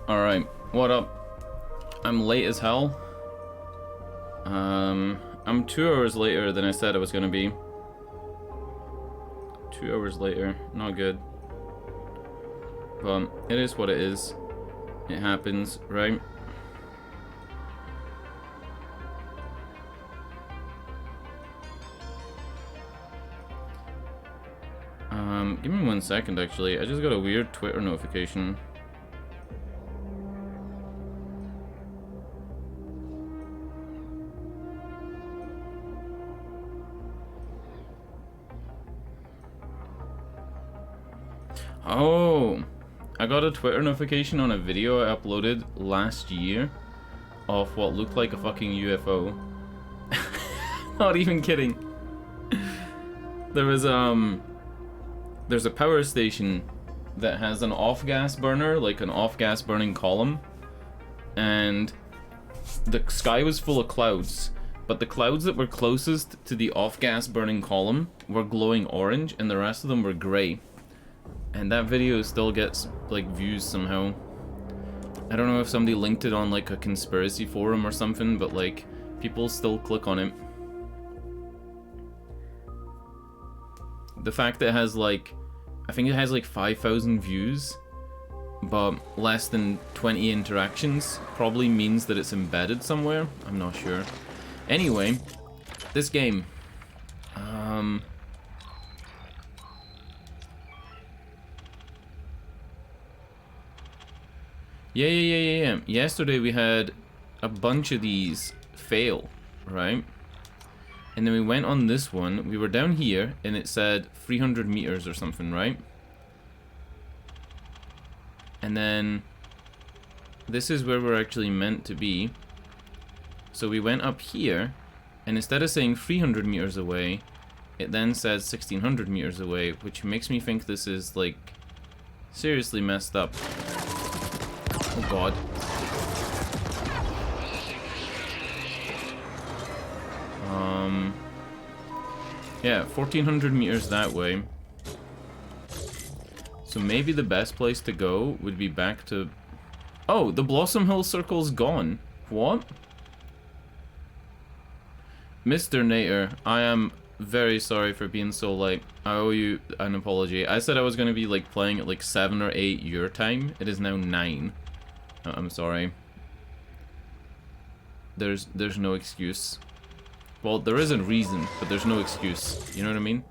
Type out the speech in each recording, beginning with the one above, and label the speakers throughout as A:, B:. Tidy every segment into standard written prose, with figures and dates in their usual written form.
A: Alright, what up? I'm late as hell. I'm 2 hours later than I said I was gonna be. 2 hours later, not good. But it is what it is. It happens, right? Give me 1 second actually. I just got a weird Twitter notification. Oh, I got a Twitter notification on a video I uploaded last year of what looked like a fucking UFO. Not even kidding. There's a power station that has an off-gas burner, like an off-gas burning column, and the sky was full of clouds, but the clouds that were closest to the off-gas burning column were glowing orange, and the rest of them were grey. And that video still gets, like, views somehow. I don't know if somebody linked it on, like, a conspiracy forum or something, but, like, people still click on it. The fact that it has, like, I think it has, like, 5,000 views, but less than 20 interactions, probably means that it's embedded somewhere. I'm not sure. Anyway, this game. Yeah. Yesterday we had a bunch of these fail, right? And then we went on this one. We were down here, and it said 300 meters or something, right? And then this is where we're actually meant to be. So we went up here, and instead of saying 300 meters away, it then says 1,600 meters away, which makes me think this is, like, seriously messed up. Oh god. Yeah, 1,400 meters that way. So maybe the best place to go would be back to... Oh, the Blossom Hill Circle's gone. What? Mr. Nater, I am very sorry for being so late. I owe you an apology. I said I was going to be, like, playing at, like, 7 or 8 your time. It is now 9. I'm sorry. There's no excuse. Well, there is a reason, but there's no excuse. You know what I mean?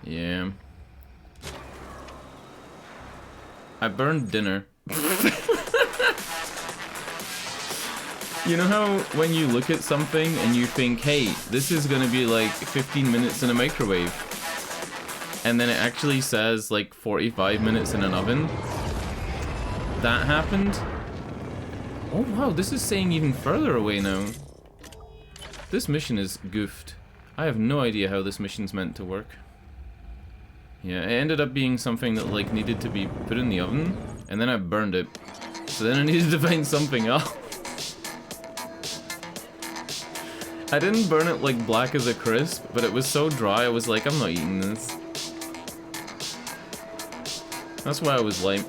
A: Yeah. I burned dinner. You know how when you look at something and you think, hey, this is gonna be like 15 minutes in a microwave, and then it actually says like 45 minutes in an oven? That happened. Oh wow, this is saying even further away now. This mission is goofed. I have no idea how this mission's meant to work. Yeah, it ended up being something that like needed to be put in the oven, and then I burned it. So then I needed to find something else. I didn't burn it like black as a crisp, but it was so dry I was like, I'm not eating this. That's why I was late.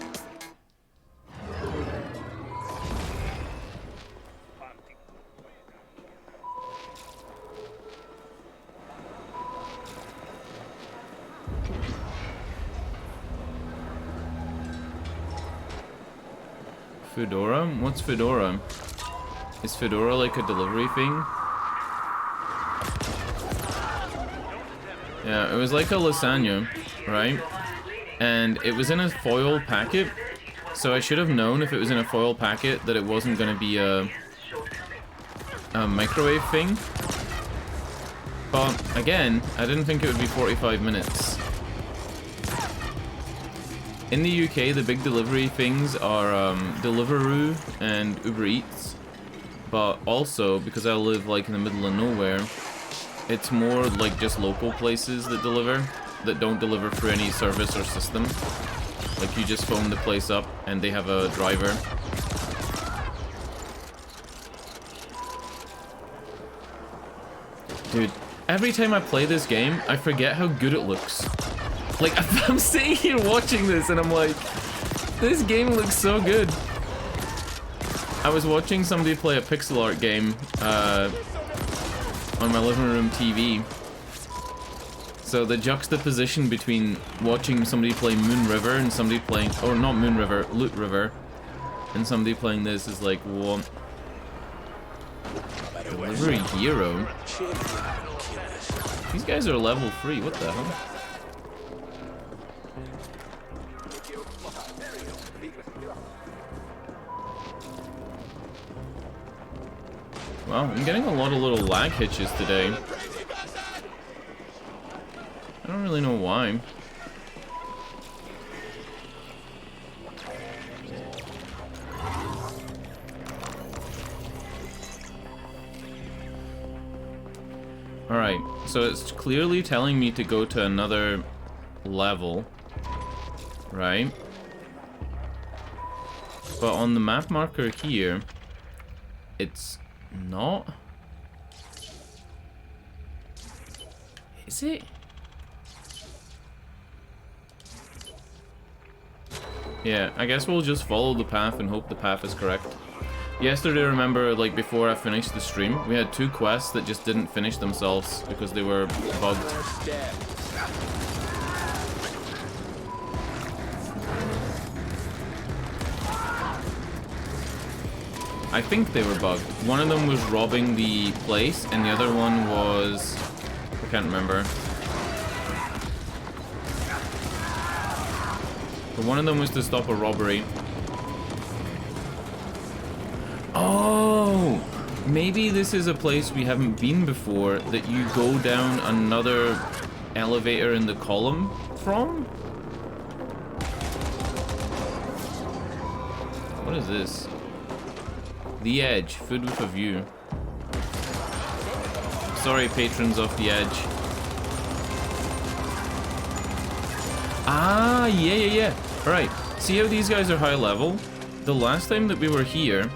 A: Fedora? What's Fedora? Is Fedora like a delivery thing? Yeah, it was like a lasagna, right? And it was in a foil packet, so I should have known if it was in a foil packet that it wasn't going to be a microwave thing. But again, I didn't think it would be 45 minutes. In the UK, the big delivery things are Deliveroo and Uber Eats. But also, because I live like in the middle of nowhere, it's more like just local places that deliver, that don't deliver through any service or system. Like you just phone the place up and they have a driver. Dude, every time I play this game, I forget how good it looks. Like, I'm sitting here watching this and I'm like, this game looks so good. I was watching somebody play a pixel art game on my living room TV. So the juxtaposition between watching somebody play Moon River and somebody playing, or not Moon River, Loot River, and somebody playing this is like, what? Delivery Hero? These guys are level 3, what the hell? Wow, I'm getting a lot of little lag hitches today. I don't really know why. Alright, so it's clearly telling me to go to another level, right? But on the map marker here, it's not. Is it? Yeah, I guess we'll just follow the path and hope the path is correct. Yesterday, remember, like before I finished the stream, we had 2 quests that just didn't finish themselves because they were bugged. I think they were bugged. One of them was robbing the place, and the other one was... I can't remember. But one of them was to stop a robbery. Oh! Maybe this is a place we haven't been before, that you go down another elevator in the column from? What is this? The Edge, food with a view. Sorry, patrons of The Edge. Ah, yeah. Alright, see how these guys are high level? The last time that we were here,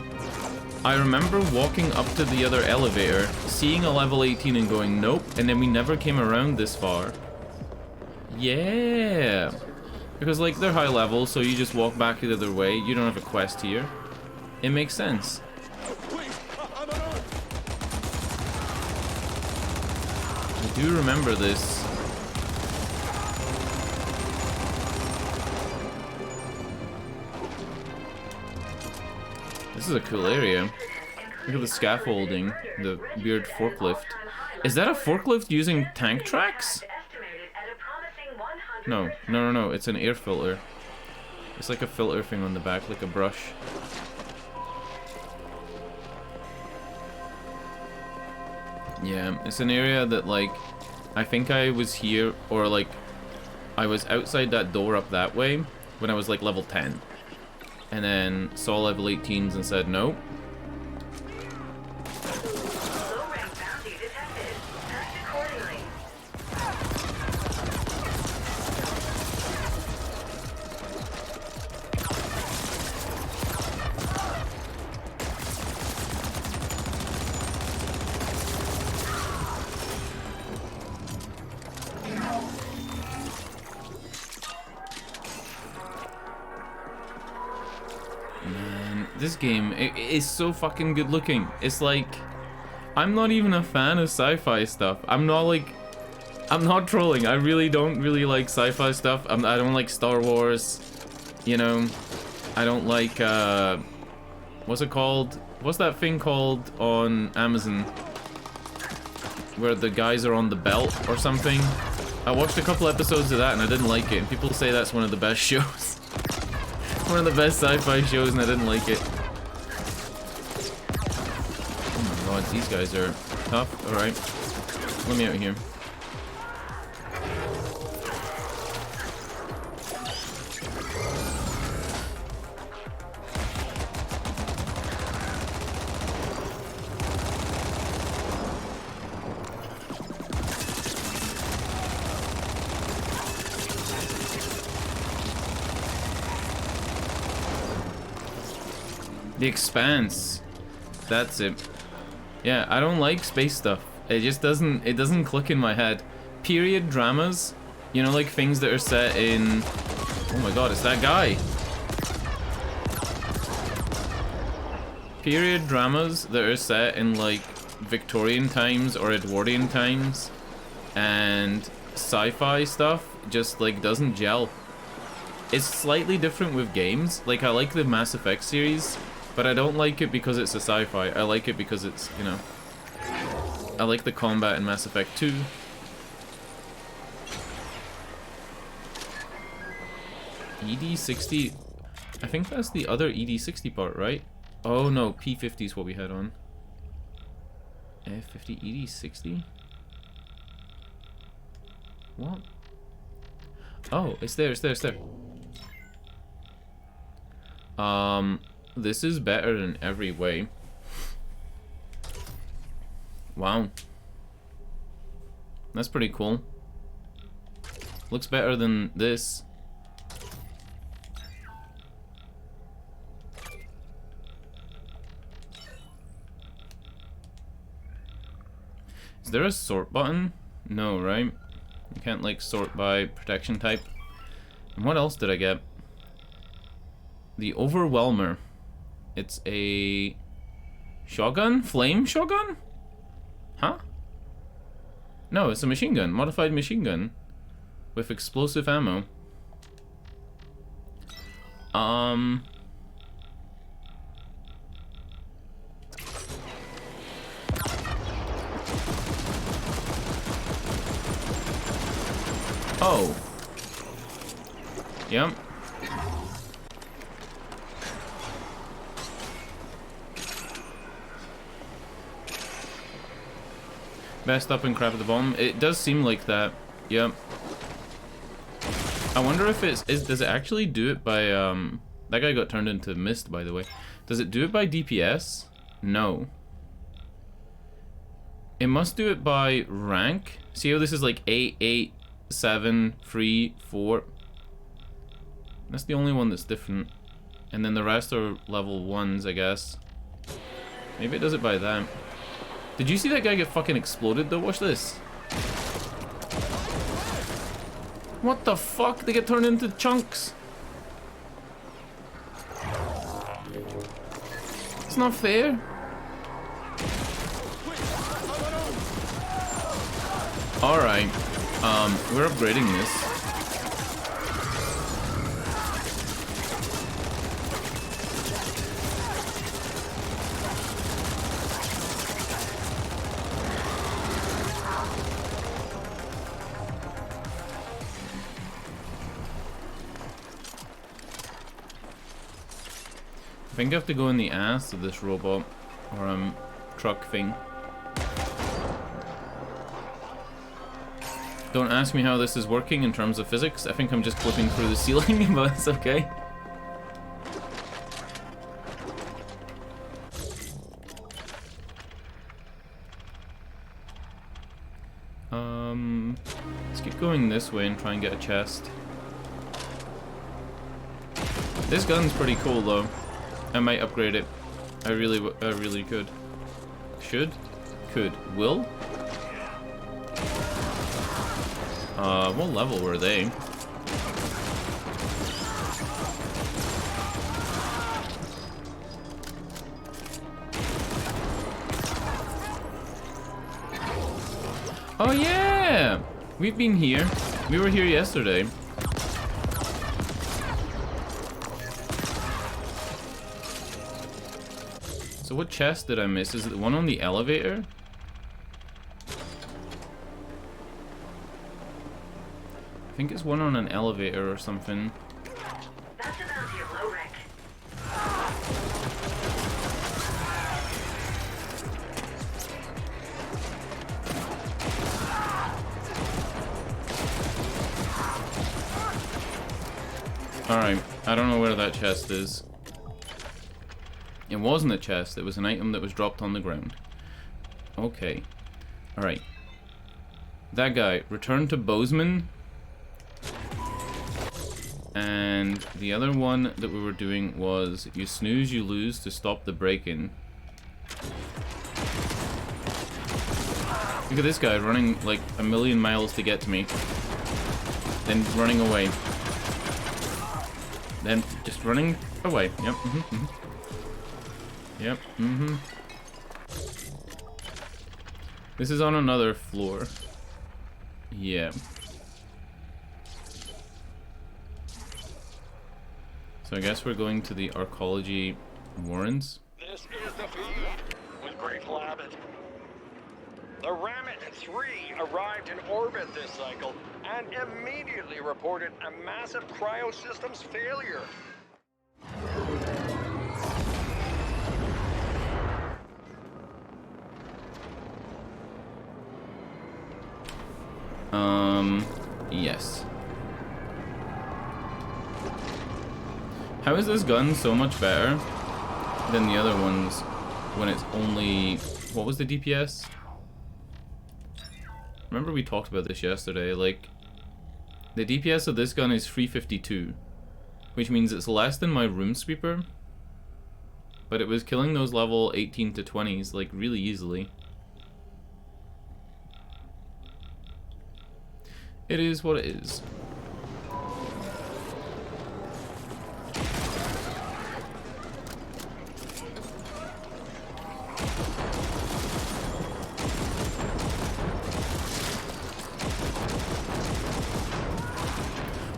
A: I remember walking up to the other elevator, seeing a level 18 and going, nope, and then we never came around this far. Yeah. Because, like, they're high level, so you just walk back the other way. You don't have a quest here. It makes sense. I do remember this. This is a cool area. Look at the scaffolding, the weird forklift. Is that a forklift using tank tracks? No, it's an air filter. It's like a filter thing on the back, like a brush. Yeah, it's an area that, like, I think I was here, or like, I was outside that door up that way when I was like level 10. And then saw level 18s and said no. This game is so fucking good looking. It's like, I'm not even a fan of sci-fi stuff. I'm not trolling. I really don't really like sci-fi stuff. I don't like Star Wars, you know. I don't like What's it called? What's that thing called on Amazon? Where the guys are on the belt or something? I watched a couple episodes of that and I didn't like it. And people say that's one of the best shows. One of the best sci-fi shows and I didn't like it. Oh my god, these guys are tough. Alright. Let me out of here. The Expanse. That's it. Yeah, I don't like space stuff. It just doesn't click in my head. Period dramas, you know, like things that are set in... Oh my god, it's that guy. Period dramas that are set in like Victorian times or Edwardian times and sci-fi stuff just like doesn't gel. It's slightly different with games. Like I like the Mass Effect series, but I don't like it because it's a sci-fi. I like it because it's, you know... I like the combat in Mass Effect 2. ED60... I think that's the other ED60 part, right? Oh no, P50 is what we had on. F50, ED60? What? Oh, it's there, it's there, it's there. This is better in every way. Wow. That's pretty cool. Looks better than this. Is there a sort button? No, right? You can't like sort by protection type. And what else did I get? The Overwhelmer. It's a shotgun? Flame shotgun? Huh? No, it's a machine gun. Modified machine gun. With explosive ammo. Oh. Yep. Best up and craft the bomb. It does seem like that. Yep. I wonder if does it actually do it by that guy got turned into mist, by the way. Does it do it by DPS? No. It must do it by rank. See how this is like 8, 8, 7, 3, 4. That's the only one that's different. And then the rest are level 1s, I guess. Maybe it does it by that. Did you see that guy get fucking exploded though? Watch this. What the fuck? They get turned into chunks. It's not fair. Alright. We're upgrading this. I think I have to go in the ass of this robot or truck thing. Don't ask me how this is working in terms of physics. I think I'm just clipping through the ceiling, but it's okay. Let's keep going this way and try and get a chest. This gun's pretty cool though. I might upgrade it. I really could. Should? Could. Will? What level were they? Oh yeah! We've been here. We were here yesterday. So what chest did I miss? Is it the one on the elevator? I think it's one on an elevator or something.
B: That's a bounty of low rank.
A: Alright, I don't know where that chest is. It wasn't a chest, it was an item that was dropped on the ground. Okay. Alright. That guy, return to Bozeman. And the other one that we were doing was you snooze, you lose to stop the break-in. Look at this guy running like a million miles to get to me. Then running away. Then just running away. Yep. Yep. This is on another floor. Yeah. So I guess we're going to the Arcology Warrens.
C: This is the feed with Great Labbit. The Rammet 3 arrived in orbit this cycle and immediately reported a massive cryosystems failure.
A: Yes. How is this gun so much better than the other ones when it's only... What was the DPS? Remember we talked about this yesterday, like... The DPS of this gun is 352, which means it's less than my Room Sweeper, but it was killing those level 18 to 20s, like, really easily. It is what it is.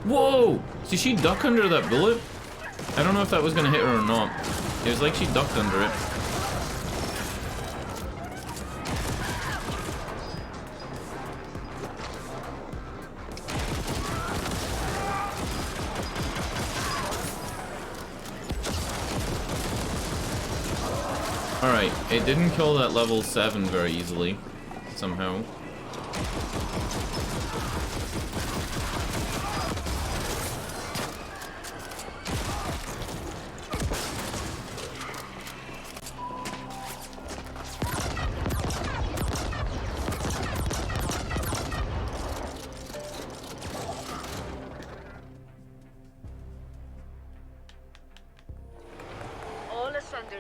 A: Whoa! Did she duck under that bullet? I don't know if that was gonna hit her or not. It was like she ducked under it. Alright, it didn't kill that level 7 very easily, somehow.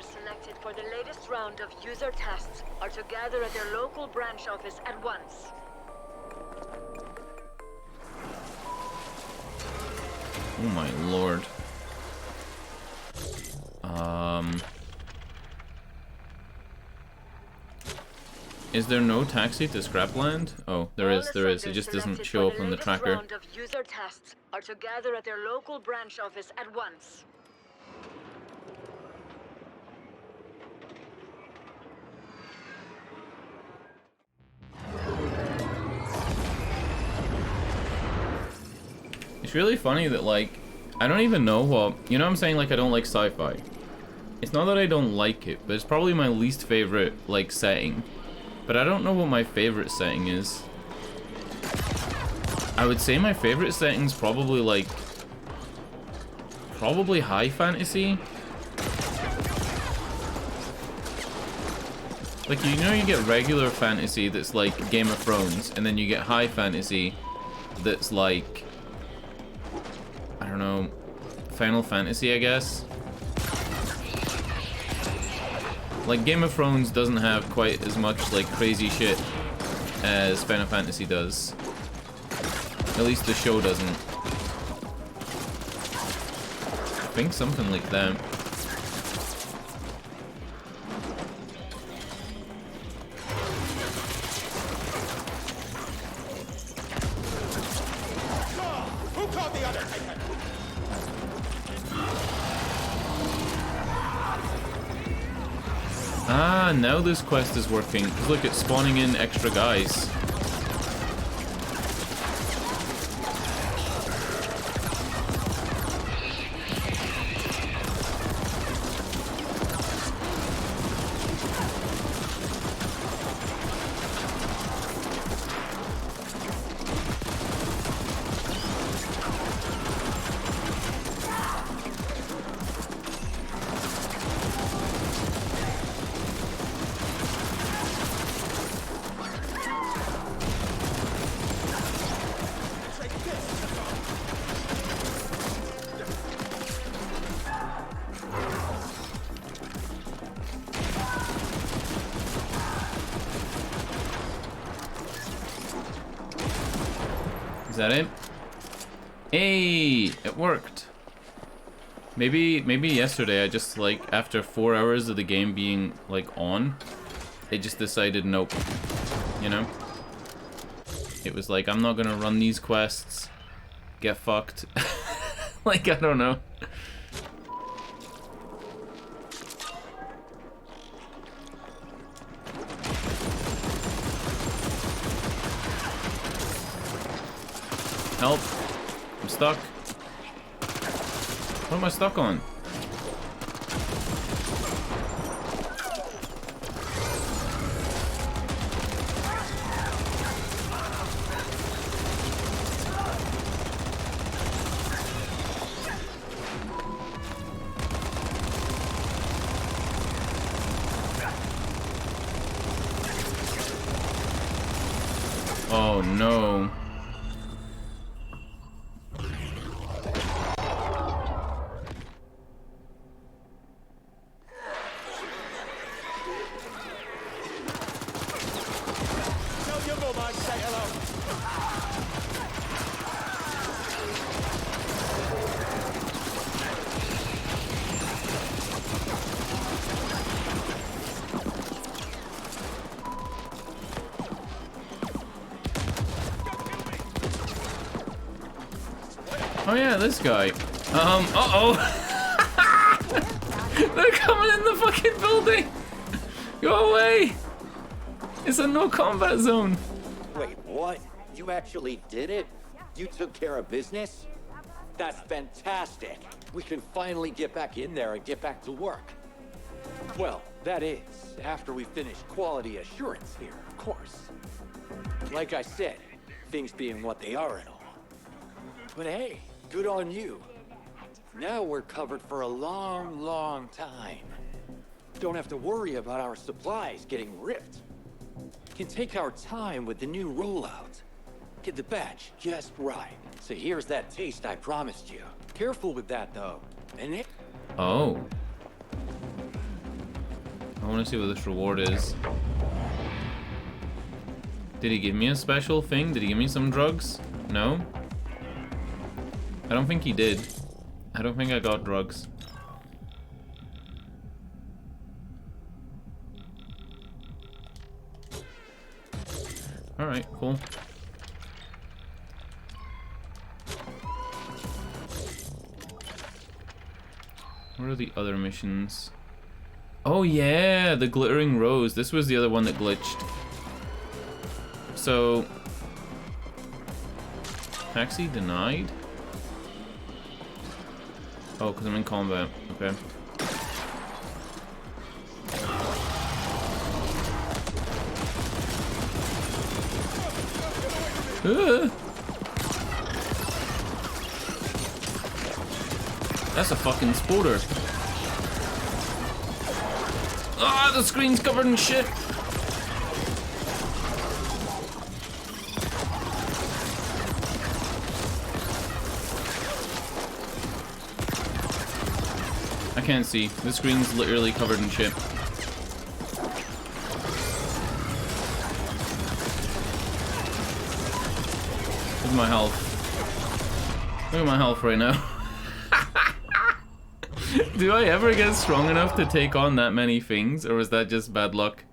B: Selected for the latest round of user tests are to gather at their local branch office at once.
A: Oh my lord. Is there no taxi to Scrapland? Oh, there is. It just doesn't show up on the tracker.
B: Round of user tests are to gather at their local branch office at once.
A: It's really funny that, like, I don't even know what... You know what I'm saying? Like, I don't like sci-fi. It's not that I don't like it, but it's probably my least favorite, like, setting. But I don't know what my favorite setting is. I would say my favorite setting's probably, like... Probably high fantasy? Like, you know you get regular fantasy that's like Game of Thrones, and then you get high fantasy that's like... I don't know, Final Fantasy, I guess. Like, Game of Thrones doesn't have quite as much, like, crazy shit as Final Fantasy does. At least the show doesn't. I think something like that.
C: Who called the other?
A: Ah, now this quest is working. 'Cause look, it's spawning in extra guys. Is that it? Hey, it worked. Maybe yesterday I just like after 4 hours of the game being like on, it just decided nope. You know? It was like I'm not gonna run these quests. Get fucked. Like I don't know. Help. I'm stuck. What am I stuck on? Oh no. Oh yeah, this guy. Uh-oh. They're coming in the fucking building. Go away. It's a no combat zone.
D: Wait, what? You actually did it? You took care of business? That's fantastic. We can finally get back in there and get back to work. Well, that is, after we finish quality assurance here, of course. Like I said, things being what they are and all. But hey, good on you. Now we're covered for a long, long time. Don't have to worry about our supplies getting ripped. Can take our time with the new rollout. Get the batch just right. So here's that taste I promised you. Careful with that though. And it...
A: Oh. I want to see what this reward is. Did he give me a special thing? Did he give me some drugs? No? I don't think he did. I don't think I got drugs. Alright, cool. What are the other missions? Oh yeah, the glittering rose. This was the other one that glitched. So... Taxi denied? Oh, because I'm in combat. Okay. That's a fucking spotter. Ah, the screen's covered in shit. I can't see. The screen's literally covered in shit. Look at my health. Look at my health right now. Do I ever get strong enough to take on that many things, or is that just bad luck?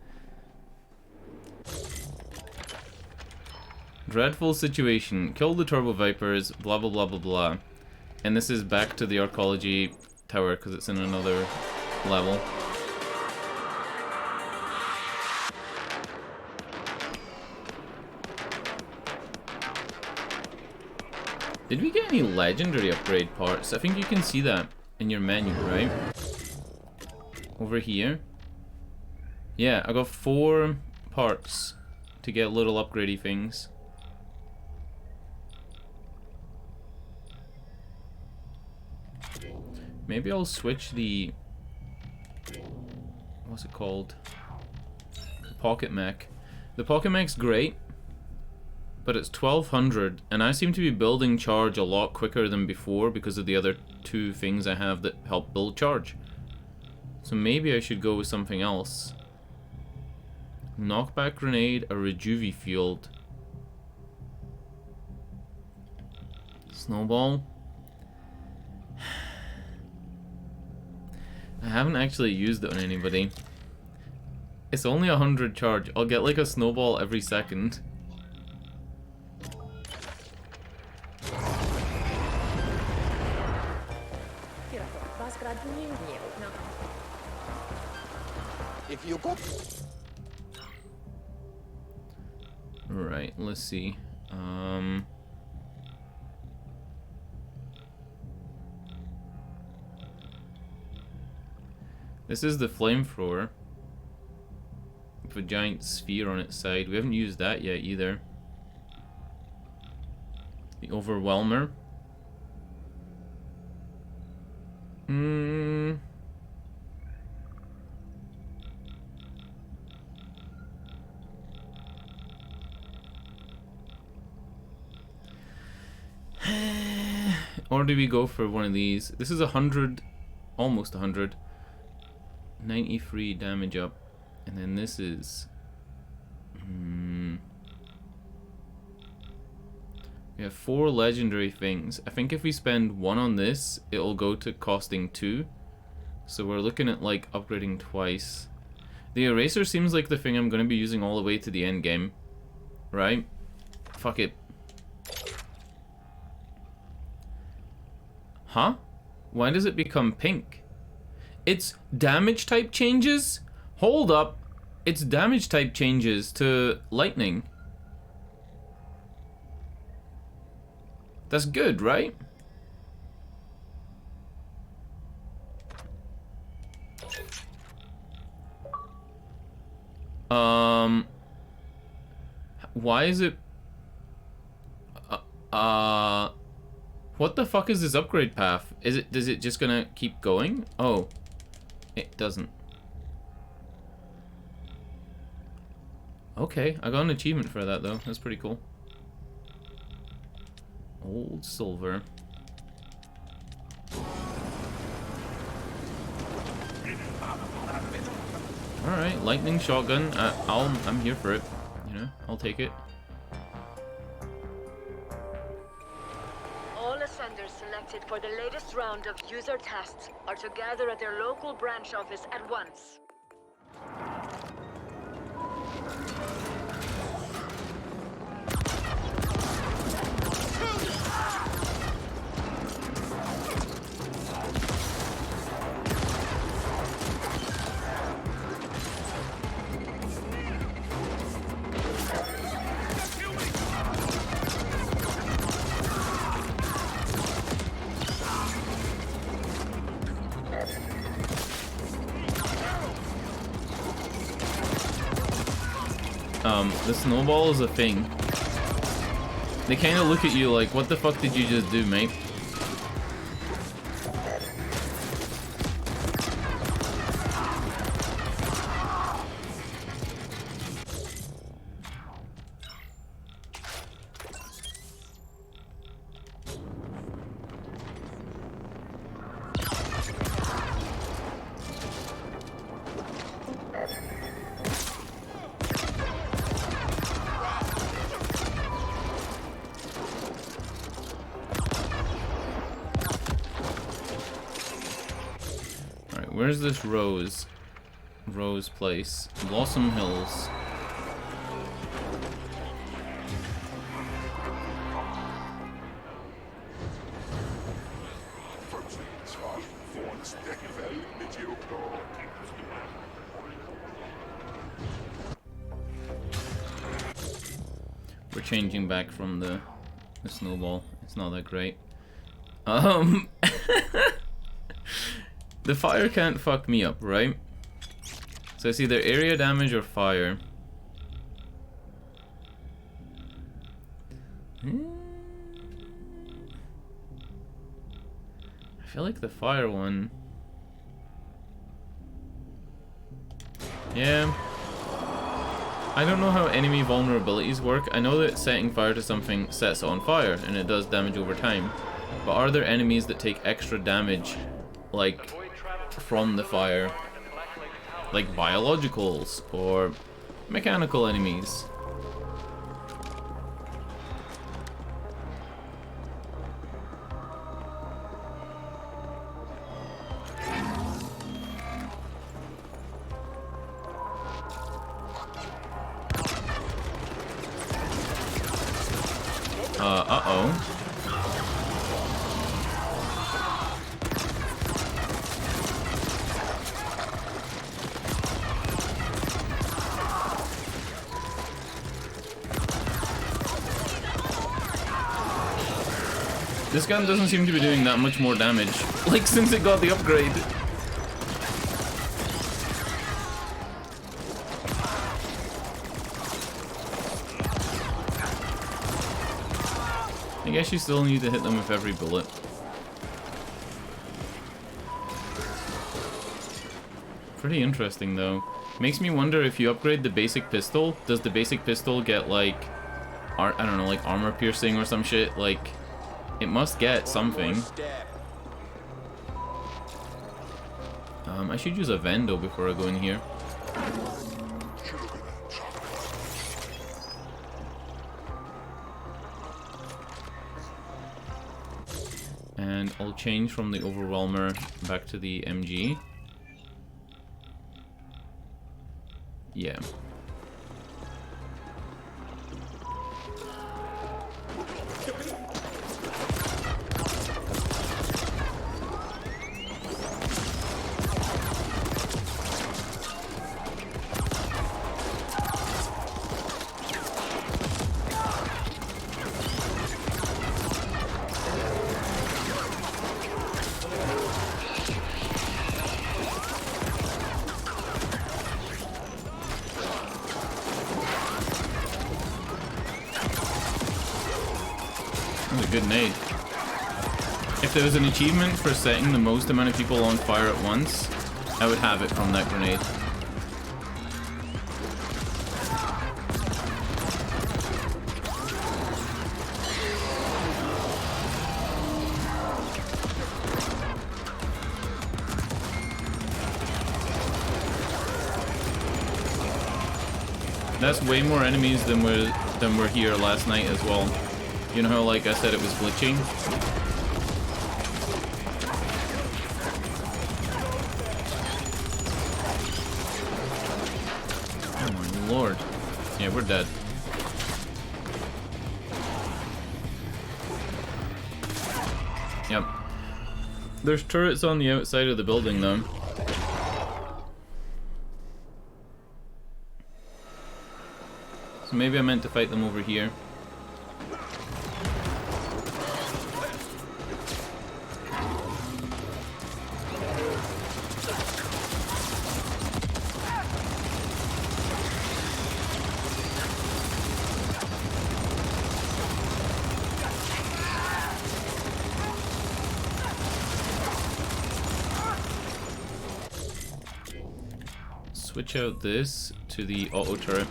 A: Dreadful situation. Kill the Turbo Vipers, blah blah blah blah blah. And this is back to the archaeology tower, because it's in another level. Did we get any legendary upgrade parts? I think you can see that in your menu, right? Over here. Yeah, I got 4 parts to get little upgradey things. Maybe I'll switch the... what's it called? The Pocket Mech. The Pocket Mech's great, but it's 1200, and I seem to be building charge a lot quicker than before because of the other 2 things I have that help build charge. So maybe I should go with something else. Knockback grenade, a Rejuve field. Snowball. I haven't actually used it on anybody. It's only 100 charge. I'll get like a snowball every second.
D: If you go...
A: Right, let's see. This is the flamethrower with a giant sphere on its side. We haven't used that yet either. The overwhelmer. Or do we go for one of these? This is 100, almost 100. 93 damage up. And then this is... we have 4 legendary things. I think if we spend 1 on this, it'll go to costing 2. So we're looking at like upgrading twice. The eraser seems like the thing I'm going to be using all the way to the end game. Right? Fuck it. Huh? Why does it become pink? It's damage type changes? Hold up. It's damage type changes to lightning. That's good, right? Why is it... what the fuck is this upgrade path? Does it just gonna keep going? Oh. It doesn't. Okay, I got an achievement for that though. That's pretty cool. Old silver. Alright, lightning shotgun. I'm here for it. You know, I'll take it.
B: All ascenders selected for the latest round of user tests are to gather at their local branch office at once.
A: The snowball is a thing. They kind of look at you like, what the fuck did you just do, mate? Where's this Rose place? Blossom Hills. We're changing back from the the snowball. It's not that great. The fire can't fuck me up, right? So it's either area damage or fire. I feel like the fire one. Yeah. I don't know how enemy vulnerabilities work. I know that setting fire to something sets it on fire and it does damage over time. But are there enemies that take extra damage, like, from the fire? Like biologicals or mechanical enemies? Uh-oh. This gun doesn't seem to be doing that much more damage, like since it got the upgrade. I guess you still need to hit them with every bullet. Pretty interesting though. Makes me wonder if you upgrade the basic pistol, does the basic pistol get like, I don't know, like armor piercing or some shit? Like, it must get something. I should use a Vendo before I go in here. And I'll change from the Overwhelmer back to the MG. Yeah. Good nade. If there was an achievement for setting the most amount of people on fire at once, I would have it from that grenade. That's way more enemies than were here last night as well. You know how, like I said, it was glitching? Oh my lord. Yeah, we're dead. Yep. There's turrets on the outside of the building, though. So maybe I meant to fight them over here. Switch out this to the auto turret.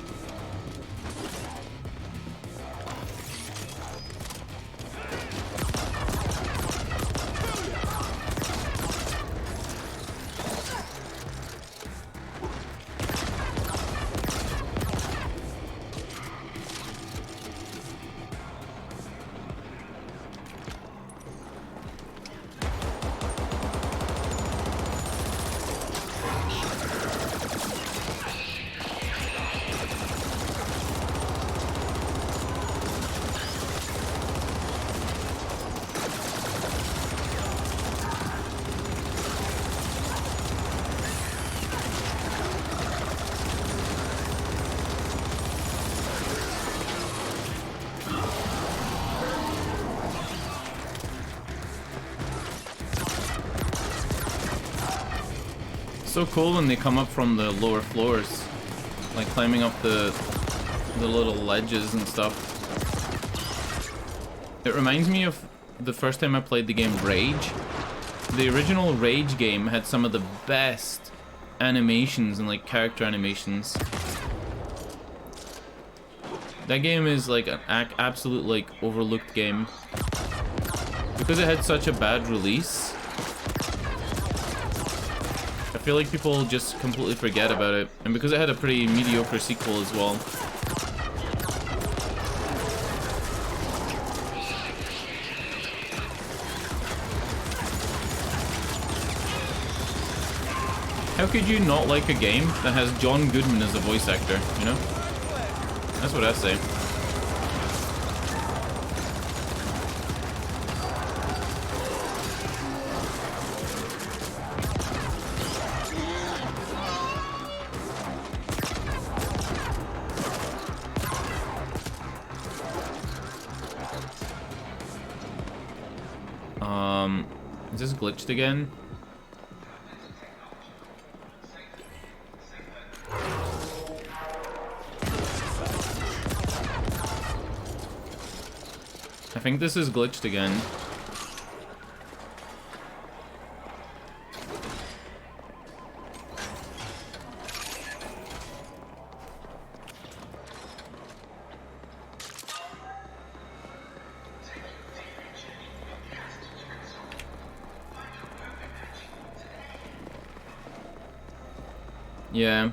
A: So cool when they come up from the lower floors, like climbing up the little ledges and stuff. It reminds me of the first time I played the game Rage. The original Rage game had some of the best animations and like character animations. That game is like an absolute like overlooked game because it had such a bad release. I feel like people just completely forget about it, and because it had a pretty mediocre sequel as well. How could you not like a game that has John Goodman as a voice actor, you know? That's what I say. Is this glitched again? I think this is glitched again. Yeah.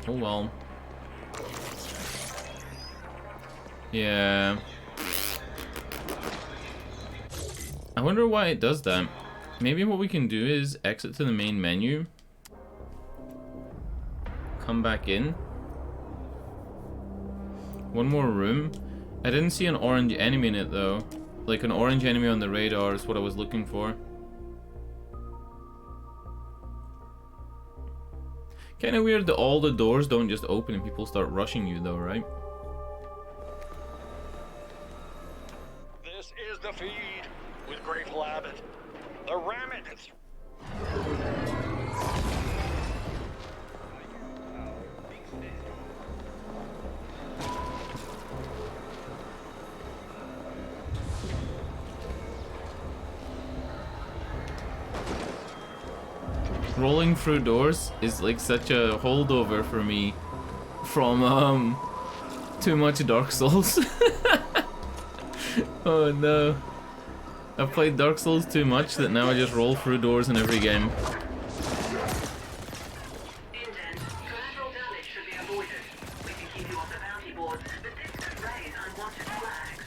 A: Oh well. Yeah. I wonder why it does that. Maybe what we can do is exit to the main menu. Come back in. One more room. I didn't see an orange enemy in it though. Like an orange enemy on the radar is what I was looking for. Kinda weird that all the doors don't just open and people start rushing you though, right?
C: This is the feed with Grateful Abbott. The Rammet.
A: Rolling through doors is like such a holdover for me from too much Dark Souls. Oh no. I've played Dark Souls too much that now I just roll through doors in every game.
E: Indent. Collateral damage should be avoided. We can keep you off the bounty board, but this could raise unwanted flags.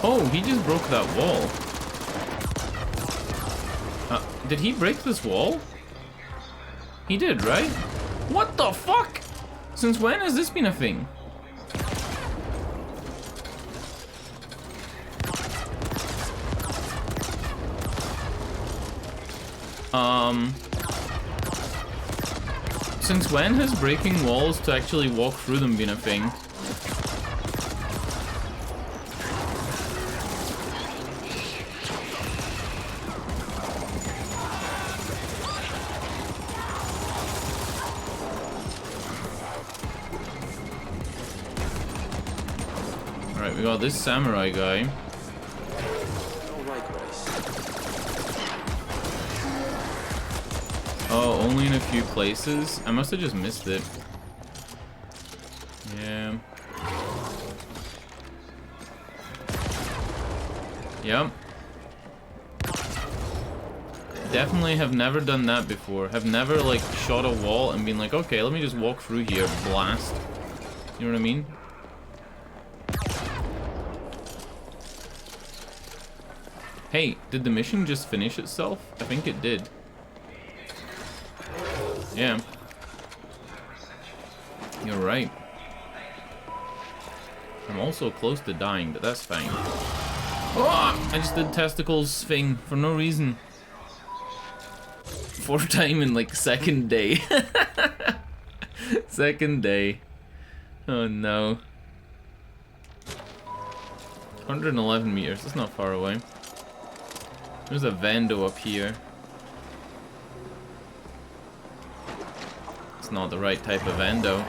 A: Oh, he just broke that wall. Did he break this wall? He did, right? What the fuck? Since when has this been a thing? Since when has breaking walls to actually walk through them been a thing? Alright, we got this samurai guy. Oh, only in a few places? I must have just missed it. Yeah. Yep. Definitely have never done that before. Have never, like, shot a wall and been like, okay, let me just walk through here, blast. You know what I mean? Hey, did the mission just finish itself? I think it did. Yeah. You're right. I'm also close to dying, but that's fine. Oh, I just did testicles thing for no reason. Fourth time in like second day. Second day. Oh no. 111 meters, that's not far away. There's a Vando up here. It's not the right type of Vando.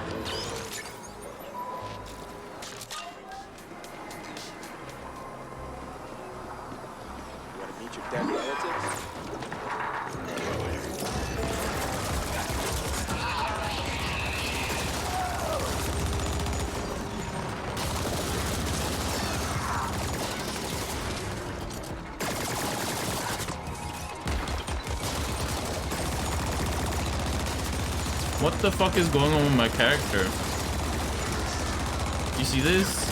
D: You want to meet your dead relatives?
A: What the fuck is going on with my character? You see this?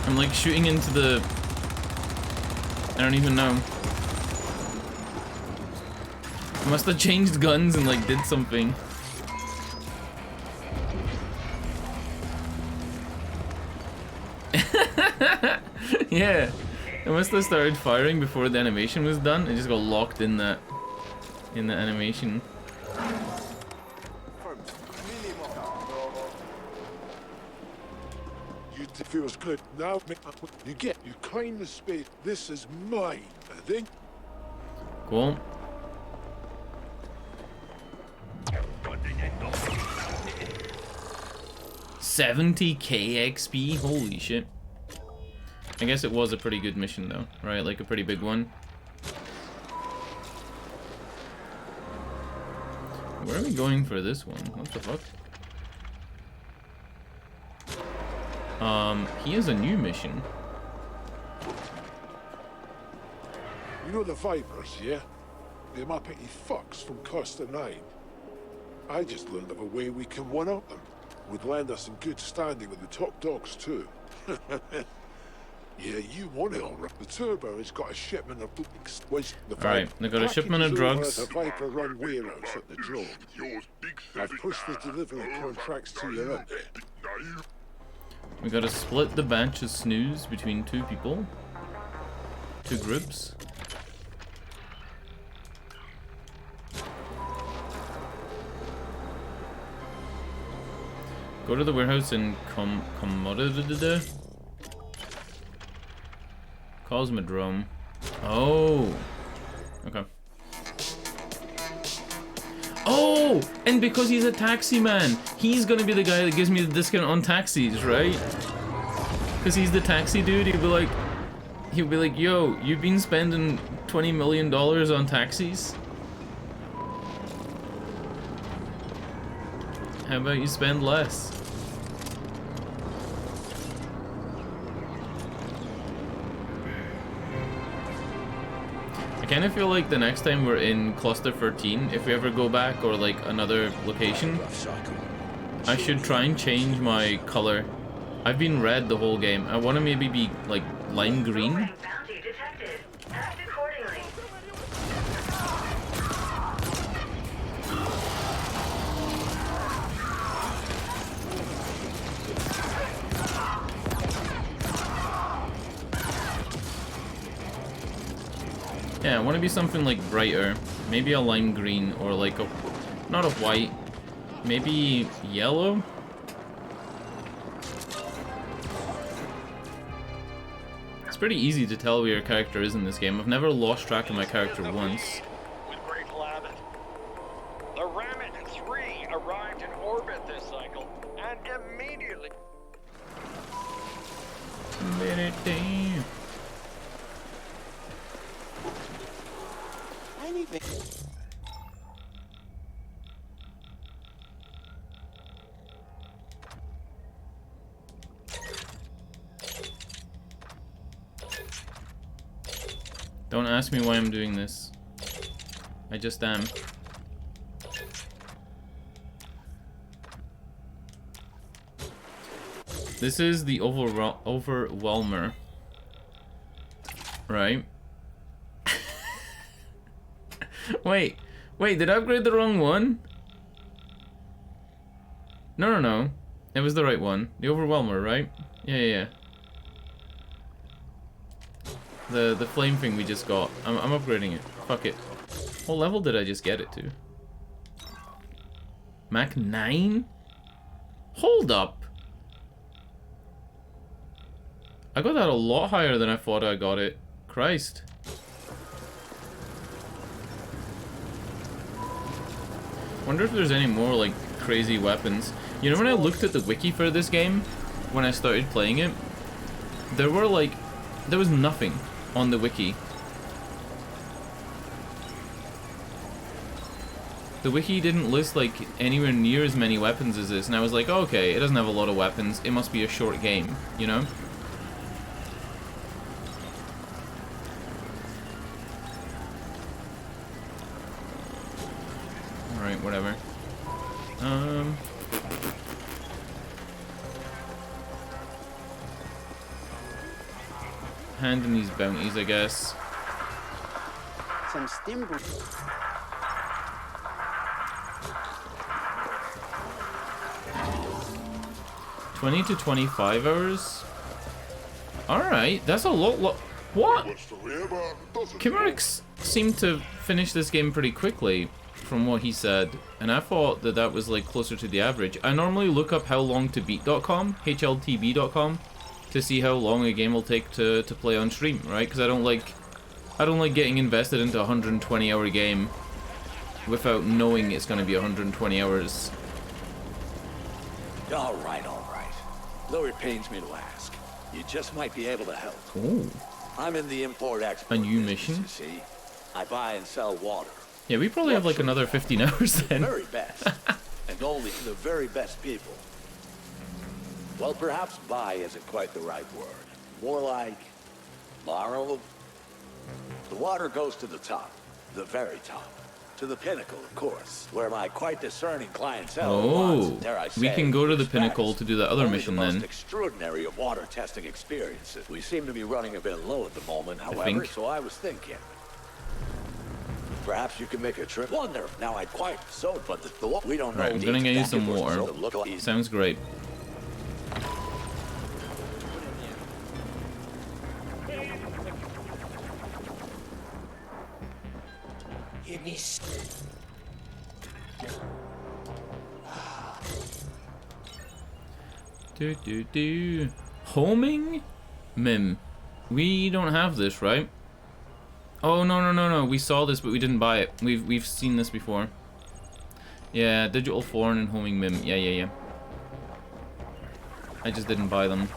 A: I'm like shooting into the... I don't even know. I must have changed guns and like did something. Yeah. I must have started firing before the animation was done. I just got locked in that... in the animation.
F: It feels good. Now you claim the space. This is mine, I think.
A: Cool. $70k XP? Holy shit. I guess it was a pretty good mission though, right? Like a pretty big one. Where are we going for this one? What the fuck? He has a new mission.
F: You know the Vipers, yeah? They're my petty fucks from Cluster 9. I just learned of a way we can one-up them. Would land us in good standing with the top dogs too. Yeah, you want it all right. The Turbo has got a shipment of books.
A: Alright, they got a shipment of drugs.
F: A Viper run warehouse at the drone. I've pushed the delivery contracts to your end.
A: We gotta split the batch of snooze between two people. Two groups. Go to the warehouse and commodity. Cosmodrome. Oh. Okay. Oh! And because he's a taxi man, he's gonna be the guy that gives me the discount on taxis, right? Because he's the taxi dude, he'll be like, yo, you've been spending $20 million on taxis? How about you spend less? I kind of feel like the next time we're in Cluster 13, if we ever go back or like another location, I should try and change my color I've been red the whole game. I want to maybe be like lime green.
E: Bounty detected. Act accordingly.
A: Yeah, I want to be something like brighter. Maybe a lime green or like a... not a white. Maybe yellow? It's pretty easy to tell where your character is in this game. I've never lost track of my character once.
C: With Great Labbit. The Rammet 3 arrived in orbit this cycle and immediately...
A: Don't ask me why I'm doing this. I just am. This is the Overwhelmer. Right? Wait, did I upgrade the wrong one? No. It was the right one. The Overwhelmer, right? Yeah. The flame thing we just got. I'm upgrading it. Fuck it. What level did I just get it to? Mach 9? Hold up. I got that a lot higher than I thought I got it. Christ. Wonder if there's any more like crazy weapons. You know, when I looked at the wiki for this game, when I started playing it, there was nothing on the wiki. The wiki didn't list like anywhere near as many weapons as this, and I was like, oh, okay, it doesn't have a lot of weapons, it must be a short game, you know? Alright, whatever. Handing these bounties, I guess.
G: Some stim.
A: 20 to 25 hours? Alright, that's a lot. What? Kimmerix seemed to finish this game pretty quickly, from what he said, and I thought that was like closer to the average. I normally look up howlongtobeat.com, hltb.com, to see how long a game will take to play on stream, right? Because I don't like getting invested into a 120-hour game without knowing it's going to be 120 hours.
D: All right. Though it pains me to ask, you just might be able to help.
A: Ooh.
D: I'm in the import-export
A: A new
D: business,
A: mission?
D: you see. I buy and sell water.
A: Yeah, we probably have like another 15 hours then.
D: The very best, and only to the very best people. Well, perhaps buy isn't quite the right word. More like borrow. The water goes to the top, the very top. To the pinnacle, of course, where my quite discerning clientele wants, dare I say,
A: we can go to the pinnacle to do the other mission
D: the most
A: then.
D: extraordinary of water testing experiences. We seem to be running a bit low at the moment, however, so I was thinking. Perhaps you can make a trip. Wonder. Now I'd quite so, but we don't know.
A: Alright, I'm gonna get you some water.
D: Like
A: Sounds great. Homing? Mim. We don't have this, right? Oh, no. We saw this, but we didn't buy it. We've seen this before. Yeah, digital foreign and homing mim. Yeah. I just didn't buy them.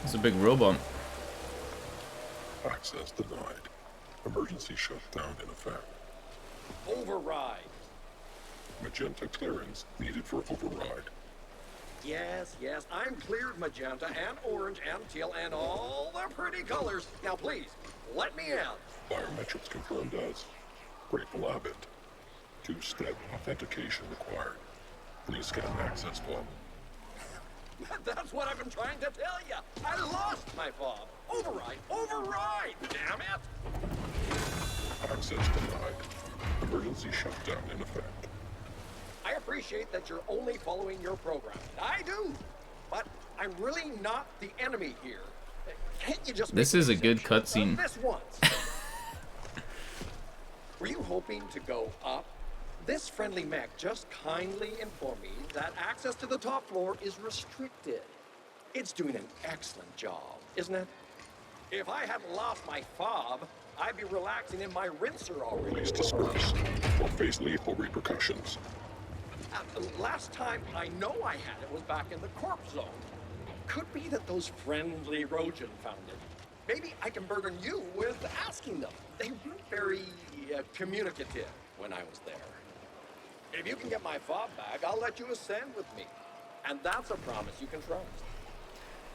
A: It's a big robot.
F: Access denied. Emergency shutdown in effect.
C: Override.
F: Magenta clearance needed for override.
C: Yes, I'm cleared magenta and orange and teal and all the pretty colors. Now please, let me out.
F: Biometrics confirmed as Grateful Abbott. Two-step authentication required. Please scan access fob.
C: That's what I've been trying to tell you. I lost my fob. Override, override, damn it!
F: Access denied. Emergency shutdown in effect.
C: I appreciate that you're only following your program. I do. But I'm really not the enemy here. Can't you just
A: This is a good cutscene.
C: This once. Were you hoping to go up? This friendly mech just kindly informed me that access to the top floor is restricted. It's doing an excellent job, isn't it? If I hadn't lost my fob, I'd be relaxing in my rinser already.
F: Please disperse or face lethal repercussions.
C: The last time I know I had it was back in the corpse zone. Could be that those friendly Rojan found it. Maybe I can burden you with asking them. They weren't very communicative when I was there. If you can get my fob back, I'll let you ascend with me. And that's a promise you can trust.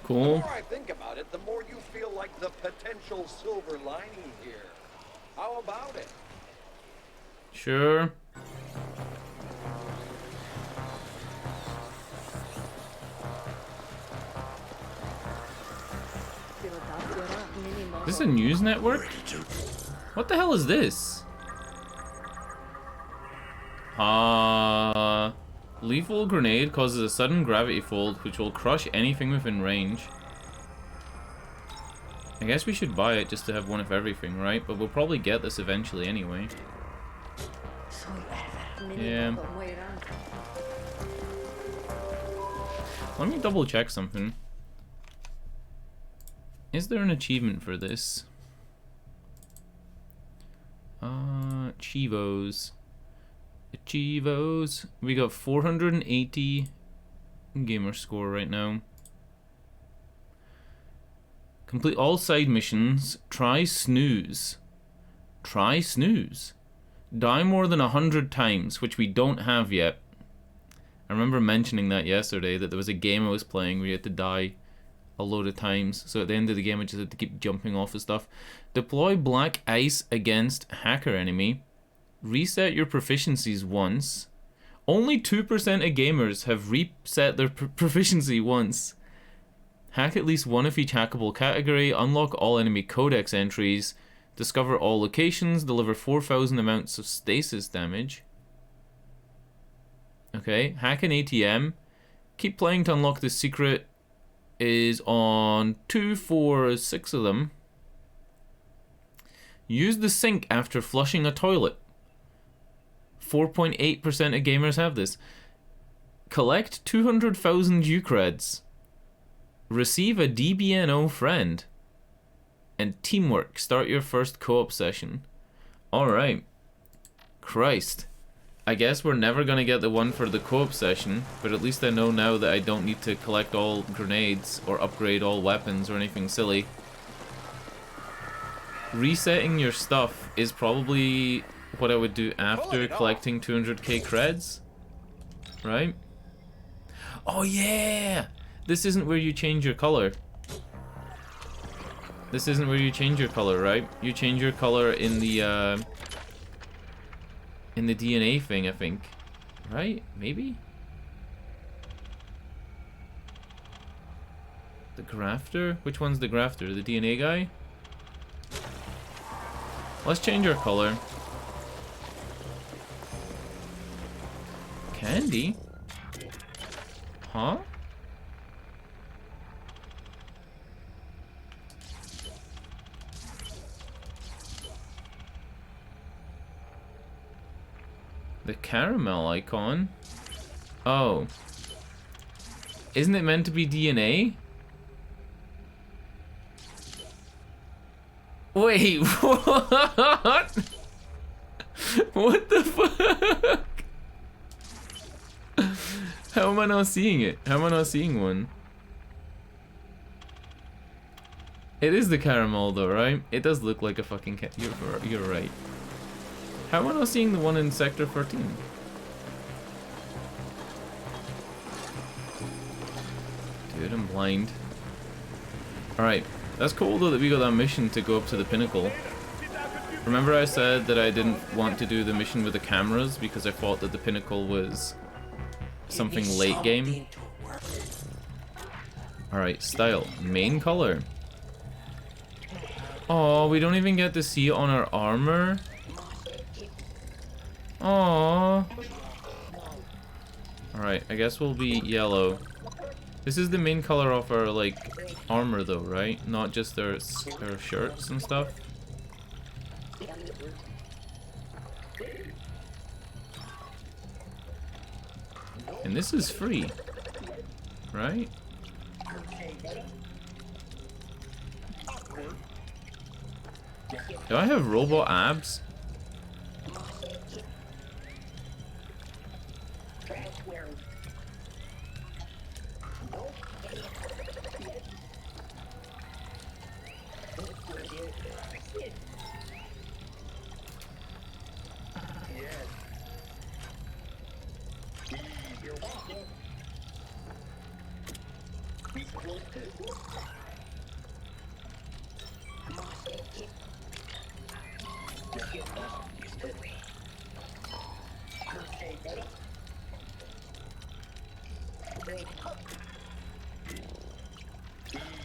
C: The
A: Cool.
C: more I think about it, the more you feel like the potential silver lining here. How about it?
A: Sure. Is this a news network? What the hell is this? Lethal grenade causes a sudden gravity fold which will crush anything within range. I guess we should buy it just to have one of everything, right? But we'll probably get this eventually anyway. Yeah. Let me double check something. Is there an achievement for this? Chivos. Chivos. We got 480 gamer score right now. Complete all side missions. Try snooze. Try snooze. Die more than 100 times, which we don't have yet. I remember mentioning that yesterday, that there was a game I was playing where you had to die a load of times. So at the end of the game I just had to keep jumping off of stuff. Deploy black ice against hacker enemy. Reset your proficiencies once. Only 2% of gamers have reset their proficiency once. Hack at least one of each hackable category. Unlock all enemy codex entries. Discover all locations. Deliver 4,000 amounts of stasis damage. Okay, hack an ATM. Keep playing to unlock the secret. Is on 2, 4, 6 of them. Use the sink after flushing a toilet. 4.8% of gamers have this. Collect 200,000 Ucreds. Receive a DBNO friend. And teamwork. Start your first co-op session. Alright. Christ. I guess we're never going to get the one for the co-op session, but at least I know now that I don't need to collect all grenades or upgrade all weapons or anything silly. Resetting your stuff is probably what I would do after collecting 200k creds, right? Oh yeah! This isn't where you change your color. This isn't where you change your color, right? You change your color in the DNA thing, I think. Right? Maybe? The grafter? Which one's the grafter? The DNA guy? Let's change our color. Candy? Huh? The caramel icon? Oh. Isn't it meant to be DNA? Wait, what? What the fuck? How am I not seeing it? How am I not seeing one? It is the caramel though, right? It does look like a fucking you're right. How am I not seeing the one in Sector 13? Dude, I'm blind. Alright, that's cool though that we got that mission to go up to the pinnacle. Remember I said that I didn't want to do the mission with the cameras because I thought that the Pinnacle was something late game. Alright, style. Main color. Oh, we don't even get to see it on our armor. Aww. Alright, I guess we'll be yellow. This is the main color of our, like, armor though, right? Not just our shirts and stuff. And this is free, right? Do I have robot abs?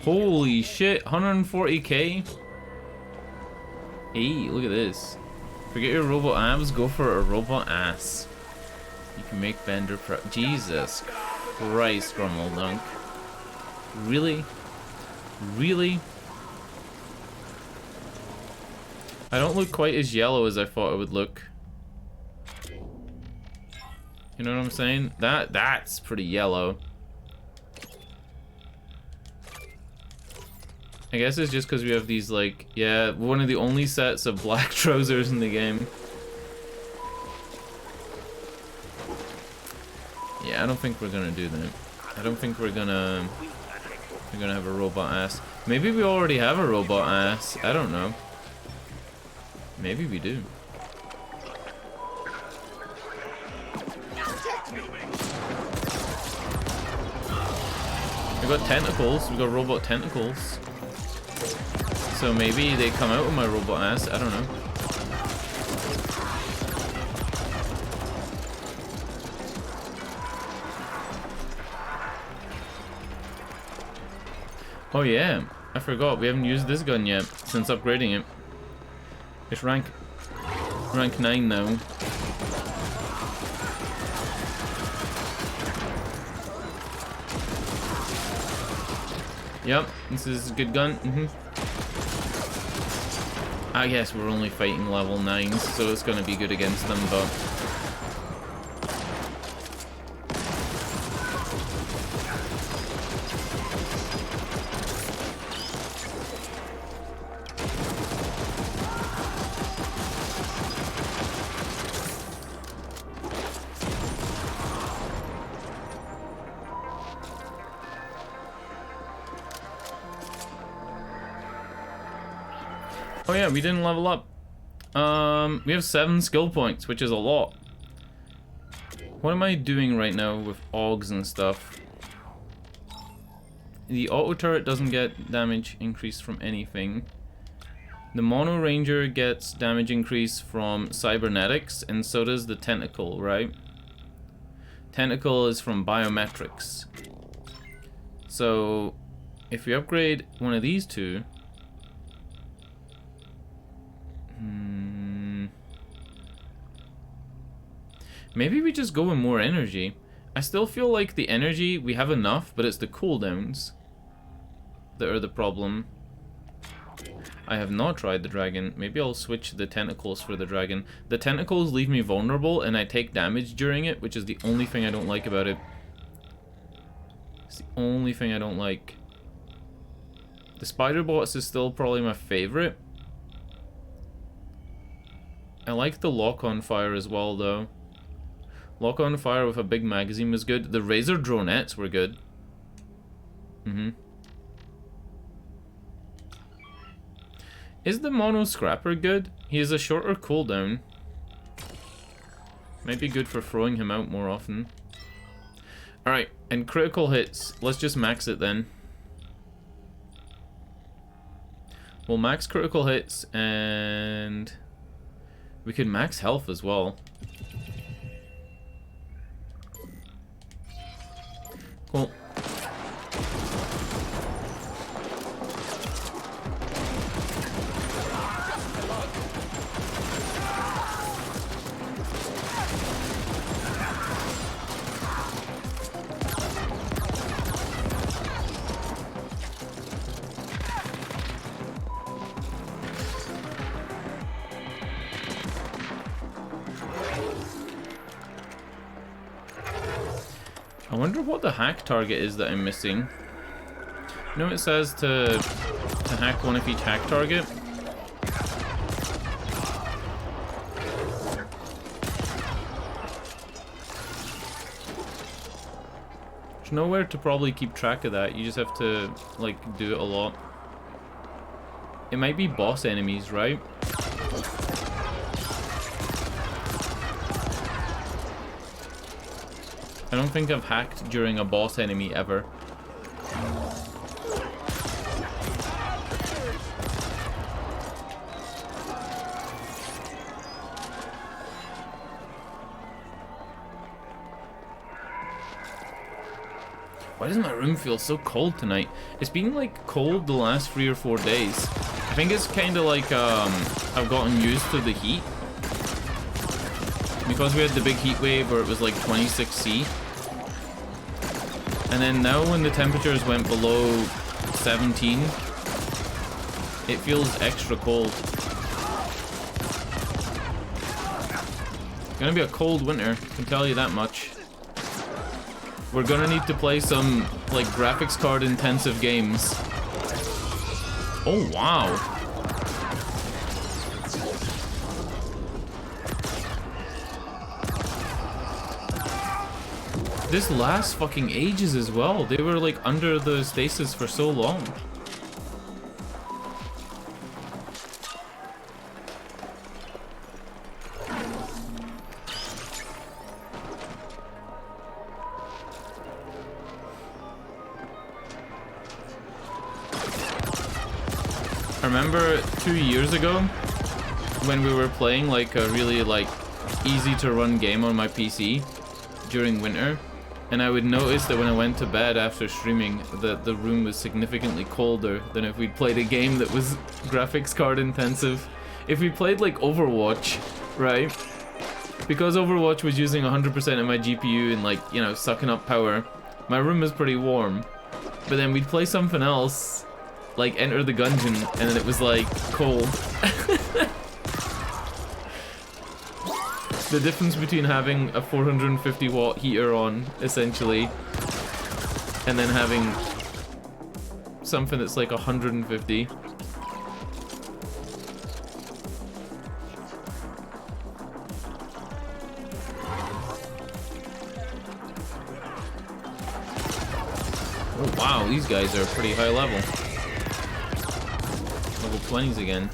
A: Holy shit, 140k? Hey, look at this. Forget your robot abs, go for a robot ass. You can make Bender prep. Jesus Christ, Grummeldunk. Really? Really? I don't look quite as yellow as I thought I would look. You know what I'm saying? That's pretty yellow. I guess it's just because we have these, like, yeah, one of the only sets of black trousers in the game. Yeah, I don't think we're gonna do that. I don't think we're gonna have a robot ass. Maybe we already have a robot ass. I don't know. Maybe we do. We got tentacles. We got robot tentacles. So maybe they come out with my robot ass. I don't know. Oh yeah, I forgot. We haven't used this gun yet since upgrading it. It's rank 9 now. Yep, this is a good gun. I guess we're only fighting level 9s, so it's gonna be good against them, but... Oh yeah, we didn't level up. We have 7 skill points, which is a lot. What am I doing right now with AUGs and stuff? The auto turret doesn't get damage increase from anything. The Mono Ranger gets damage increase from cybernetics, and so does the Tentacle, right? Tentacle is from biometrics. So, if we upgrade one of these two... maybe we just go with more energy. I still feel like the energy, we have enough, but it's the cooldowns that are the problem. I have not tried the dragon. Maybe I'll switch the tentacles for the dragon. The tentacles leave me vulnerable and I take damage during it, which is the only thing I don't like about it. It's the only thing I don't like. The spider bots is still probably my favorite. I like the lock-on fire as well, though. Lock-on fire with a big magazine was good. The Razor dronettes were good. Is the Mono Scrapper good? He has a shorter cooldown. Might be good for throwing him out more often. Alright, and critical hits. Let's just max it then. We'll max critical hits and... We could max health as well. Cool. I wonder what the hack target is that I'm missing. You know it says to hack one of each hack target? There's nowhere to probably keep track of that. You just have to, like, do it a lot. It might be boss enemies, right? I don't think I've hacked during a boss enemy ever. Why does my room feel so cold tonight? It's been like cold the last 3 or 4 days. I think it's kind of like I've gotten used to the heat. Because we had the big heat wave where it was like 26°C. And then now when the temperatures went below 17, it feels extra cold. It's gonna be a cold winter, I can tell you that much. We're gonna need to play some like graphics card intensive games. Oh wow. This lasts fucking ages as well. They were like under the stasis for so long. I remember 2 years ago when we were playing like a really like easy to run game on my PC during winter. And I would notice that when I went to bed after streaming that the room was significantly colder than if we'd played a game that was graphics card intensive. If we played like Overwatch, right? Because Overwatch was using 100% of my GPU and like, you know, sucking up power, my room was pretty warm. But then we'd play something else, like Enter the Gungeon, and then it was like cold. The difference between having a 450 watt heater on, essentially, and then having something that's like 150. Oh wow, these guys are pretty high level. Level 20s again.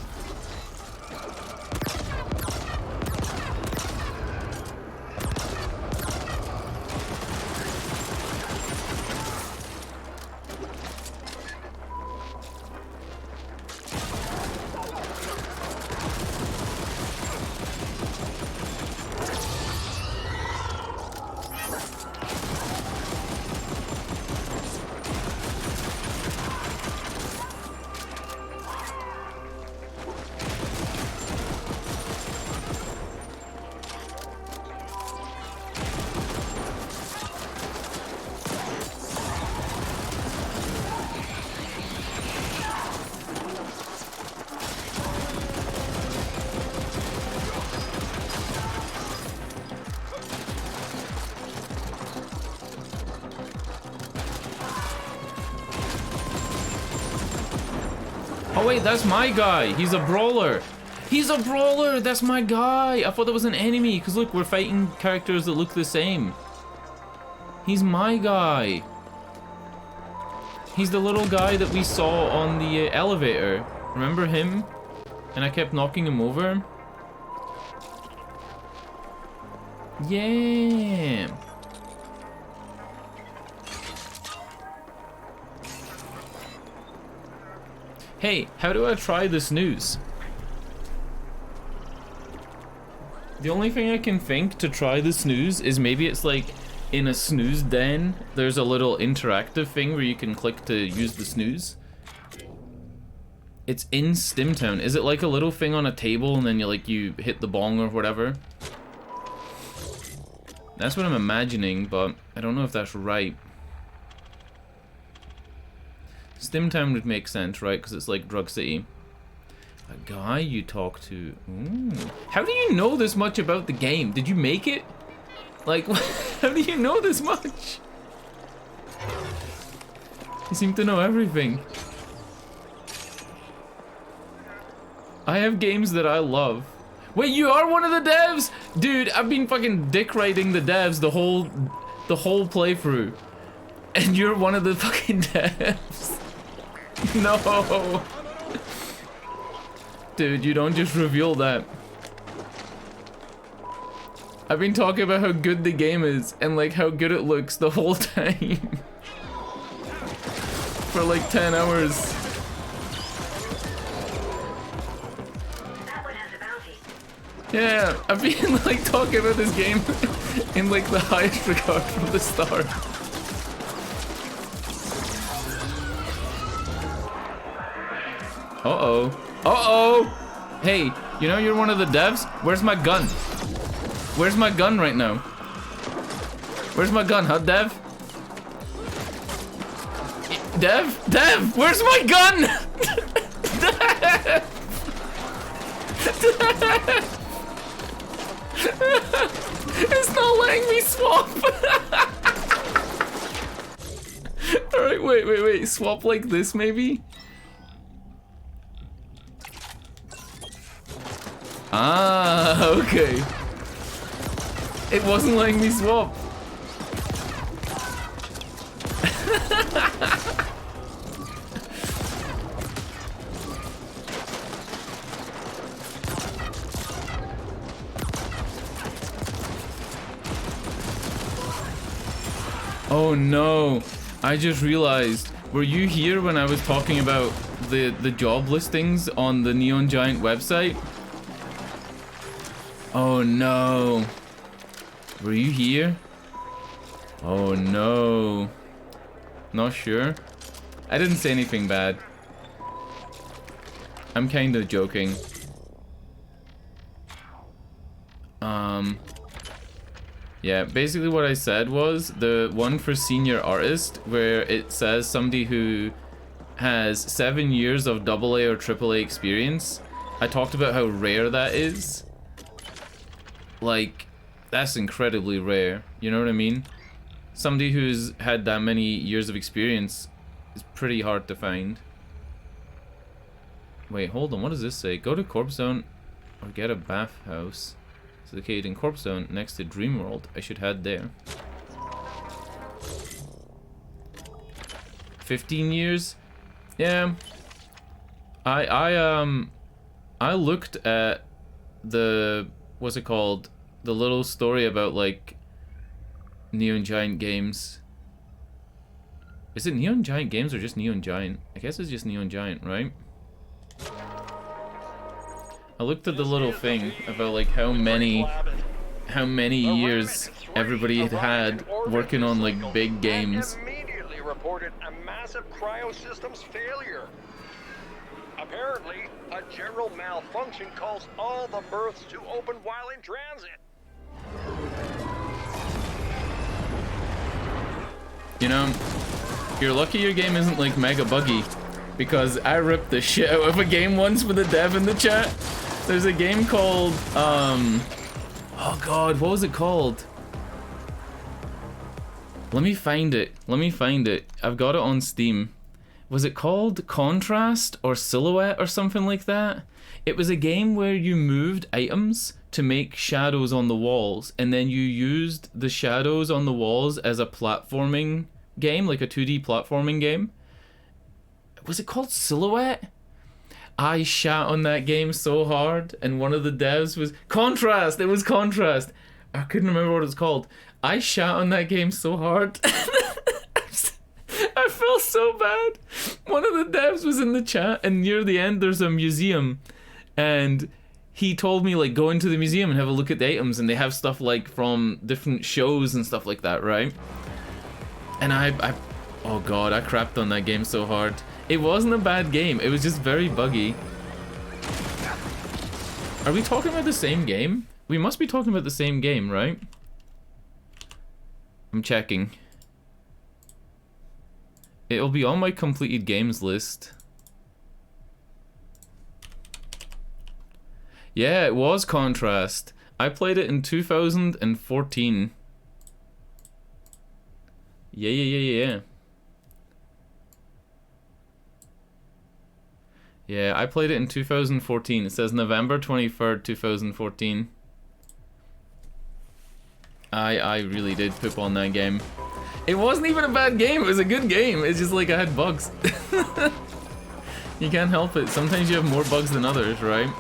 A: Oh wait, that's my guy. He's a brawler. He's a brawler. That's my guy. I thought that was an enemy. Because look, we're fighting characters that look the same. He's my guy. He's the little guy that we saw on the elevator. Remember him? And I kept knocking him over. Yeah. Hey, how do I try this news? The only thing I can think to try the snooze is maybe it's like in a snooze den, there's a little interactive thing where you can click to use the snooze. It's in Stimtown. Is it like a little thing on a table and then you hit the bong or whatever? That's what I'm imagining, but I don't know if that's right. Stimtown would make sense, right? Because it's like Drug City. A guy you talk to. Ooh. How do you know this much about the game? Did you make it? Like, how do you know this much? You seem to know everything. I have games that I love. Wait, you are one of the devs? Dude, I've been fucking dick riding the devs the whole playthrough. And you're one of the fucking devs. No. Dude, you don't just reveal that. I've been talking about how good the game is and like how good it looks the whole time. For like 10 hours. Yeah, I've been like talking about this game in like the highest regard from the start. Uh-oh. Uh-oh! Hey, you know you're one of the devs? Where's my gun? Where's my gun right now? Where's my gun, huh, Dev? Dev? Dev! Where's my gun? Dev! Dev! It's not letting me swap! Alright, wait. Swap like this, maybe? Ah, okay. It wasn't letting me swap. Oh no, I just realized, were you here when I was talking about the job listings on the Neon Giant website? Oh no. Were you here? Oh no. Not sure. I didn't say anything bad. I'm kinda joking. Yeah, basically what I said was the one for senior artist where it says somebody who has 7 years of AA or AAA experience. I talked about how rare that is. Like, that's incredibly rare, you know what I mean? Somebody who's had that many years of experience is pretty hard to find. Wait, hold on, what does this say? Go to Corp Zone or get a bathhouse. It's located in Corp Zone next to Dreamworld. I should head there. 15 years? Yeah. I looked at the, what's it called? The little story about like Neon Giant Games. Is it Neon Giant Games or just Neon Giant? I guess it's just Neon Giant, right? I looked at the little thing about like how many years everybody had working on like big games.
C: Immediately reported a massive cryosystems failure. Apparently, a general malfunction caused all the berths to open while in transit.
A: You know, you're lucky your game isn't like mega buggy, because I ripped the shit out of a game once with a dev in the chat. There's a game called, oh god, what was it called? Let me find it. I've got it on Steam. Was it called Contrast or Silhouette or something like that? It was a game where you moved items to make shadows on the walls, and then you used the shadows on the walls as a platforming game, like a 2D platforming game. Was it called Silhouette? I shat on that game so hard, and one of the devs was Contrast. It was Contrast. I couldn't remember what it was called. I shat on that game so hard. I felt so bad. One of the devs was in the chat, and near the end there's a museum, and he told me, like, go into the museum and have a look at the items, and they have stuff, like, from different shows and stuff like that, right? And oh god, I crapped on that game so hard. It wasn't a bad game, it was just very buggy. Are we talking about the same game? We must be talking about the same game, right? I'm checking. It'll be on my completed games list. Yeah, it was Contrast. I played it in 2014. Yeah. Yeah, I played it in 2014. It says November 23rd, 2014. I really did poop on that game. It wasn't even a bad game, it was a good game. It's just like I had bugs. You can't help it. Sometimes you have more bugs than others, right?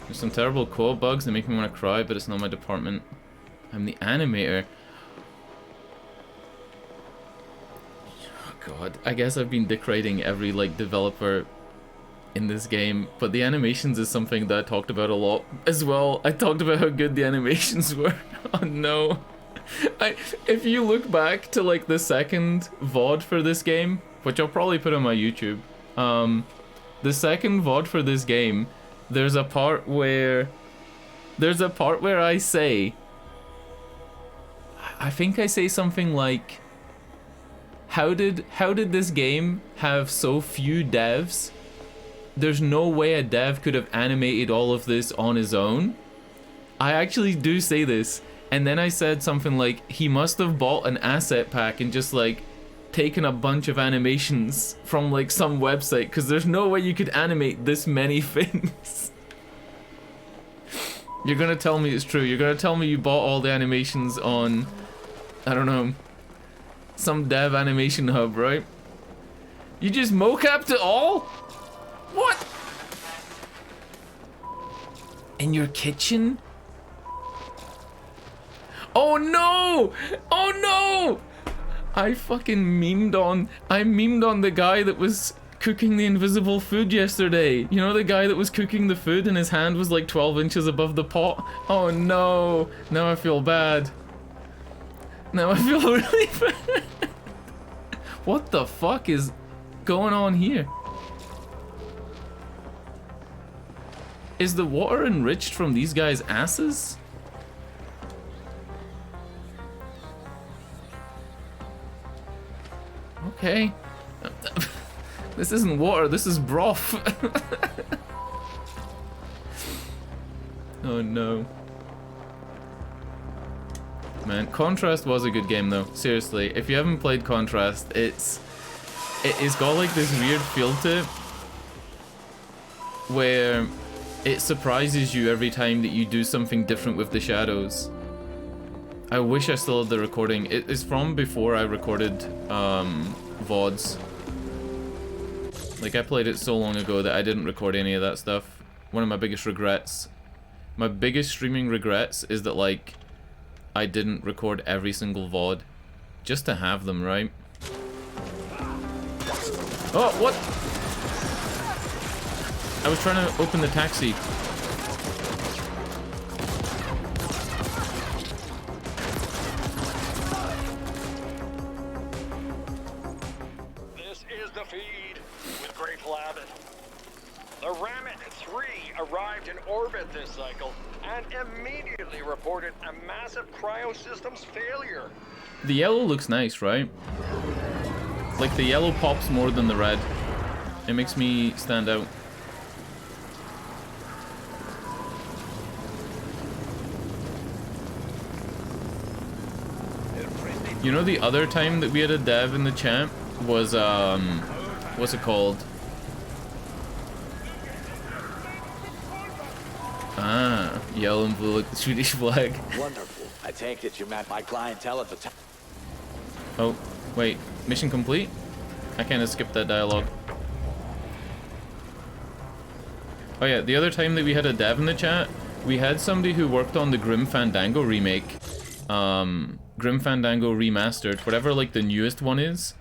A: There's some terrible co-op bugs that make me want to cry, but it's not my department. I'm the animator. Oh god, I guess I've been decorating every like developer in this game, but the animations is something that I talked about a lot as well. I talked about how good the animations were. Oh no. If you look back to like the second VOD for this game, which I'll probably put on my YouTube, the second VOD for this game, there's a part where I say, I think I say something like, how did this game have so few devs? There's no way a dev could have animated all of this on his own. I actually do say this, and then I said something like, he must have bought an asset pack and just like taken a bunch of animations from like some website, because there's no way you could animate this many things. You're gonna tell me it's true. You're gonna tell me you bought all the animations on, I don't know, some dev animation hub, right? You just mocapped it all? What? In your kitchen? Oh no! Oh no! I memed on the guy that was cooking the invisible food yesterday. You know, the guy that was cooking the food and his hand was like 12 inches above the pot? Oh no! Now I feel bad. Now I feel really bad. What the fuck is going on here? Is the water enriched from these guys' asses? Okay. This isn't water, this is broth. Oh no. Man, Contrast was a good game though. Seriously, if you haven't played Contrast, it's got like this weird feel to it where it surprises you every time that you do something different with the shadows. I wish I still had the recording. It is from before I recorded VODs. Like, I played it so long ago that I didn't record any of that stuff. One of my biggest regrets. My biggest streaming regrets is that, like, I didn't record every single VOD. Just to have them, right? Oh, what? I was trying to open the taxi.
C: This is the feed with Great Labit. The Ramit 3 arrived in orbit this cycle and immediately reported a massive cryosystems failure.
A: The yellow looks nice, right? Like, the yellow pops more than the red. It makes me stand out. You know, the other time that we had a dev in the chat was, what's it called? Ah, yellow and blue like the Swedish flag.
D: Wonderful. I take it you met my clientele at the time.
A: Oh, wait. Mission complete? I kind of skipped that dialogue. Oh yeah, the other time that we had a dev in the chat, we had somebody who worked on the Grim Fandango remake. Grim Fandango Remastered, whatever like the newest one is.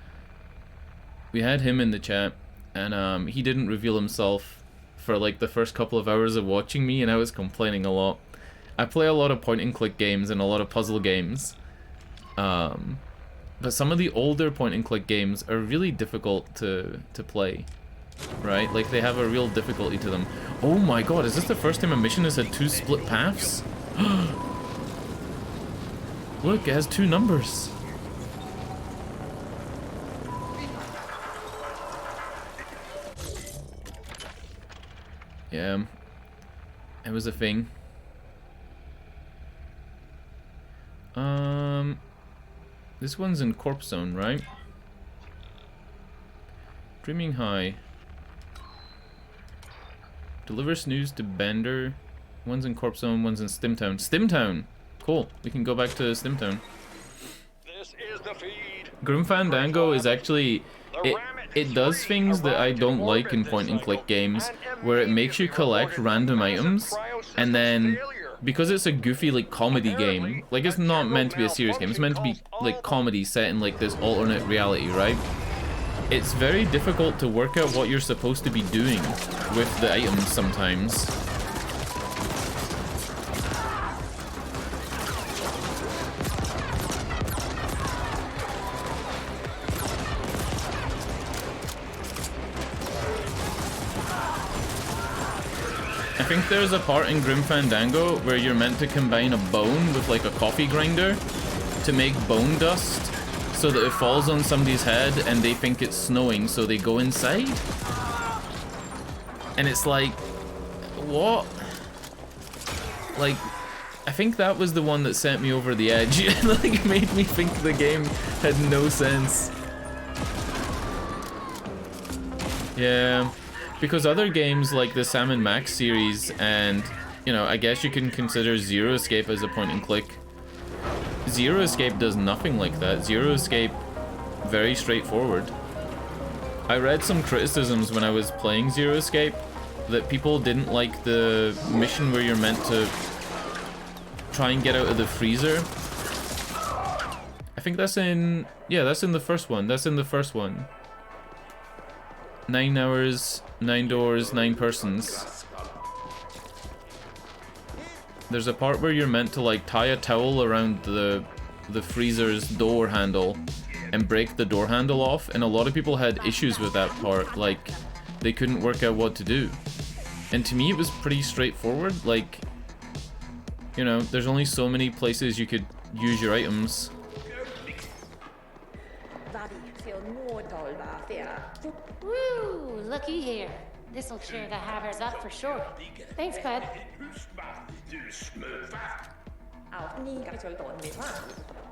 A: We had him in the chat, and he didn't reveal himself for like the first couple of hours of watching me, and I was complaining a lot. I play a lot of point-and-click games and a lot of puzzle games, but some of the older point-and-click games are really difficult to play, right? Like, they have a real difficulty to them. Oh my god, is this the first time a mission has had 2 split paths? Look, it has 2 numbers. Yeah, it was a thing. This one's in Corpse Zone, right? Dreaming High. Delivers news to Bender. One's in Corpse Zone, one's in Stimtown. Stimtown! Cool, we can go back to Stimtown.
C: This is the feed.
A: Grim Fandango is actually... It does things that I don't like in point-and-click games, where it makes you collect random items, and then... Because it's a goofy, like, comedy game, like, it's not meant to be a serious game, it's meant to be, like, comedy set in, like, this alternate reality, right? It's very difficult to work out what you're supposed to be doing with the items sometimes. I think there's a part in Grim Fandango where you're meant to combine a bone with like a coffee grinder to make bone dust so that it falls on somebody's head and they think it's snowing, so they go inside. And it's like, what? Like, I think that was the one that sent me over the edge. Like, it made me think the game had no sense. Yeah. Because other games like the Sam & Max series, and, you know, I guess you can consider Zero Escape as a point-and-click. Zero Escape does nothing like that. Zero Escape, very straightforward. I read some criticisms when I was playing Zero Escape that people didn't like the mission where you're meant to try and get out of the freezer. I think that's in... yeah, that's in the first one. That's in the first one. 9 hours, 9 doors, 9 persons. There's a part where you're meant to like tie a towel around the freezer's door handle and break the door handle off, and a lot of people had issues with that part, like they couldn't work out what to do. And to me it was pretty straightforward, like, you know, there's only so many places you could use your items.
H: Woo! Looky here. This'll cheer the havers up for sure. Thanks, bud.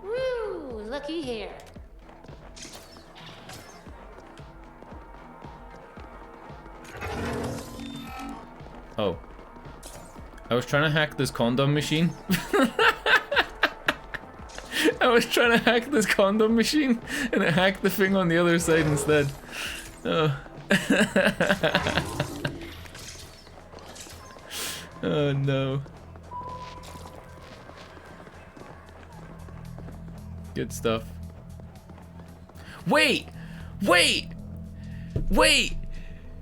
H: Woo! Looky here.
A: Oh. I was trying to hack this condom machine. I was trying to hack this condom machine, and it hacked the thing on the other side instead. Oh. Oh no. Good stuff. Wait! Wait! Wait!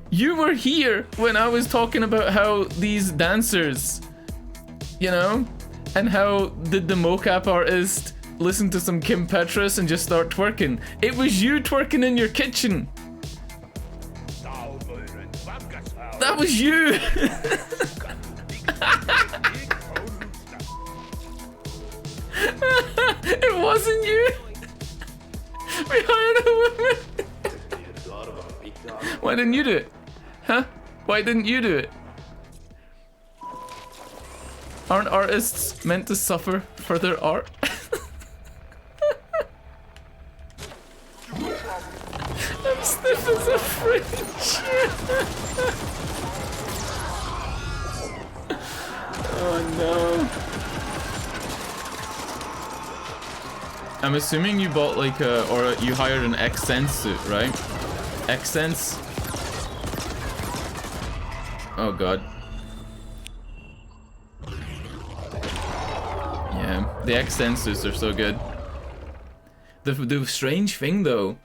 A: You were here when I was talking about how these dancers, you know, and how did the mocap artist listen to some Kim Petras and just start twerking. It was you twerking in your kitchen. That was you. It wasn't you. We hired a woman. Why didn't you do it? Huh? Why didn't you do it? Aren't artists meant to suffer for their art? I'm stiff as a fridge. Oh no. I'm assuming you bought like a, or you hired an Ascent suit, right? Ascent. Oh god. Yeah, the Ascent suits are so good. The strange thing though,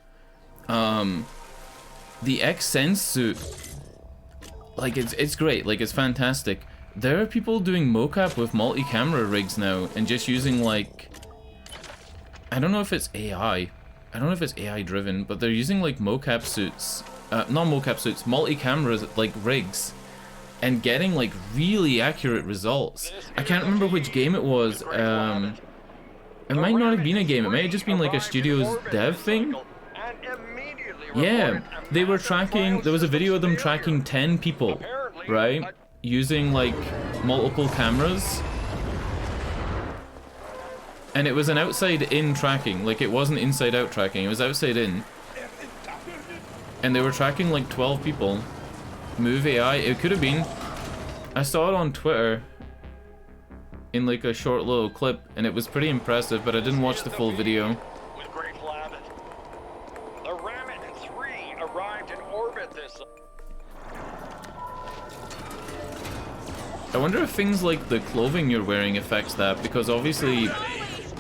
A: the Ascent suit, like it's great, like it's fantastic. There are people doing mocap with multi-camera rigs now and just using like, I don't know if it's AI. I don't know if it's AI driven, but they're using like mocap suits, not mocap suits, multi-cameras like rigs, and getting like really accurate results. I can't remember which game it was. It might not have been a game. It might have just been like a studio's dev thing. Yeah, they were tracking. There was a video of them tracking 10 people, right, using like multiple cameras. And it was an outside-in tracking, like it wasn't inside-out tracking, it was outside-in. And they were tracking like 12 people. Move AI, it could have been. I saw it on Twitter in like a short little clip, and it was pretty impressive, but I didn't watch the full video.
C: With great Labit. The Ramit 3 arrived in orbit this.
A: I wonder if things like the clothing you're wearing affects that, because obviously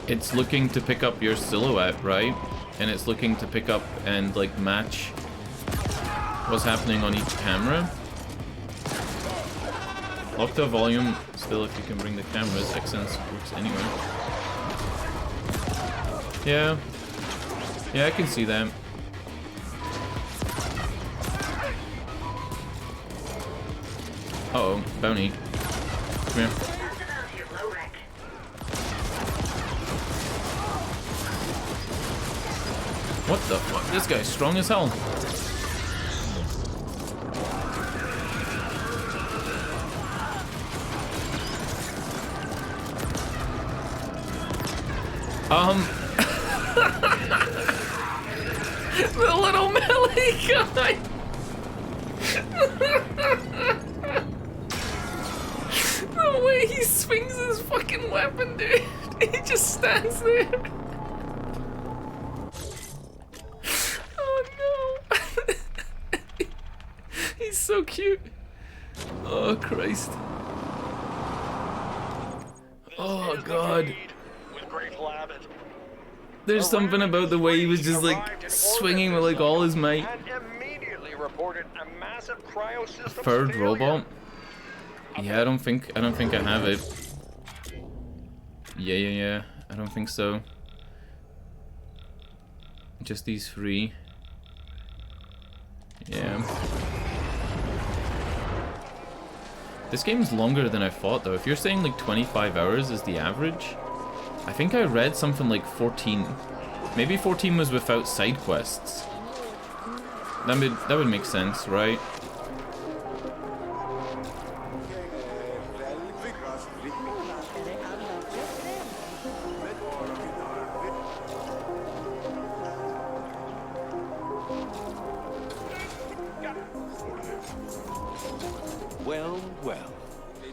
A: it's looking to pick up your silhouette, right? And it's looking to pick up and like match what's happening on each camera. Octave volume, still if you can bring the cameras, Ascent works anyway. Yeah. Yeah, I can see that. Uh-oh, bounty. Come here. What the fuck? This guy's strong as hell. The little melee guy. The way he swings his fucking weapon, dude. He just stands there. Oh no. He's so cute. Oh Christ. Oh God. There's something about the way he was just like swinging with like all his might. Third robot? Yeah, I don't think I have it. Yeah. I don't think so. Just these three. Yeah. This game's longer than I thought though. If you're saying like 25 hours is the average, I think I read something like 14. Maybe 14 was without side quests. That would make sense, right?
D: Well, well.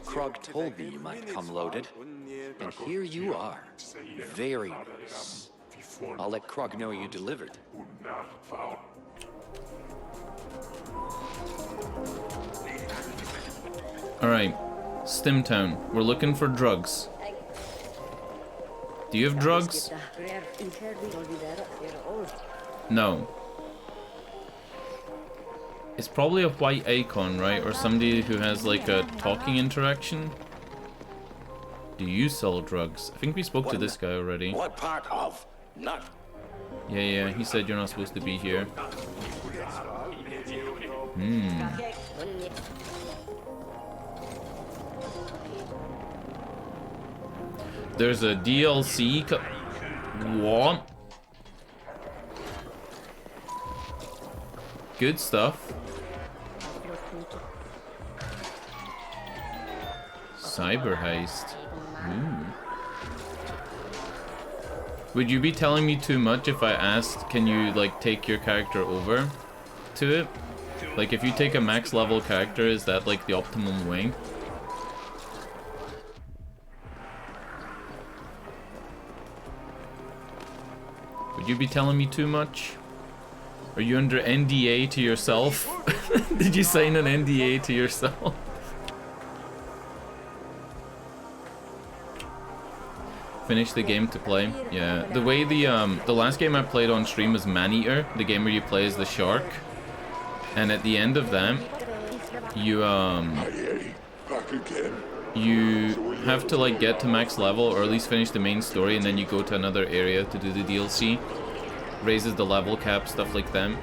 D: Krug told me you might come loaded. And here you are. Very nice. I'll let Krug know you delivered.
A: Alright. Stimtown. We're looking for drugs. Do you have drugs? No. It's probably a white icon, right? Or somebody who has like a talking interaction. Do you sell drugs? I think we spoke to this guy already.
I: What part of? Not.
A: Yeah, he said you're not supposed to be here. There's a DLC what? Good stuff. Cyber heist. Would you be telling me too much if I asked, can you like take your character over to it? Like if you take a max level character, is that like the optimum way? Would you be telling me too much? Are you under NDA to yourself? Did you sign an NDA to yourself? Finish the game to play. Yeah, the way the last game I played on stream was Maneater, the game where you play as the shark. And at the end of that, you
F: Back again.
A: you have to like get to max level, or at least finish the main story, and then you go to another area to do the DLC. Raises the level cap, stuff like that.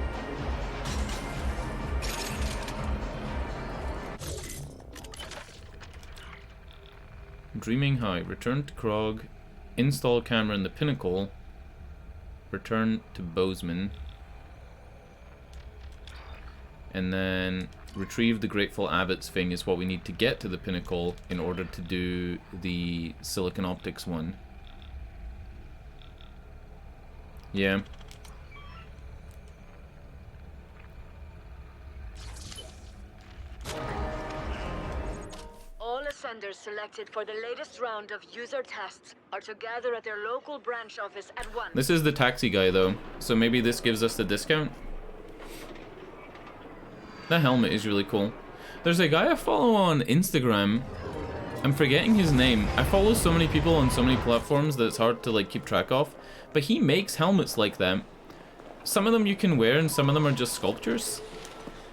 A: Dreaming High. Return to Krog. Install camera in the Pinnacle. Return to Bozeman. And then retrieve the Grateful Abbots thing is what we need to get to the Pinnacle in order to do the Silicon Optics one. Yeah.
B: All ascenders selected for the latest round of user tests are to gather at their local branch office at once.
A: This is the taxi guy though, so maybe this gives us the discount. That helmet is really cool. There's a guy I follow on Instagram. I'm forgetting his name. I follow so many people on so many platforms that it's hard to like keep track of. But he makes helmets like that. Some of them you can wear and some of them are just sculptures.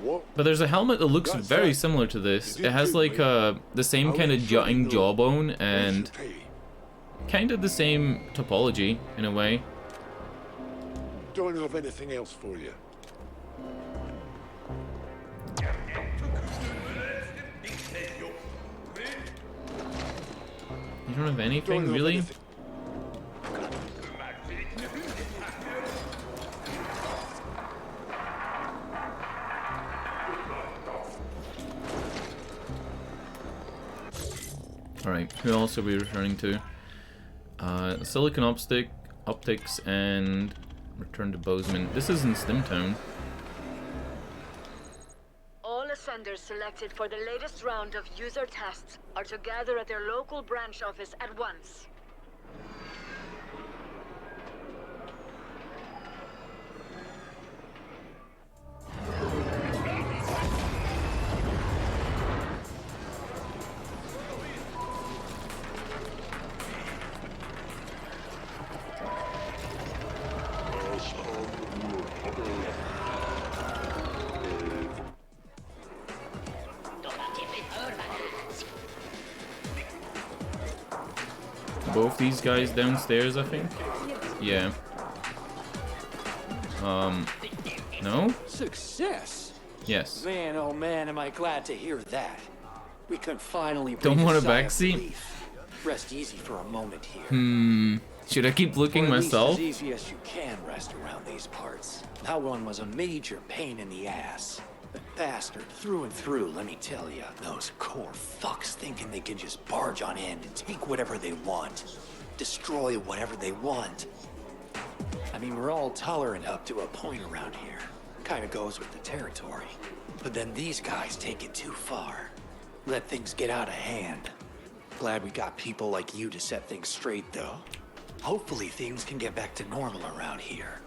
A: But there's a helmet that looks very similar to this. It has like the same kind of jutting jawbone and kind of the same topology in a way.
F: Don't have anything else for you.
A: You don't have anything, really? Alright, who else are we returning to? Silicon Optics and return to Bozeman. This is in Stimtown.
B: All ascenders selected for the latest round of user tests are to gather at their local branch office at once.
A: Both these guys downstairs, I think. Yeah. No?
D: Success?
A: Yes.
D: Man, oh man, am I glad to hear that. We can finally
A: Don't want a backseat?
D: relief. Rest easy for a moment here.
A: Should I keep looking
D: Or at
A: myself?
D: least as easy as you can rest around these parts. That one was a major pain in the ass. The bastard through and through, let me tell you. Those core fucks thinking they can just barge on in and take whatever they want. Destroy whatever they want. I mean, we're all tolerant up to a point around here. Kinda goes with the territory. But then these guys take it too far. Let things get out of hand. Glad we got people like you to set things straight, though. Hopefully things can get back to normal around here.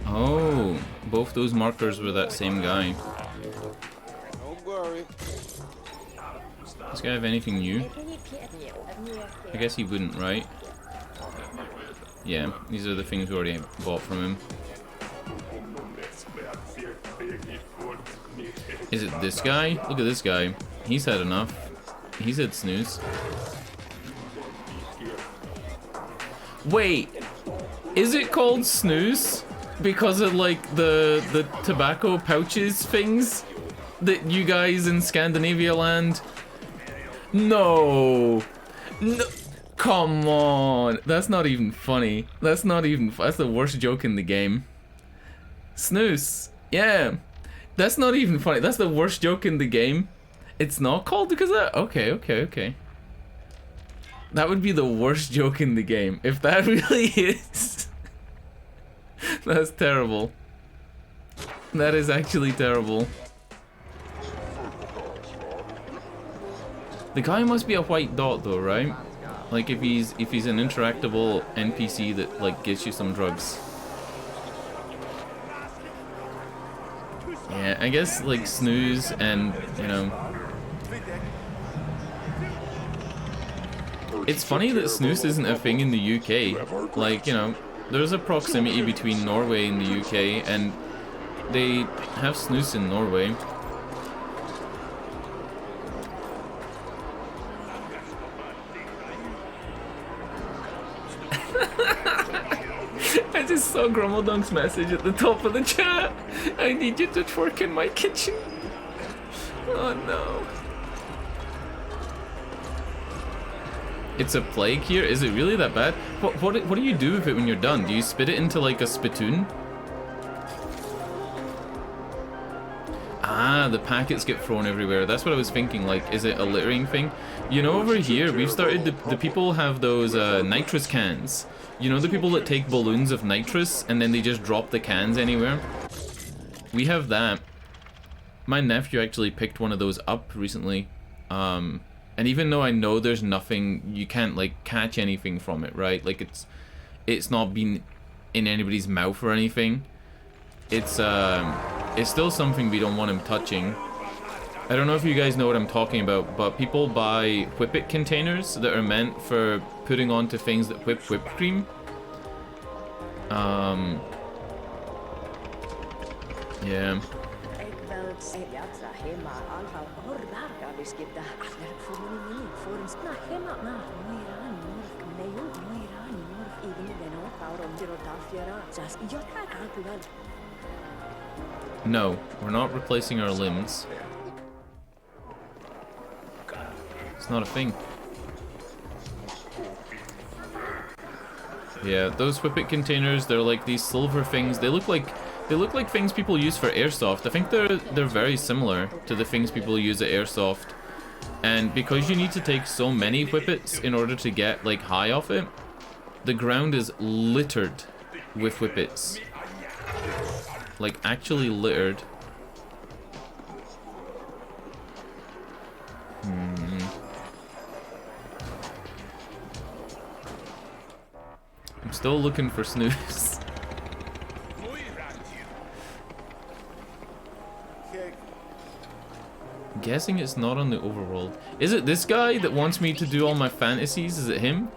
A: Oh, both those markers were that same guy.
F: Don't worry.
A: Does this guy have anything new? I guess he wouldn't, right? Yeah, these are the things we already bought from him. Is it this guy? Look at this guy. He's had enough. He's had snooze. Wait, is it called snooze because of like the tobacco pouches things that you guys in Scandinavia land? No, come on, that's not even funny. That's not even. That's the worst joke in the game. Snooze, yeah, that's not even funny. That's the worst joke in the game. It's not called because of that. Okay. That would be the worst joke in the game if that really is. That's terrible. That is actually terrible. The guy must be a white dot though, right? Like if he's an interactable NPC that like gets you some drugs. Yeah, I guess like snooze and, you know. It's funny that snooze isn't a thing in the UK. Like, you know, there's a proximity between Norway and the UK, and they have snus in Norway. I just saw Grumbledunk's message at the top of the chat. I need you to twerk in my kitchen. Oh no. It's a plague here? Is it really that bad? What do you do with it when you're done? Do you spit it into like a spittoon? Ah, the packets get thrown everywhere. That's what I was thinking. Like, is it a littering thing? You know, over here, we've started, the people have those nitrous cans. You know, the people that take balloons of nitrous and then they just drop the cans anywhere? We have that. My nephew actually picked one of those up recently. And even though I know there's nothing, you can't like catch anything from it, right? Like it's not been in anybody's mouth or anything. It's still something we don't want him touching. I don't know if you guys know what I'm talking about, but people buy whippet containers that are meant for putting onto things that whip whipped cream. Yeah. No, we're not replacing our limbs. It's not a thing. Yeah, those whippet containers, they're like these silver things. They look like things people use for airsoft. I think they're very similar to the things people use at airsoft. And because you need to take so many whippets in order to get like high off it, the ground is littered with whippets. Like actually littered. I'm still looking for snooze. I'm guessing it's not on the overworld. Is it this guy that wants me to do all my fantasies? Is it him?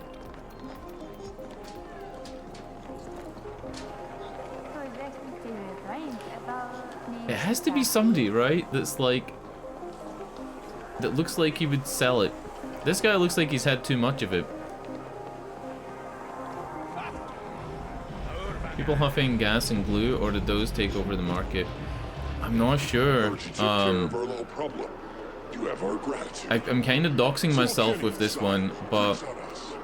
A: It has to be somebody, right? That's like... that looks like he would sell it. This guy looks like he's had too much of it. People huffing gas and glue, or did those take over the market? I'm not sure. I'm kind of doxing myself with this one, but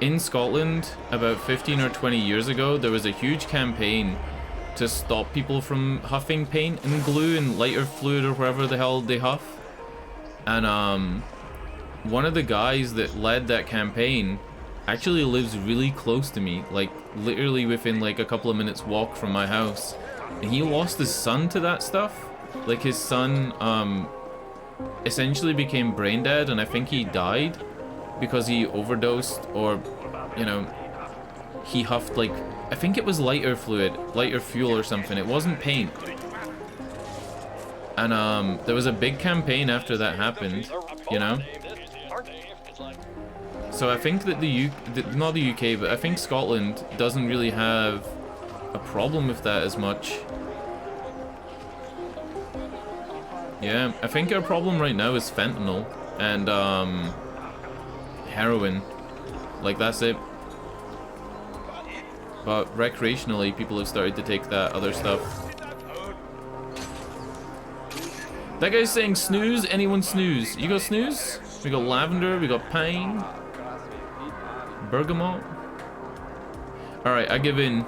A: in Scotland, about 15 or 20 years ago, there was a huge campaign to stop people from huffing paint and glue and lighter fluid or whatever the hell they huff. And one of the guys that led that campaign actually lives really close to me, like literally within like a couple of minutes walk from my house, and he lost his son to that stuff. Like his son essentially became brain dead, and I think he died because he overdosed, or you know, he huffed like, I think it was lighter fluid, lighter fuel or something. It wasn't paint. And there was a big campaign after that happened, you know. So I think that not the UK, but I think Scotland doesn't really have a problem with that as much. Yeah, I think our problem right now is fentanyl and heroin. Like, that's it. But recreationally, people have started to take that other stuff. That guy's saying snooze. Anyone snooze? You got snooze? We got lavender, we got pine, bergamot. Alright, I give in.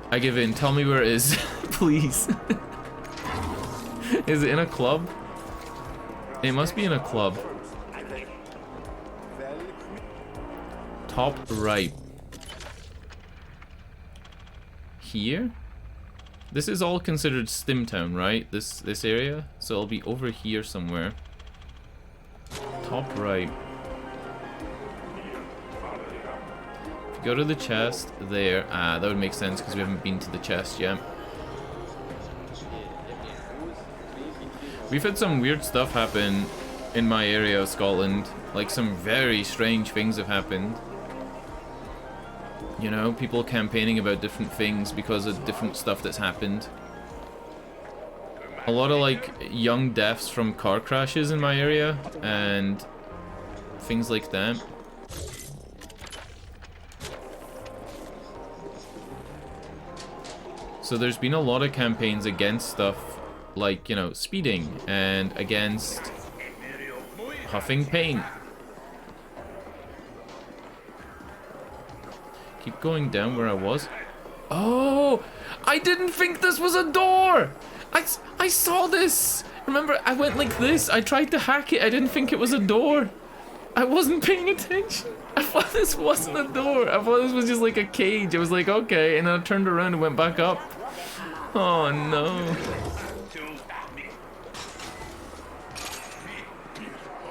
A: I give in. Tell me where it is, please. Is it in a club? It must be in a club. Top right. Here? This is all considered Stimtown, right? This area? So it'll be over here somewhere. Top right. If you go to the chest there. Ah, that would make sense because we haven't been to the chest yet. We've had some weird stuff happen in my area of Scotland. Like, some very strange things have happened. You know, people campaigning about different things because of different stuff that's happened. A lot of like young deaths from car crashes in my area and things like that. So there's been a lot of campaigns against stuff like, you know, speeding and against huffing paint. Keep going down where I was. Oh, I didn't think this was a door. I saw this. Remember, I went like this. I tried to hack it. I didn't think it was a door. I wasn't paying attention. I thought this wasn't a door. I thought this was just like a cage. I was like, okay. And then I turned around and went back up. Oh, no.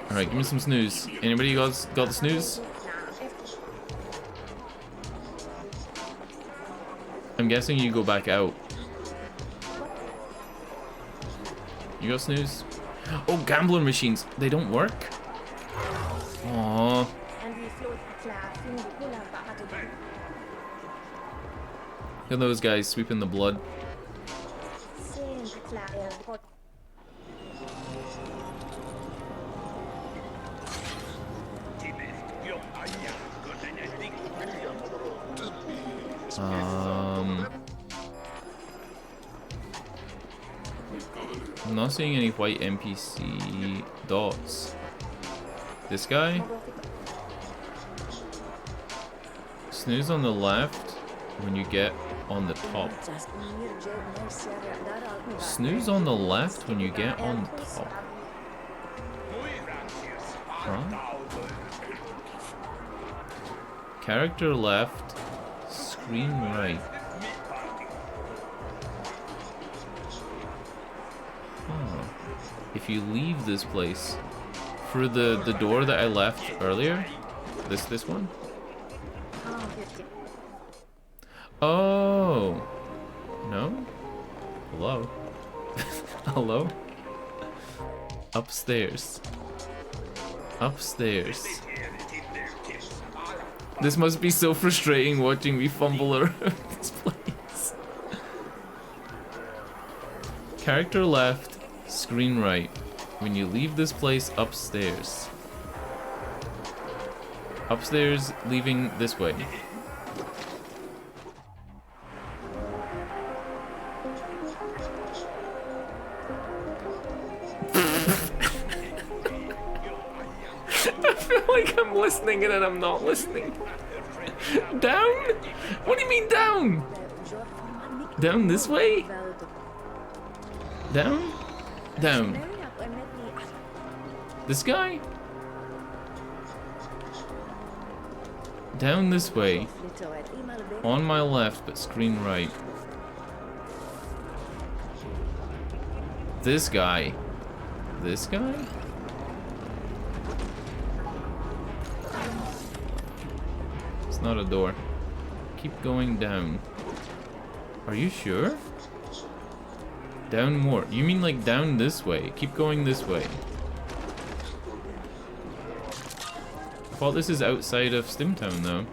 A: Alright, give me some snooze. Anybody got the snooze? I'm guessing you go back out. You got snooze? Oh, gambler machines. They don't work? Aww. Look at those guys sweeping the blood. I'm not seeing any white NPC dots. This guy? Snooze on the left when you get on the top. Snooze on the left when you get on the top. Huh? Character left, screen right. Huh. If you leave this place through the door that I left earlier, this one. Oh no. Hello. Hello. Upstairs. Upstairs. This must be so frustrating watching me fumble around this place. Character left, screen right. When you leave this place, upstairs. Upstairs, leaving this way. I feel like I'm listening and then I'm not listening. Down? What do you mean down? Down this way? Down? Down. This guy? Down this way. On my left, but screen right. This guy. This guy? It's not a door. Keep going down. Are you sure? Down more. You mean like down this way? Keep going this way. I thought this is outside of Stimtown though.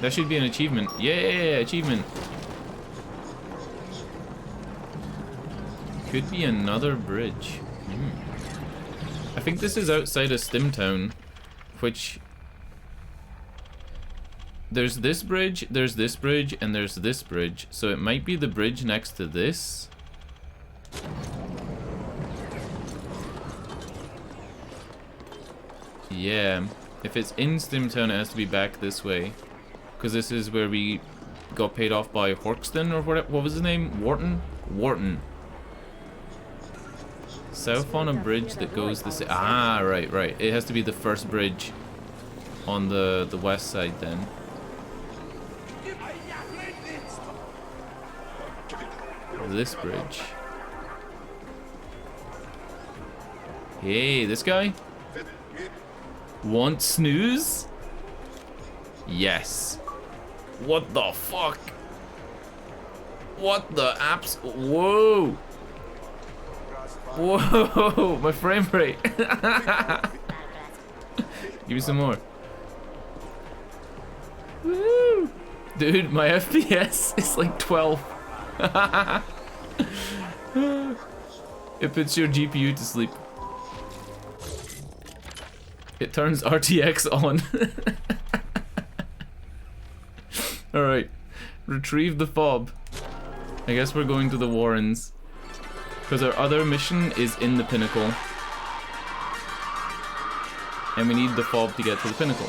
A: That should be an achievement. Yeah, achievement. Could be another bridge. I think this is outside of Stimtown, which... There's this bridge, and there's this bridge, so it might be the bridge next to this. Yeah, if it's in Stimtown, it has to be back this way. Because this is where we got paid off by Horkston, or what was his name? Wharton? Wharton. South on a bridge that goes this... Ah, right. It has to be the first bridge on the west side then. This bridge. Hey, this guy? Want snooze? Yes. What the fuck? What the apps? Whoa. Whoa, my frame rate. Give me some more. Woo! Dude, my FPS is like 12. It puts your GPU to sleep. It turns RTX on. Alright. Retrieve the fob. I guess we're going to the Warrens. Because our other mission is in the pinnacle. And we need the fob to get to the pinnacle.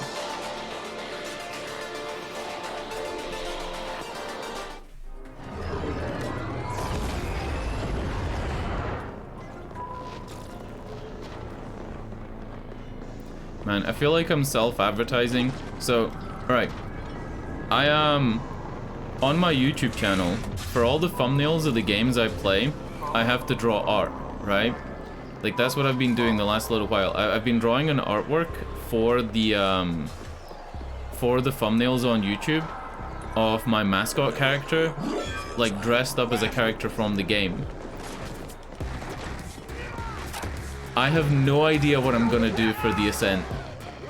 A: Man, I feel like I'm self-advertising. So, alright. I on my YouTube channel, for all the thumbnails of the games I play, I have to draw art, right? Like, that's what I've been doing the last little while. I've been drawing an artwork for the thumbnails on YouTube of my mascot character, like, dressed up as a character from the game. I have no idea what I'm gonna do for the Ascent.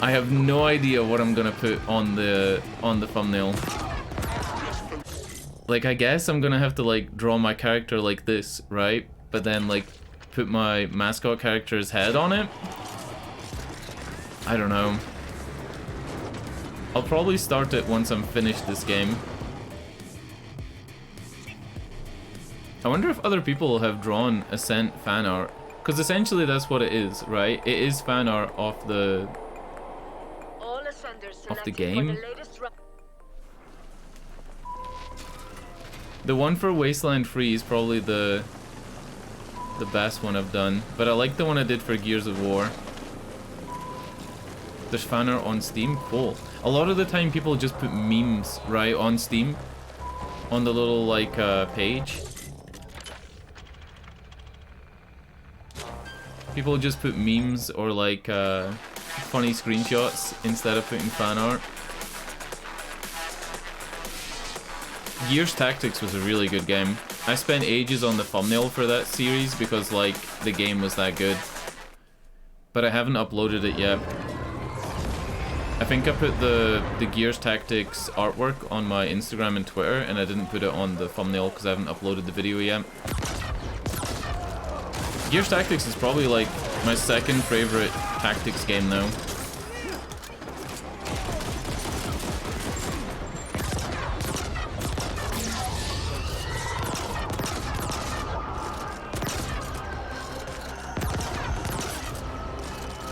A: I have no idea what I'm gonna put on the thumbnail. Like, I guess I'm gonna have to, like, draw my character like this, right? But then, like, put my mascot character's head on it? I don't know. I'll probably start it once I'm finished this game. I wonder if other people have drawn Ascent fan art. Because essentially that's what it is, right? It is fan art of the game. The one for Wasteland 3 is probably the best one I've done, but I like the one I did for Gears of War. There's fan art on Steam? Cool. A lot of the time people just put memes, right, on Steam. On the little, like, page. People just put memes or, like, funny screenshots instead of putting fan art. Gears Tactics was a really good game. I spent ages on the thumbnail for that series because, like, the game was that good. But I haven't uploaded it yet. I think I put the Gears Tactics artwork on my Instagram and Twitter, and I didn't put it on the thumbnail because I haven't uploaded the video yet. Gears Tactics is probably, like, my second favorite tactics game now.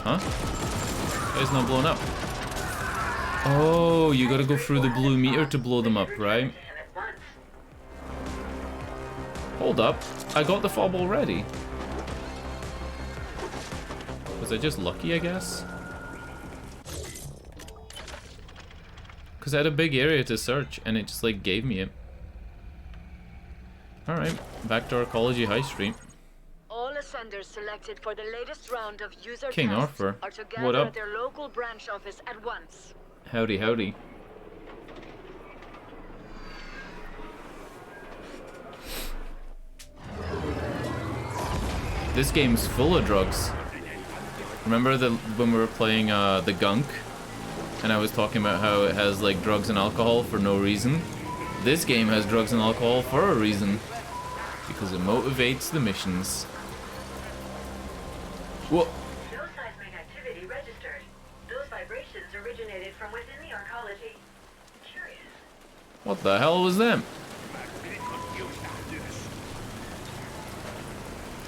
A: Huh? Guy's not blown up. Oh, you gotta go through the blue meter to blow them up, right? Hold up. I got the fob already. Was I just lucky, I guess? Because I had a big area to search, and it just, like, gave me it. Alright, back to Arcology High Street.
B: All ascenders selected for the latest round of user
A: King
B: tests
A: Arthur,
B: are to
A: what
B: gather
A: up?
B: at their local branch office at once.
A: Howdy, howdy. This game's full of drugs. Remember when we were playing the Gunk? And I was talking about how it has, like, drugs and alcohol for no reason? This game has drugs and alcohol for a reason. Because it motivates the missions. Whoa.
E: No seismic activity registered. Those vibrations originated from within the arcology. Curious.
A: What the hell was them?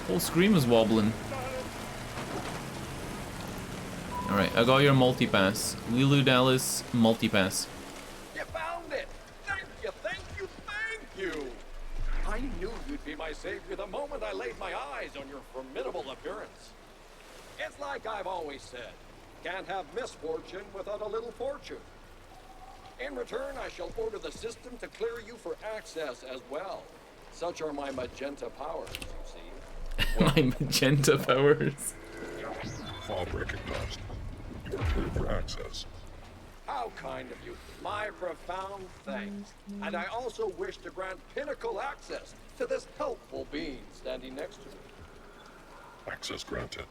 A: Whole screen was wobbling. Alright, I got your multipass. Lilu Dallas multipass.
C: You found it! Thank you, thank you, thank you! I knew you'd be my savior the moment I laid my eyes on your formidable appearance. It's like I've always said, can't have misfortune without a little fortune. In return, I shall order the system to clear you for access as well. Such are my magenta powers, you see.
A: My magenta powers.
F: Fob recognized. You are clear for access.
C: How kind of you. My profound thanks. And I also wish to grant pinnacle access to this helpful being standing next to me.
F: Access granted.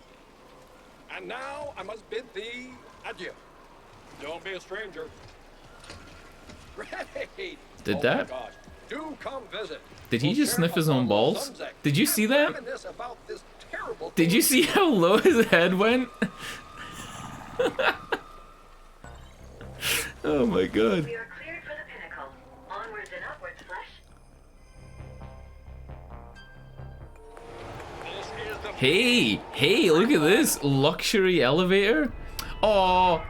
C: And now I must bid thee adieu. Don't be a stranger. Great.
A: Did
C: Oh
A: that?
C: my gosh. Do come visit.
A: Did he
C: We'll
A: just
C: share
A: sniff
C: a
A: his own
C: bottle of
A: balls?
C: Sunset.
A: Did you see that?
C: Reminisce about this terrible
A: Did you see how low his head went? Oh my god.
E: We are cleared for the pinnacle. Onwards and upwards, flesh.
C: This is the
A: Hey, look at this luxury elevator. Oh,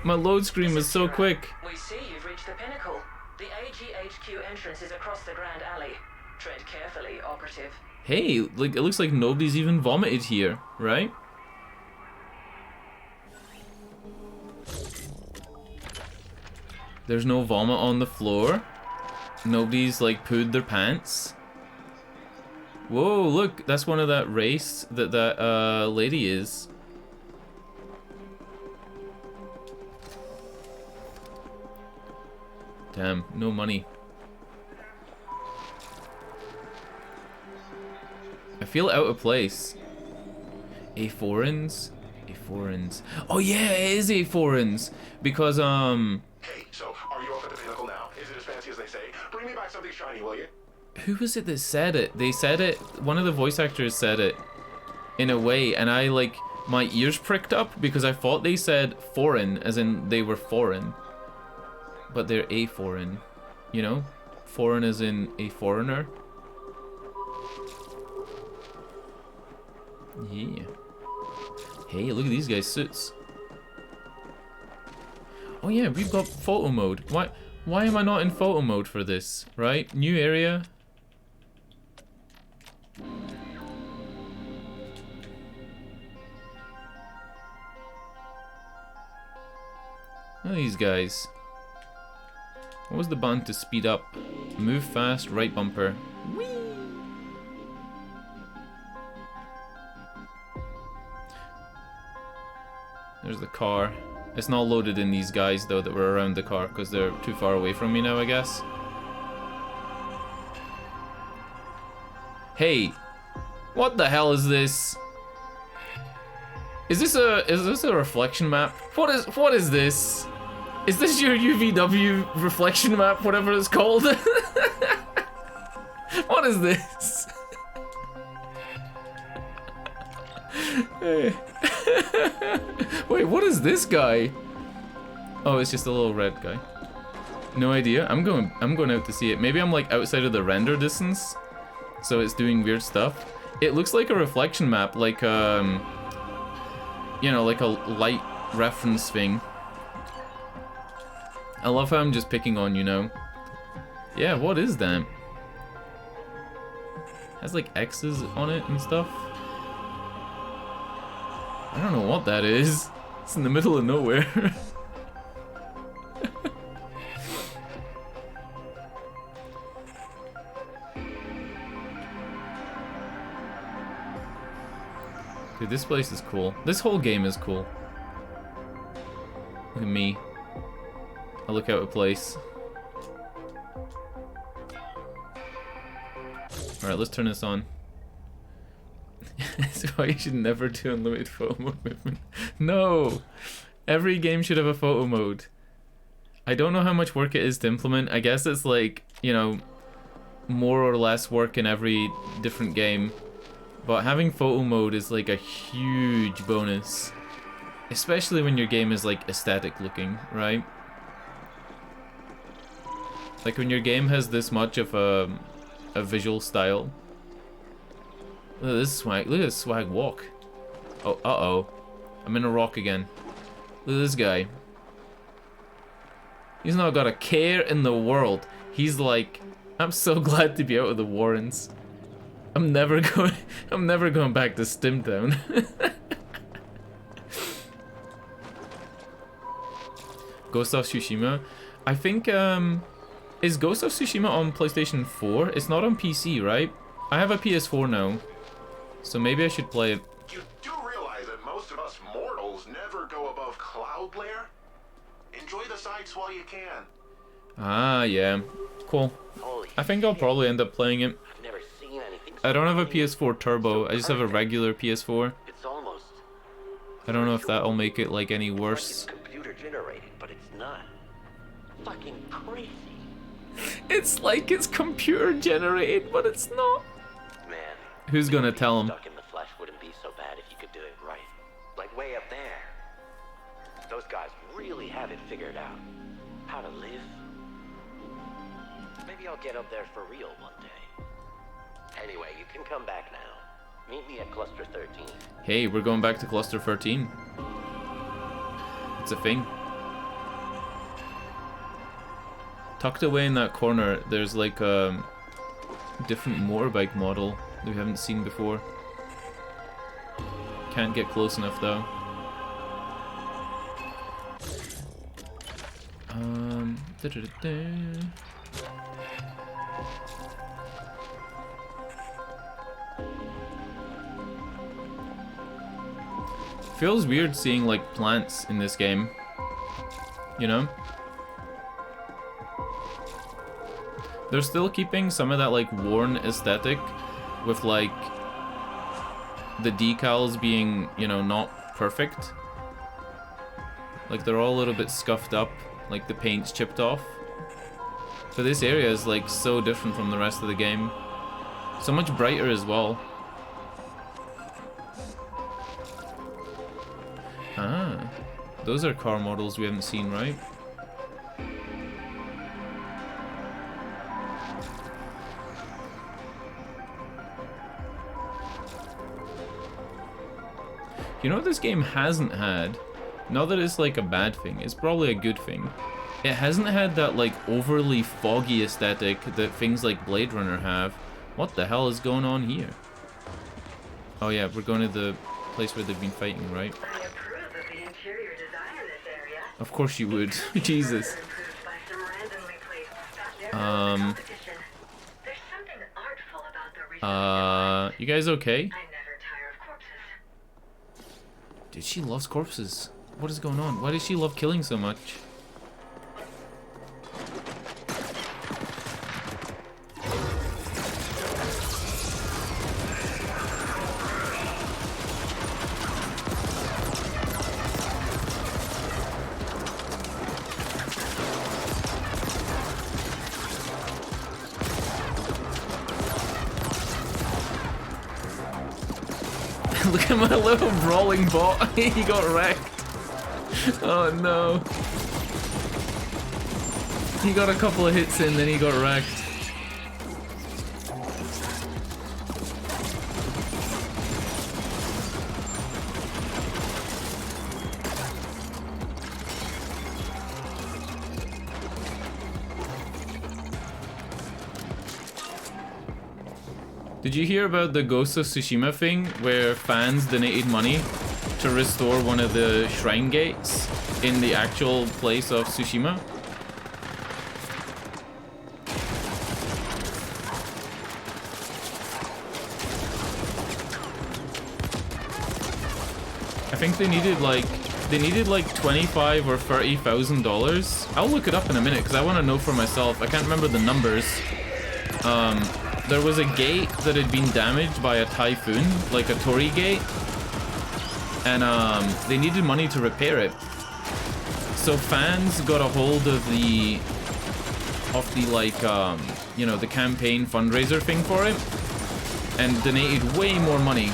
A: my load screen was so quick.
E: We see you've reached the pinnacle. The AGHQ entrance is across the Grand Alley. Tread carefully, operative.
A: Hey, like it looks like nobody's even vomited here, right? There's no vomit on the floor. Nobody's like pooed their pants. Whoa, look, that's one of that race that lady is. Damn, no money. I feel out of place. A4ins? A4ins. Oh yeah, it is A4ins. Because,
I: Hey, so are you up at the pinnacle now? Is it as fancy as they say? Bring me back something shiny, will you?
A: who was it that said it? They said it, one of the voice actors said it in a way, and I like, my ears pricked up because I thought they said foreign, as in they were foreign. But they're a foreign, you know? Foreign as in a foreigner. Yeah. Hey, look at these guys' suits. Oh yeah, we've got photo mode. Why am I not in photo mode for this? Right? New area. Look at these guys. What was the button to speed up? Move fast, right bumper. Whee! There's the car. It's not loaded in these guys though that were around the car because they're too far away from me now, I guess. Hey, what the hell is this? Is this a reflection map? What is this? Is this your UVW reflection map, whatever it's called? What is this? Wait, what is this guy? Oh, it's just a little red guy. No idea. I'm going out to see it. Maybe I'm like outside of the render distance, so it's doing weird stuff. It looks like a reflection map, like you know, like a light reference thing. I love how I'm just picking on, you know. Yeah, what is that? Has like X's on it and stuff. I don't know what that is. It's in the middle of nowhere. Dude, this place is cool. This whole game is cool. Look at me. I look out of place. Alright, let's turn this on. That's why you should never do unlimited photo mode movement. No! Every game should have a photo mode. I don't know how much work it is to implement. I guess it's like, you know, more or less work in every different game. But having photo mode is like a huge bonus. Especially when your game is like aesthetic looking, right? Like when your game has this much of a visual style. Look at this swag. Look at this swag walk. Oh, uh-oh. I'm in a rock again. Look at this guy. He's not got a care in the world. He's like, I'm so glad to be out of the Warrens. I'm never going back to Stimtown. Ghost of Tsushima. I think, is Ghost of Tsushima on PlayStation 4? It's not on PC, right? I have a PS4 now. So maybe I should play it.
I: You do realize that most of us mortals never go above cloud layer? Enjoy the sights while you can.
A: Ah, yeah. Cool.
J: Holy
A: I think I'll probably end up playing it.
J: I've never seen anything
A: I don't have a PS4 Turbo. I just have a regular PS4.
J: It's almost.
A: I don't know if that'll make it like any
J: It's
A: worse.
J: computer generated, but it's not. Fucking crazy.
A: It's like it's computer generated, but it's not.
J: Man.
A: Who's gonna tell him?
J: Stuck in the flesh wouldn't be so bad if you could do it right. Like way up there. Those guys really have it figured out. How to live. Maybe I'll get up there for real one day. Anyway, you can come back now. Meet me at Cluster 13.
A: Hey, we're going back to Cluster 13. It's a thing. Tucked away in that corner, there's like a different motorbike model that we haven't seen before. Can't get close enough though. Feels weird seeing like plants in this game, you know? They're still keeping some of that like worn aesthetic with like the decals being, you know, not perfect. Like they're all a little bit scuffed up, like the paint's chipped off. But this area is like so different from the rest of the game. So much brighter as well. Ah, those are car models we haven't seen, right? You know what this game hasn't had? Not that it's like a bad thing, it's probably a good thing. It hasn't had that like overly foggy aesthetic that things like Blade Runner have. What the hell is going on here? Oh yeah, we're going to the place where they've been fighting, right?
E: I approve of the interior design in this area.
A: Of course you would. Jesus.
E: Improved by some randomly placed stuff. There's competition. There's something artful about the research.
A: You guys okay?
E: I never tire of corpses.
A: Dude, she loves corpses. What is going on? Why does she love killing so much? Look at my little brawling bot. He got wrecked. Oh no. He got a couple of hits in, then he got wrecked. Did you hear about the Ghost of Tsushima thing, where fans donated money to restore one of the shrine gates in the actual place of Tsushima? I think they needed like $25,000 or $30,000. I'll look it up in a minute because I want to know for myself. I can't remember the numbers. There was a gate that had been damaged by a typhoon, like a Torii gate, and they needed money to repair it. So fans got a hold of the like you know, the campaign fundraiser thing for it, and donated way more money.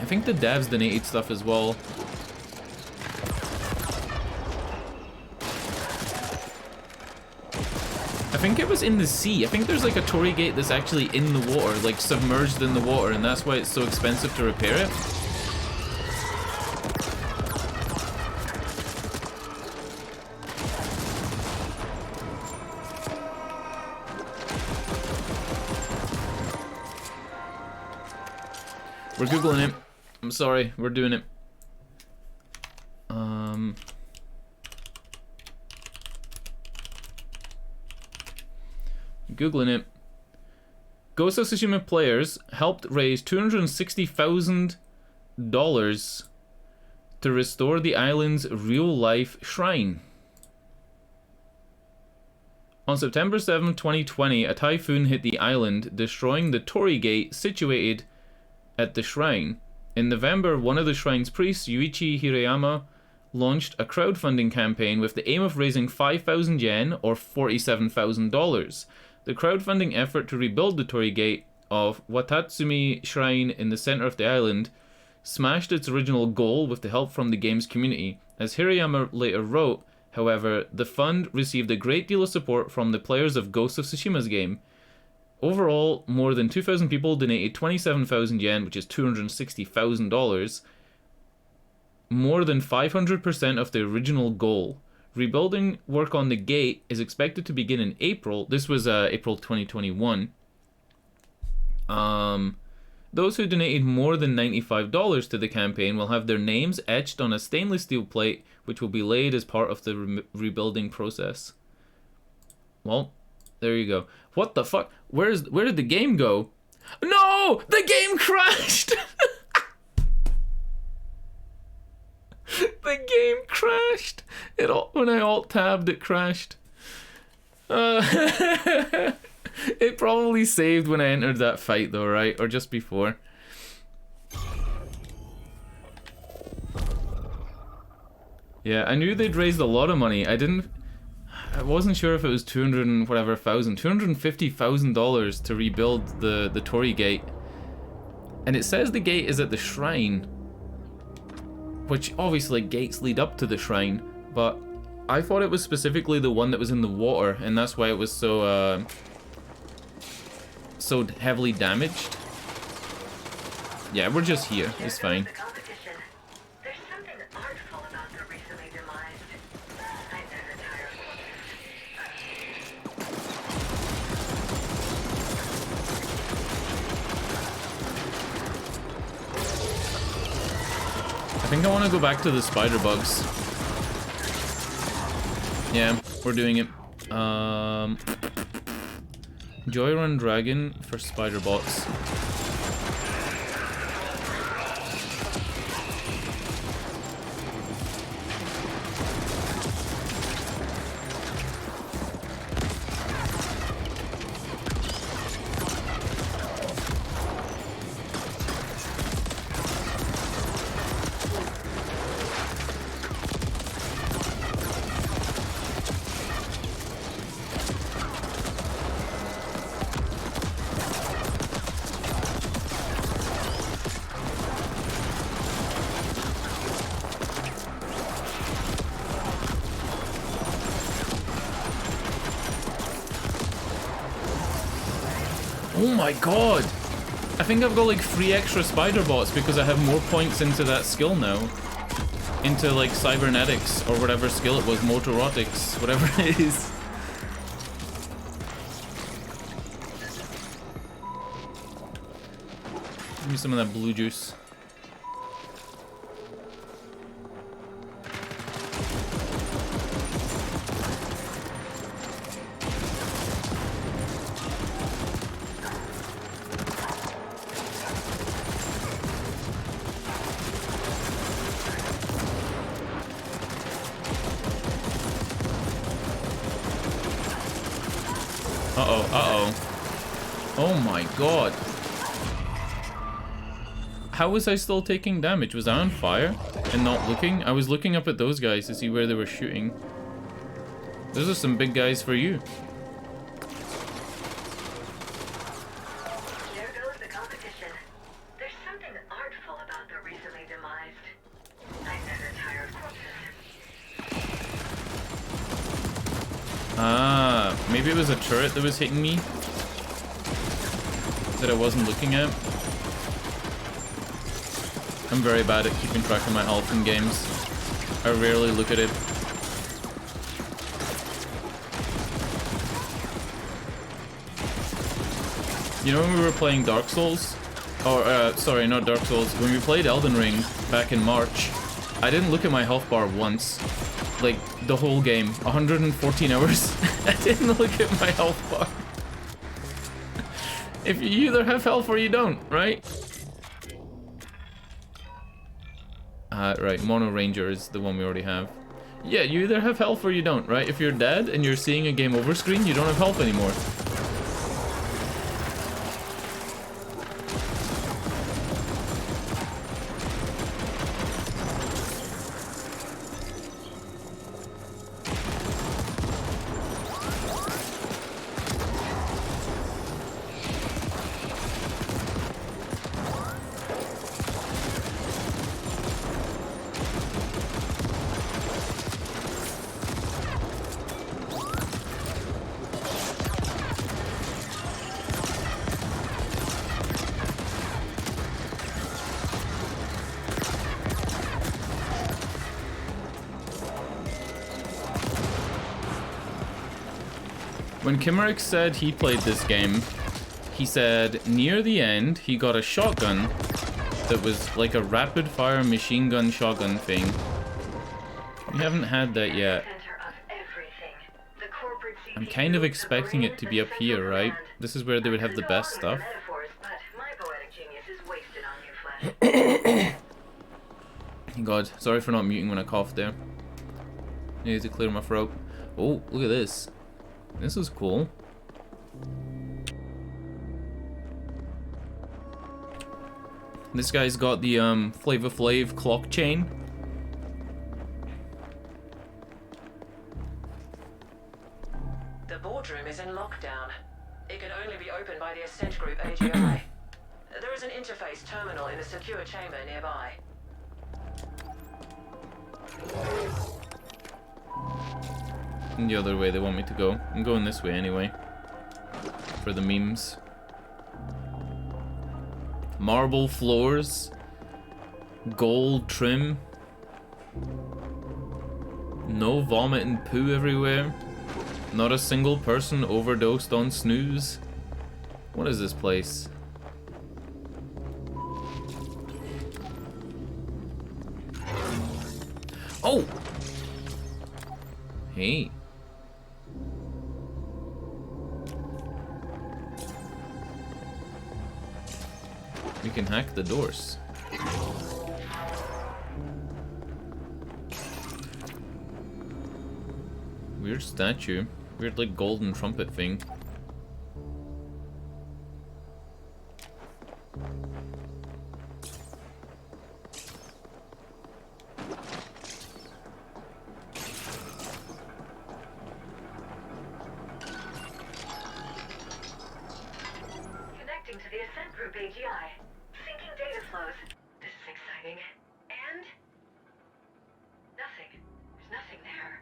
A: I think the devs donated stuff as well. I think it was in the sea. I think there's like a Torii gate that's actually in the water, like submerged in the water, and that's why it's so expensive to repair it. We're Googling it. I'm sorry, we're doing it. Googling it. Ghost of Tsushima players helped raise $260,000 to restore the island's real-life shrine. On September 7, 2020, a typhoon hit the island, destroying the Torii Gate situated at the shrine. In November, one of the shrine's priests, Yuichi Hirayama, launched a crowdfunding campaign with the aim of raising 5,000 yen, or $47,000. The crowdfunding effort to rebuild the Torii Gate of Watatsumi Shrine in the center of the island smashed its original goal with the help from the game's community. As Hirayama later wrote, however, the fund received a great deal of support from the players of Ghost of Tsushima's game. Overall, more than 2,000 people donated 27,000 yen, which is $260,000, more than 500% of the original goal. Rebuilding work on the gate is expected to begin in April. This was April 2021. Those who donated more than $95 to the campaign will have their names etched on a stainless steel plate, which will be laid as part of the rebuilding process. Well, there you go. What the fuck? Where did the game go? No! The game crashed! The game crashed! When I alt-tabbed, it crashed. It probably saved when I entered that fight though, right? Or just before. Yeah, I knew they'd raised a lot of money. I wasn't sure if it was $250,000 to rebuild the Torii Gate. And it says the gate is at the shrine, which obviously gates lead up to the shrine, but I thought it was specifically the one that was in the water, and that's why it was so heavily damaged. Yeah, we're just here. It's fine. I think I want to go back to the spider bugs. Yeah, we're doing it. Joyrun Dragon for spider bots. Oh my god! I think I've got like 3 extra spider bots because I have more points into that skill now. Into like cybernetics or whatever skill it was, motorotics, whatever it is. Give me some of that blue juice. Oh my god. How was I still taking damage? Was I on fire and not looking? I was looking up at those guys to see where they were shooting. Those are some big guys for you.
E: There goes the competition. There's something artful about the recently demised. I never tire of corpses.
A: Ah, maybe it was a turret that was hitting me that I wasn't looking at. I'm very bad at keeping track of my health in games. I rarely look at it. You know when we were playing Dark Souls? Or, sorry, not Dark Souls. When we played Elden Ring back in March, I didn't look at my health bar once. Like, the whole game. 114 hours. I didn't look at my health bar. If you either have health or you don't, right? Right, Mono Ranger is the one we already have. Yeah, you either have health or you don't, right? If you're dead and you're seeing a game over screen, you don't have health anymore. When Kimmerik said he played this game, he said near the end he got a shotgun that was like a rapid fire machine gun shotgun thing. We haven't had that yet. I'm kind of expecting it to be up here, right? This is where they would have the best stuff. God, sorry for not muting when I coughed there. Need to clear my throat. Oh, look at this. This is cool. This guy's got the Flavor Flav clock chain.
E: The boardroom is in lockdown. It can only be opened by the Ascent Group AGI. There is an interface terminal in the secure chamber nearby.
A: And the other way they want me to go. I'm going this way anyway. For the memes. Marble floors. Gold trim. No vomit and poo everywhere. Not a single person overdosed on snooze. What is this place? Oh! Hey. We can hack the doors. Weird statue. Weird like golden trumpet thing.
E: Connecting to the Ascent Group AGI. Syncing data flows. This is exciting. And nothing. There's nothing there.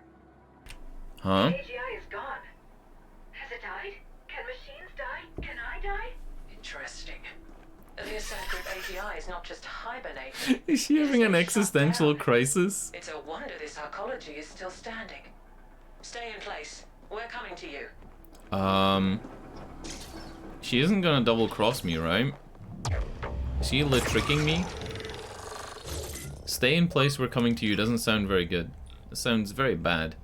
A: Huh?
E: The AGI is gone. Has it died? Can machines die? Can I die? Interesting. The Ascent Group AGI is not just hibernating.
A: Is she having an existential crisis?
E: It's a wonder this arcology is still standing. Stay in place. We're coming to you.
A: She isn't gonna double cross me, right? Is she tricking me? Stay in place, we're coming to you doesn't sound very good. It sounds very bad.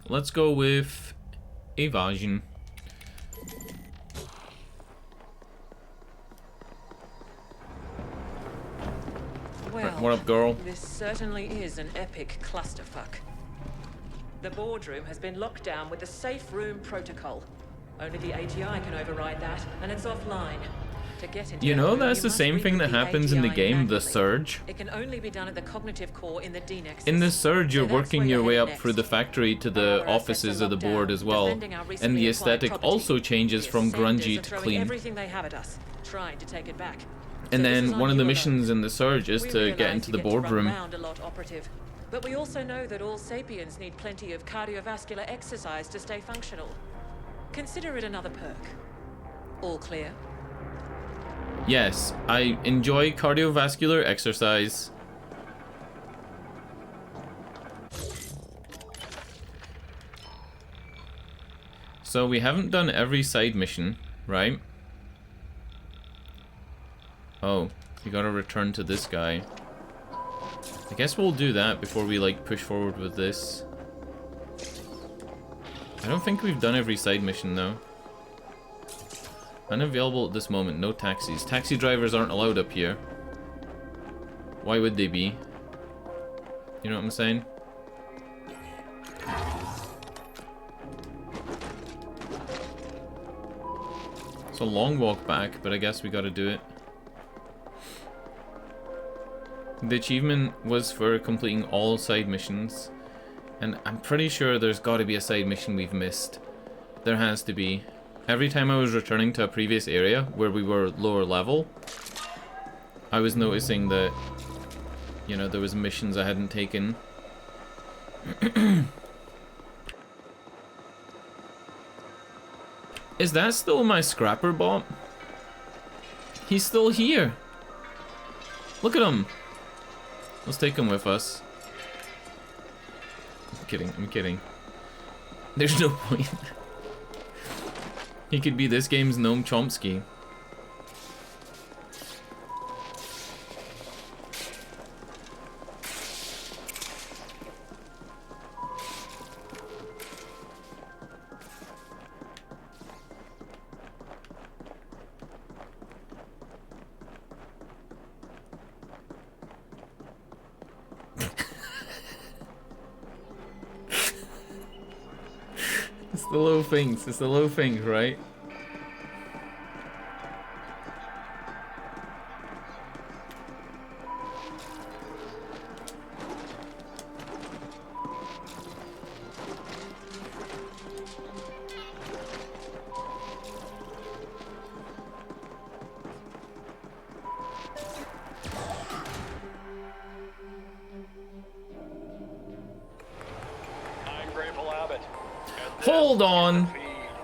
A: Let's go with evasion.
E: Well,
A: what up, girl?
E: This certainly is an epic clusterfuck. The boardroom has been locked down with the safe room protocol. Only the AGI can override that, and it's offline. To get into
A: You know
E: room,
A: that's
E: you
A: the
E: must
A: same thing
E: reboot
A: that
E: the
A: happens in the
E: AGI
A: game, The
E: manually.
A: Surge.
E: It can only be done at the cognitive core in the D-Nexus.
A: In The Surge, you're
E: So that's
A: working
E: where
A: your
E: you're
A: way
E: headed
A: up
E: next.
A: through the factory to the
E: Our assets
A: offices
E: are
A: of the
E: locked
A: board
E: down,
A: as well.
E: defending our
A: And
E: recently
A: the
E: acquired
A: aesthetic
E: property.
A: also changes
E: The
A: from
E: Ascenders
A: grungy
E: are
A: to
E: throwing
A: clean.
E: everything they have at us, trying to take it back.
A: And
E: So this is
A: then
E: on
A: one of
E: you
A: the
E: alone.
A: missions in The Surge is
E: We
A: to get
E: realize
A: into
E: you
A: the
E: get to run
A: boardroom.
E: around a lot, operative. But we also know that all sapiens need plenty of cardiovascular exercise to stay functional. Consider it another perk. All clear?
A: Yes, I enjoy cardiovascular exercise. So we haven't done every side mission, right? Oh, we gotta return to this guy. I guess we'll do that before we like push forward with this. I don't think we've done every side mission though. Unavailable at this moment, no taxis. Taxi drivers aren't allowed up here. Why would they be? You know what I'm saying? It's a long walk back, but I guess we gotta do it. The achievement was for completing all side missions, and I'm pretty sure there's gotta be a side mission we've missed. There has to be. Every time I was returning to a previous area where we were lower level, I was noticing that, you know, there was missions I hadn't taken. Is that still my scrapper bot? He's still here. Look at him. Let's take him with us. I'm kidding, I'm kidding. There's no point. He could be this game's Noam Chomsky. It's the little things, it's the little things, right? Hold on!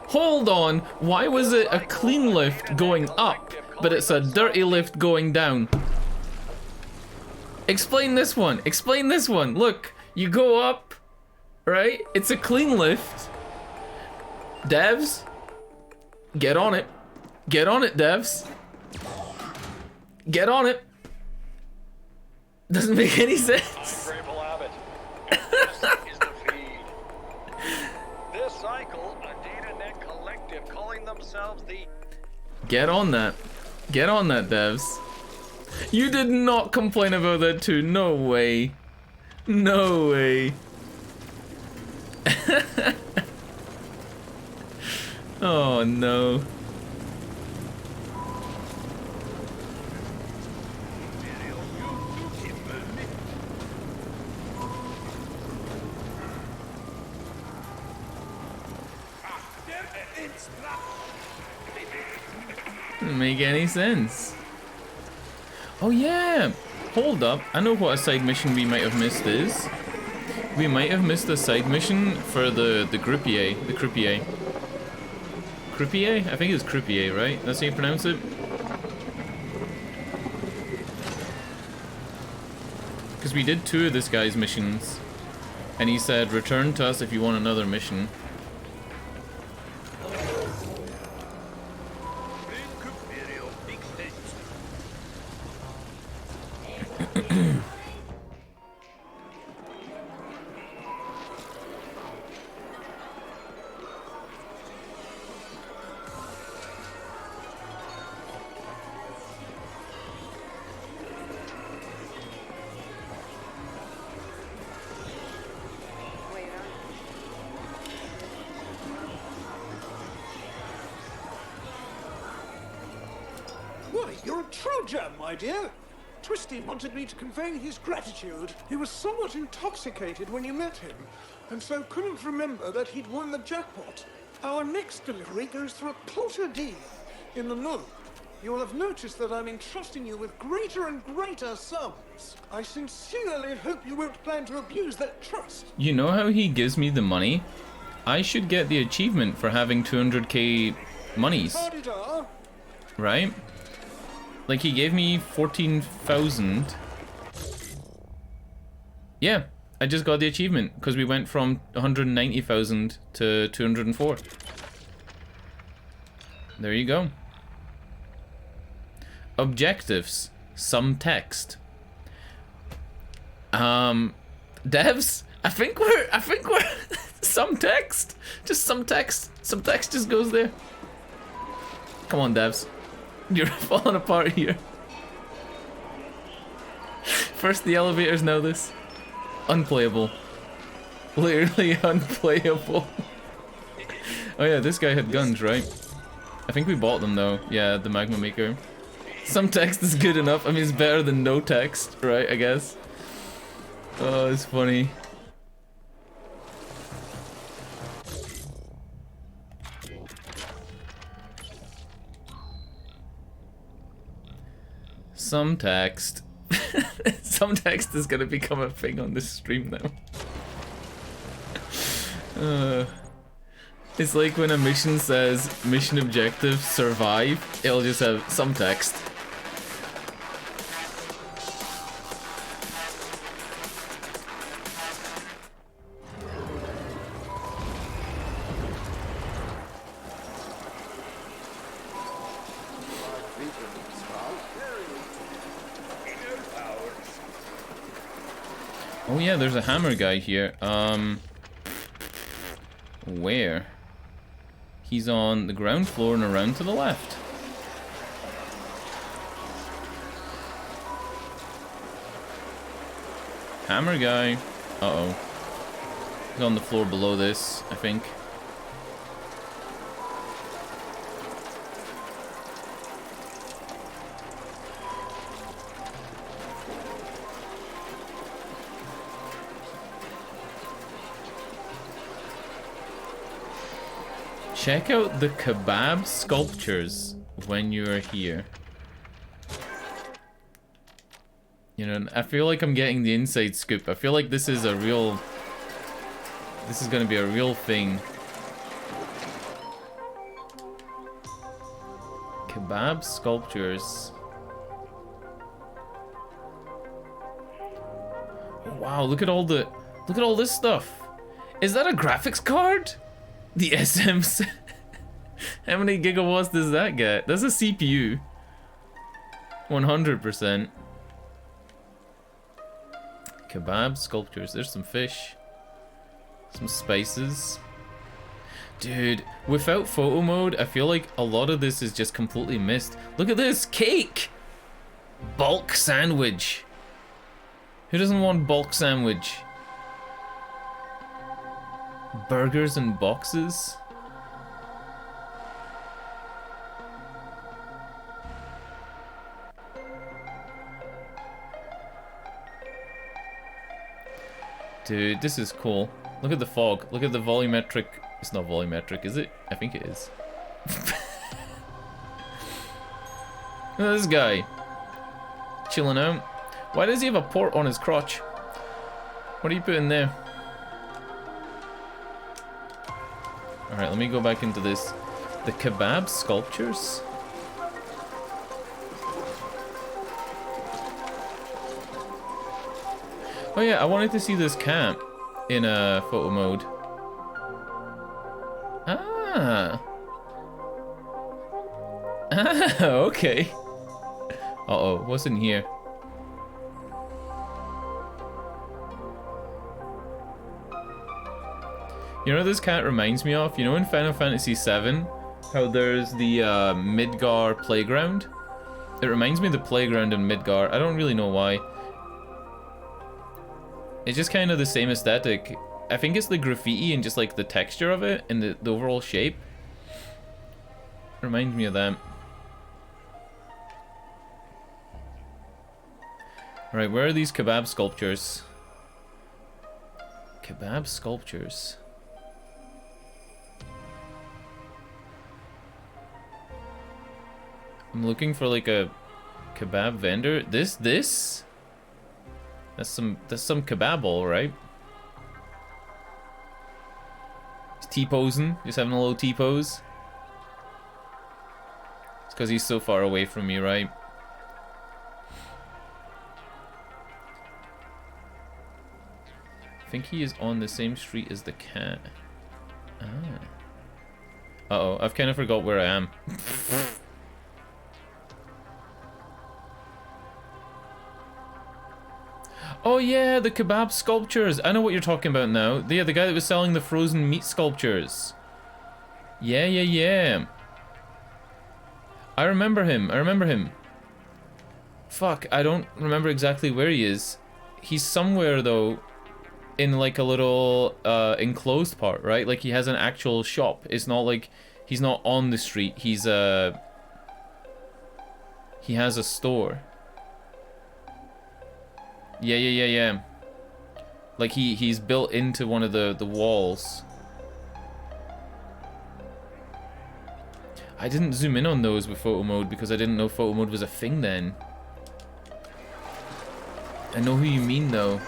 A: Hold on! Why was it a clean lift going up, but it's a dirty lift going down? Explain this one! Explain this one! Look! You go up, right? It's a clean lift. Devs? Get on it. Get on it, devs. Get on it. Doesn't make any sense. Get on that. Get on that, devs. You did not complain about that too. No way. No way. Oh no. Doesn't make any sense. Oh yeah! Hold up. I know what a side mission we might have missed is. We might have missed a side mission for the croupier. The croupier. Croupier? I think it's croupier, right? That's how you pronounce it? Because we did 2 of this guy's missions. And he said, return to us if you want another mission.
K: You're a Trojan, my dear. Twisty wanted me to convey his gratitude. He was somewhat intoxicated when you met him, and so couldn't remember that he'd won the jackpot. Our next delivery goes through a closer deal. In the know, you'll have noticed that I'm entrusting you with greater and greater sums. I sincerely hope you won't plan to abuse that trust.
A: You know how he gives me the money? I should get the achievement for having 200k monies. Right? Like, he gave me 14,000. Yeah, I just got the achievement because we went from 190,000 to 204. There you go. Objectives. Some text. Devs? I think we're some text. Just some text. Some text just goes there. Come on, devs. You're falling apart here. First the elevators, now this. Unplayable. Literally unplayable. Oh yeah, this guy had guns, right? I think we bought them though. Yeah, the magma maker. Some text is good enough. I mean, it's better than no text, right? I guess. Oh, it's funny. Some text. Some text is gonna become a thing on this stream now. It's like when a mission says mission objective survive, it'll just have some text. Oh yeah, there's a hammer guy here. Where? He's on the ground floor and around to the left. Hammer guy. Uh-oh. He's on the floor below this, I think. Check out the kebab sculptures when you're here. You know, I feel like I'm getting the inside scoop. I feel like this is a real... This is gonna be a real thing. Kebab sculptures. Oh, wow, look at all this stuff. Is that a graphics card? The SM. How many gigawatts does that get? That's a CPU. 100%. Kebab sculptures. There's some fish. Some spices. Dude, without photo mode, I feel like a lot of this is just completely missed. Look at this! Cake! Bulk sandwich. Who doesn't want bulk sandwich? Burgers in boxes? Dude, this is cool. Look at the fog. Look at the volumetric. It's not volumetric, is it? I think it is. Look at this guy. Chilling out. Why does he have a port on his crotch? What are you putting there? Alright, let me go back into this. The kebab sculptures? Oh yeah, I wanted to see this camp in photo mode. Ah. Ah, okay. Uh-oh, what's in here? You know what this cat reminds me of? You know in Final Fantasy VII, how there's the Midgar playground? It reminds me of the playground in Midgar. I don't really know why. It's just kind of the same aesthetic. I think it's the graffiti and just like the texture of it and the overall shape. Reminds me of that. Alright, where are these kebab sculptures? Kebab sculptures. I'm looking for like a kebab vendor. This? That's some kebab all right. He's T-posing, just having a little T-pose. It's because he's so far away from me, right? I think he is on the same street as the cat. Ah. Uh-oh, I've kind of forgot where I am. Oh yeah, the kebab sculptures. I know what you're talking about now. Yeah, the guy that was selling the frozen meat sculptures. Yeah. I remember him. Fuck, I don't remember exactly where he is. He's somewhere though. in like a little enclosed part, right? Like he has an actual shop. It's not like he's not on the street. He has a store. Yeah. Like he's built into one of the walls. I didn't zoom in on those with photo mode because I didn't know photo mode was a thing then. I know who you mean though.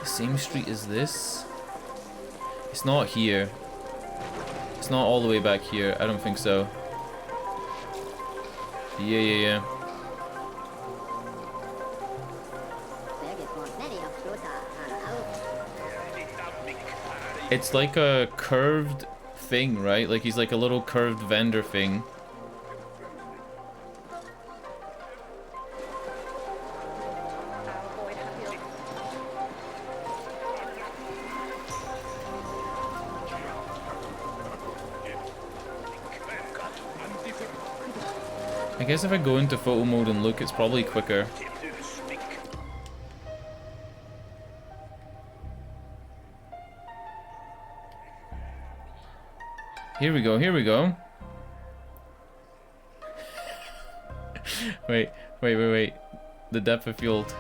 A: The same street as this? It's not here. It's not all the way back here. I don't think so. Yeah. It's like a curved thing, right? Like he's like a little curved vendor thing. I guess if I go into photo mode and look, it's probably quicker. Here we go. Wait. The depth of field.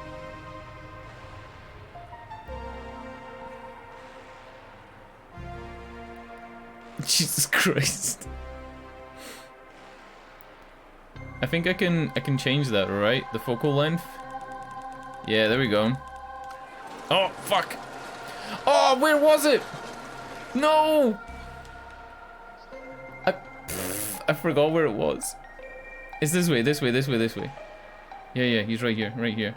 A: Jesus Christ. I think I can change that, right? The focal length. Yeah, there we go. Oh, fuck. Oh, where was it? No! I forgot where it was. It's this way. Yeah, he's right here.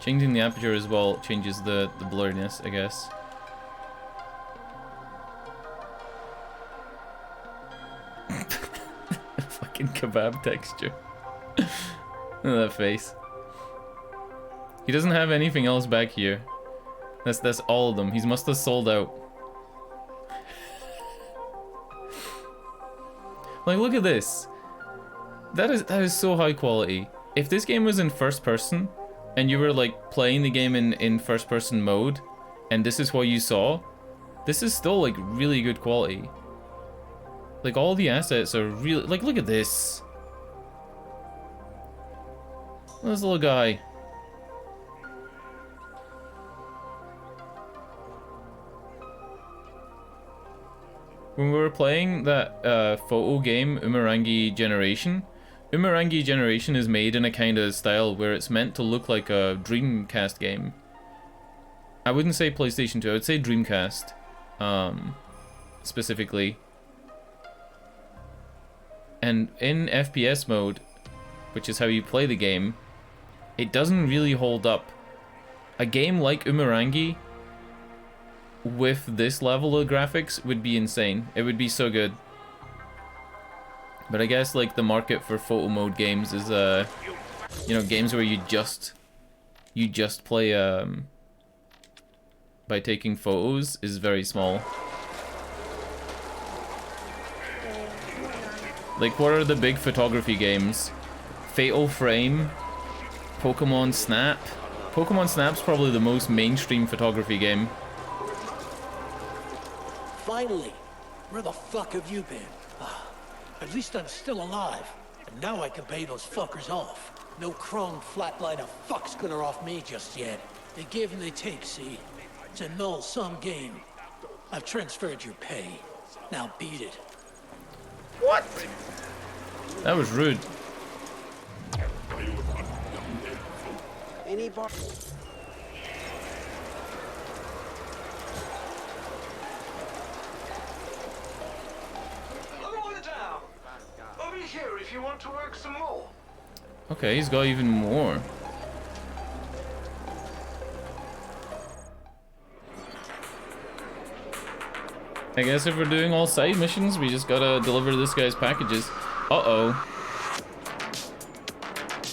A: Changing the aperture as well changes the blurriness, I guess. Fucking kebab texture. Look at that face. He doesn't have anything else back here. That's all of them. He must have sold out. Like, look at this. That is so high quality. If this game was in first person and you were like playing the game in first person mode and this is what you saw, this is still like really good quality. Like all the assets are really, like, look at this. This little guy. When we were playing that photo game, Umurangi Generation is made in a kind of style where it's meant to look like a Dreamcast game. I wouldn't say PlayStation 2, I would say Dreamcast, specifically. And in FPS mode, which is how you play the game, it doesn't really hold up. A game like Umurangi with this level of graphics would be insane. It would be so good. But I guess like the market for photo mode games is you know, games where you just play by taking photos is very small. Like, what are the big photography games? Fatal Frame, Pokemon Snap. Pokemon Snap's probably the most mainstream photography game.
L: Finally! Where the fuck have you been? At least I'm still alive. And now I can pay those fuckers off. No chrome flatliner fuck's gonna off me just yet. They give and they take, see? It's a null-sum game. I've transferred your pay. Now beat it.
A: What? That was rude.
L: Any bar?
C: I'll be here if you want to work some more.
A: Okay, he's got even more. I guess if we're doing all side missions, we just gotta deliver this guy's packages. Uh-oh.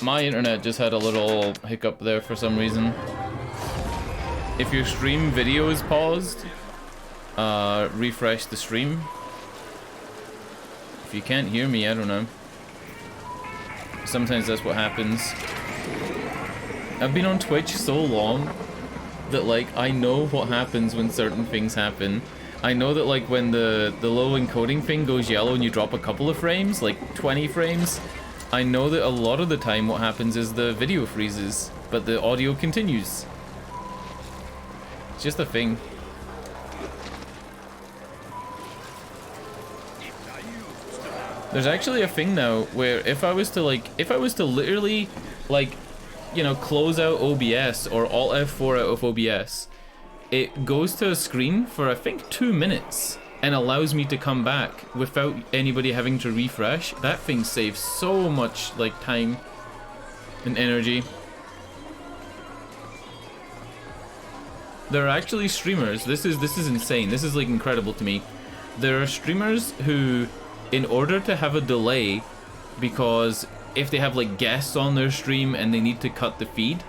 A: My internet just had a little hiccup there for some reason. If your stream video is paused, refresh the stream. If you can't hear me, I don't know. sometimes that's what happens. I've been on Twitch so long that like I know what happens when certain things happen. I know that like when the low encoding thing goes yellow and you drop a couple of frames, like 20 frames, I know that a lot of the time what happens is the video freezes, but the audio continues. It's just a thing. There's actually a thing now where if I was to literally like, you know, close out OBS or Alt F4 out of OBS, it goes to a screen for I think 2 minutes and allows me to come back without anybody having to refresh. That thing saves so much like time and energy. There are actually streamers, this is insane, this is like incredible to me. There are streamers who, in order to have a delay, because if they have like guests on their stream and they need to cut the feed,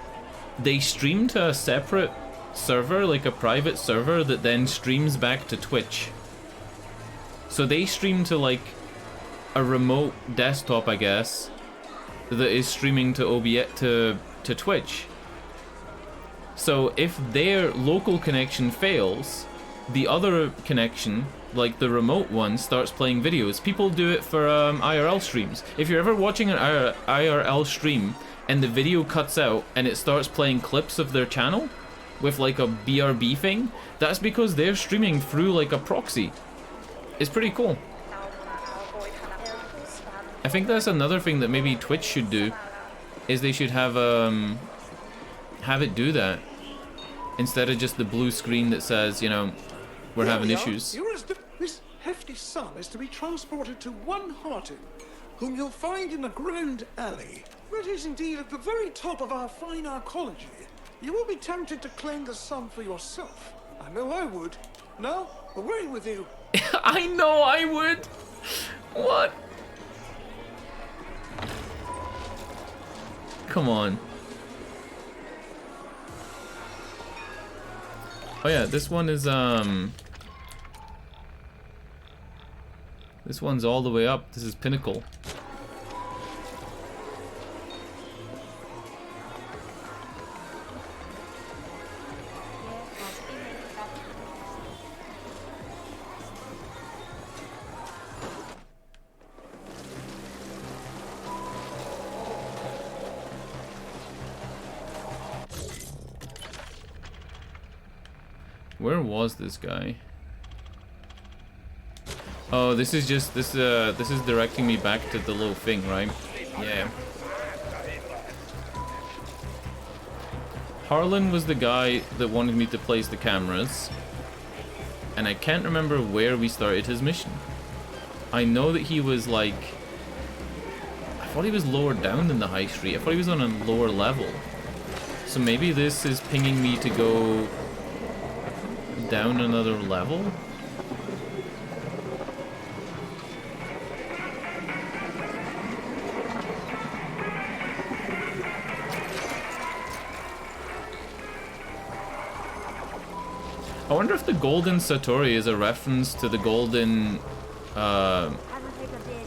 A: they stream to a separate server, like a private server that then streams back to Twitch. So they stream to like a remote desktop, I guess, that is streaming to OBS to Twitch. So if their local connection fails, the other connection, like the remote one, starts playing videos. People do it for IRL streams. If you're ever watching an IRL stream and the video cuts out and it starts playing clips of their channel with like a BRB thing, that's because they're streaming through like a proxy. It's pretty cool. I think that's another thing that maybe Twitch should do, is they should have it do that instead of just the blue screen that says, you know, we're having issues.
K: This hefty sum is to be transported to one Hartin, whom you'll find in a grand alley. That is indeed at the very top of our fine arcology. You will be tempted to claim the sum for yourself. I know I would. Now, away with you.
A: I know I would. What? Come on. Oh yeah, this one is this one's all the way up. This is Pinnacle. Where was this guy? Oh, this is just this is directing me back to the little thing, right? Yeah. Harlan was the guy that wanted me to place the cameras, and I can't remember where we started his mission. I know that he was like, I thought he was lower down than the high street. I thought he was on a lower level. So maybe this is pinging me to go down another level? I wonder if the golden Satori is a reference to the golden,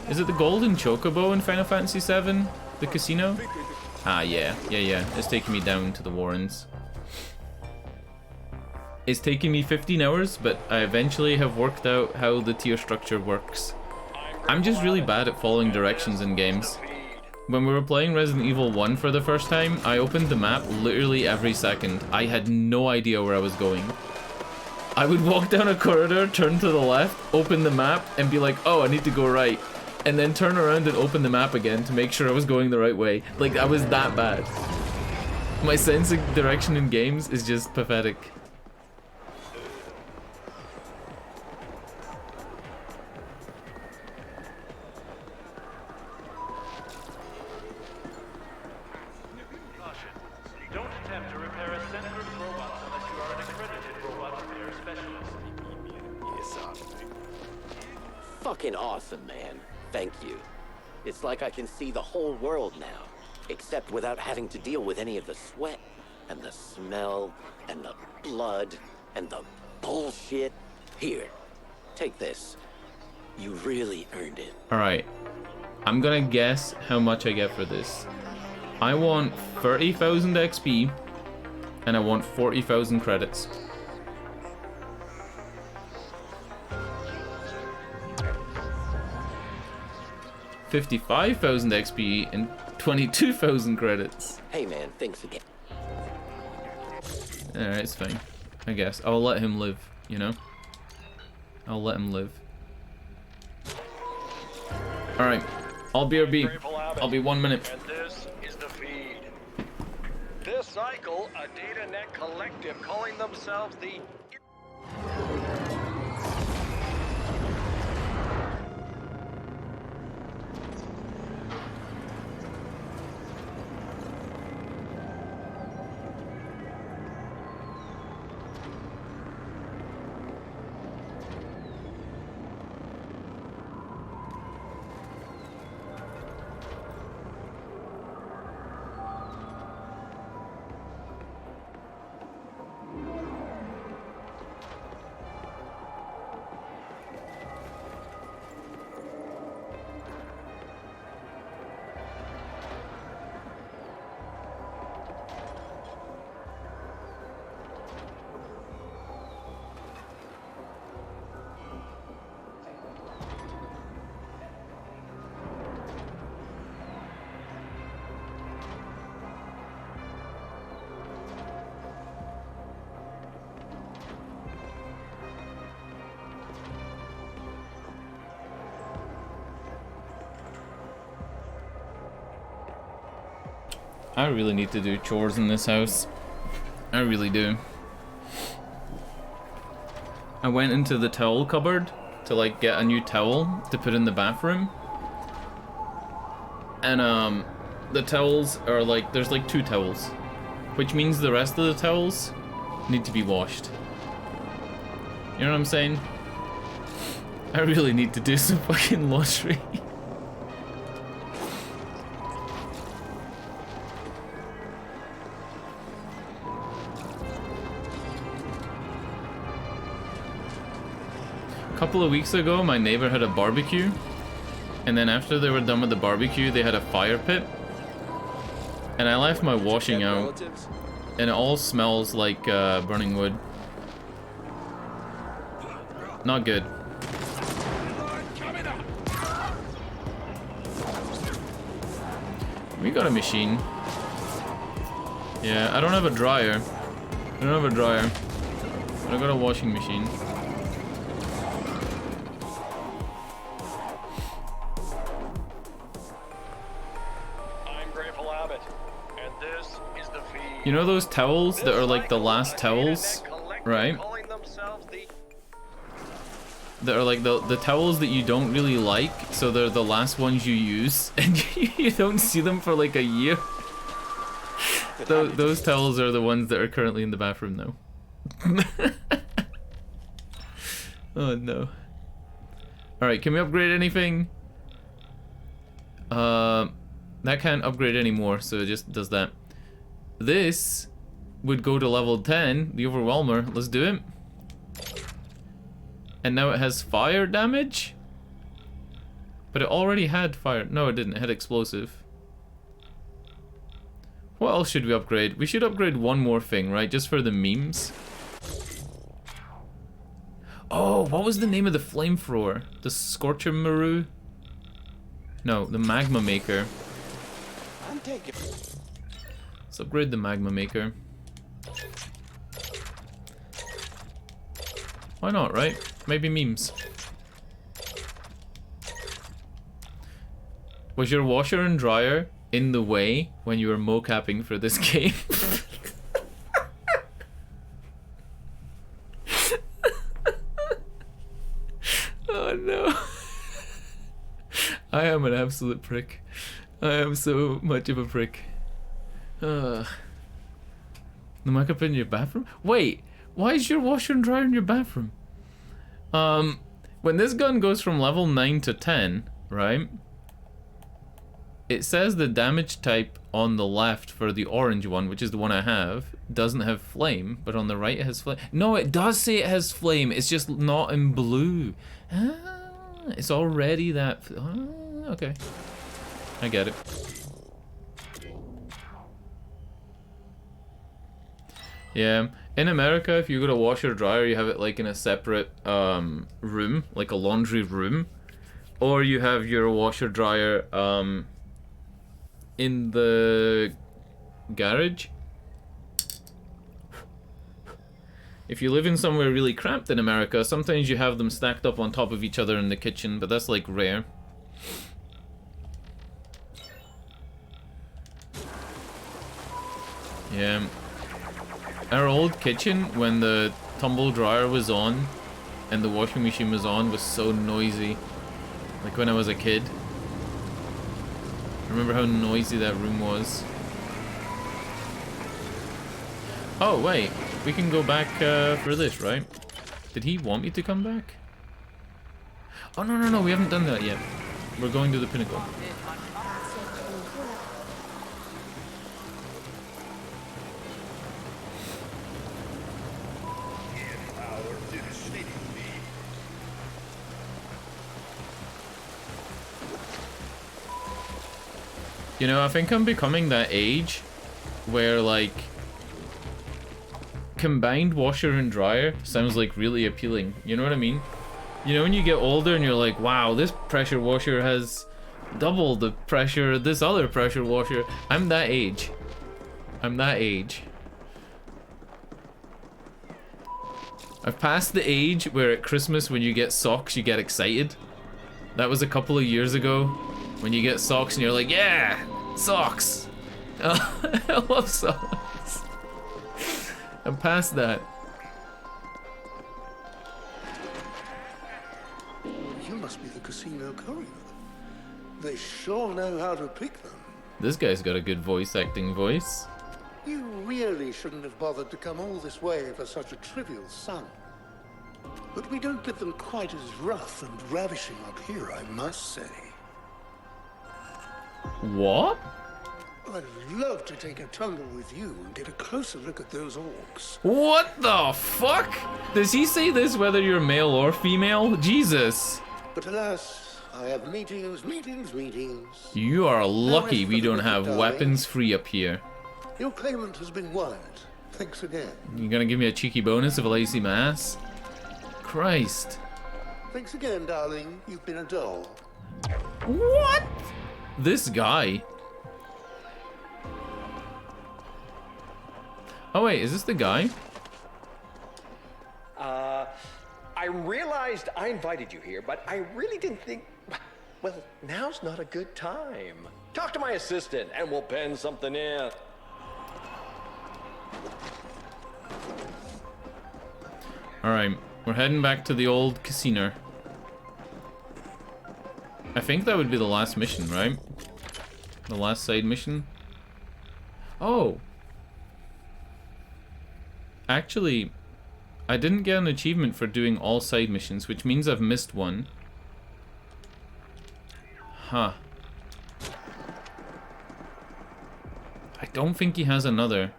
A: is it the golden chocobo in Final Fantasy VII? The casino? Ah, yeah. It's taking me down to the Warrens. It's taking me 15 hours, but I eventually have worked out how the tier structure works. I'm just really bad at following directions in games. When we were playing Resident Evil 1 for the first time, I opened the map literally every second. I had no idea where I was going. I would walk down a corridor, turn to the left, open the map, and be like, oh, I need to go right. And then turn around and open the map again to make sure I was going the right way. Like, I was that bad. My sense of direction in games is just pathetic.
J: Fucking awesome, man. Thank you. It's like I can see the whole world now, except without having to deal with any of the sweat, and the smell, and the blood, and the bullshit. Here, take this. You really earned it.
A: Alright. I'm gonna guess how much I get for this. I want 30,000 XP, and I want 40,000 credits. $55,000 XP and 22,000 credits.
J: Hey man, thanks again.
A: Alright, it's fine. I guess. I'll let him live, you know? I'll let him live. Alright. I'll BRB. I'll be 1 minute.
C: And this is the feed. This cycle, a data net collective calling themselves the...
A: I really need to do chores in this house. I really do. I went into the towel cupboard to like get a new towel to put in the bathroom. And the towels are like, there's like 2 towels. Which means the rest of the towels need to be washed. You know what I'm saying? I really need to do some fucking laundry. A couple of weeks ago, my neighbor had a barbecue, and then after they were done with the barbecue, they had a fire pit, and I left my washing out, and it all smells like burning wood. Not good. We got a machine. Yeah, I don't have a dryer. I don't have a dryer. But I got a washing machine. You know those towels that are like the last towels, right? That are like the towels that you don't really like, so they're the last ones you use, and you don't see them for like a year. Those towels are the ones that are currently in the bathroom now. Oh no. Alright, can we upgrade anything? That can't upgrade anymore, so it just does that. This would go to level 10, the Overwhelmer. Let's do it. And now it has fire damage? But it already had fire. No, it didn't. It had explosive. What else should we upgrade? We should upgrade one more thing, right? Just for the memes. Oh, what was the name of the flamethrower? The Scorcher Maru? No, the Magma Maker.
J: I'm taking...
A: Let's upgrade the Magma Maker. Why not, right? Maybe memes. Was your washer and dryer in the way when you were mocapping for this game? Oh no. I am an absolute prick. I am so much of a prick. The mic up in your bathroom? Wait, why is your washer and dryer in your bathroom? When this gun goes from level 9 to 10, right? It says the damage type on the left for the orange one, which is the one I have, doesn't have flame, but on the right it has flame. No, it does say it has flame, it's just not in blue. Ah, it's already that... Ah, okay. I get it. Yeah, in America, if you go to washer dryer, you have it like in a separate room, like a laundry room, or you have your washer dryer in the garage. If you live in somewhere really cramped in America, sometimes you have them stacked up on top of each other in the kitchen, but that's like rare. Yeah. Our old kitchen, when the tumble dryer was on and the washing machine was on, was so noisy. Like when I was a kid. I remember how noisy that room was. Oh, wait. We can go back for this, right? Did he want me to come back? Oh, no, no, no. We haven't done that yet. We're going to the pinnacle. You know, I think I'm becoming that age where, like, combined washer and dryer sounds, like, really appealing. You know what I mean? You know, when you get older and you're like, wow, this pressure washer has double the pressure of this other pressure washer. I'm that age. I'm that age. I've passed the age where at Christmas when you get socks, you get excited. That was a couple of years ago. When you get socks and you're like, yeah, socks. I love socks. I'm past that.
K: You must be the casino courier. They sure know how to pick them.
A: This guy's got a good voice acting voice.
K: You really shouldn't have bothered to come all this way for such a trivial sum. But we don't get them quite as rough and ravishing up here, I must say.
A: What?
K: I'd love to take a tumble with you and get a closer look at those orcs.
A: What the fuck? Does he say this whether you're male or female? Jesus.
K: But alas, I have meetings.
A: You are lucky we don't have weapons free up here.
K: Your claimant has been wired. Thanks again.
A: You gonna give me a cheeky bonus if I let you see my ass? Christ.
K: Thanks again, darling. You've been a doll.
A: What? This guy. Oh wait, is this the guy?
C: I realized I invited you here, but I really didn't think... Well, now's not a good time. Talk to my assistant and we'll pen something in.
A: Alright, we're heading back to the old casino. I think that would be the last mission, right? The last side mission? Oh! Actually, I didn't get an achievement for doing all side missions, which means I've missed one. Huh. I don't think he has another.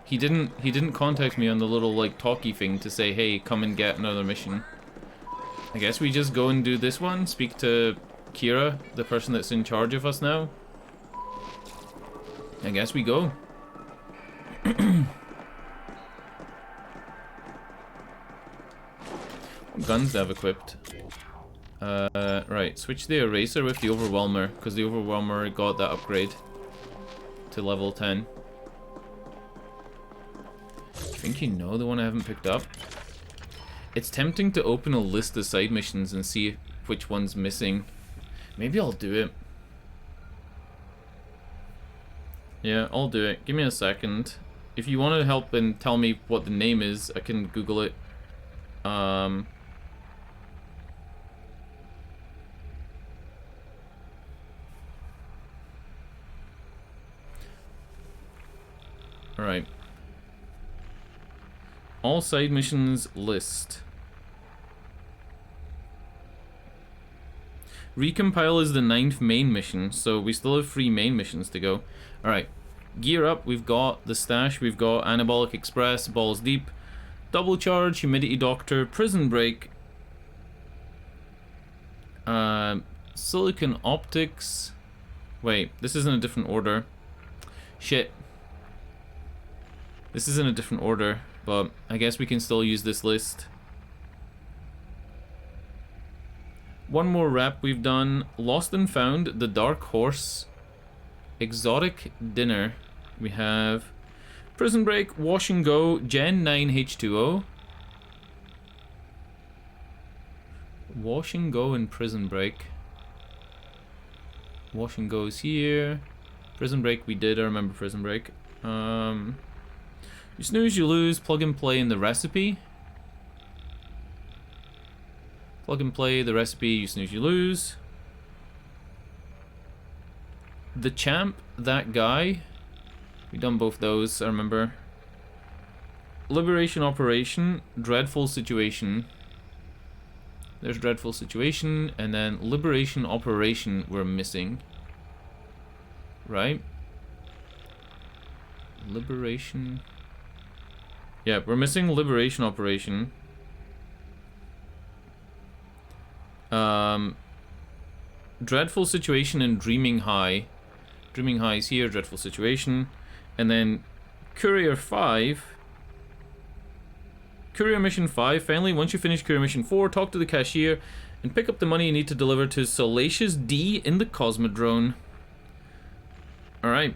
A: He didn't contact me on the little, like, talkie thing to say, hey, come and get another mission. I guess we just go and do this one, speak to Kira, the person that's in charge of us now. I guess we go. What guns do I have equipped? Right, switch the eraser with the overwhelmer, because the overwhelmer got that upgrade to level 10. I think you know the one I haven't picked up. It's tempting to open a list of side missions and see which one's missing. Maybe I'll do it. Yeah, I'll do it. Give me a second. If you want to help and tell me what the name is, I can Google it. Alright. All side missions list. Recompile is the 9th main mission, so we still have 3 main missions to go. Alright. Gear up, we've got the stash, we've got Anabolic Express, Balls Deep, Double Charge, Humidity Doctor, Prison Break, Silicon Optics, Wait, this is in a different order. Shit. This is in a different order, but I guess we can still use this list. One more rep we've done. Lost and Found, The Dark Horse, Exotic Dinner. We have Prison Break, Wash and Go, Gen 9 H2O. Wash and Go and Prison Break. Wash and Go's here. Prison Break we did, I remember Prison Break. You snooze, you lose, plug and play in the recipe. Plug and play the recipe, you snooze, you lose. The Champ, That Guy. We done both those, I remember. Liberation Operation, Dreadful Situation. There's Dreadful Situation, and then Liberation Operation we're missing. Right? Liberation... Yeah, we're missing Liberation Operation. Dreadful Situation and Dreaming High. Dreaming High is here, Dreadful Situation. And then Courier 5. Courier Mission 5. Finally, once you finish Courier Mission 4, talk to the cashier and pick up the money you need to deliver to Salacious D in the Cosmodrome. Alright.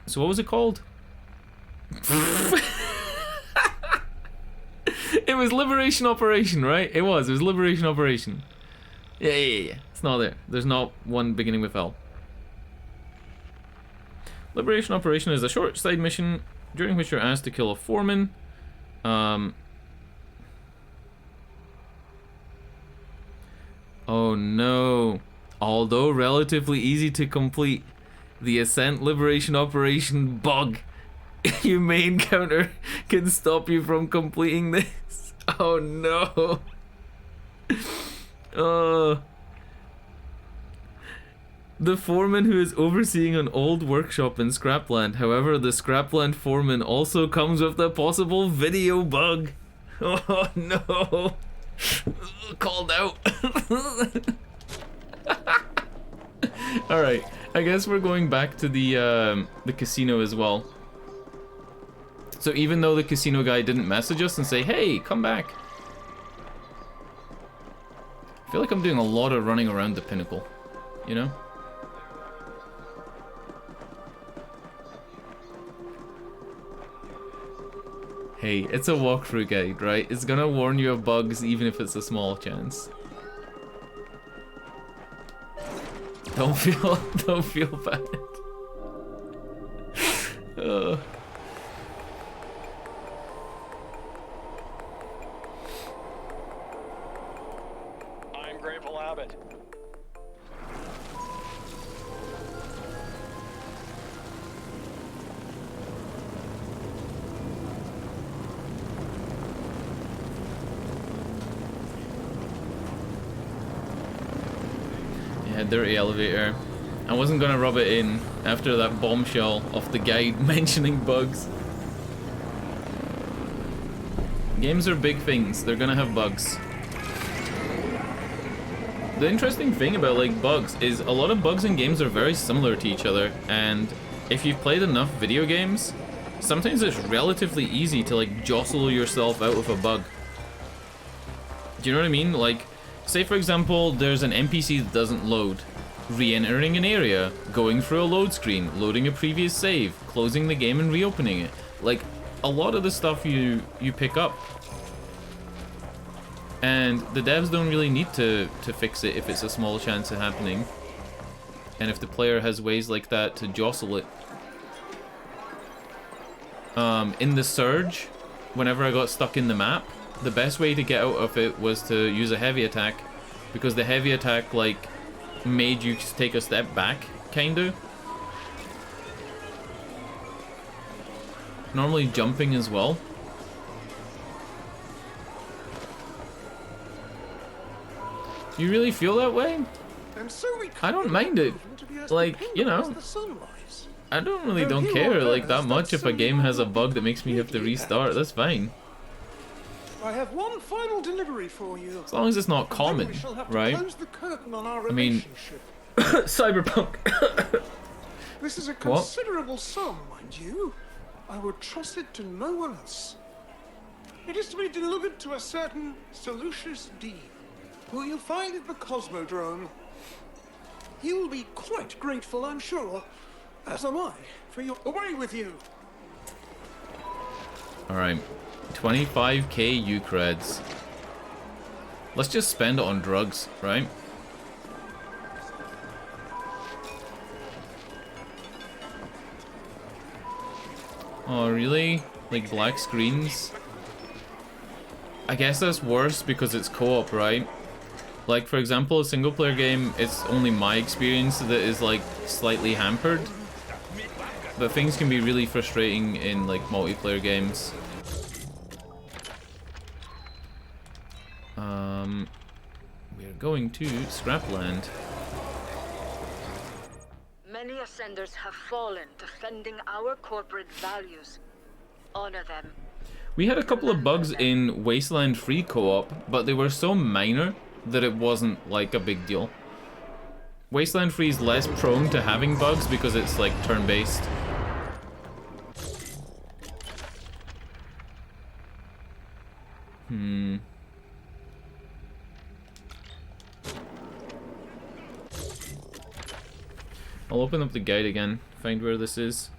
A: So what was it called? It was Liberation Operation, right? It was Liberation Operation. Yeah. It's not there. There's not one beginning with L. Liberation Operation is a short side mission during which you're asked to kill a foreman. Oh no. Although relatively easy to complete, the Ascent Liberation Operation bug you may encounter can stop you from completing this. Oh no. The foreman who is overseeing an old workshop in Scrapland. However, the Scrapland foreman also comes with a possible video bug. Oh no. Called out. Alright, I guess we're going back to the casino as well. So even though the casino guy didn't message us and say, hey, come back. I feel like I'm doing a lot of running around the pinnacle, you know? Hey, it's a walkthrough guide, right? It's gonna warn you of bugs even if it's a small chance. Don't feel bad.
C: I'm Grateful Abbott.
A: Yeah, dirty elevator. I wasn't gonna rub it in after that bombshell of the guide mentioning bugs. Games are big things, they're gonna have bugs. The interesting thing about like bugs is a lot of bugs in games are very similar to each other, and if you've played enough video games, sometimes it's relatively easy to like jostle yourself out of a bug. Do you know what I mean? Like, say for example, there's an NPC that doesn't load. Re-entering an area, going through a load screen, loading a previous save, closing the game and reopening it. Like, a lot of the stuff you pick up. And the devs don't really need to fix it if it's a small chance of happening. And if the player has ways like that to jostle it. In the Surge, whenever I got stuck in the map, the best way to get out of it was to use a heavy attack, because the heavy attack like made you take a step back, kinda. Normally jumping as well. You really feel that way? I don't mind it. Like, you know, I don't care like that much if a game has a bug that makes me have to restart. That's fine.
K: I have one final delivery for you.
A: As long as it's not common, right? I mean, Cyberpunk.
K: This is a considerable sum, mind you. I would trust it to no one else. It is to be delivered to a certain Seleucus D, who you'll find at the Cosmodrome. He will be quite grateful, I'm sure, as am I, for your... Away with you!
A: Alright. 25k Eucreds. Let's just spend it on drugs, right? Oh, really? Like black screens? I guess that's worse because it's co-op, right? Like, for example, a single-player game, it's only my experience that is, like, slightly hampered. But things can be really frustrating in, like, multiplayer games. We're going to Scrapland.
B: Many ascenders have fallen defending our corporate values. Honor them.
A: We had a couple of bugs in Wasteland Free co-op, but they were so minor that it wasn't like a big deal. Wasteland Free is less prone to having bugs because it's like turn-based. I'll open up the guide again, find where this is.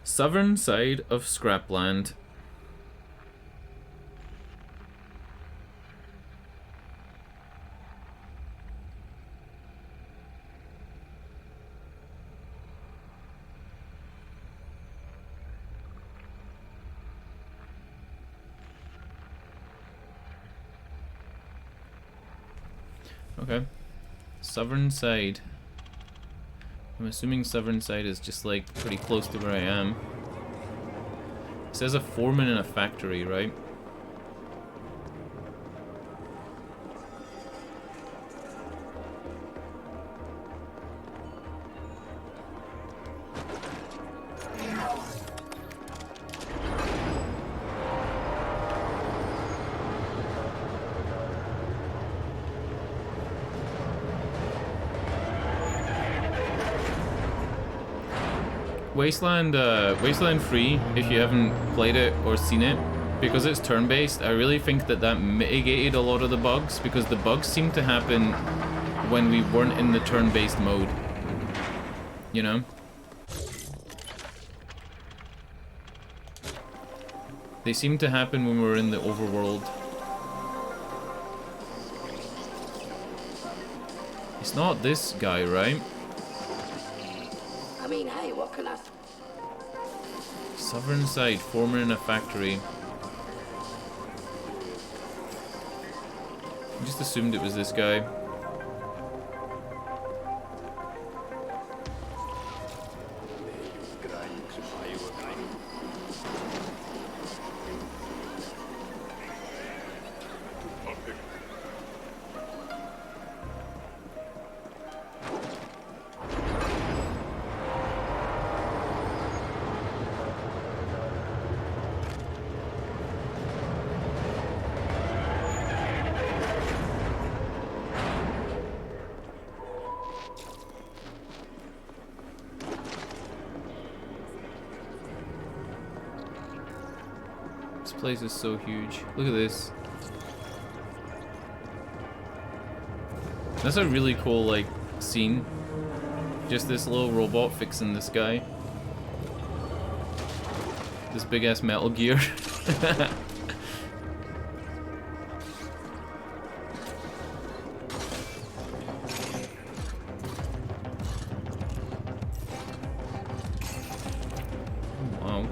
A: Southern side of Scrapland. Okay. Southern side. I'm assuming Southern side is just like pretty close to where I am. It says a foreman in a factory, right? Wasteland Free, if you haven't played it or seen it, because it's turn-based, I really think that mitigated a lot of the bugs, because the bugs seem to happen when we weren't in the turn-based mode. You know? They seem to happen when we're in the overworld. It's not this guy, right?
M: I mean, hey, what can I...
A: Southern side, foreman in a factory. I just assumed it was this guy. This place is so huge. Look at this. That's a really cool, like, scene. Just this little robot fixing this guy. This big-ass Metal Gear. Wow.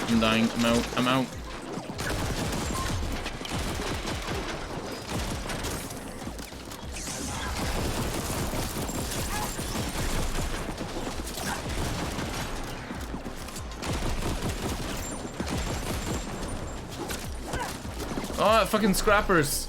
A: I'm dying, I'm out. Oh, fucking scrappers.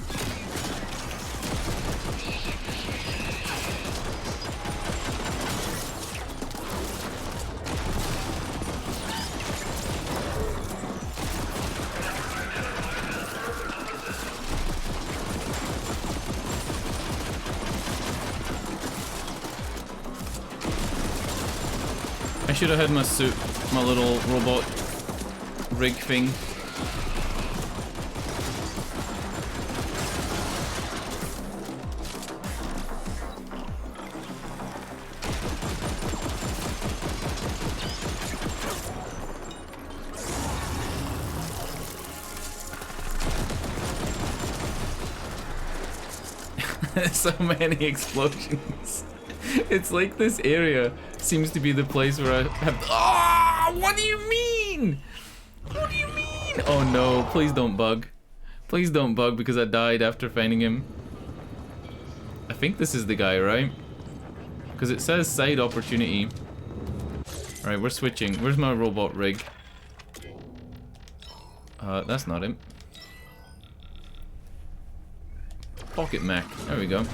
A: I should have had my suit, my little robot rig thing. So many explosions. It's like this area seems to be the place where I have. Oh, what do you mean? What do you mean? Oh no! Please don't bug. Please don't bug because I died after finding him. I think this is the guy, right? Because it says side opportunity. All right, we're switching. Where's my robot rig? That's not him. Pocket mech. There we go.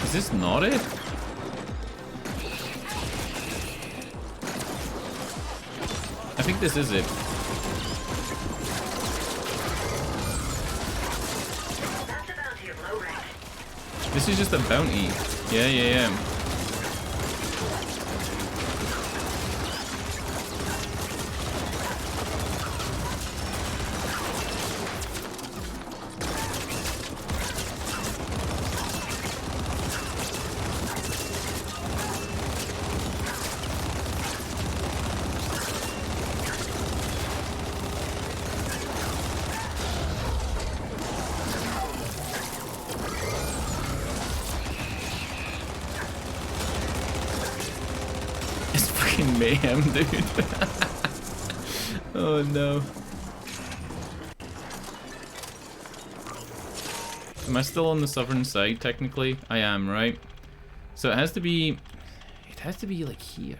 A: Is this not it? I think this is it. This is just a bounty. Yeah. Mayhem, dude. Oh no. Am I still on the southern side technically? I am, right? So it has to be like here.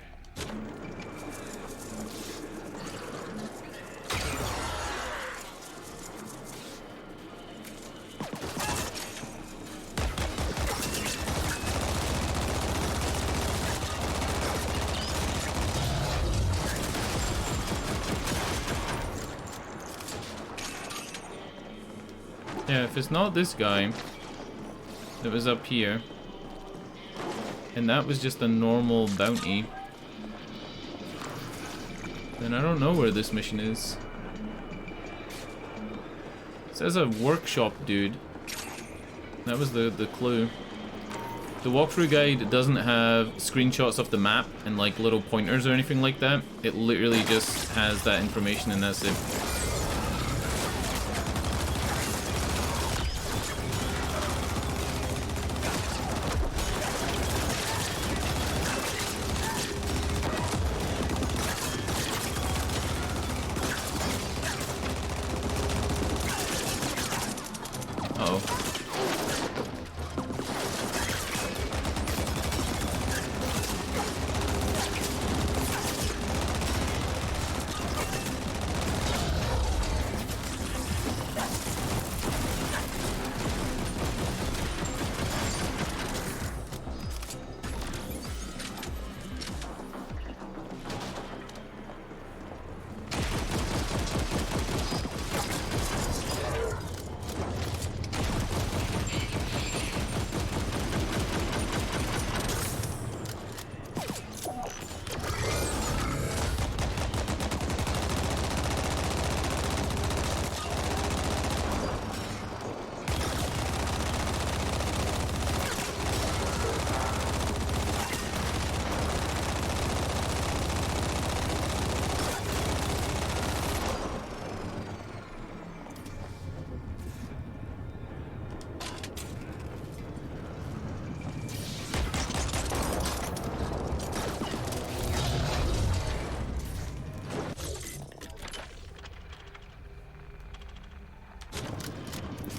A: Yeah, if it's not this guy that was up here, and that was just a normal bounty, then I don't know where this mission is. It says a workshop, dude. That was the clue. The walkthrough guide doesn't have screenshots of the map and like little pointers or anything like that. It literally just has that information and that's it.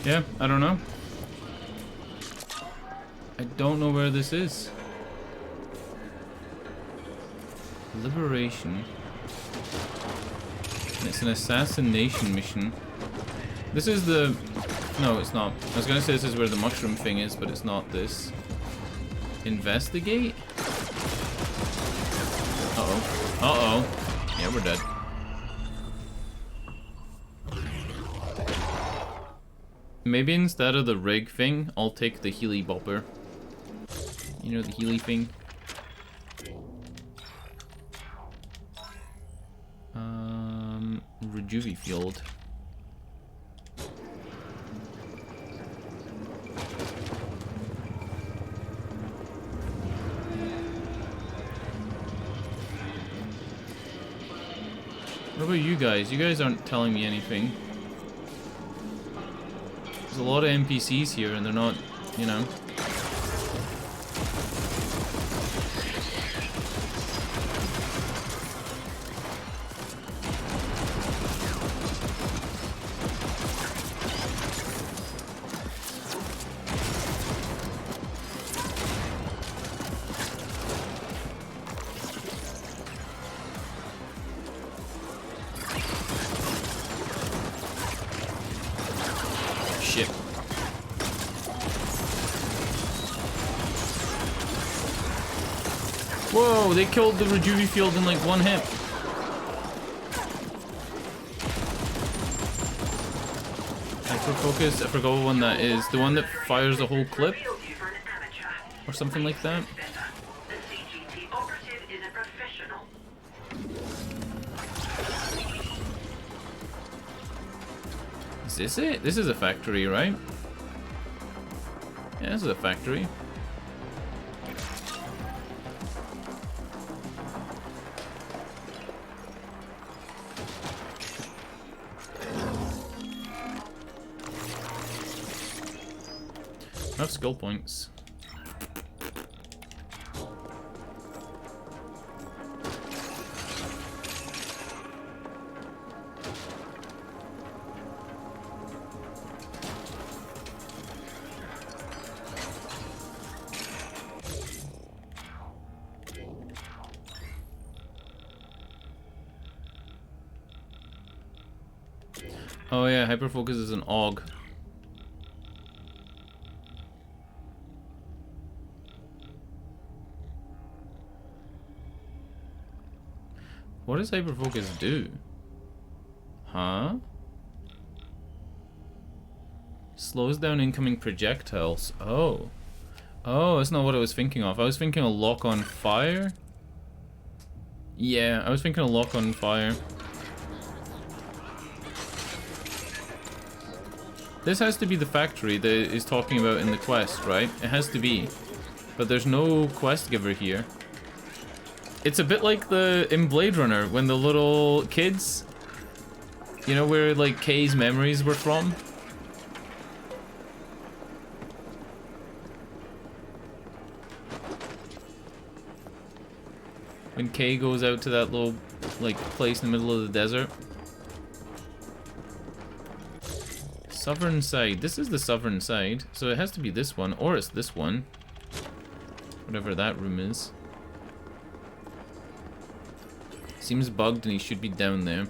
A: Yeah, I don't know. I don't know where this is. Liberation. It's an assassination mission. This is the... No, it's not. I was gonna say this is where the mushroom thing is, but it's not this. Investigate? Uh-oh. Uh-oh. Yeah, we're dead. Maybe instead of the rig thing, I'll take the Healy bopper. You know, the Healy thing. Rejuve field. What about you guys? You guys aren't telling me anything. There's a lot of NPCs here and they're not, you know. Shit. Whoa, they killed the Rejuve field in like one hit. Hyper focus, I forgot what one that is. The one that fires the whole clip? Or something like that? Is this it? This is a factory, right? Yeah, this is a factory. Enough skill points. Oh yeah, hyperfocus is an AUG. What does hyperfocus do? Huh? Slows down incoming projectiles. Oh. Oh, that's not what I was thinking of. I was thinking a lock on fire. Yeah, I was thinking a lock on fire. This has to be the factory that is talking about in the quest, right? It has to be. But there's no quest giver here. It's a bit like in Blade Runner, when the little kids... You know where, like, Kay's memories were from? When Kay goes out to that little, like, place in the middle of the desert. Southern side. This is the southern side, so it has to be this one, or it's this one. Whatever that room is. Seems bugged and he should be down there.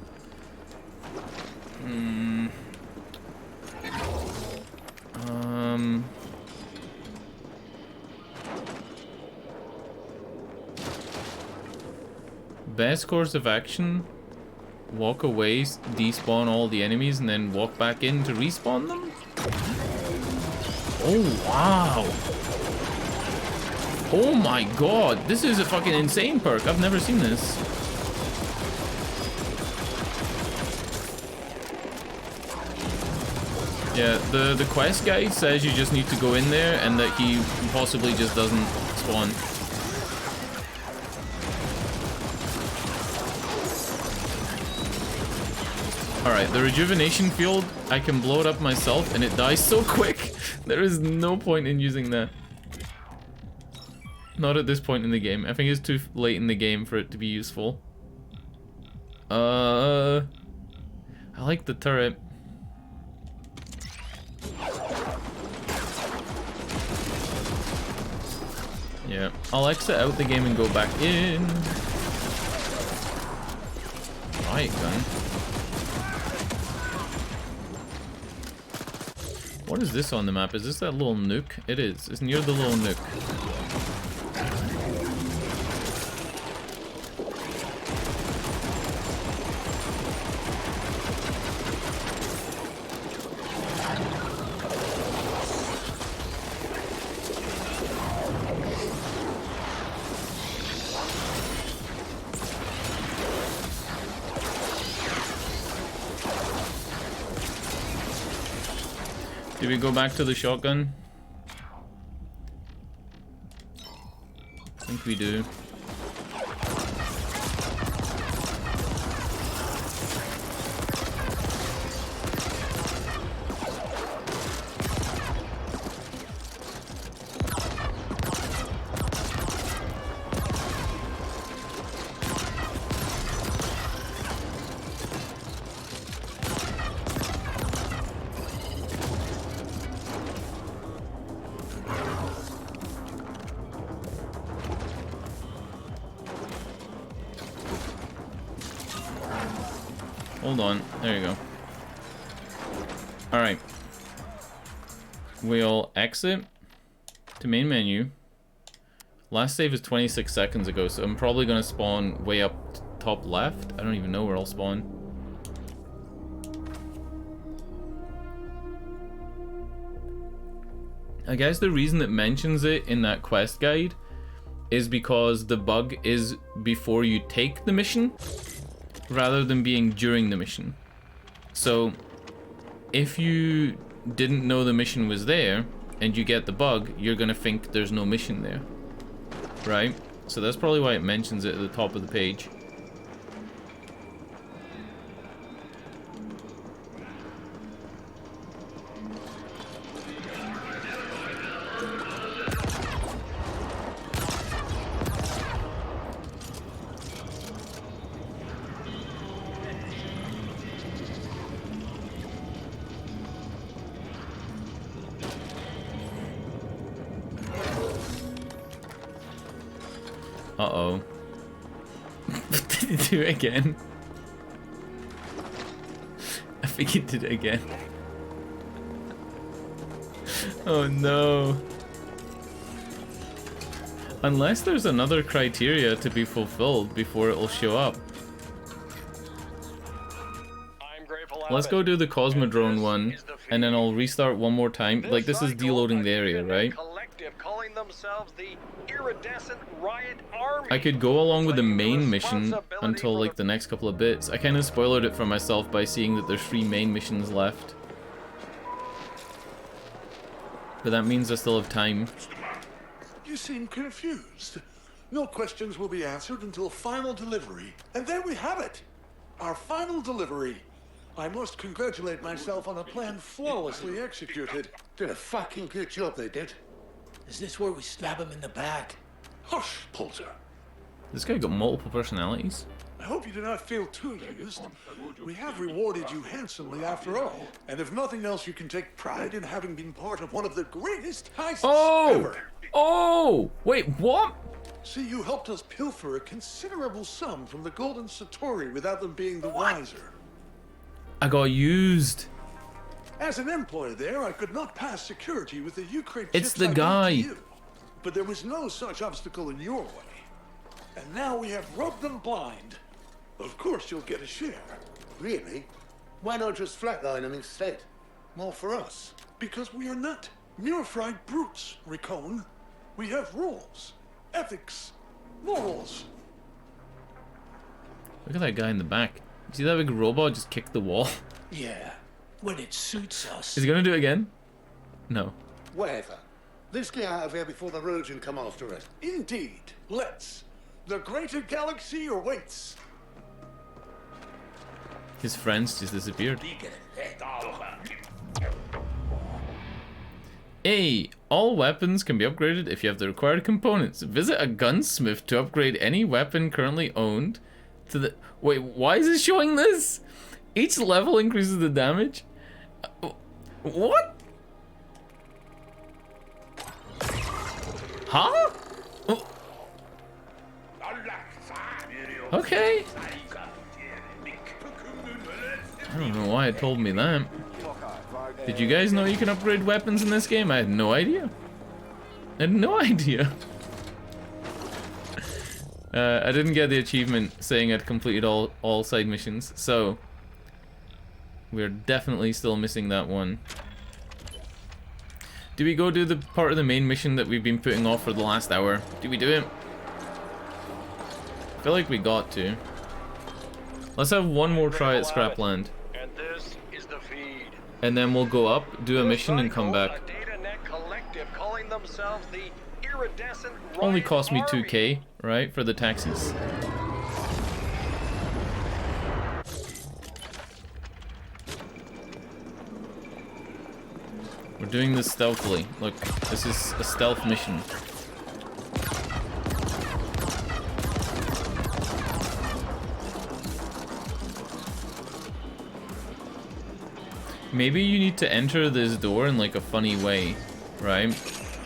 A: Best course of action? Walk away, despawn all the enemies, and then walk back in to respawn them? Oh, wow. Oh my god, this is a fucking insane perk. I've never seen this. Yeah, the quest guide says you just need to go in there and that he possibly just doesn't spawn. Alright, the rejuvenation field, I can blow it up myself and it dies so quick. There is no point in using that. Not at this point in the game. I think it's too late in the game for it to be useful. I like the turret. Yeah, I'll exit out the game and go back in. Right, gun. What is this on the map? Is this that little nuke? It is. It's near the little nuke. Do we go back to the shotgun? I think we do. Hold on. There you go. Alright. We'll exit to main menu. Last save is 26 seconds ago, so I'm probably going to spawn way up top left. I don't even know where I'll spawn. I guess the reason it mentions it in that quest guide is because the bug is before you take the mission, rather than being during the mission. So if you didn't know the mission was there and you get the bug, you're gonna think there's no mission there, right? So that's probably why it mentions it at the top of the page. Uh-oh. Did he do it again? I think he did it again. Oh no. Unless there's another criteria to be fulfilled before it'll show up. Let's go do the Cosmodrome one, and then I'll restart one more time. Like, this is deloading the area, right?
C: Calling themselves the Iridescent Riot Army.
A: I could go along with the main mission until like the next couple of bits. I kind of spoiled it for myself by seeing that there's 3 main missions left. But that means I still have time.
F: You seem confused. No questions will be answered until final delivery. And there we have it. Our final delivery. I must congratulate myself on a plan flawlessly executed.
L: Did a fucking good job they did. Is this where we stab him in the back?
F: Hush, Pulsar.
A: This guy got multiple personalities.
F: I hope you do not feel too used. We have rewarded you handsomely after all. And if nothing else, you can take pride in having been part of one of the greatest heists ever.
A: Oh! Wait, what?
F: See, you helped us pilfer a considerable sum from the Golden Satori without them being the wiser.
A: I got used.
F: As an employee there, I could not pass security with the Ukraine.
A: It's the guy.
F: But there was no such obstacle in your way. And now we have rubbed them blind. Of course you'll get a share.
L: Really? Why not just flatline them instead? More for us.
F: Because we are not neophyte brutes, Ricon. We have rules, ethics, morals.
A: Look at that guy in the back. You see that big robot just kick the wall?
L: Yeah, when it suits us.
A: Is he gonna do it again? No.
L: Whatever. Let's get out of here before the Rojan come after us.
F: Indeed. Let's. The greater galaxy awaits.
A: His friends just disappeared. A. All weapons can be upgraded if you have the required components. Visit a gunsmith to upgrade any weapon currently owned to the... Wait, why is it showing this? Each level increases the damage? What? Huh? Okay. I don't know why it told me that. Did you guys know you can upgrade weapons in this game? I had no idea. I had no idea. I didn't get the achievement saying I'd completed all side missions, so we're definitely still missing that one. Do we go do the part of the main mission that we've been putting off for the last hour? Do we do it? I feel like we got to. Let's have one more try at Scrapland.
C: And this is the feed.
A: And then we'll go up, do a mission, and come back.
C: A data net collective calling themselves the iridescent
A: Only
C: Riot
A: cost me
C: Army.
A: 2k, right, for the taxis. We're doing this stealthily. Look, this is a stealth mission. Maybe you need to enter this door in like a funny way, right?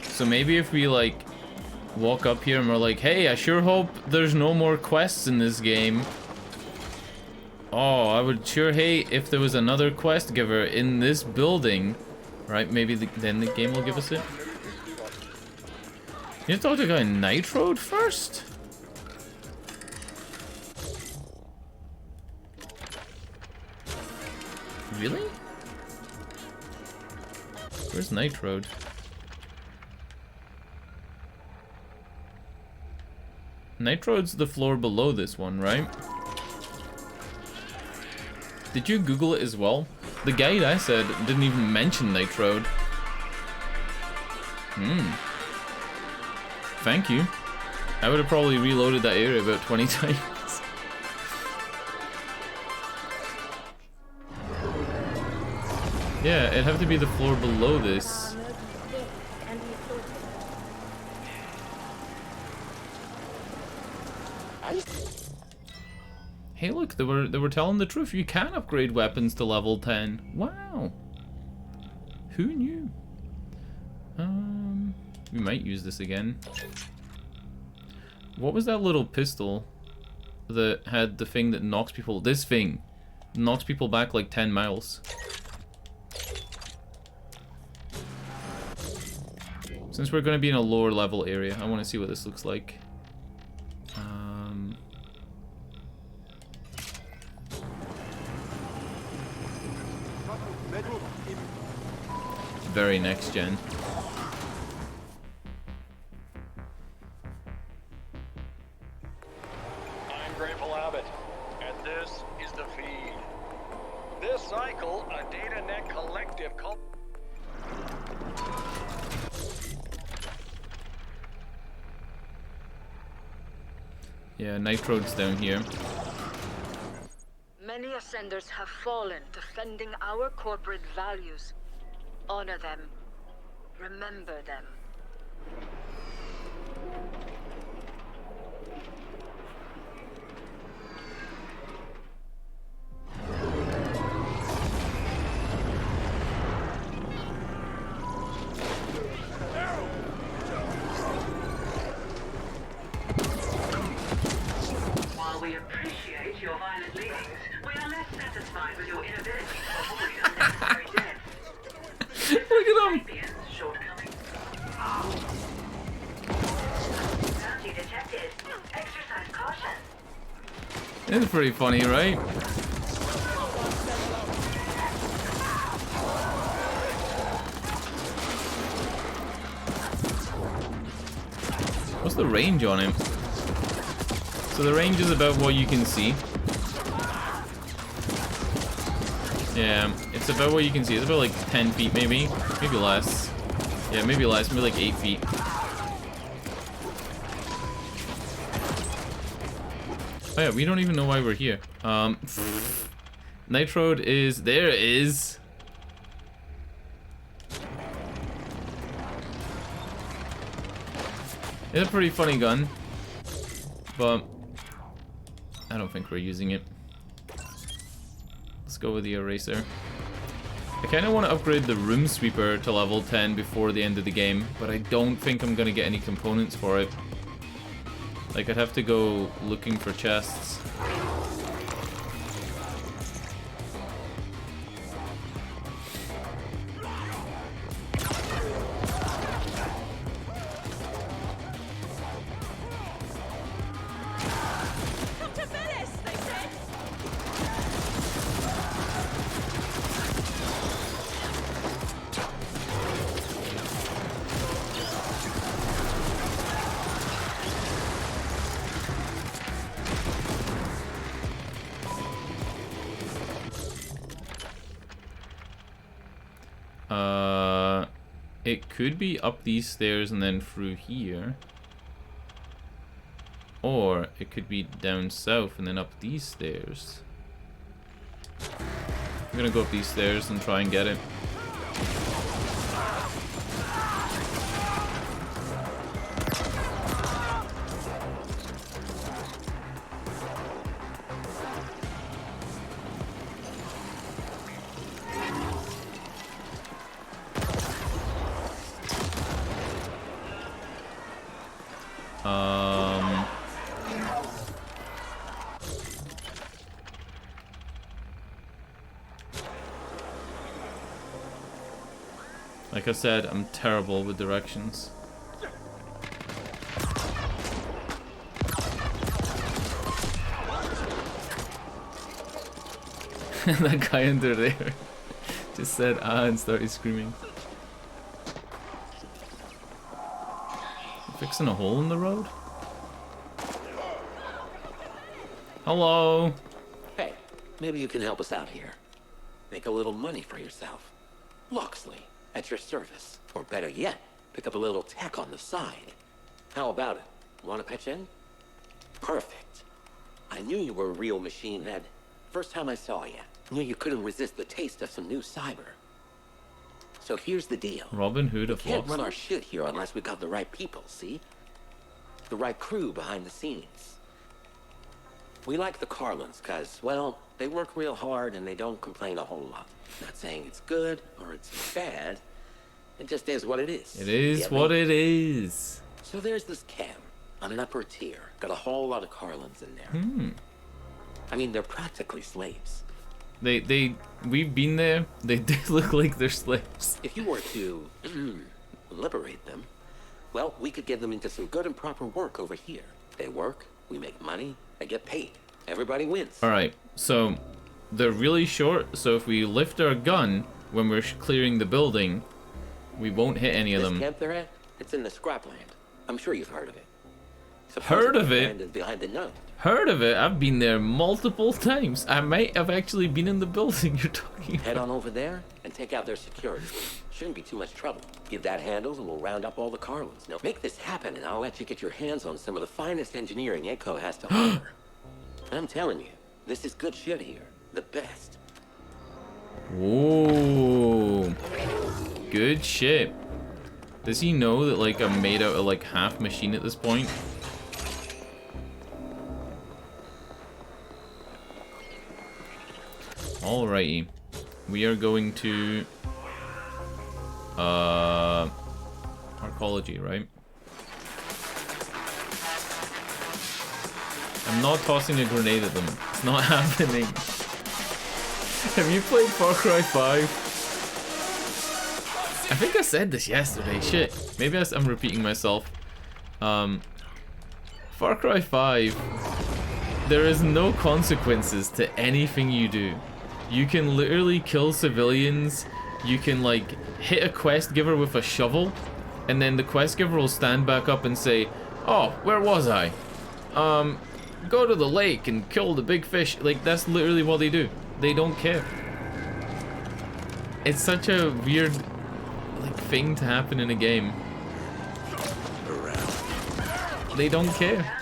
A: So maybe if we like walk up here and we're like, hey, I sure hope there's no more quests in this game. Oh, I would sure hate if there was another quest giver in this building. Right, maybe then the game will give us it. You have to talk to a guy Nitroed first? Really? Where's Nitroed? Nitroed's the floor below this one, right? Did you Google it as well? The guide I said didn't even mention Nitroed. Thank you. I would have probably reloaded that area about 20 times. Yeah, it'd have to be the floor below this. Hey, look, they were telling the truth. You can upgrade weapons to level 10. Wow. Who knew? We might use this again. What was that little pistol that had the thing that knocks people? This thing knocks people back like 10 miles. Since we're going to be in a lower level area, I want to see what this looks like. Very next gen.
C: I'm Grateful Abbott, and this is the feed. This cycle, a data net collective called.
A: Yeah, Nitroed's down here.
B: Many ascenders have fallen defending our corporate values. Honor them. Remember them.
M: While we appreciate your violent leanings, we are less satisfied with your inability to avoid unnecessary deaths.
A: Look at him!
M: Bounty detected. Exercise caution.
A: It's pretty funny, right? What's the range on him? So the range is about what you can see. Yeah, it's about what you can see. It's about like 10 feet maybe. Maybe less. Yeah, maybe less. Maybe like 8 feet. Oh yeah, we don't even know why we're here. Nitroed is... There it is! It's a pretty funny gun. But I don't think we're using it. Let's go with the eraser. I kind of want to upgrade the room sweeper to level 10 before the end of the game, but I don't think I'm going to get any components for it. Like, I'd have to go looking for chests. It could be up these stairs and then through here. Or it could be down south and then up these stairs. I'm gonna go up these stairs and try and get it. Like I said, I'm terrible with directions. That guy under there just said ah and started screaming. Fixing a hole in the road? Hello?
J: Hey, maybe you can help us out here. Make a little money for yourself. Loxley, at your service. Or better yet, pick up a little tech on the side. How about it? Want to pitch in? Perfect. I knew you were a real machine head. First time I saw you, knew you couldn't resist the taste of some new cyber. So here's the deal.
A: Robin Hood of
J: We can't
A: Loxley.
J: run our shit here unless we got the right people, see? The right crew behind the scenes. We like the Carlins, cause, well, they work real hard and they don't complain a whole lot. Not saying it's good or it's bad. It just is what it is.
A: It is
J: Get
A: what
J: me?
A: it is.
J: So there's this cam on an upper tier. Got a whole lot of Carlins in there.
A: Hmm.
J: I mean, they're practically slaves.
A: We've been there. They do look like they're slaves.
J: If you were to liberate them, well, we could get them into some good and proper work over here. They work, we make money, they get paid. Everybody wins.
A: Alright, so they're really short, so if we lift our gun when we're clearing the building, we won't hit any of
J: This
A: them.
J: camp they're at, it's in the scrapland. I'm sure you've heard of it.
A: Heard of it?
J: Is behind the node.
A: Heard of it? I've been there multiple times. I might have actually been in the building you're talking
J: Head
A: about.
J: on over there and take out their security. Shouldn't be too much trouble. Give that handles and we'll round up all the Carlins. Now make this happen and I'll let you get your hands on some of the finest engineering Echo has to offer. I'm telling you, this is good shit here. The best.
A: Whoa. Good shit. Does he know that like I'm made out of like half machine at this point? Alrighty. We are going to arcology, right? I'm not tossing a grenade at them. It's not happening. Have you played Far Cry 5? I think I said this yesterday. Shit. Maybe I'm repeating myself. Far Cry 5, there is no consequences to anything you do. You can literally kill civilians. You can like hit a quest giver with a shovel, and then the quest giver will stand back up and say, "Oh, where was I? Go to the lake and kill the big fish." Like that's literally what they do. They don't care. It's such a weird like thing to happen in a game. They don't care.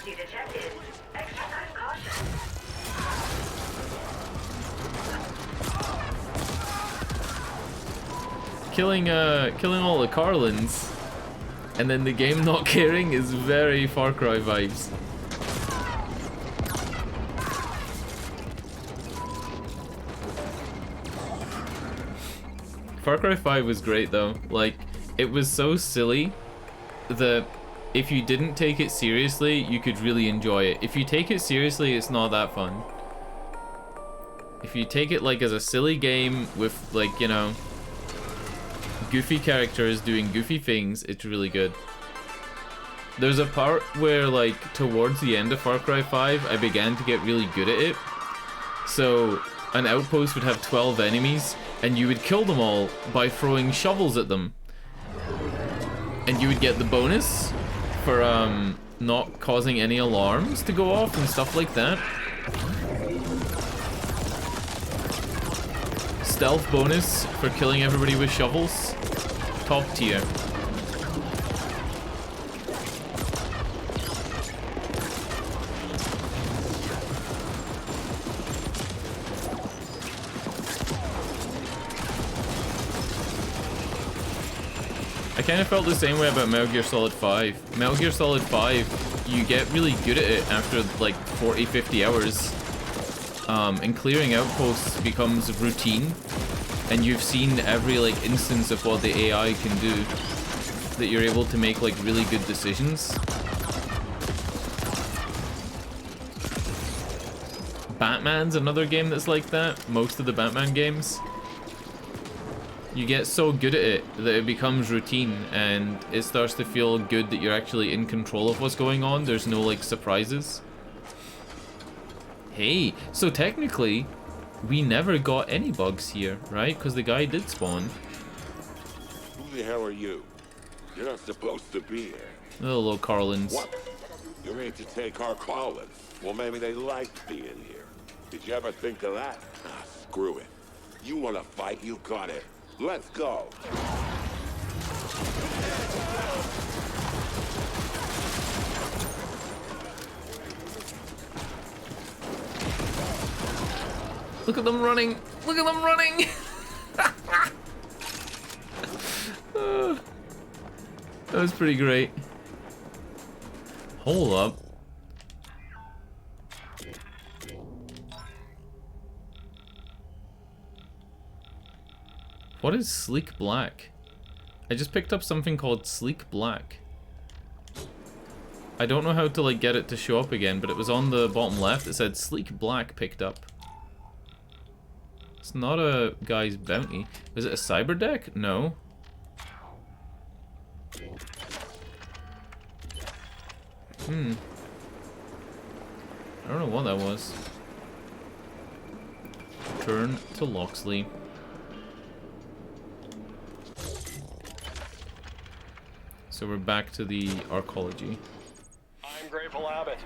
A: Killing all the Carlins and then the game not caring is very Far Cry vibes. Far Cry 5 was great though. Like, it was so silly that if you didn't take it seriously, you could really enjoy it. If you take it seriously, it's not that fun. If you take it like as a silly game with like, you know, goofy characters doing goofy things, it's really good. There's a part where like towards the end of Far Cry 5, I began to get really good at it. So an outpost would have 12 enemies and you would kill them all by throwing shovels at them. And you would get the bonus for not causing any alarms to go off and stuff like that. Stealth bonus for killing everybody with shovels. Top tier. I kind of felt the same way about Metal Gear Solid 5. Metal Gear Solid 5, you get really good at it after like 40-50 hours. And clearing outposts becomes routine. And you've seen every like instance of what the AI can do. That you're able to make like really good decisions. Batman's another game that's like that. Most of the Batman games. You get so good at it that it becomes routine and it starts to feel good that you're actually in control of what's going on. There's no like surprises. Hey, so technically we never got any bugs here, right? Because the guy did spawn.
N: Who the hell are you? You're not supposed to be here.
A: Hello, Carlins.
N: What? You're ready to take our Carlin? Well, maybe they liked being here. Did you ever think of that? Ah, screw it. You want to fight, you got it. Let's go.
A: Look at them running! Look at them running! That was pretty great. Hold up. What is Sleek Black? I just picked up something called Sleek Black. I don't know how to like get it to show up again, but it was on the bottom left. It said Sleek Black picked up. It's not a guy's bounty. Is it a cyber deck? No. I don't know what that was. Turn to Loxley. So we're back to the arcology.
C: I'm Grateful Abbott,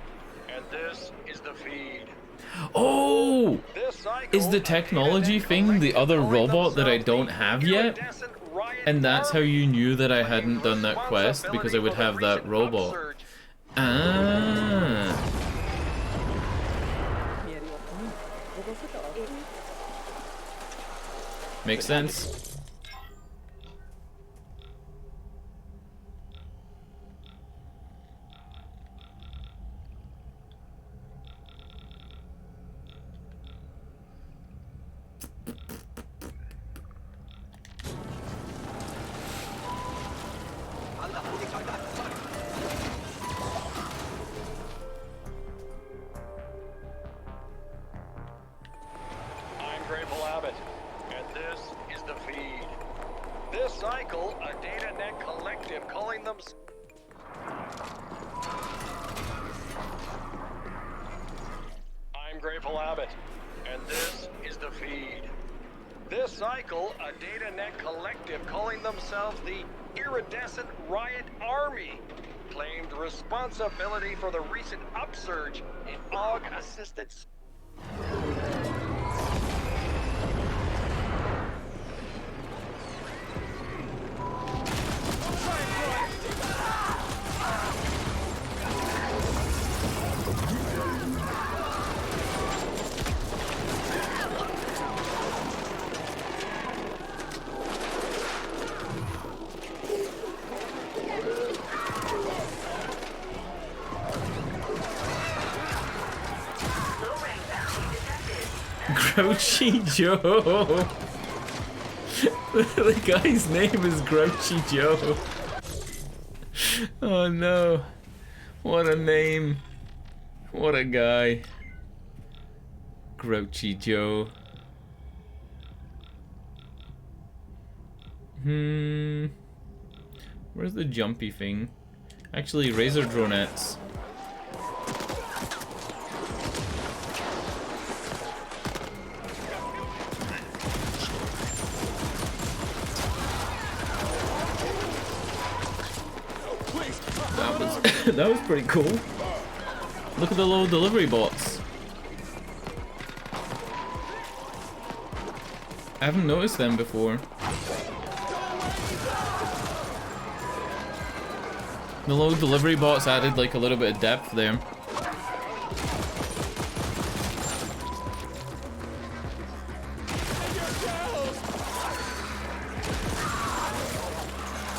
C: and this is the feed.
A: Oh! Is the technology thing the other robot that I don't have yet? And that's how you knew that I hadn't done that quest, because I would have that robot. Ah. Makes sense.
C: Responsibility for the recent upsurge in AUG assistance.
A: Grouchy Joe. The guy's name is Grouchy Joe. Oh no. What a name. What a guy. Grouchy Joe. Where's the jumpy thing? Actually, razor dronettes. That was pretty cool. Look at the little delivery bots. I haven't noticed them before. The little delivery bots added like a little bit of depth there.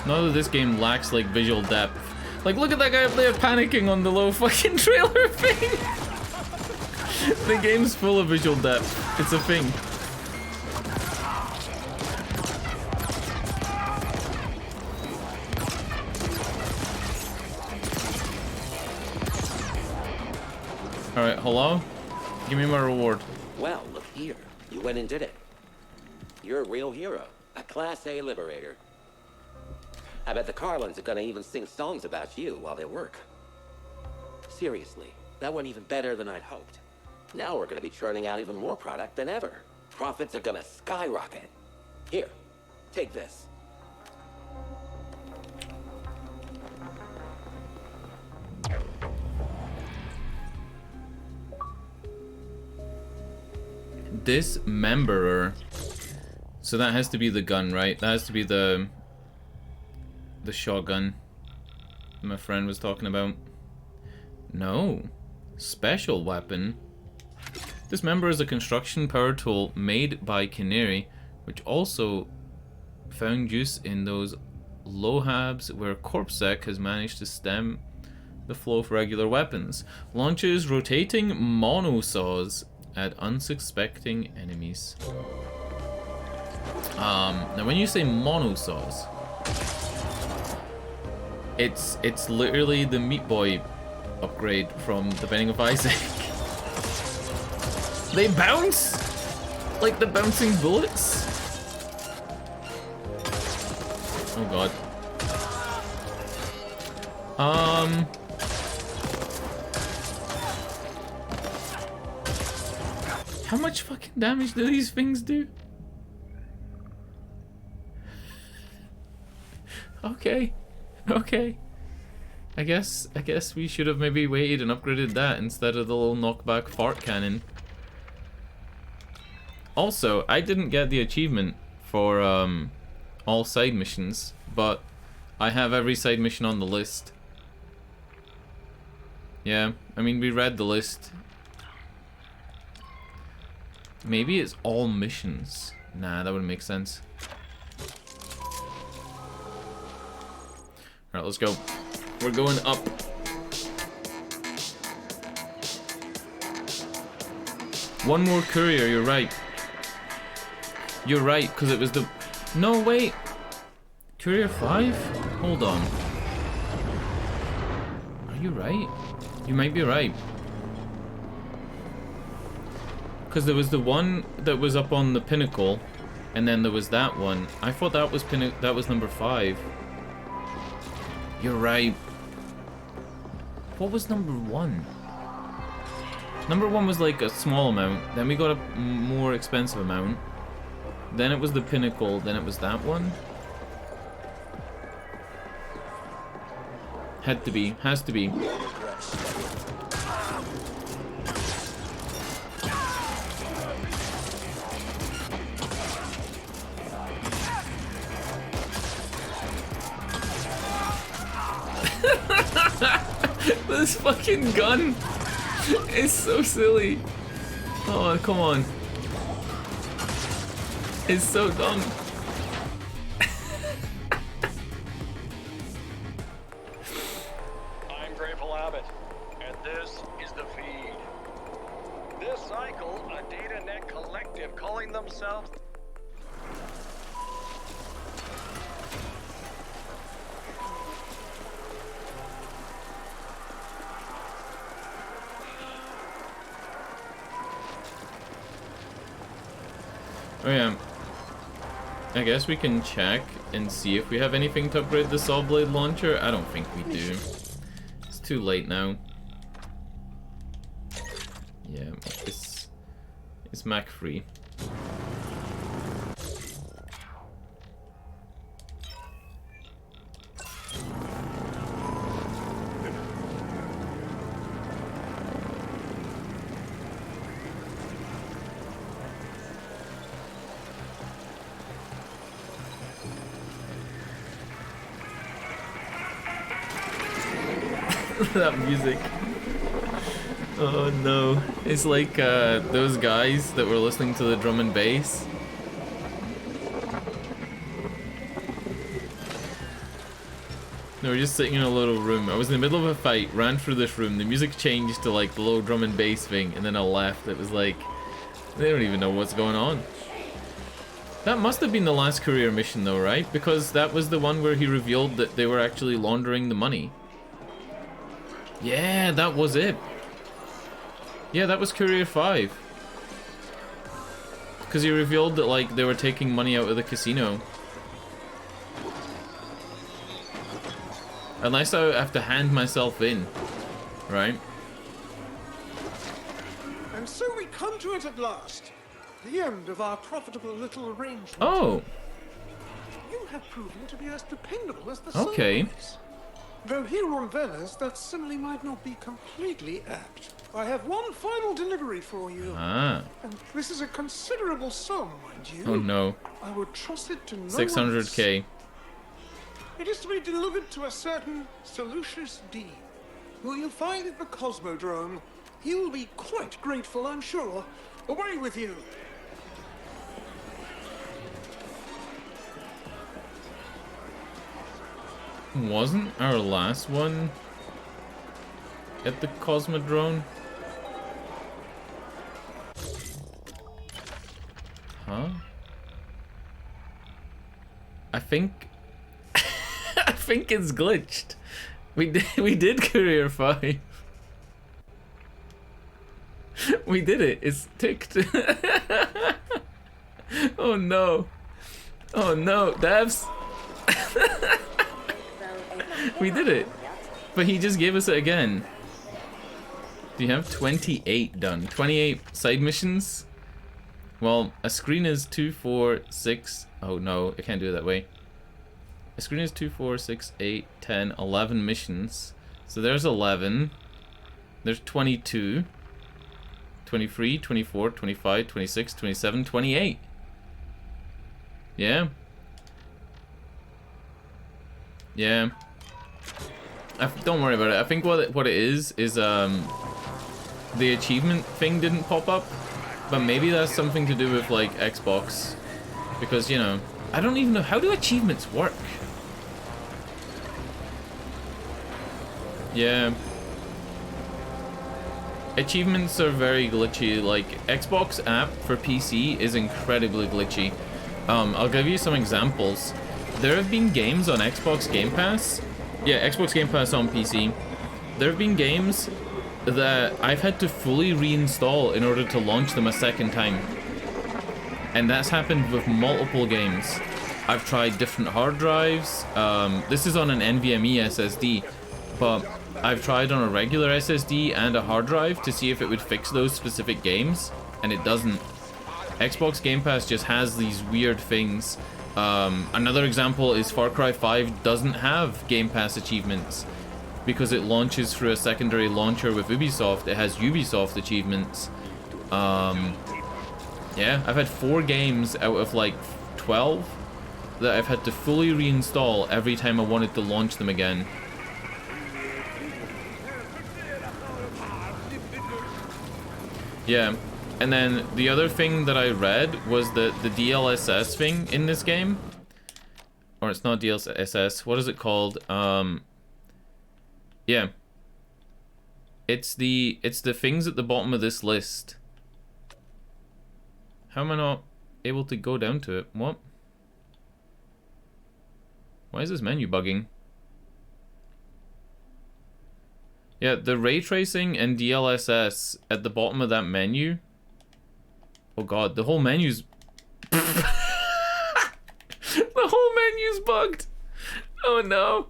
A: None of this game lacks like visual depth. Like, look at that guy up there panicking on the little fucking trailer thing. The game's full of visual depth. It's a thing. Alright, hello? Give me my reward.
J: Well, look here. You went and did it. You're a real hero. A Class A liberator. I bet the Carlins are gonna even sing songs about you while they work. Seriously, that went even better than I'd hoped. Now we're gonna be churning out even more product than ever. Profits are gonna skyrocket. Here, take this.
A: Dismemberer. So that has to be the gun, right? That has to be the shotgun my friend was talking about. No. Special weapon. Dismemberer is a construction power tool made by Canary, which also found use in those Lohabs where Corpsec has managed to stem the flow of regular weapons. Launches rotating monosaws at unsuspecting enemies. Now when you say monosaws, it's literally the Meat Boy upgrade from The Binding of Isaac. They bounce like the bouncing bullets. Oh god. How much fucking damage do these things do? Okay. Okay. I guess we should have maybe waited and upgraded that instead of the little knockback fart cannon. Also, I didn't get the achievement for all side missions, but I have every side mission on the list. Yeah, I mean, we read the list. Maybe it's all missions. Nah, that wouldn't make sense. Alright, let's go. We're going up. One more courier, you're right. You're right, because it was the... No, wait. Courier 5? Hold on. Are you right? You might be right. Because there was the one that was up on the pinnacle, and then there was that one. I thought that was number 5. You're right. What was number 1? Number 1 was like a small amount, then we got a more expensive amount. Then it was the pinnacle, then it was that one. Had to be, has to be. This fucking gun is so silly. Oh, come on. It's so dumb.
C: I'm Grateful Abbott, and this is the feed. This cycle, a DataNet collective calling themselves...
A: Oh yeah. I guess we can check and see if we have anything to upgrade the saw blade launcher. I don't think we do. It's too late now. Yeah, it's Mac free. That music. Oh no. It's like those guys that were listening to the drum and bass. They were just sitting in a little room. I was in the middle of a fight, ran through this room, the music changed to like the little drum and bass thing, and then I left. It was like, they don't even know what's going on. That must have been the last courier mission though, right? Because that was the one where he revealed that they were actually laundering the money. Yeah, that was it. Yeah, that was Courier 5. Because he revealed that, like, they were taking money out of the casino. Unless I have to hand myself in, right?
K: And so we come to it at last. The end of our profitable little arrangement.
A: Oh.
K: You have proven to be as dependable as the
A: Okay.
K: sunrise. Though here on Venice, that simile might not be completely apt. I have one final delivery for you.
A: Ah.
K: And this is a considerable sum, mind you.
A: Oh no.
K: I would trust it to no
A: 600k.
K: It is to be delivered to a certain Seleucus D, who you'll find at the Cosmodrome. He will be quite grateful, I'm sure. Away with you.
A: Wasn't our last one at the Cosmodrome? Huh? I think I think it's glitched. We did Courier 5. We did it. It's ticked. Oh no. Oh no, devs. We did it. But he just gave us it again. Do you have 28 done? 28 side missions? Well, a screen is 2, 4, 6. Oh no, I can't do it that way. A screen is 2, 4, 6, 8, 10, 11 missions. So there's 11. There's 22. 23, 24, 25, 26, 27, 28. Yeah. Yeah. Don't worry about it. I think what it is the achievement thing didn't pop up, but maybe that's something to do with like Xbox, because you know, I don't even know how do achievements work. Yeah. Achievements are very glitchy. Like Xbox app for PC is incredibly glitchy. I'll give you some examples. There have been games on Xbox Game Pass. Yeah, Xbox Game Pass on PC. There have been games that I've had to fully reinstall in order to launch them a second time. And that's happened with multiple games. I've tried different hard drives. This is on an NVMe SSD, but I've tried on a regular SSD and a hard drive to see if it would fix those specific games, and it doesn't. Xbox Game Pass just has these weird things. Another example is Far Cry 5 doesn't have Game Pass achievements because it launches through a secondary launcher with Ubisoft. It has Ubisoft achievements. Yeah, I've had 4 games out of like 12 that I've had to fully reinstall every time I wanted to launch them again. Yeah. And then the other thing that I read was that the DLSS thing in this game, or it's not DLSS, what is it called? Yeah. It's the things at the bottom of this list. How am I not able to go down to it? What? Why is this menu bugging? Yeah, the ray tracing and DLSS at the bottom of that menu. Oh god, the whole menu's... The whole menu's bugged. Oh no.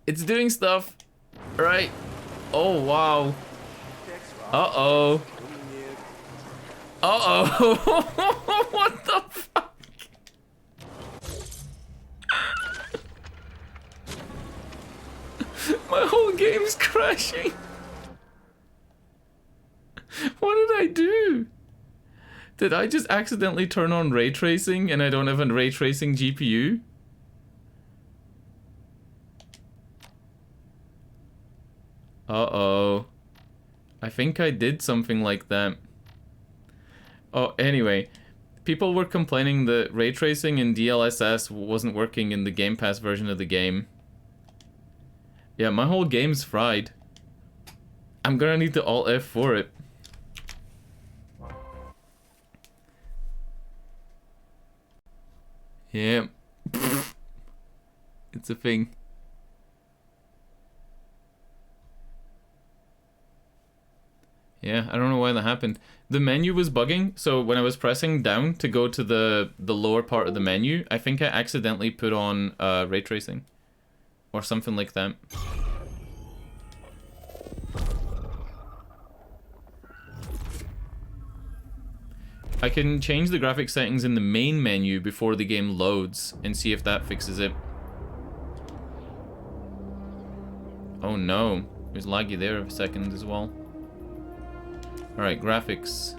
A: It's doing stuff. Right. Oh wow. Uh-oh. Uh-oh. What the fuck? My whole game's crashing. What did I do? Did I just accidentally turn on ray tracing and I don't have a ray tracing GPU? Uh-oh. I think I did something like that. Oh, anyway. People were complaining that ray tracing in DLSS wasn't working in the Game Pass version of the game. Yeah, my whole game's fried. I'm gonna need to Alt-F for it. Yeah. It's a thing. Yeah, I don't know why that happened. The menu was bugging, so when I was pressing down to go to the lower part of the menu, I think I accidentally put on ray tracing. Or something like that. I can change the graphics settings in the main menu before the game loads and see if that fixes it. Oh no, it was laggy there a second as well. Alright, graphics.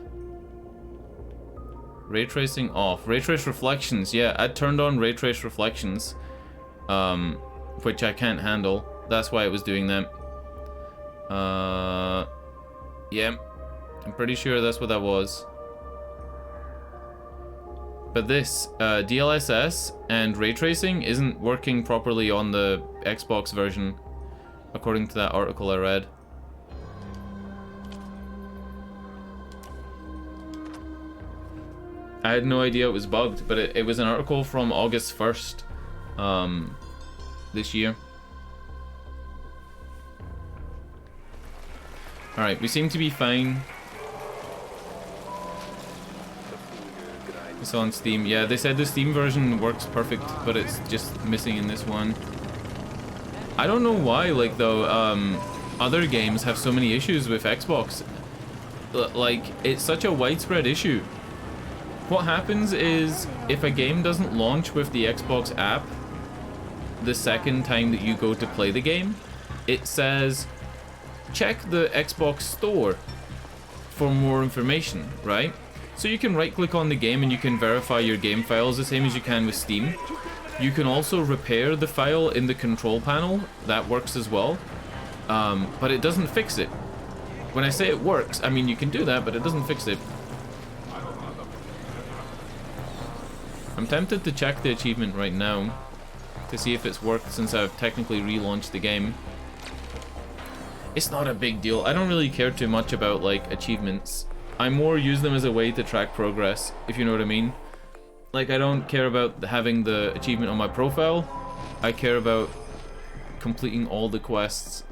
A: Ray tracing off. Ray trace reflections, yeah, I turned on ray trace reflections. Which I can't handle. That's why it was doing that. Yeah, I'm pretty sure that's what that was. But this, DLSS and ray tracing isn't working properly on the Xbox version, according to that article I read. I had no idea it was bugged, but it was an article from August 1st, this year. Alright, we seem to be fine. It's on Steam. Yeah, they said the Steam version works perfect, but it's just missing in this one. I don't know why, like, though, other games have so many issues with Xbox. Like, it's such a widespread issue. What happens is, if a game doesn't launch with the Xbox app the second time that you go to play the game, it says, check the Xbox store for more information, right? So you can right-click on the game and you can verify your game files the same as you can with Steam. You can also repair the file in the control panel. That works as well. But it doesn't fix it. When I say it works, I mean you can do that, but it doesn't fix it. I'm tempted to check the achievement right now to see if it's worked since I've technically relaunched the game. It's not a big deal. I don't really care too much about, like, achievements. I more use them as a way to track progress, if you know what I mean. Like, I don't care about having the achievement on my profile. I care about completing all the quests.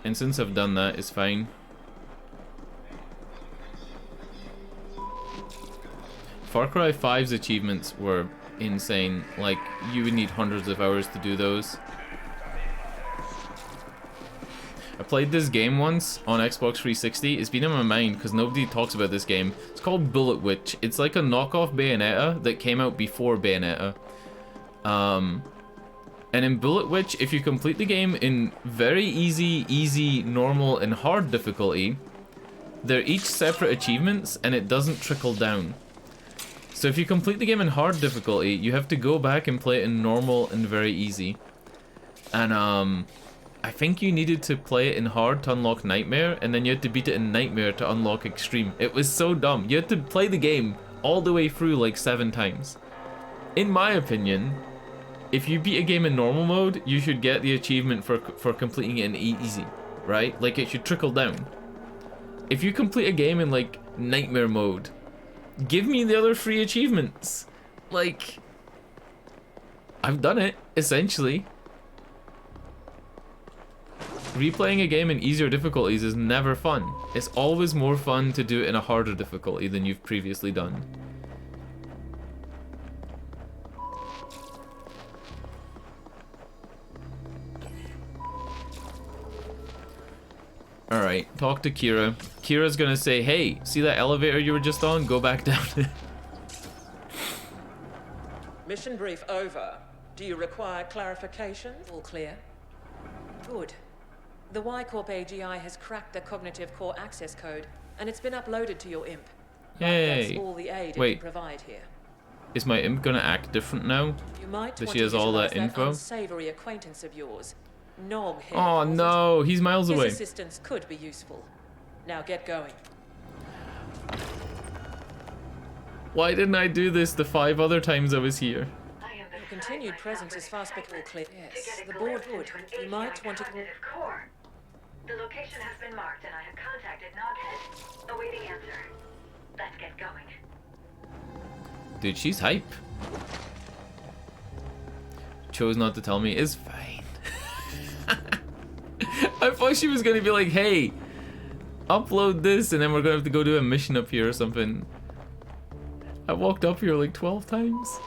A: And since I've done that, it's fine. Far Cry 5's achievements were insane. Like, you would need hundreds of hours to do those. I played this game once on Xbox 360. It's been in my mind because nobody talks about this game. It's called Bullet Witch. It's like a knockoff Bayonetta that came out before Bayonetta. And in Bullet Witch, if you complete the game in very easy, normal, and hard difficulty, they're each separate achievements and it doesn't trickle down. So if you complete the game in hard difficulty, you have to go back and play it in normal and very easy. And I think you needed to play it in hard to unlock Nightmare, and then you had to beat it in Nightmare to unlock Extreme. It was so dumb. You had to play the game all the way through like 7 times. In my opinion, if you beat a game in normal mode, you should get the achievement for completing it in easy, right? Like, it should trickle down. If you complete a game in like Nightmare mode, give me the other 3 achievements. Like, I've done it, essentially. Replaying a game in easier difficulties is never fun. It's always more fun to do it in a harder difficulty than you've previously done. Alright, talk to Kira. Kira's gonna say, hey, see that elevator you were just on? Go back down.
E: Mission brief over. Do you require clarification? All clear. Good. The Y-Corp AGI has cracked the cognitive core access code, and it's been uploaded to your imp.
A: Yay.
E: That's all the aid it
A: Wait.
E: can provide here.
A: Is my imp gonna act different now?
E: You might
A: That
E: want
A: she
E: to
A: has all
E: utilize
A: that info?
E: unsavory acquaintance of yours, Nog here.
A: Oh no, he's miles
E: His
A: away.
E: assistance could be useful. Now get going.
A: Why didn't I do this the 5 other times I was here?
E: Your continued presence is fast becoming clear. Yes, the board would. You might want to...
M: Core. The location has been marked and I have contacted Noghead. Awaiting answer. Let's get going.
A: Dude, she's hype. Chose not to tell me is fine. I thought she was gonna be like, hey, upload this and then we're gonna have to go do a mission up here or something. I walked up here like 12 times.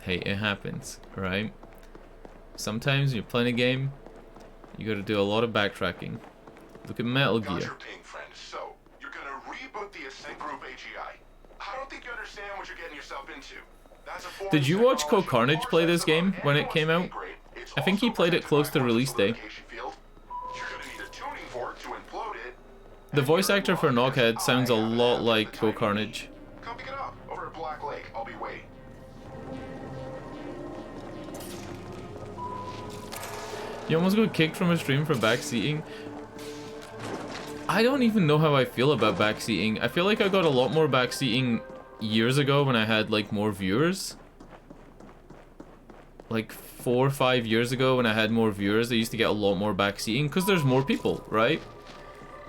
A: Hey, it happens, right? Sometimes when you're playing a game, you gotta do a lot of backtracking. Look at Metal Gear.
I: Got your ping, friend. So, you're gonna reboot the Ascent Group AGI. I don't think you understand what you're getting yourself into. That's a form
A: Did you
I: of
A: watch
I: technology
A: Carnage play this game when it came out? I think he played it close to release day.
I: You're gonna need a tuning fork to implode it.
A: The voice actor for Noghead sounds a lot like Carnage.
I: Come pick it up over at Black Lake. I'll be waiting.
A: You almost got kicked from a stream for backseating. I don't even know how I feel about backseating. I feel like I got a lot more backseating years ago when I had like more viewers. Like 4 or 5 years ago when I had more viewers, I used to get a lot more backseating because there's more people, right?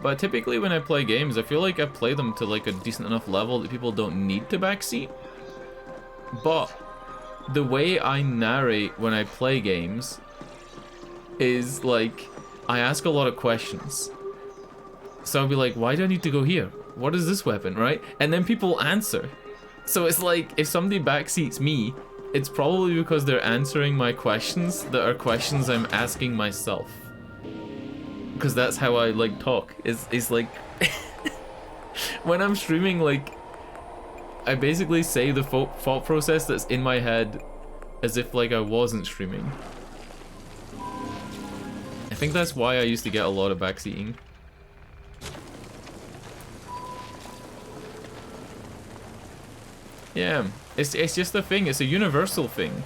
A: But typically when I play games, I feel like I play them to like a decent enough level that people don't need to backseat. But the way I narrate when I play games is like, I ask a lot of questions. So I'll be like, why do I need to go here? What is this weapon, right? And then people answer. So it's like, if somebody backseats me, it's probably because they're answering my questions that are questions I'm asking myself. Because that's how I like talk. It's like, when I'm streaming, like, I basically say the thought process that's in my head as if like I wasn't streaming. I think that's why I used to get a lot of backseating. Yeah, it's just a thing. It's a universal thing.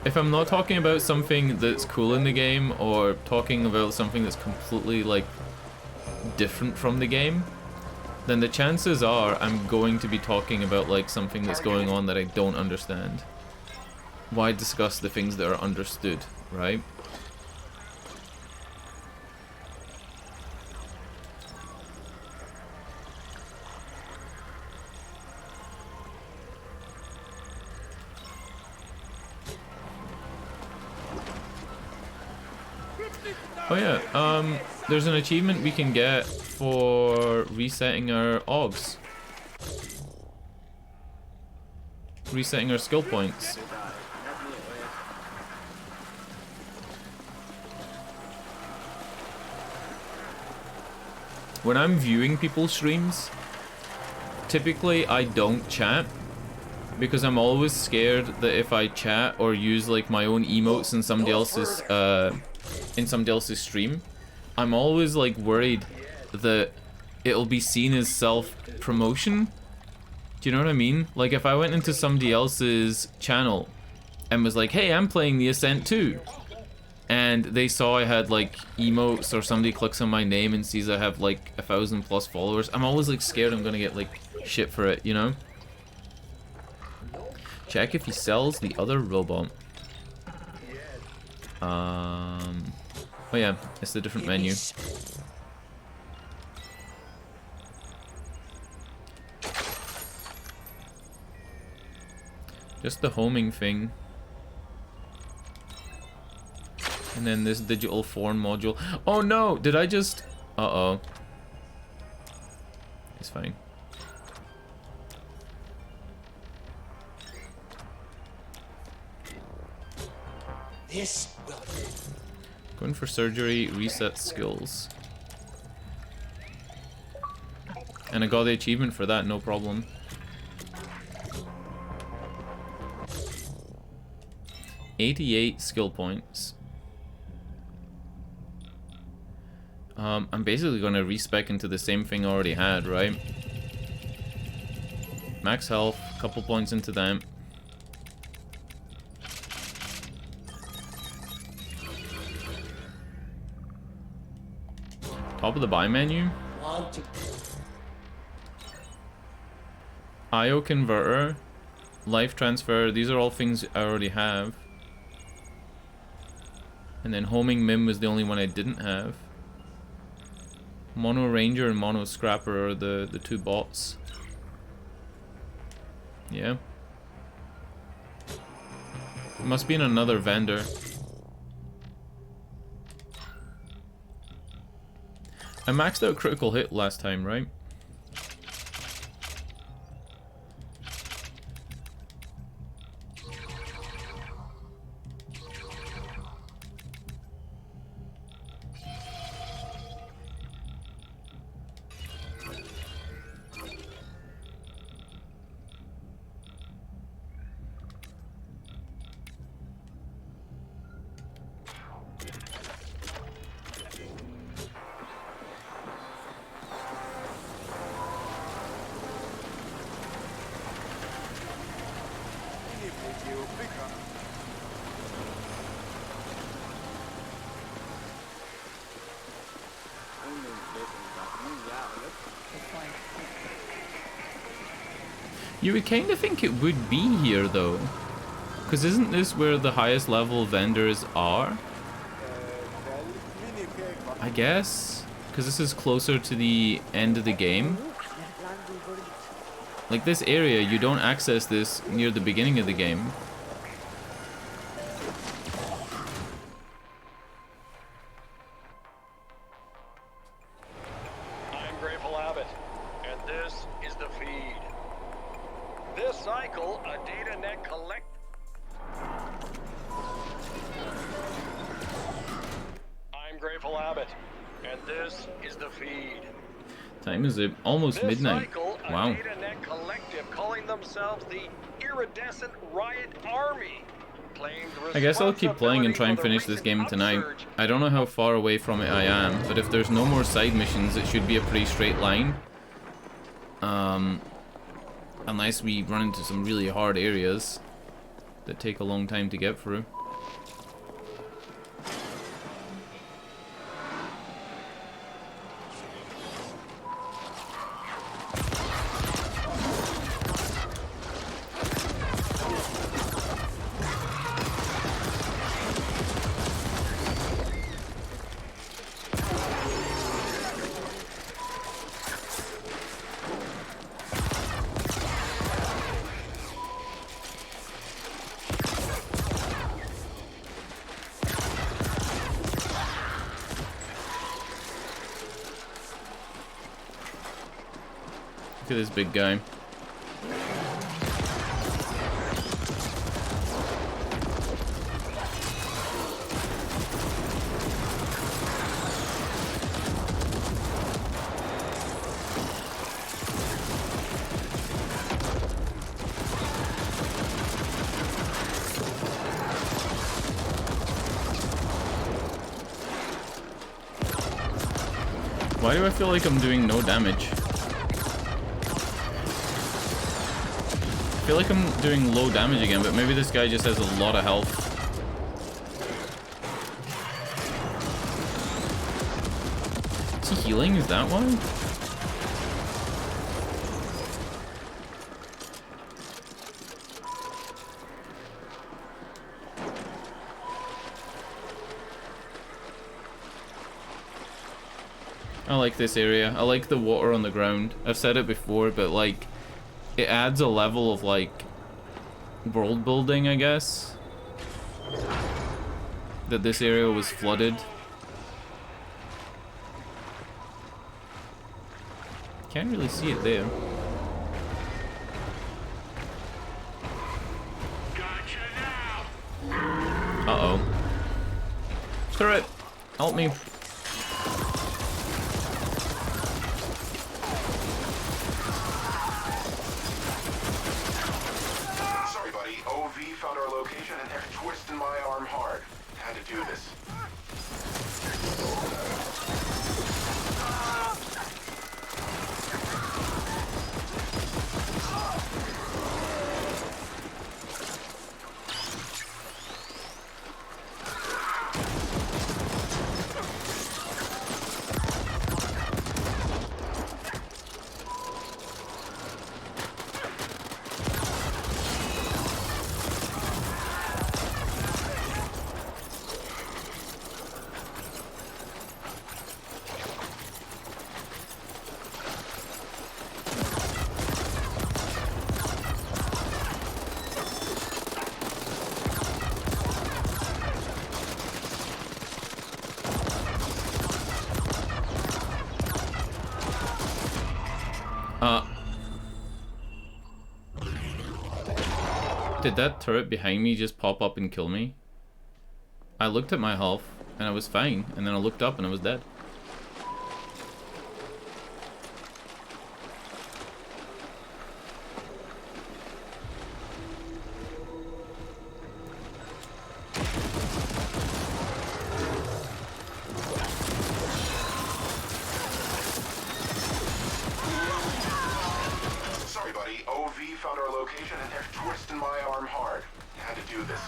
A: If I'm not talking about something that's cool in the game or talking about something that's completely like different from the game, then the chances are I'm going to be talking about like something that's going on that I don't understand. Why discuss the things that are understood, right? Oh yeah, there's an achievement we can get for resetting our AUGs. Resetting our skill points. When I'm viewing people's streams, typically I don't chat because I'm always scared that if I chat or use like my own emotes in somebody else's stream, I'm always like worried that it'll be seen as self-promotion. Do you know what I mean? Like if I went into somebody else's channel and was like, hey, I'm playing the Ascent too, and they saw I had like emotes, or somebody clicks on my name and sees I have like 1,000+ followers, I'm always like scared I'm gonna get like shit for it, you know? Check if he sells the other robot. Oh yeah, it's the different menu. Just the homing thing. And then this digital form module. Oh no! Did I just... Uh-oh. It's fine.
L: This will...
A: Going for surgery, reset skills. And I got the achievement for that, no problem. $88 skill points. I'm basically gonna respec into the same thing I already had, right? Max health, couple points into them. Top of the buy menu. IO converter, life transfer, these are all things I already have. And then homing mim was the only one I didn't have. Mono ranger and mono scrapper are the two bots. Yeah. It must be in another vendor. I maxed out critical hit last time, right? You would kind of think it would be here though, because isn't this where the highest level vendors are? I guess, because this is closer to the end of the game. Like this area, you don't access this near the beginning of the game.
C: I'm Grateful Abbott, and this is the feed. This cycle, a data net collect. I'm Grateful Abbott, and this is the feed.
A: Time is almost midnight.
C: Cycle, a
A: Wow.
C: data net collective calling themselves the Iridescent Riot Army.
A: I guess I'll keep playing and try and finish this game tonight. I don't know how far away from it I am, but if there's no more side missions, it should be a pretty straight line. Unless we run into some really hard areas that take a long time to get through. Look at this big guy. Why do I feel like I'm doing no damage? I feel like I'm doing low damage again, but maybe this guy just has a lot of health. Is he healing? Is that why? I like this area. I like the water on the ground. I've said it before, but like, it adds a level of like world building, I guess. that this area was flooded. Can't really see it there. Uh-oh. Turret! Help me.
I: Sorry, buddy. OV found our location and they're twisting my arm hard. Had to do this.
A: Did that turret behind me just pop up and kill me? I looked at my health and I was fine, and then I looked up and I was dead.
I: Sorry, buddy. OV found our location and they're twisting my arm hard. Had to do this.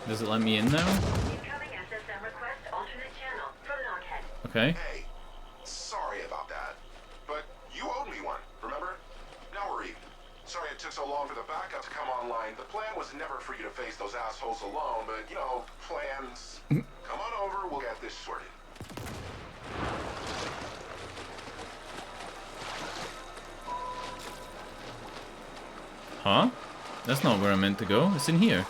A: Does it let me in now? Okay.
I: Hey, sorry about that. But you owed me one, remember? Now we're even. Sorry it took so long for the backup to come online. The plan was never for you to face those assholes alone, but, you know, plans. Come on over, we'll get this sorted.
A: Huh? That's not where I meant to go. It's in here.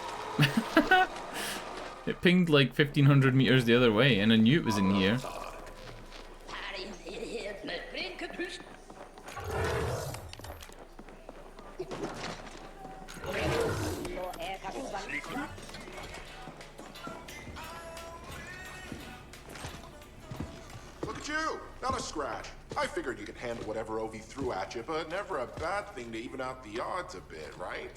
A: It pinged like 1,500 meters the other way, and I knew it was in here.
I: Look at you! Not a scratch. I figured you could handle whatever OV threw at you, but never a bad thing to even out the odds a bit, right?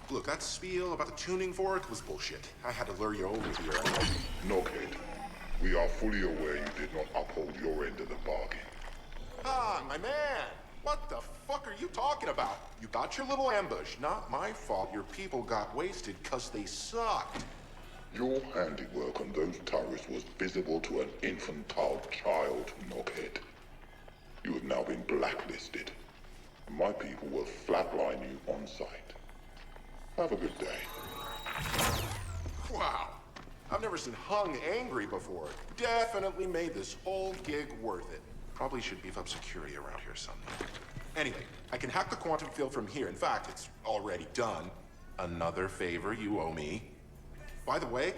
I: Look, that spiel about the tuning fork was bullshit. I had to lure you over here.
O: No, kid. We are fully aware you did not uphold your end of the bargain.
I: Ah, my man! What the fuck are you talking about? You got your little ambush. Not my fault your people got wasted because they sucked.
O: Your handiwork on those turrets was visible to an infantile child, Knockhead. You have now been blacklisted. My people will flatline you on sight. Have a good day.
I: Wow. I've never seen Hung angry before. Definitely made this whole gig worth it. Probably should beef up security around here someday. Anyway, I can hack the quantum field from here. In fact, it's already done. Another favor you owe me. By the way,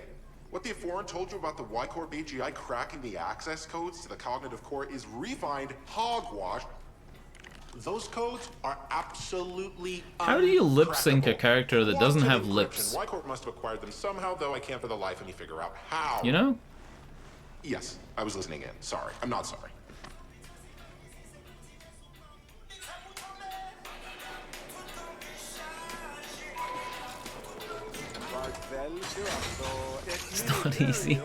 I: what the Foreign told you about the Y-Corp AGI cracking the access codes to the cognitive core is refined hogwash. Those codes are absolutely
A: How do you lip sync a character that doesn't have lips?
I: Y-Corp must have acquired them somehow, though I can't for the life of me figure out how.
A: You know?
I: Yes, I was listening in. Sorry. I'm not sorry.
A: It's not easy.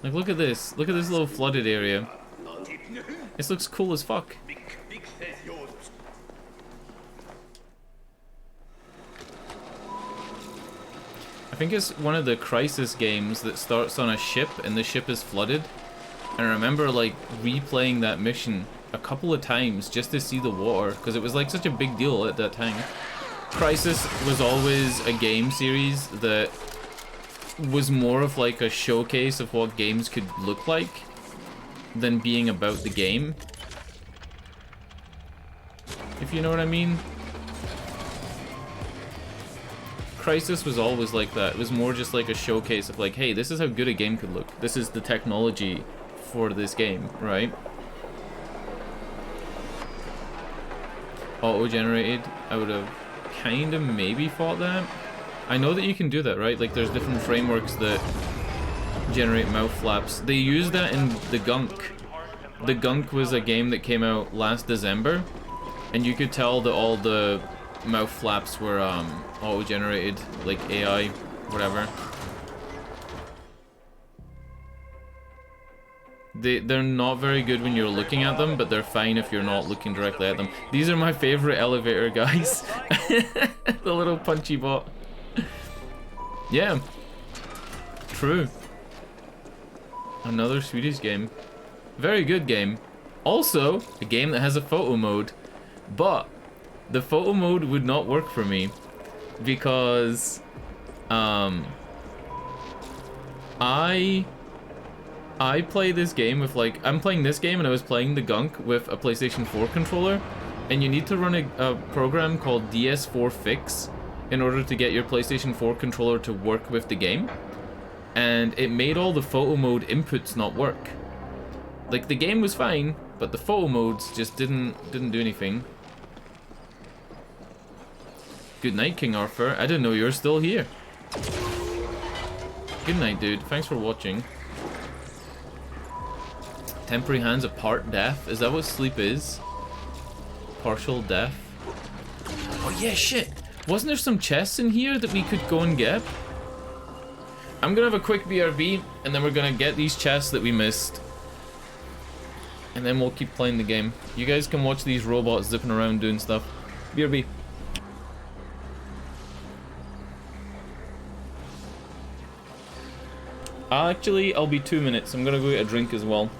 A: Like, look at this. Look at this little flooded area. This looks cool as fuck. I think it's one of the Crisis games that starts on a ship and the ship is flooded. And I remember like replaying that mission a couple of times just to see the water because it was like such a big deal at that time. Crisis was always a game series that was more of like a showcase of what games could look like than being about the game. If you know what I mean. Crisis was always like that. It was more just like a showcase of like, hey, this is how good a game could look. This is the technology for this game, right? Auto-generated. I would have kind of maybe thought that. I know that you can do that, right? Like there's different frameworks that generate mouth flaps. They used that in The Gunk. The Gunk was a game that came out last December, and you could tell that all the mouth flaps were auto-generated, like AI, whatever. They're not very good when you're looking at them, but they're fine if you're not looking directly at them. These are my favorite elevator guys. The little punchy bot. Yeah. True. Another Swedish game. Very good game. Also, a game that has a photo mode. But the photo mode would not work for me because I play this game with like, I'm playing this game and I was playing The Gunk with a PlayStation 4 controller, and you need to run a program called DS4 Fix in order to get your PlayStation 4 controller to work with the game, and it made all the photo mode inputs not work. Like the game was fine, but the photo modes just didn't do anything. Good night, King Arthur. I didn't know you were still here. Good night, dude. Thanks for watching. Temporary hands are part deaf. Is that what sleep is? Partial deaf. Oh yeah, shit. Wasn't there some chests in here that we could go and get? I'm gonna have a quick BRB, and then we're gonna get these chests that we missed. And then we'll keep playing the game. You guys can watch these robots zipping around doing stuff. BRB. Actually, I'll be 2 minutes. I'm gonna go get a drink as well.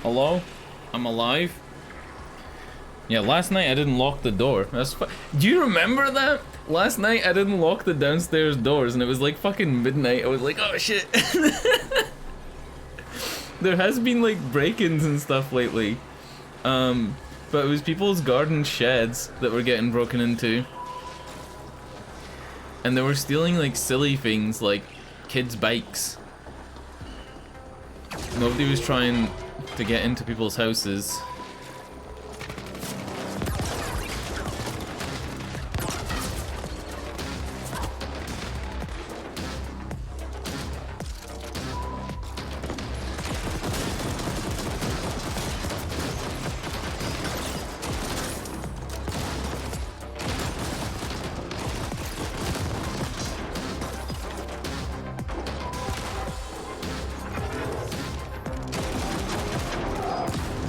A: Hello? I'm alive? Yeah, last night I didn't lock the door. Do you remember that? Last night I didn't lock the downstairs doors and it was like fucking midnight. I was like, oh shit. There has been like break-ins and stuff lately. But it was people's garden sheds that were getting broken into. And they were stealing like silly things like kids' bikes. Nobody was trying to get into people's houses.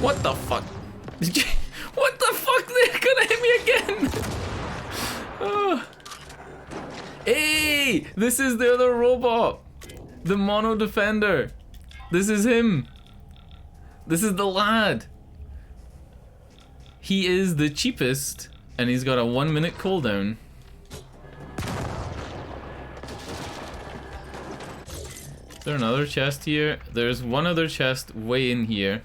A: What the fuck? Did you? What the fuck? They're gonna hit me again! Oh. Hey! This is the other robot! The mono defender! This is him! This is the lad! He is the cheapest, and he's got a 1-minute cooldown. Is there another chest here? There's one other chest way in here.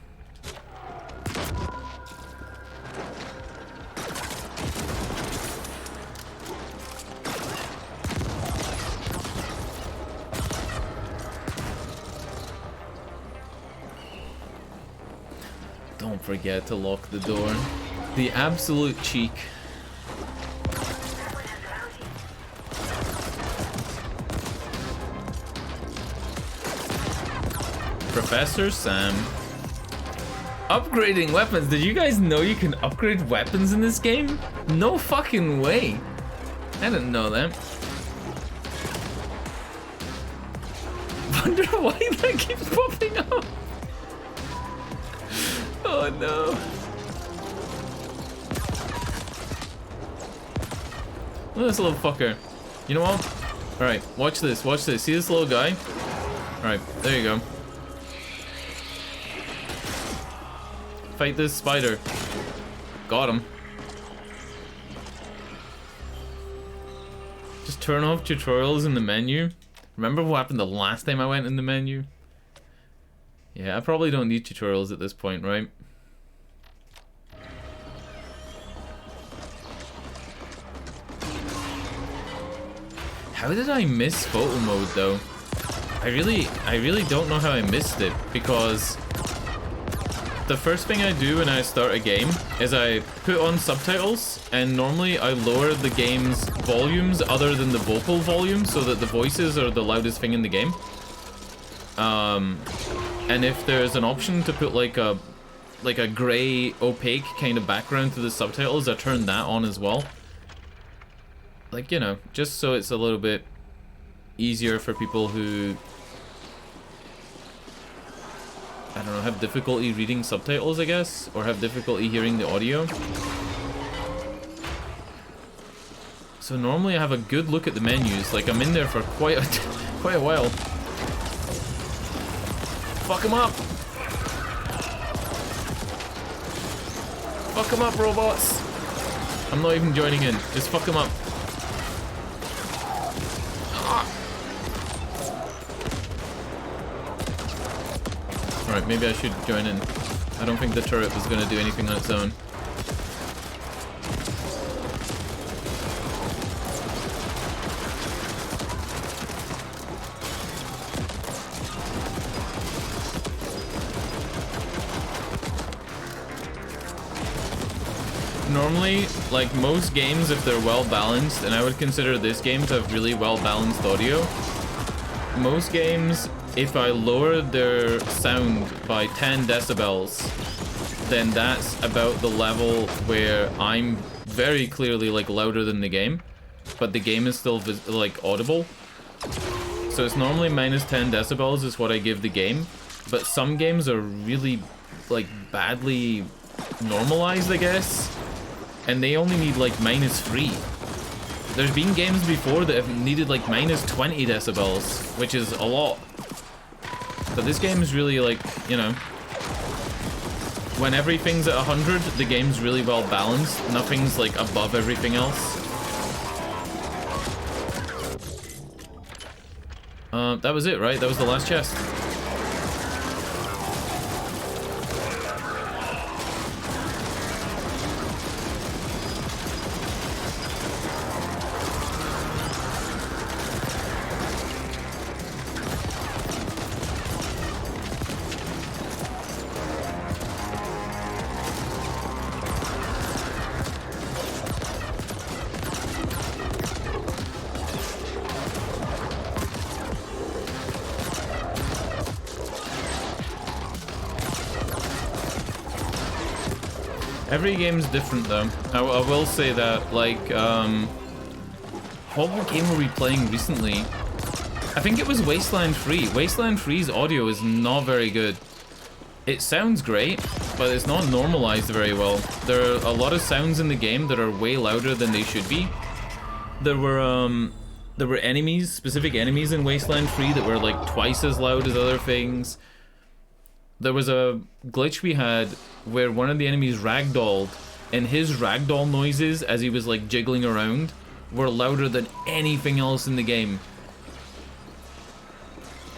A: Don't forget to lock the door. The absolute cheek. Professor Sam. Upgrading weapons. Did you guys know you can upgrade weapons in this game? No fucking way. I didn't know that. Wonder why that keeps popping up. Oh no. Look at this little fucker. You know what? Alright, watch this, watch this. See this little guy? Alright, there you go. Fight this spider. Got him. Just turn off tutorials in the menu. Remember what happened the last time I went in the menu? Yeah, I probably don't need tutorials at this point, right? How did I miss photo mode though? I really don't know how I missed it, because the first thing I do when I start a game is I put on subtitles, and normally I lower the game's volumes other than the vocal volume so that the voices are the loudest thing in the game. And if there's an option to put like a gray opaque kind of background to the subtitles, I turn that on as well. Like, you know, just so it's a little bit easier for people who, I don't know, have difficulty reading subtitles, I guess, or have difficulty hearing the audio. So normally I have a good look at the menus, like I'm in there for quite a while. Fuck him up! Fuck him up, robots! I'm not even joining in, just fuck him up. Alright, maybe I should join in. I don't think the turret was gonna do anything on its own. Normally, like most games, if they're well balanced, and I would consider this game to have really well balanced audio, most games, if I lower their sound by 10 decibels, then that's about the level where I'm very clearly like louder than the game, but the game is still like audible. So it's normally minus 10 decibels is what I give the game, but some games are really like badly normalized, I guess, and they only need like -3. There's been games before that have needed like -20 decibels, which is a lot. But this game is really like, you know, when everything's at 100, the game's really well balanced. Nothing's like above everything else. That was it, right? That was the last chest. Every game's different though. I will say that, like, what game were we playing recently? I think it was Wasteland 3. Wasteland 3's audio is not very good. It sounds great, but it's not normalized very well. There are a lot of sounds in the game that are way louder than they should be. There were enemies, specific enemies in Wasteland 3 that were like twice as loud as other things. There was a glitch we had where one of the enemies ragdolled, and his ragdoll noises as he was like jiggling around were louder than anything else in the game.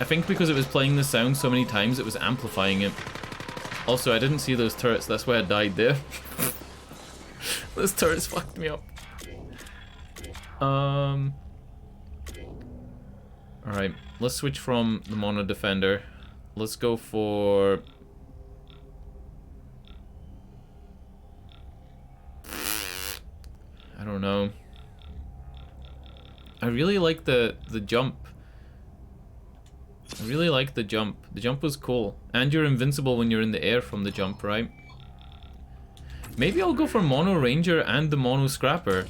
A: I think because it was playing the sound so many times, it was amplifying it. Also, I didn't see those turrets, that's why I died there. Those turrets fucked me up. Alright, let's switch from the Mono Defender. Let's go for... I don't know. I really like the jump. I really like the jump. The jump was cool. And you're invincible when you're in the air from the jump, right? Maybe I'll go for Mono Ranger and the Mono Scrapper.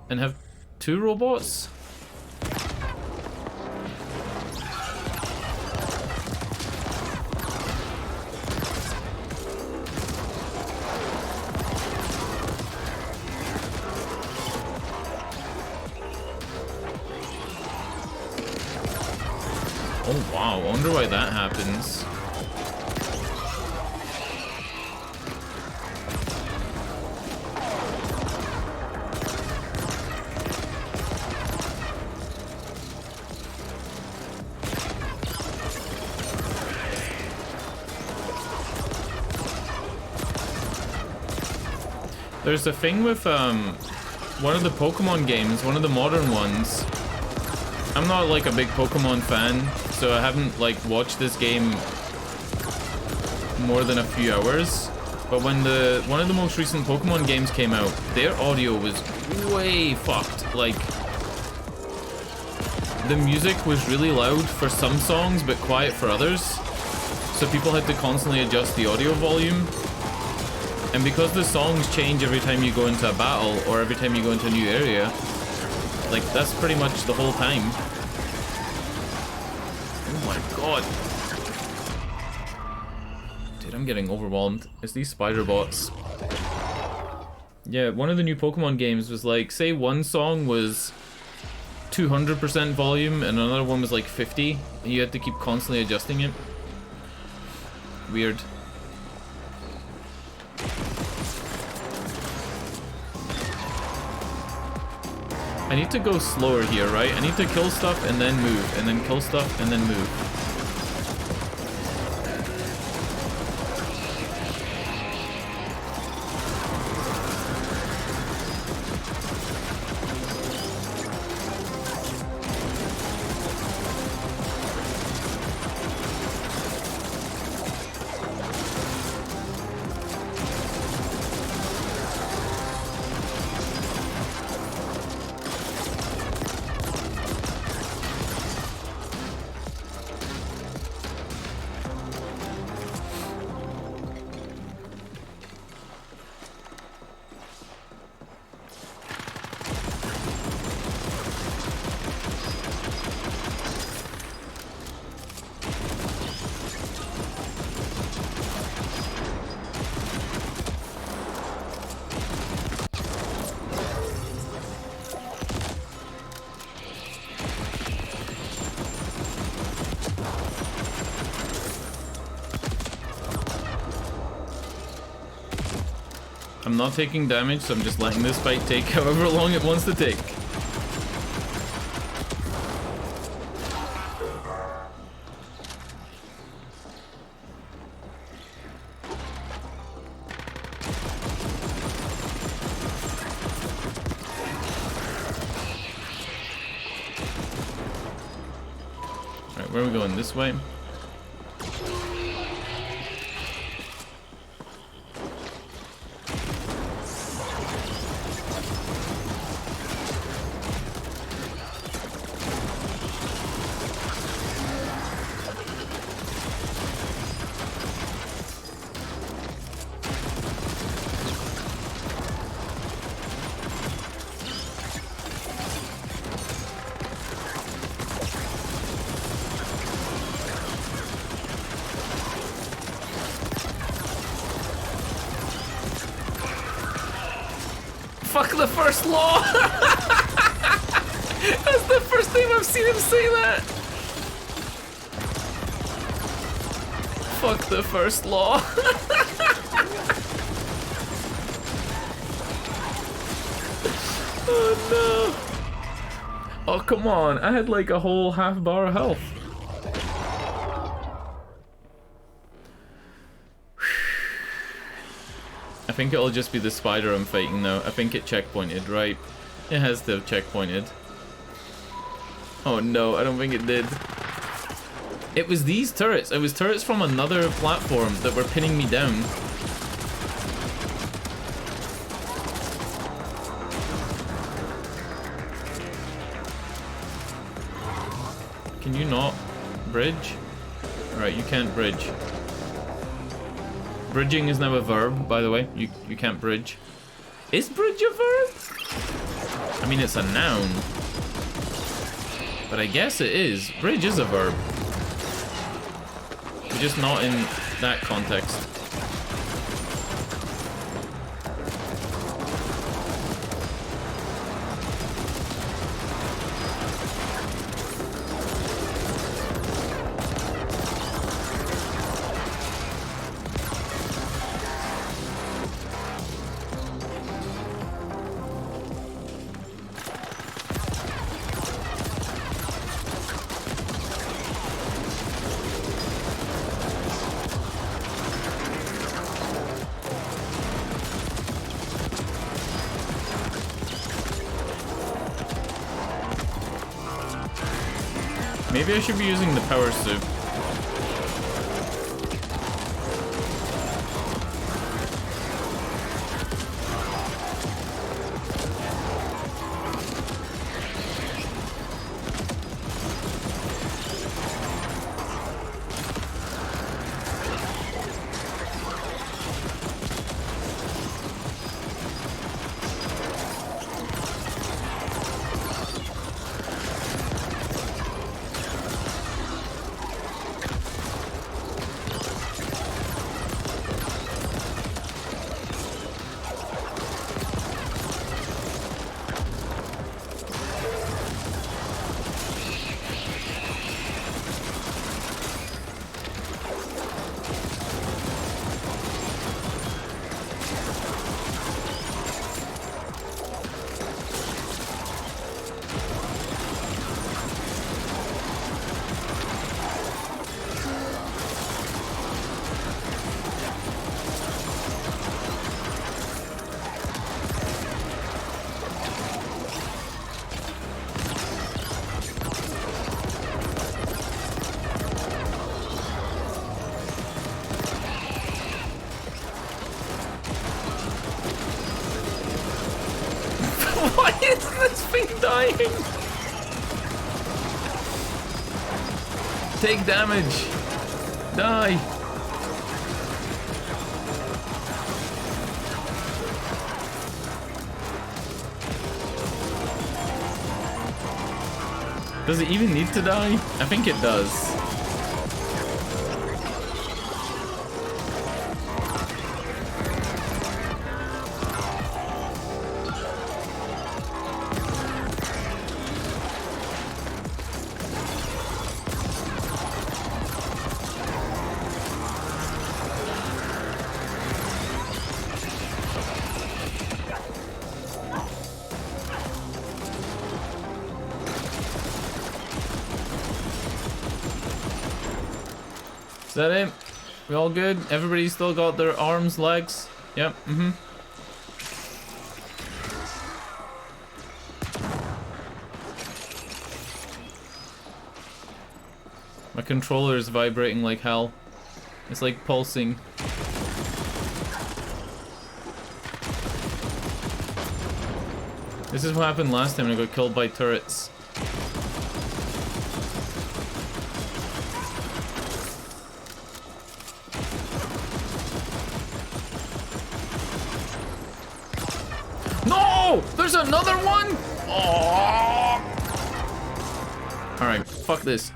A: And have 2 robots? Oh wow, I wonder why that happens. There's a thing with one of the Pokemon games, one of the modern ones. I'm not like a big Pokemon fan, so I haven't like watched this game more than a few hours. But when one of the most recent Pokemon games came out, their audio was way fucked. Like, the music was really loud for some songs, but quiet for others. So people had to constantly adjust the audio volume. And because the songs change every time you go into a battle, or every time you go into a new area, like, that's pretty much the whole time. Oh my god. Dude, I'm getting overwhelmed. It's these spider bots. Yeah, one of the new Pokemon games was like, say one song was 200% volume and another one was like 50. And you had to keep constantly adjusting it. Weird. I need to go slower here, right? I need to kill stuff and then move, and then kill stuff and then move. I'm not taking damage, so I'm just letting this fight take however long it wants to take. Alright, where are we going? This way? Fuck the first law! That's the first time I've seen him say that! Fuck the first law! Oh no! Oh come on, I had like a whole half bar of health. I think it'll just be the spider I'm fighting now. I think it checkpointed, right? It has to have checkpointed. Oh no, I don't think it did. It was these turrets. It was turrets from another platform that were pinning me down. Can you not bridge? Alright, you can't bridge. Bridging is now a verb, by the way. You can't bridge. Is bridge a verb? I mean, it's a noun. But I guess it is. Bridge is a verb. Just not in that context. Maybe I should be using the power suit. Why is this thing dying? Take damage. Die. Does it even need to die? I think it does. Is that it? We all good? Everybody still got their arms, legs? Yep, My controller is vibrating like hell. It's like pulsing. This is what happened last time when I got killed by turrets. No! There's another one? Oh! Alright, fuck this.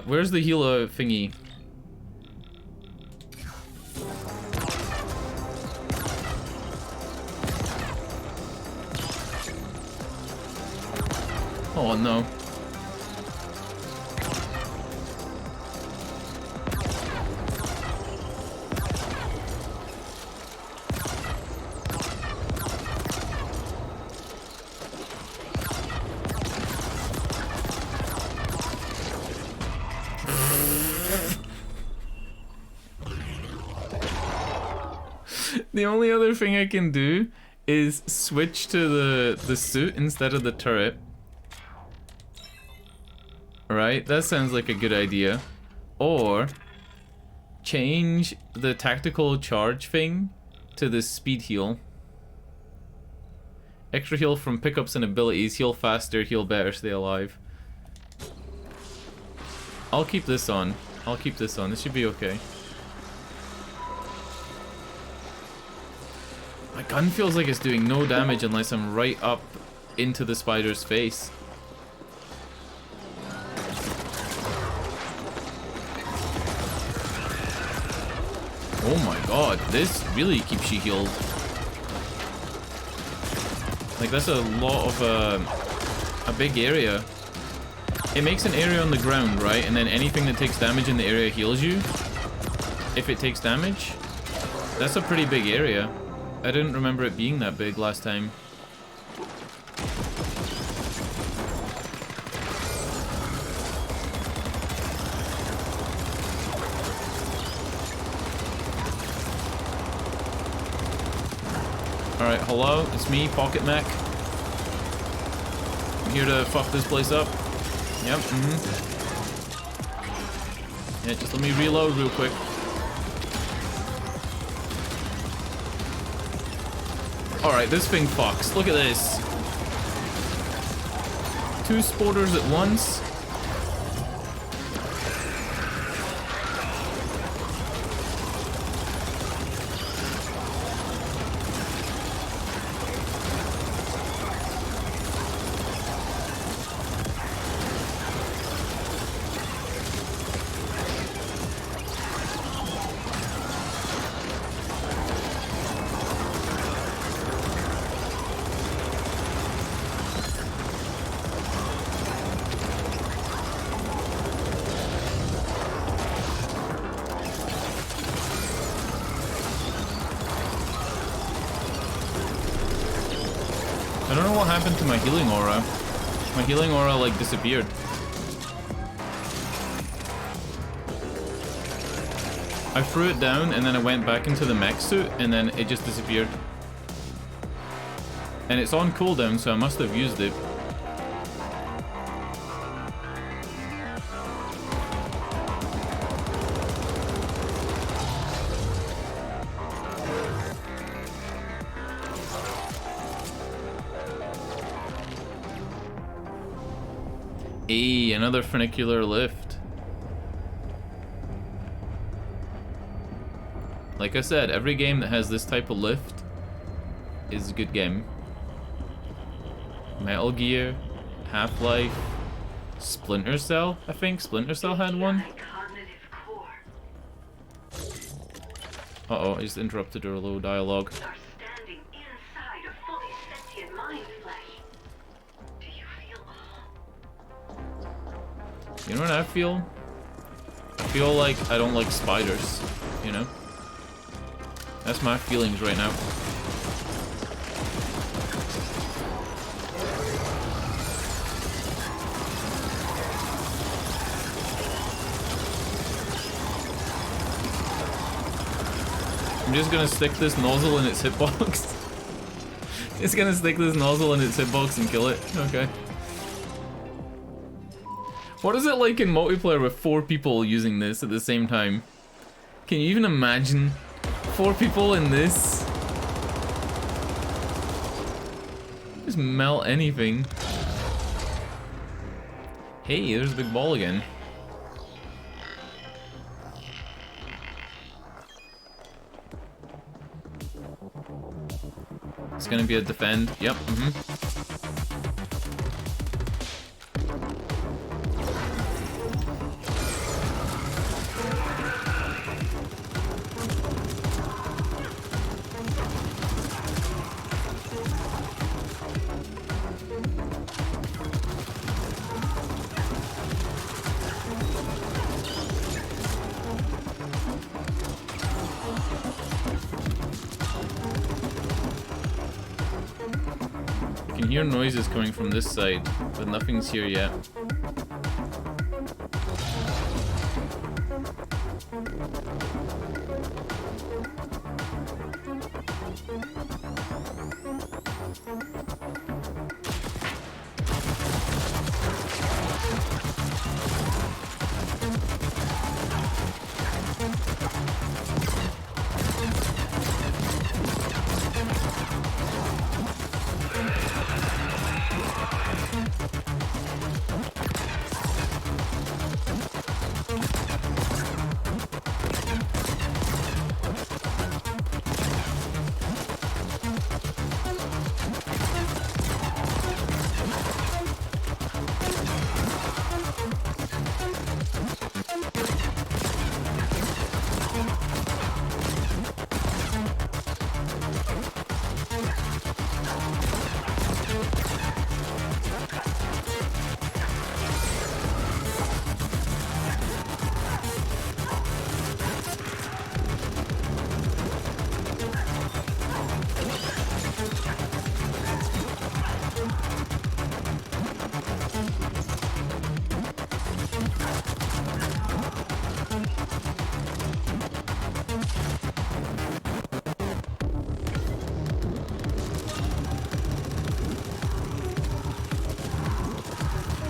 A: Where's the healer thingy? Oh no. The only other thing I can do is switch to the suit instead of the turret. Right, that sounds like a good idea. Or change the tactical charge thing to the speed heal. Extra heal from pickups and abilities. Heal faster, heal better, stay alive. I'll keep this on. I'll keep this on. This should be okay. My gun feels like it's doing no damage unless I'm right up into the spider's face. Oh my god, this really keeps you healed. Like, that's a lot of, a big area. It makes an area on the ground, right? And then anything that takes damage in the area heals you. If it takes damage. That's a pretty big area. I didn't remember it being that big last time. Alright, hello, it's me, Pocket Mac. I'm here to fuck this place up. Yep, Yeah, just let me reload real quick. Alright, this thing fucks. Look at this. 2 sporters at once. I don't know what happened to my healing aura. My healing aura, like, disappeared. I threw it down and then I went back into the mech suit and then it just disappeared. And it's on cooldown, so I must have used it. Hey, another funicular lift. Like I said, every game that has this type of lift is a good game. Metal Gear, Half-Life, Splinter Cell, I think. Splinter Cell had one. Uh-oh, I just interrupted her low dialogue. You know what I feel? I feel like I don't like spiders, you know? That's my feelings right now. I'm just gonna stick this nozzle in its hitbox. It's gonna stick this nozzle in its hitbox and kill it. Okay. What is it like in multiplayer with 4 people using this at the same time? Can you even imagine 4 people in this? Just melt anything. Hey, there's a big ball again. It's gonna be a defend. Yep. I can hear noises coming from this side, but nothing's here yet.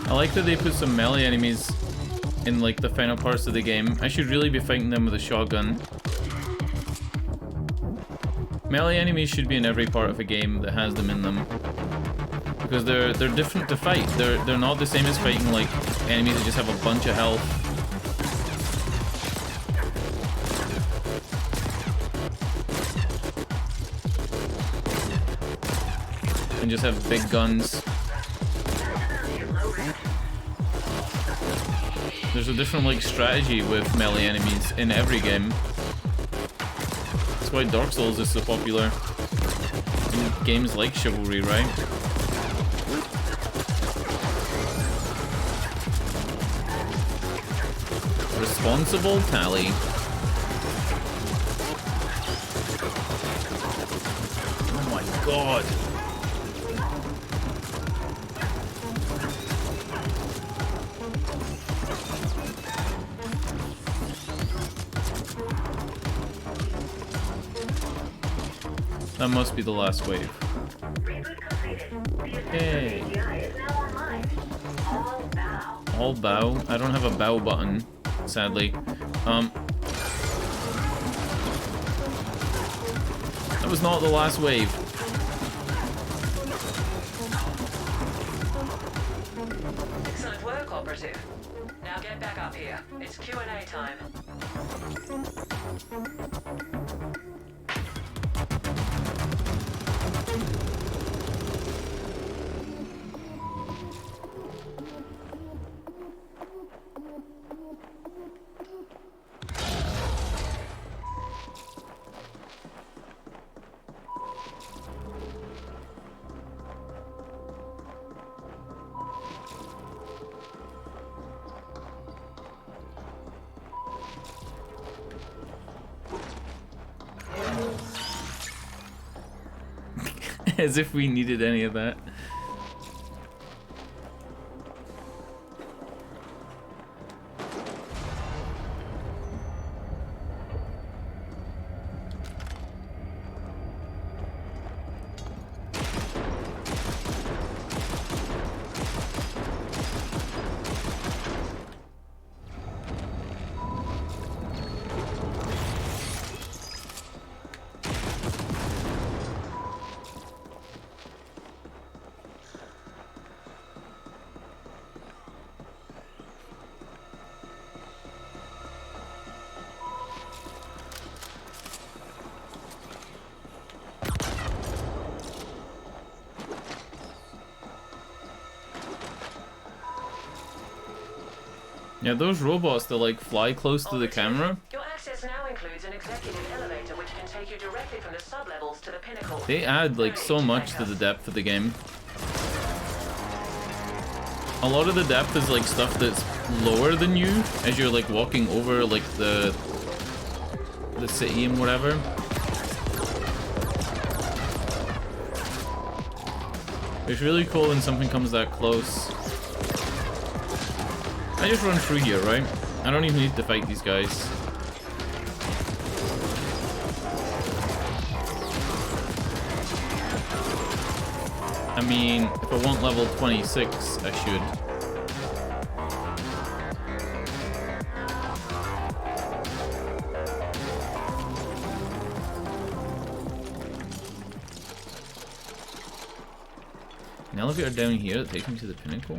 A: I like that they put some melee enemies in like the final parts of the game. I should really be fighting them with a shotgun. Melee enemies should be in every part of a game that has them in them. Because they're different to fight. They're not the same as fighting like enemies that just have a bunch of health. And just have big guns. There's a different like strategy with melee enemies in every game. That's why Dark Souls is so popular in games like Chivalry, right? Responsible tally. Oh my god. That must be the last wave. Hey. All bow. I don't have a bow button, sadly. That was not the last wave.
E: Excellent work, Operative. Now get back up here. It's Q&A time.
A: As if we needed any of that. Yeah, those robots that like fly close to the camera.
E: Your access now includes an executive elevator which can take you directly from the sublevels to the pinnacle.
A: They add like so much to the depth of the game. A lot of the depth is like stuff that's lower than you as you're like walking over like the city and whatever. It's really cool when something comes that close. I just run through here, right? I don't even need to fight these guys. I mean, if I want level 26, I should. An elevator down here that takes me to the pinnacle.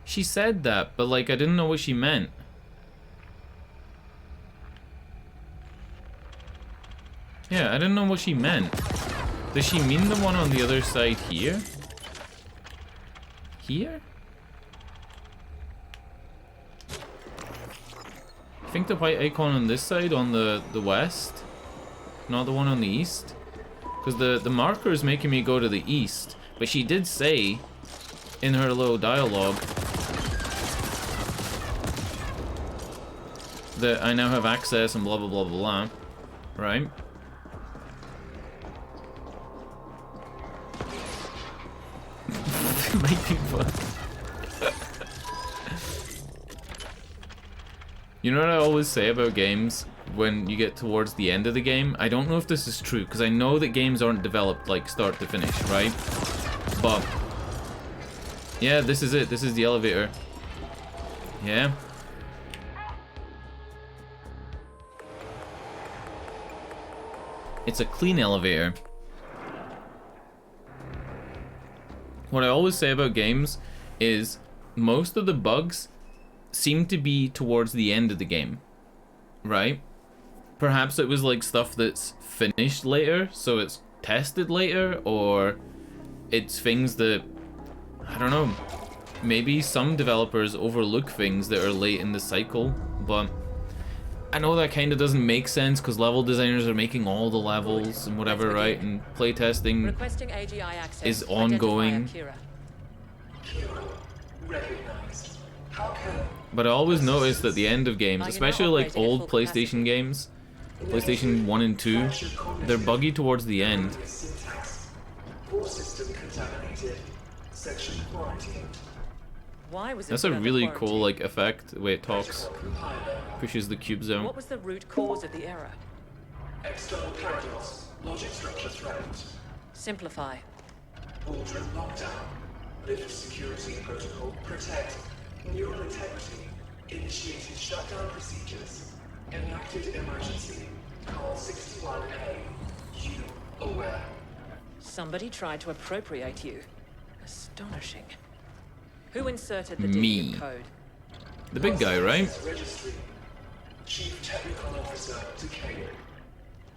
A: She said that, but like I didn't know what she meant. Yeah, I didn't know what she meant. Does she mean the one on the other side here? Here? I think the white icon on this side, on the west, not the one on the east. Because the marker is making me go to the east, but she did say in her little dialogue that I now have access and blah blah blah blah blah, right? Might be fun. You know what I always say about games when you get towards the end of the game? I don't know if this is true, because I know that games aren't developed like start to finish, right? But yeah, this is it. This is the elevator. Yeah. It's a clean elevator. What I always say about games is most of the bugs seem to be towards the end of the game, right? Perhaps it was like stuff that's finished later, so it's tested later, or it's things that, I don't know, maybe some developers overlook things that are late in the cycle, but I know that kind of doesn't make sense because level designers are making all the levels and whatever, right? And playtesting is ongoing. But I always notice that the end of games, especially like old PlayStation games, PlayStation 1 and 2, they're buggy towards the end.
E: Why was it
A: That's a really cool like effect, the way it talks. Pushes the cubes out.
E: What was the root cause of the error?
P: External paradox. Logic structure threatened.
E: Simplify.
P: Boardroom lockdown. Lift security protocol. Protect. Neural integrity. Initiated shutdown procedures. Enacted emergency. Call 61A. You aware?
E: Somebody tried to appropriate you. Astonishing. Who inserted the
A: Me.
E: deviant code?
A: The big guy, right?
P: Registry. Chief Technical Officer Decane.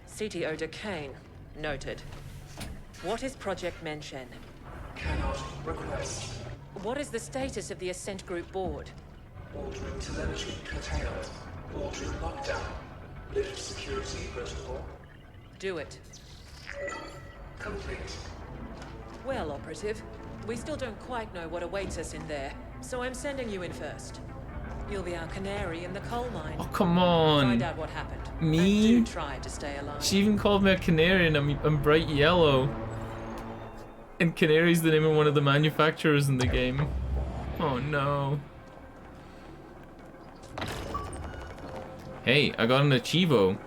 E: CTO Decane. Noted. What is Project Menshen?
P: Cannot request.
E: What is the status of the Ascent Group board?
P: Boardroom telemetry curtailed. Boardroom lockdown. Lift security protocol.
E: Do it.
P: Complete.
E: Well, Operative, we still don't quite know what awaits us in there, so I'm sending you in first. You'll be our canary in the coal mine.
A: Oh, come on.
E: Find out what happened.
A: Me?
E: And do try to stay alive.
A: She even called me a canary and I'm bright yellow. And Canary's the name of one of the manufacturers in the game. Oh no. Hey, I got an Achievo.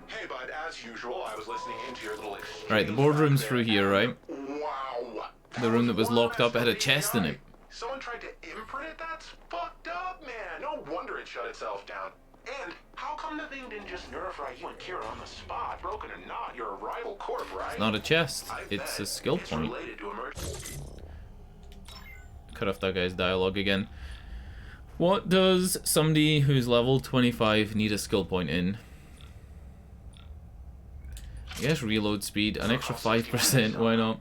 I: Hey bud, as usual, I was listening into your little exchange.
A: Alright, the boardroom's through here, right?
I: Wow.
A: The room that was locked up had a chest in it.
I: Someone tried to imprint it? That's fucked up, man. No wonder it shut itself down. And how come the thing didn't just nerfry you and Kira on the spot? Broken or not, you're a rival corp, right?
A: It's not a chest, it's a skill point. Cut off that guy's dialogue again. What does somebody who's level 25 need a skill point in? I guess reload speed, an extra 5%, why not?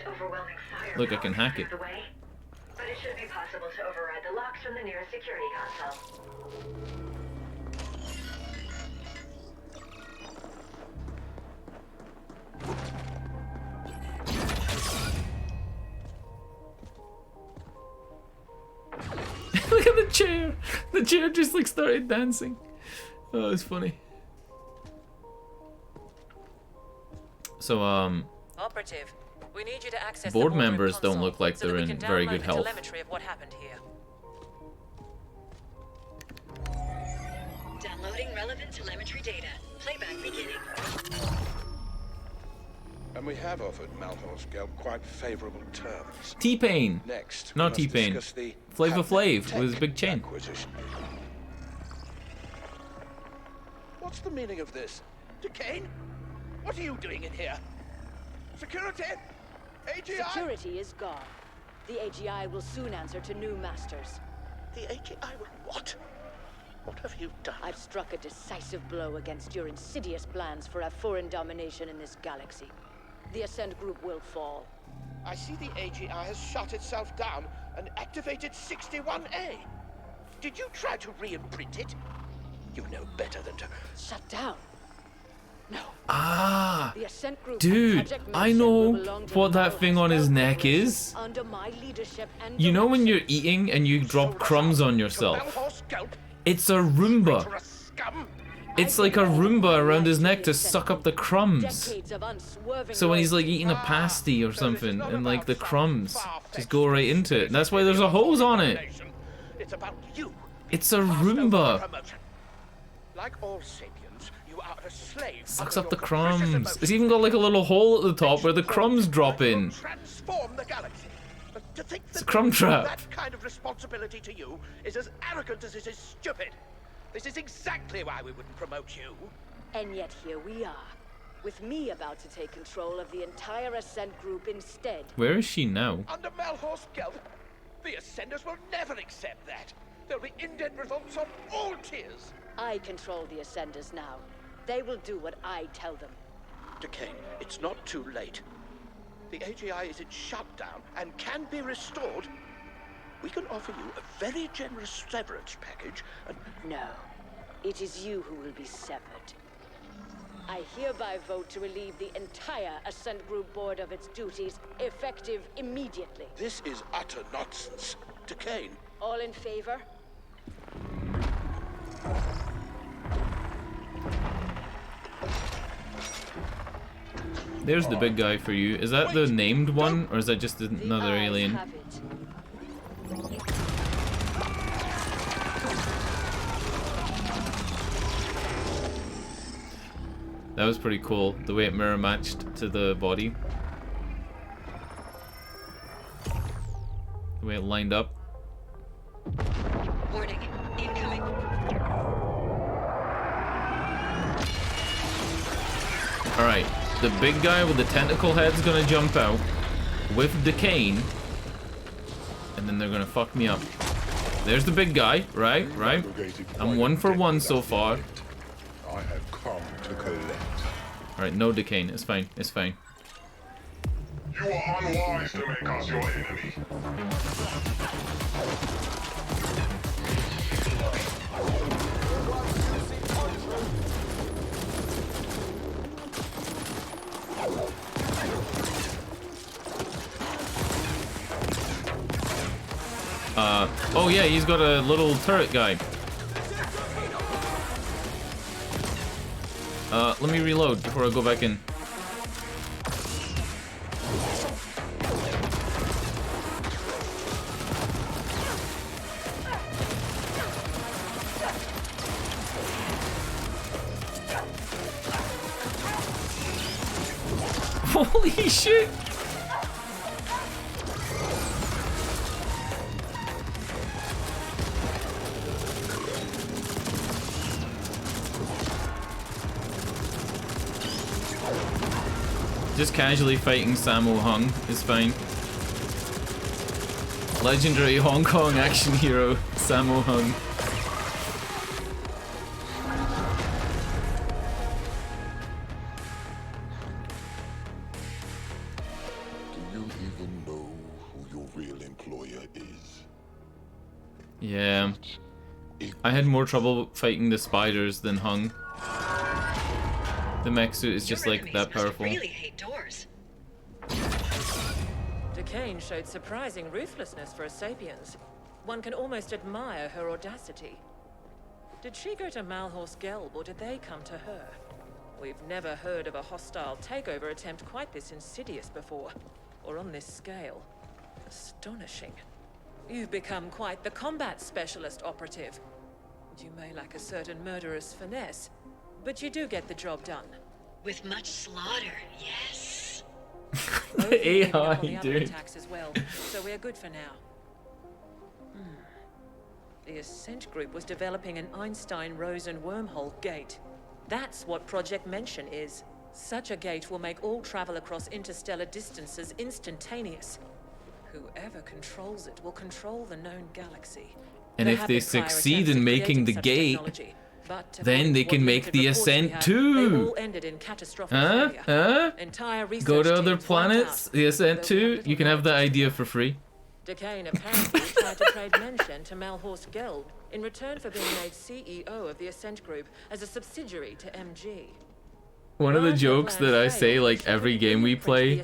M: overwhelming fire
A: Look, I can hack it.
M: the way, but it should be possible to override the locks from the nearest security console.
A: Look at the chair. The chair just like started dancing. Oh, it's funny. So
E: Operative, we need you to access
A: board
E: the boardroom
A: members
E: console
A: don't look like
E: so that
A: they're
E: we
A: in
E: can
A: very
E: download
A: good
E: the
A: health.
E: telemetry of what happened here.
B: Downloading relevant telemetry data. Playback beginning.
Q: And we have offered Malhor's Gelb quite favorable terms.
A: T-Pain.
Q: Next,
A: Not
Q: we must
A: T-Pain.
Q: discuss the
A: Flavor Flav
Q: tech
A: with his big chain.
Q: acquisition. What's the meaning of this?
R: Decane? What are you doing in here? Security? AGI?
B: Security is gone. The AGI will soon answer to new masters.
R: The AGI will what? What have you done?
B: I've struck a decisive blow against your insidious plans for a foreign domination in this galaxy. The Ascent group will fall.
R: I see the AGI has shut itself down and activated 61A. Did you try to re-imprint it? You know better than to...
B: Shut down. No.
A: Ah,
B: The Ascent group
A: dude,
B: Project
A: I
B: Mission
A: know
B: will belong to
A: what
B: the
A: that thing on his neck is.
B: under my leadership and
A: You know when you're eating and you drop crumbs on yourself?
R: Malhor's Gelb?
A: It's a Roomba.
R: Traitorous scum!
A: It's like a Roomba around his neck to suck up the crumbs.
B: decades of unswerving
A: So when he's like eating a pasty or something and like the crumbs just go right into it. And that's why there's a hose on it.
R: It's about you.
A: It's a Roomba.
R: Promotion. Like all sapiens, you are a slave.
A: Sucks up the crumbs. It's even got like a little hole at the top where the crumbs drop in.
R: Transform the galaxy. But to think
A: It's a crumb trap.
R: that kind of responsibility to you is as arrogant as it is stupid. This is exactly why we wouldn't promote you.
B: And yet here we are, with me about to take control of the entire Ascent group instead.
A: Where is she now?
R: Under Malhor's Gelb, the Ascenders will never accept that. There'll be indent revolts on all tiers.
B: I control the Ascenders now. They will do what I tell them.
R: Decane, it's not too late. The AGI is in shutdown and can be restored. We can offer you a very generous severance package and...
B: No, it is you who will be severed. I hereby vote to relieve the entire Ascent Group board of its duties, effective immediately.
R: This is utter nonsense. Decane.
B: All in favor?
A: There's the big guy for you. Is that the named one or is that just another alien? That was pretty cool, the way it mirror matched to the body. The way it lined up.
B: Warning, incoming.
A: Alright, the big guy with the tentacle head's gonna jump out with Decane, and then they're gonna fuck me up. There's the big guy, right? I'm 1 for 1 so far.
O: I have come to collect.
A: Alright, no Decane, it's fine, it's fine.
O: You are unwise to make us your enemy.
A: Oh yeah, he's got a little turret guy. Let me reload before I go back in. Holy shit! Just casually fighting Sammo Hung is fine. Legendary Hong Kong action hero, Sammo Hung.
O: even know who your real employer is.
A: Yeah. I had more trouble fighting the spiders tthan Hung. The mech suit is just like that powerful.
E: Really hate doors. Decane showed surprising ruthlessness for a sapiens. One can almost admire her audacity. Did she go to Malhorse Gelb, or did they come to her? We've never heard of a hostile takeover attempt quite this insidious before, or on this scale. Astonishing. You've become quite the combat specialist, Operative. You may lack a certain murderous finesse, but you do get the job done.
B: With much slaughter, yes.
A: The AI,
E: the other
A: dude.
E: attacks as well, so we're good for now. The Ascent group was developing an Einstein-Rosen wormhole gate. That's what Project Mention is. Such a gate will make all travel across interstellar distances instantaneous. Whoever controls it will control the known galaxy.
A: And if they succeed in making the gate, then they can make the Ascent too. Go to other planets, the Ascent 2, you can have the idea for free.
E: Decane apparently tried to trade Mention to Malhorse Gelb in return for being made CEO of the Ascent Group as a subsidiary to MG.
A: One of the jokes that I say like every game we play,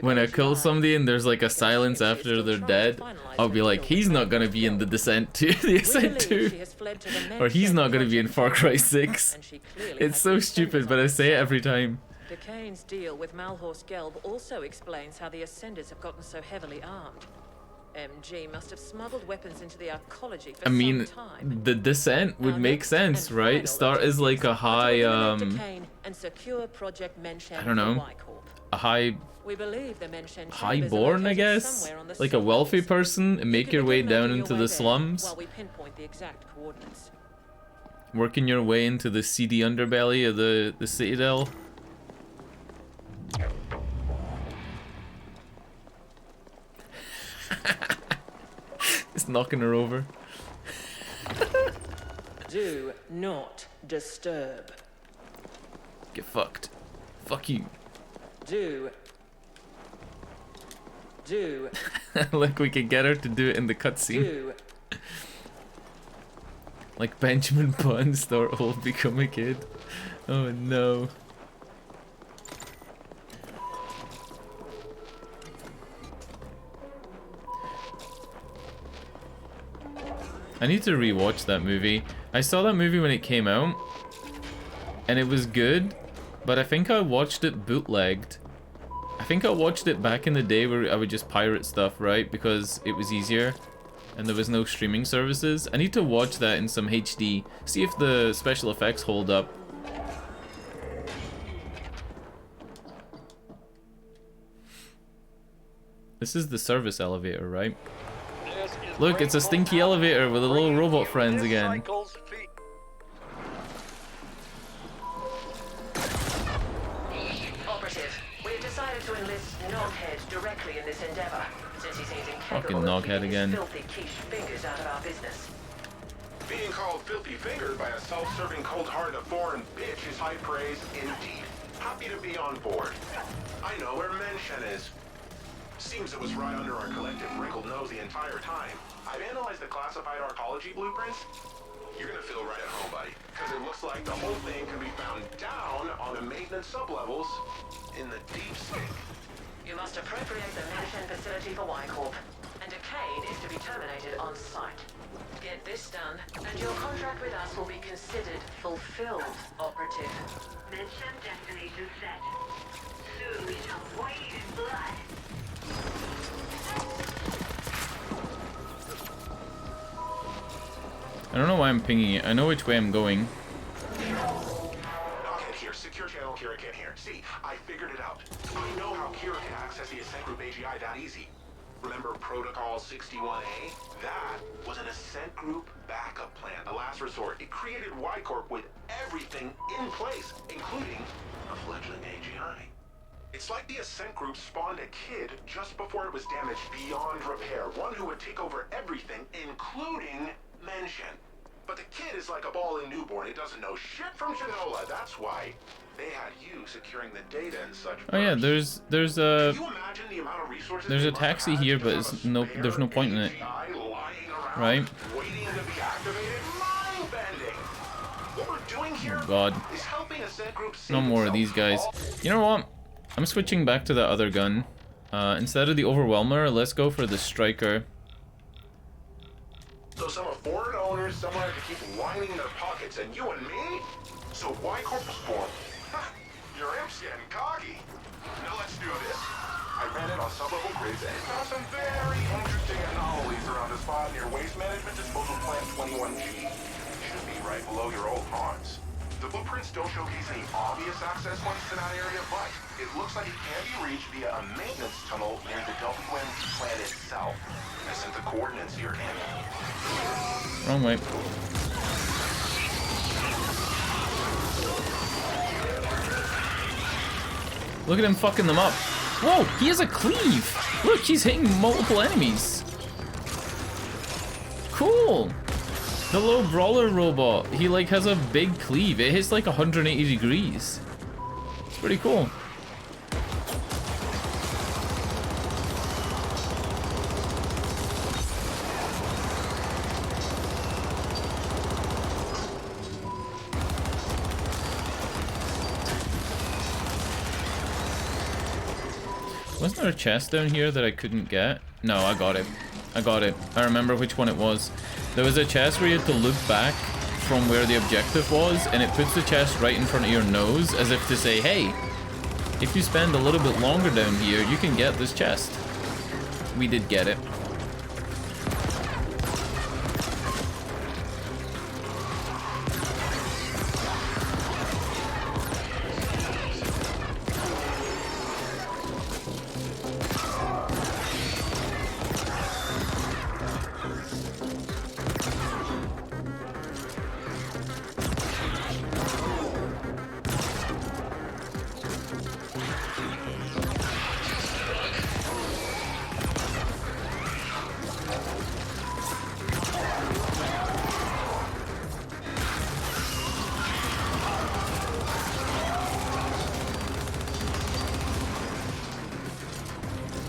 A: when I kill somebody and there's like a silence after they're dead, I'll be like, he's not gonna be in the Descent 2, the Ascent 2, or he's not gonna be in Far Cry 6. It's so stupid, but I say it every time.
E: Decane's deal with Malhorse Gelb also explains how the Ascenders have gotten so heavily armed. MG must have smuggled weapons into the arcology for some time.
A: The Descent would make sense, right? Start as like a high, I don't know, a highborn, I guess? Like a wealthy person, and make your way down into the slums. Working your way into the seedy underbelly of the Citadel. It's knocking her over.
E: Do not disturb.
A: Get fucked. Fuck you.
E: Do.
A: Look, we can get her to do it in the cutscene. Like Benjamin Button, start old, become a kid. Oh no. I need to rewatch that movie. I saw that movie when it came out, and it was good, but I think I watched it bootlegged. I think I watched it back in the day where I would just pirate stuff, right? Because it was easier, and there was no streaming services. I need to watch that in some HD, see if the special effects hold up. This is the service elevator, right? Look, it's a stinky elevator with the little robot friends again.
E: Operative, we've decided to enlist Noghead directly in this endeavor, since he seems
A: Fucking
E: incapable of
A: Noghead
E: keeping his
A: again.
E: filthy quiche fingers out of our business.
I: Being called filthy fingered by a self-serving, cold-hearted foreign bitch is high praise indeed. Happy to be on board. I know where Mention is. Seems it was right under our collective wrinkled nose the entire time. I've analyzed the classified arcology blueprints. You're gonna feel right at home, buddy, because it looks like the whole thing can be found down on the maintenance sublevels in the deep sink.
E: You must appropriate the Mention facility for Y-Corp, and Decane is to be terminated on site. Get this done, and your contract with us will be considered fulfilled, Operative.
M: Mention destination set. Soon we shall wade in blood.
A: I don't know why I'm pinging it. I know which way I'm going.
I: Noghead here, secure channel Kira can here. See, I figured it out. I know how Kira can access the Ascent Group AGI that easy. Remember Protocol 61A? That was an Ascent Group backup plan, a last resort. It created Y-Corp with everything in place, including a fledgling AGI. It's like the Ascent Group spawned a kid just before it was damaged beyond repair. One who would take over everything, including Mention. But the kid is like a bawling newborn. It doesn't know shit from Shinola. That's why they had you securing the data and such.
A: Oh yeah, there's
I: Can you imagine the amount of resources
A: There's a taxi here, but it's no, there's no point in it. Right? Oh god. No more of these guys. You know what? I'm switching back to the other gun. Instead of the Overwhelmer, let's go for the Striker.
I: So some foreign owners somewhere to keep lining their pockets, and you and me? So why corpus form? Your imp's getting cocky. Now let's do this. I ran it on sub-level grids and found some very interesting anomalies around a spot near Waste Management Disposal Plant 21G. Should be right below your old pawns. The blueprints don't showcase any obvious access points to that area, but it looks like it can be reached via a maintenance tunnel near the WM plant itself. I sent the coordinates here, Andy.
A: Wrong way. Look at him fucking them up. Whoa, he has a cleave. Look, he's hitting multiple enemies. Cool. The low brawler robot, he like has a big cleave. It hits like 180 degrees. It's pretty cool. Wasn't there a chest down here that I couldn't get? No, I got it. I got it. I remember which one it was. There was a chest where you had to look back from where the objective was, and it puts the chest right in front of your nose as if to say, hey, if you spend a little bit longer down here, you can get this chest. We did get it.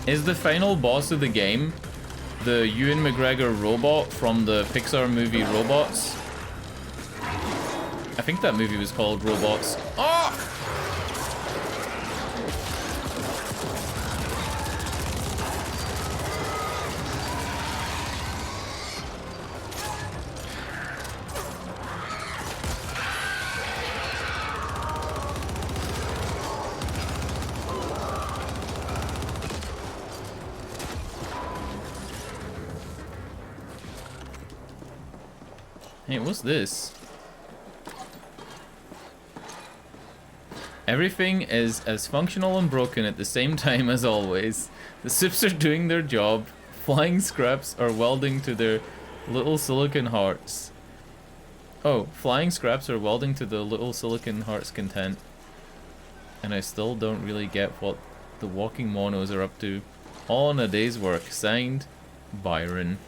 A: Is the final boss of the game the Ewan McGregor robot from the Pixar movie Robots? I think that movie was called Robots. Oh! Hey, what's this? Everything is as functional and broken at the same time as always. The Sips are doing their job. Flying scraps are welding to their little silicon hearts. Oh, flying scraps are welding to the little silicon heart's content. And I still don't really get what the walking monos are up to. All in a day's work. Signed, Byron.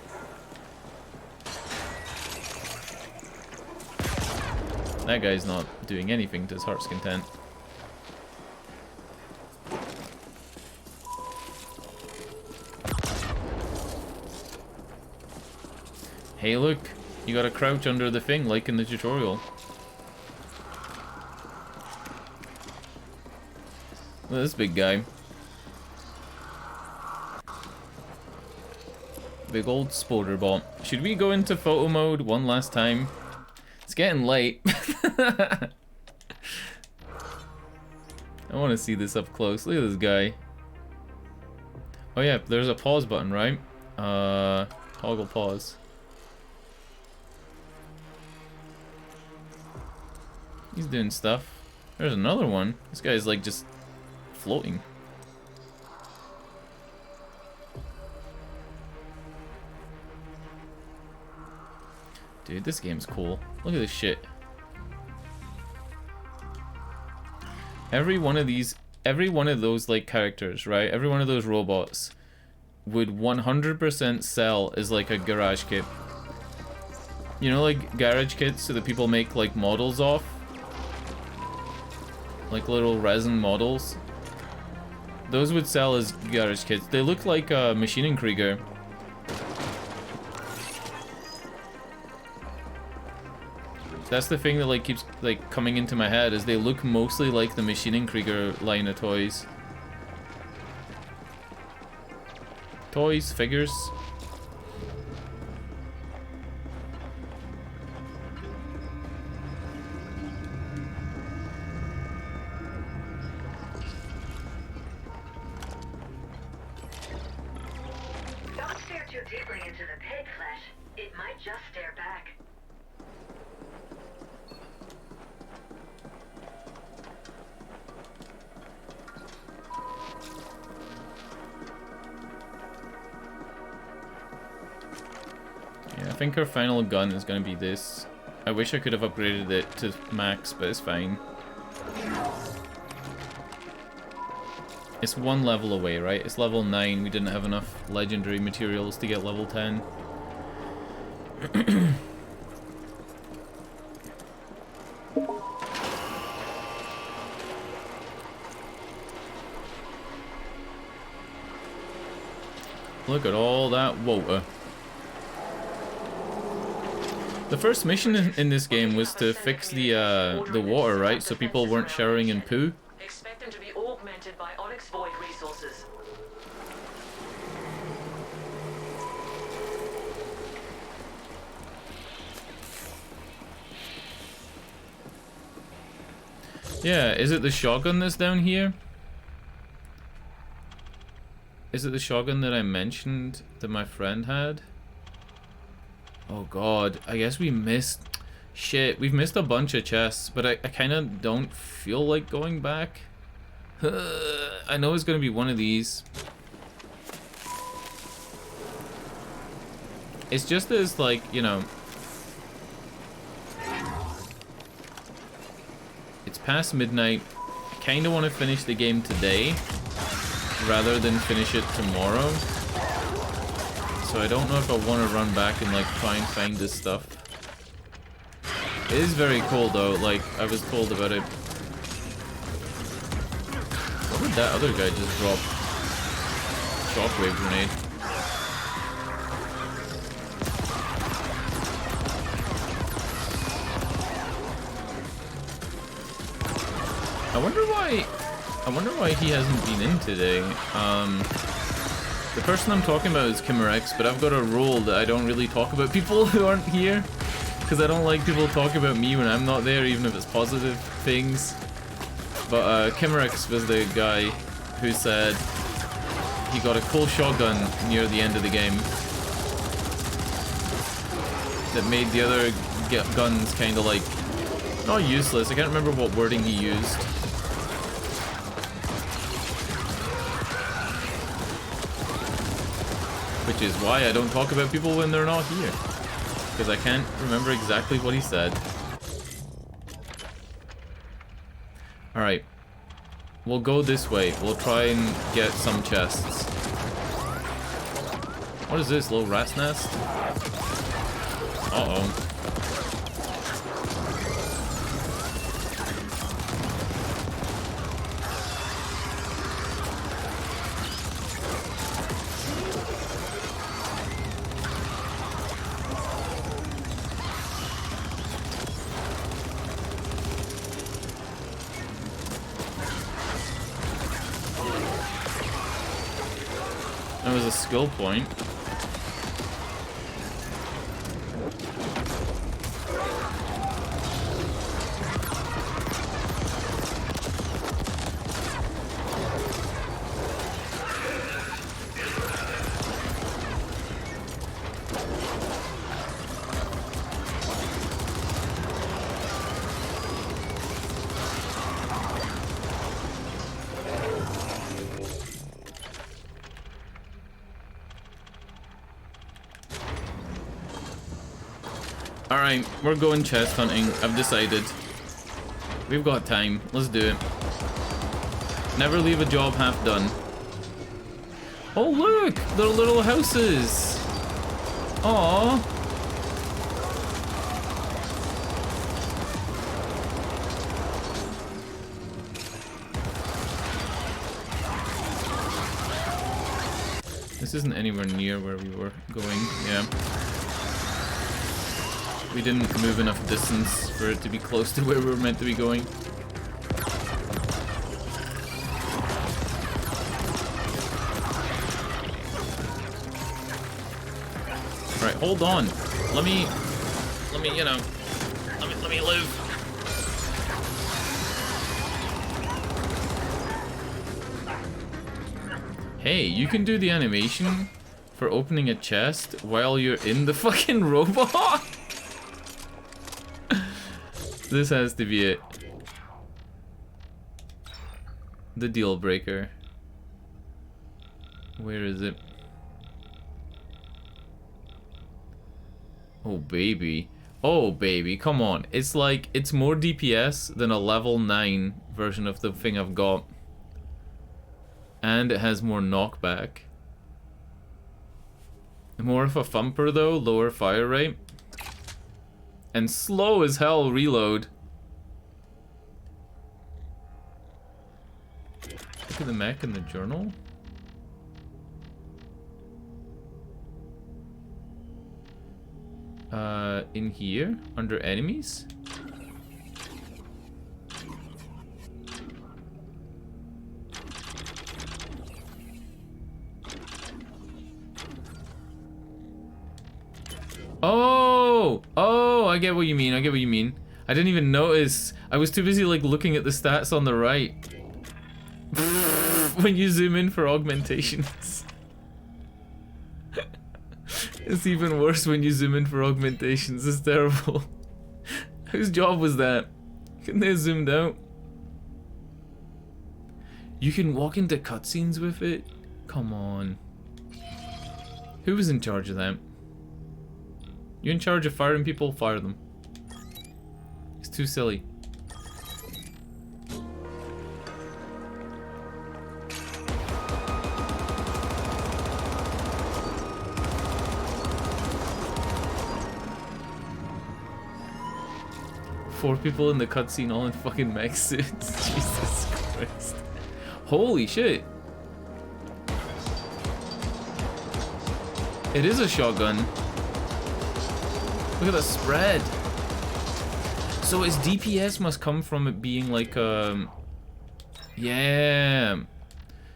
A: That guy's not doing anything to his heart's content. Hey look, you gotta crouch under the thing like in the tutorial. Look at this big guy. Big old spoder bot. Should we go into photo mode one last time? It's getting late. I want to see this up close. Look at this guy. Oh yeah, there's a pause button, right? Toggle pause. He's doing stuff. There's another one. This guy's like just floating. Dude, this game's cool. Look at this shit. Every one of those like characters, right? Every one of those robots would 100% sell as like a garage kit. You know, like garage kits that people make like models off? Like little resin models. Those would sell as garage kits. They look like Maschinenkrieger. That's the thing that like keeps like coming into my head, is they look mostly like the Maschinenkrieger line of toys. Toys, figures.
M: Don't stare too deeply into the pig flesh. It might just stare back.
A: Yeah, I think our final gun is gonna be this. I wish I could have upgraded it to max, but it's fine. It's one level away, right? It's level 9. We didn't have enough legendary materials to get level 10. Look at all that water. The first mission in this game was to fix the water, right? So people weren't showering in poo.
E: Expect them to be augmented by Onyx Void resources.
A: Yeah, is it the shotgun that's down here? Is it the shotgun that I mentioned that my friend had? Oh god, I guess we missed... Shit, we've missed a bunch of chests, but I kind of don't feel like going back. I know it's going to be one of these. It's just as, like, you know... It's past midnight. I kind of want to finish the game today, rather than finish it tomorrow. So I don't know if I want to run back and like try and find this stuff. It is very cool though, like I was told about it. What did that other guy just drop? Shockwave grenade. I wonder why he hasn't been in today. The person I'm talking about is Kimmerex, but I've got a rule that I don't really talk about people who aren't here, because I don't like people talking about me when I'm not there, even if it's positive things. But Kimmerex was the guy who said he got a cool shotgun near the end of the game that made the other guns kind of like, not useless, I can't remember what wording he used. Which is why I don't talk about people when they're not here. Because I can't remember exactly what he said. Alright. We'll go this way. We'll try and get some chests. What is this, little rat's nest? Uh-oh. That was a skill point. Alright, we're going chest hunting. I've decided. We've got time. Let's do it. Never leave a job half done. Oh look! They're little houses! Aww! This isn't anywhere near where we were going, yeah. We didn't move enough distance for it to be close to where we were meant to be going. Alright, hold on. Let me, you know, let me live. Hey, you can do the animation for opening a chest while you're in the fucking robot? This has to be it. The deal breaker. Where is it? Oh baby. Oh baby, come on. It's like, it's more DPS than a level 9 version of the thing I've got. And it has more knockback. More of a thumper though, lower fire rate. And slow as hell reload. Look at the mech in the journal. In here, under enemies. Oh, I get what you mean. I get what you mean. I didn't even notice. I was too busy like looking at the stats on the right. When you zoom in for augmentations. It's even worse when you zoom in for augmentations. It's terrible. Whose job was that? Couldn't they have zoomed out? You can walk into cutscenes with it? Come on. Who was in charge of that? You're in charge of firing people? Fire them. It's too silly. Four people in the cutscene all in fucking mech suits. Jesus Christ. Holy shit. It is a shotgun. Look at the spread. So its DPS must come from it being like yeah.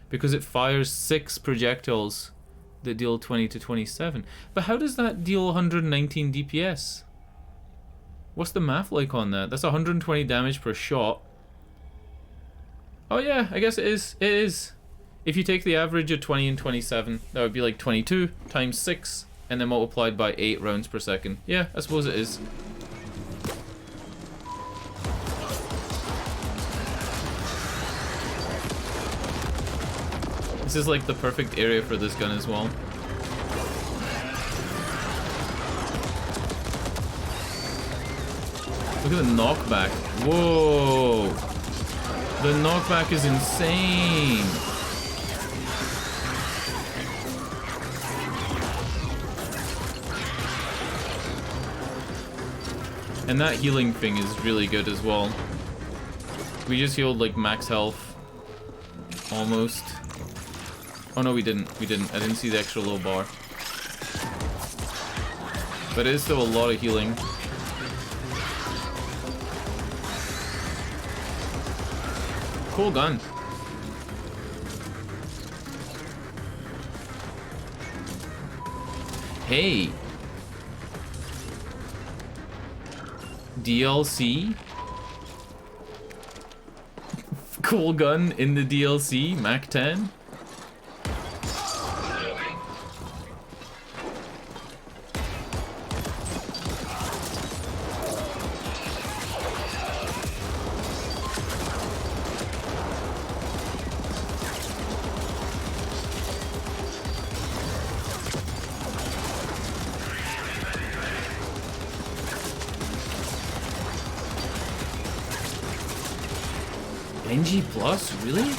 A: Because it fires 6 projectiles that deal 20 to 27. But how does that deal 119 DPS? What's the math like on that? That's 120 damage per shot. Oh yeah, I guess it is. It is. If you take the average of 20 and 27, that would be like 22 times 6. And then multiplied by 8 rounds per second. Yeah, I suppose it is. This is like the perfect area for this gun as well. Look at the knockback. Whoa! The knockback is insane! And that healing thing is really good as well. We just healed like max health. Almost. Oh no, we didn't. We didn't. I didn't see the extra low bar. But it is still a lot of healing. Cool gun. Hey. DLC? Cool gun in the DLC, Mac 10. NG Plus? Really?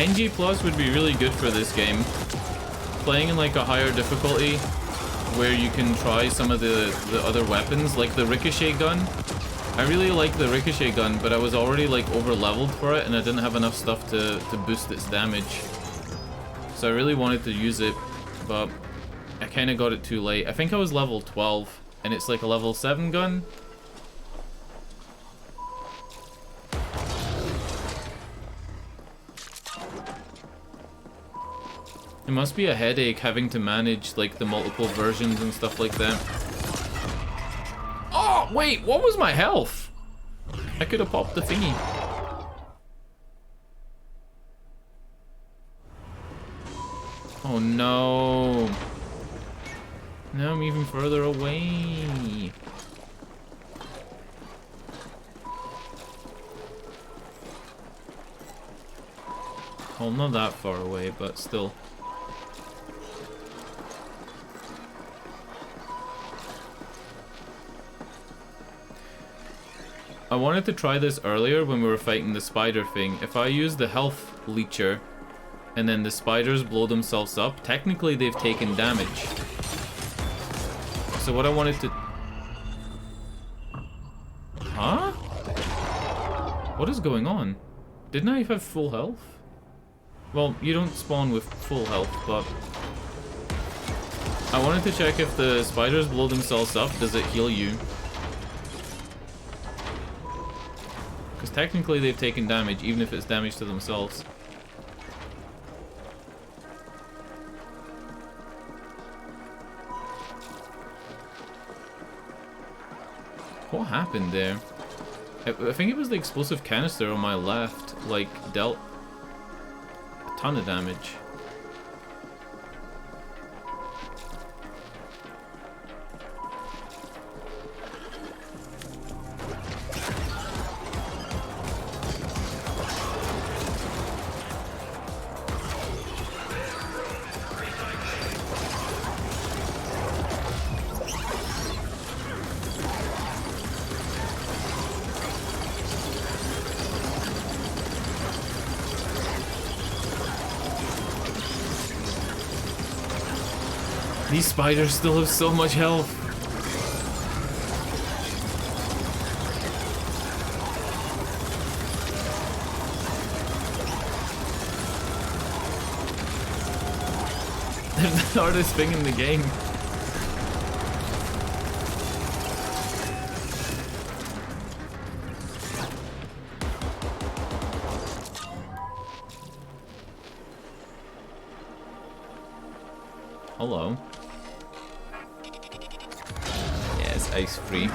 A: NG Plus would be really good for this game. Playing in like a higher difficulty where you can try some of the other weapons, like the ricochet gun. I really like the ricochet gun, but I was already like over leveled for it and I didn't have enough stuff to boost its damage. So I really wanted to use it, but I kind of got it too late. I think I was level 12 and it's like a level 7 gun. It must be a headache having to manage like the multiple versions and stuff like that. Oh, wait, what was my health? I could have popped the thingy. Oh no. Now I'm even further away. Well, not that far away, but still. I wanted to try this earlier when we were fighting the spider thing. If I use the health leecher and then the spiders blow themselves up, technically they've taken damage. So what I wanted to... Huh? What is going on? Didn't I have full health? Well, you don't spawn with full health, but... I wanted to check if the spiders blow themselves up, does it heal you? Because technically they've taken damage, even if it's damage to themselves. What happened there? I think it was the explosive canister on my left, like, dealt a ton of damage. These spiders still have so much health. They're the hardest thing in the game. Hello. Ice free.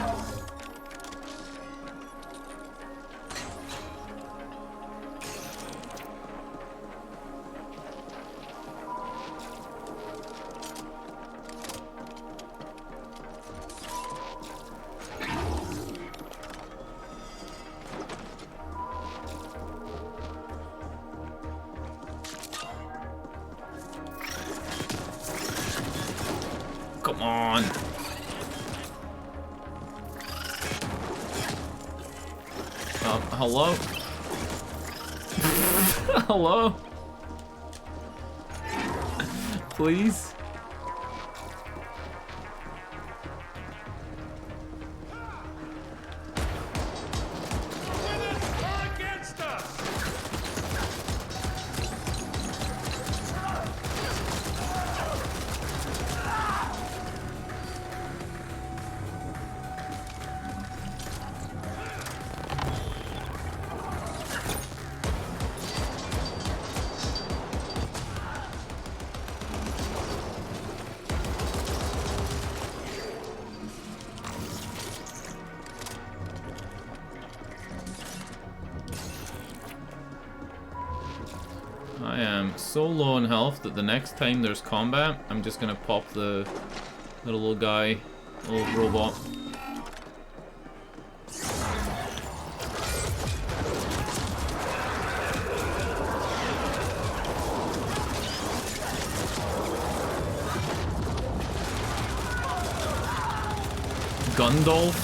A: Come on. Hello? Hello? Please? I am so low on health that the next time there's combat, I'm just gonna pop the little guy, little robot. Gundolf.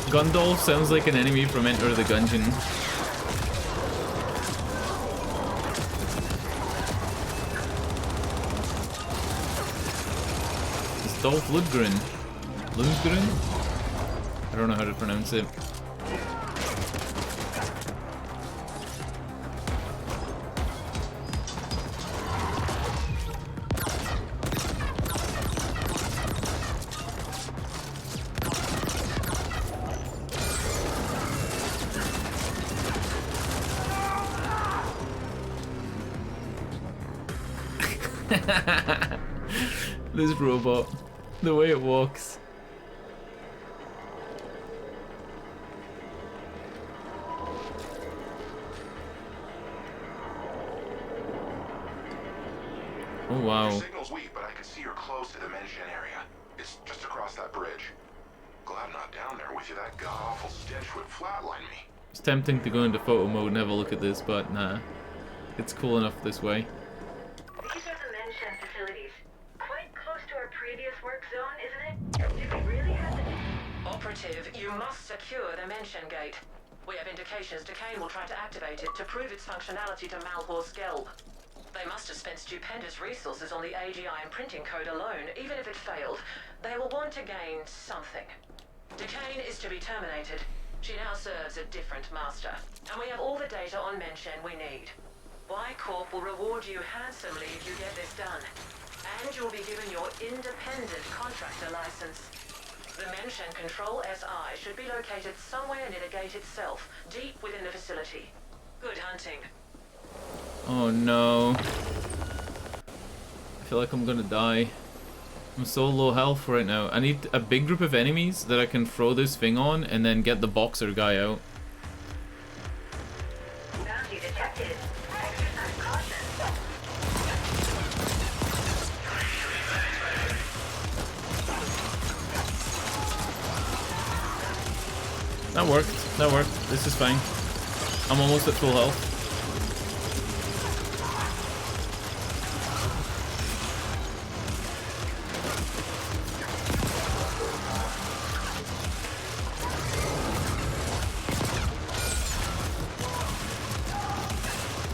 A: Gundolf sounds like an enemy from Enter the Gungeon. Dolph Lundgren. Lundgren? I don't know how to pronounce it. This robot, the way it walks. Oh wow.
I: Your signal's weak, but I can see you're close to the mention area. It's just across that bridge. Glad I'm not down there with you. That god-awful stench would flatline me.
A: It's tempting to go into photo mode and have a look at this, but nah. It's cool enough this way.
M: These are the mention facilities. Quite close to our previous work zone, isn't it? Do we really have to...
E: Operative, you must secure the mention gate. We have indications Decane will try to activate it to prove its functionality to Malhor's Gelb. They must have spent stupendous resources on the AGI imprinting code alone. Even if it failed, they will want to gain something. Decane is to be terminated. She now serves a different master. And we have all the data on mention we need. Y-Corp will reward you handsomely if you get this done. And you'll be given your independent contractor license. The mention Control SI should be located somewhere near the gate itself, deep within the facility. Good hunting.
A: Oh no. I feel like I'm gonna die. I'm so low health right now. I need a big group of enemies that I can throw this thing on and then get the boxer guy out.
M: Bounty detected. Exercise caution.
A: That worked. That worked. This is fine. I'm almost at full health.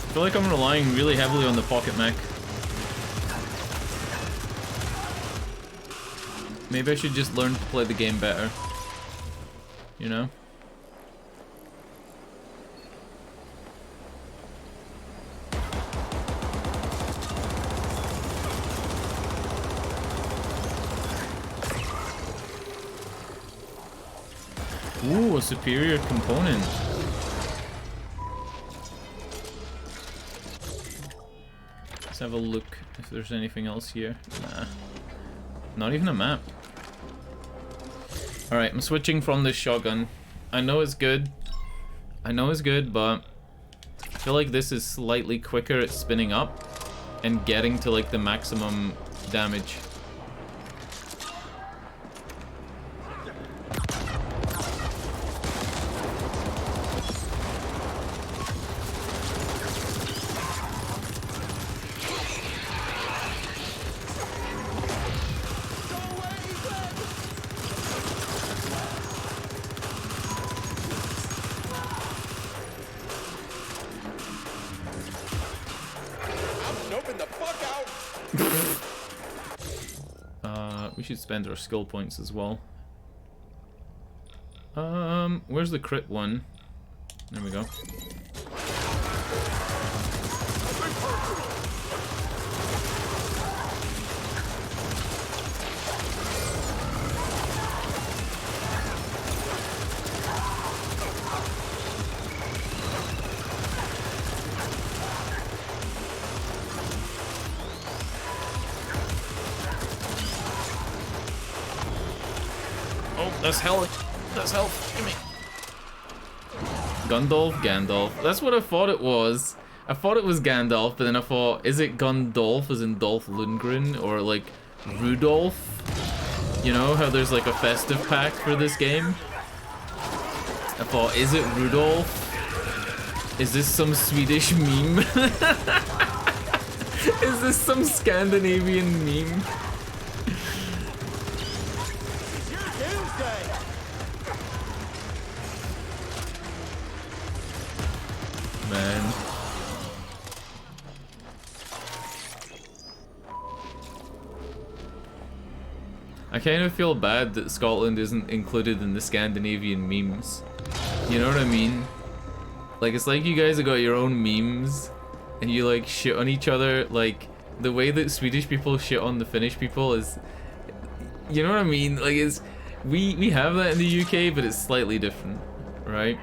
A: I feel like I'm relying really heavily on the pocket mech. Maybe I should just learn to play the game better. You know? Ooh, a superior component. Let's have a look if there's anything else here. Nah. Not even a map. Alright, I'm switching from this shotgun. I know it's good. I know it's good, but I feel like this is slightly quicker at spinning up and getting to like the maximum damage. We should spend our skill points as well. Where's the crit one? There we go. That's health. That's health. Give me. Gandalf. That's what I thought it was. I thought it was Gandalf, but then I thought, is it Gundolf as in Dolph Lundgren? Or like Rudolph? You know how there's like a festive pack for this game? I thought, is it Rudolph? Is this some Swedish meme? Is this some Scandinavian meme? Man. I kind of feel bad that Scotland isn't included in the Scandinavian memes. You know what I mean? Like, it's like you guys have got your own memes, and you like shit on each other. Like, the way that Swedish people shit on the Finnish people is, you know what I mean? Like, it's, we have that in the UK, but it's slightly different, right?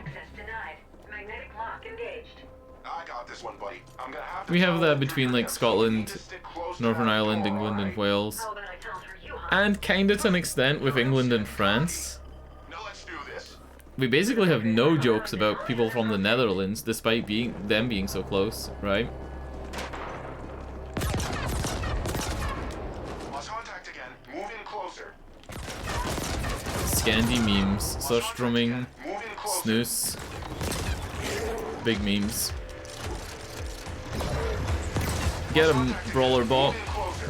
A: We have that between like Scotland, Northern Ireland, England, and Wales, and kinda to an extent with England and France. We basically have no jokes about people from the Netherlands, despite them being so close, right? Scandi memes, Surströmming, Snus, big memes. Get him, brawler bot.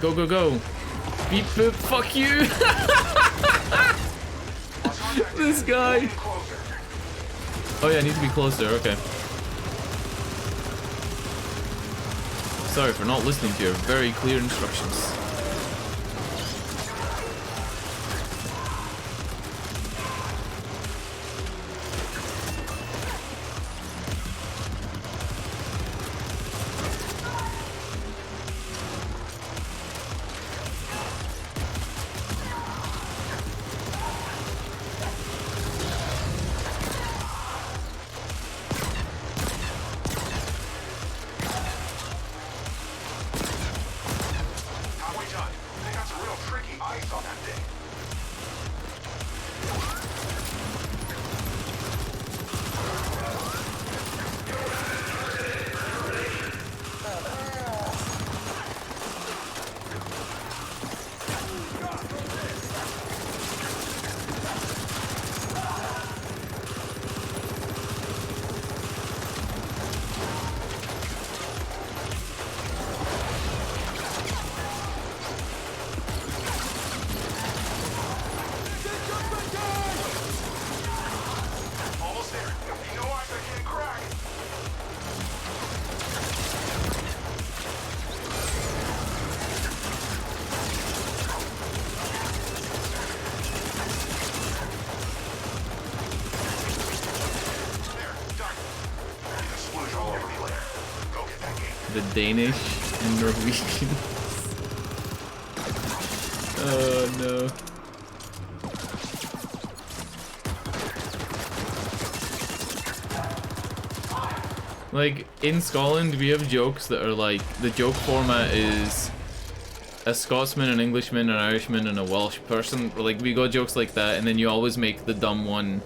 A: Go, go, go. Beep boop, fuck you! This guy! Oh yeah, I need to be closer, okay. Sorry for not listening to your very clear instructions. The Danish and Norwegians. Oh no. Like, in Scotland, we have jokes that are like, the joke format is a Scotsman, an Englishman, an Irishman, and a Welsh person. Like, we got jokes like that, and then you always make the dumb one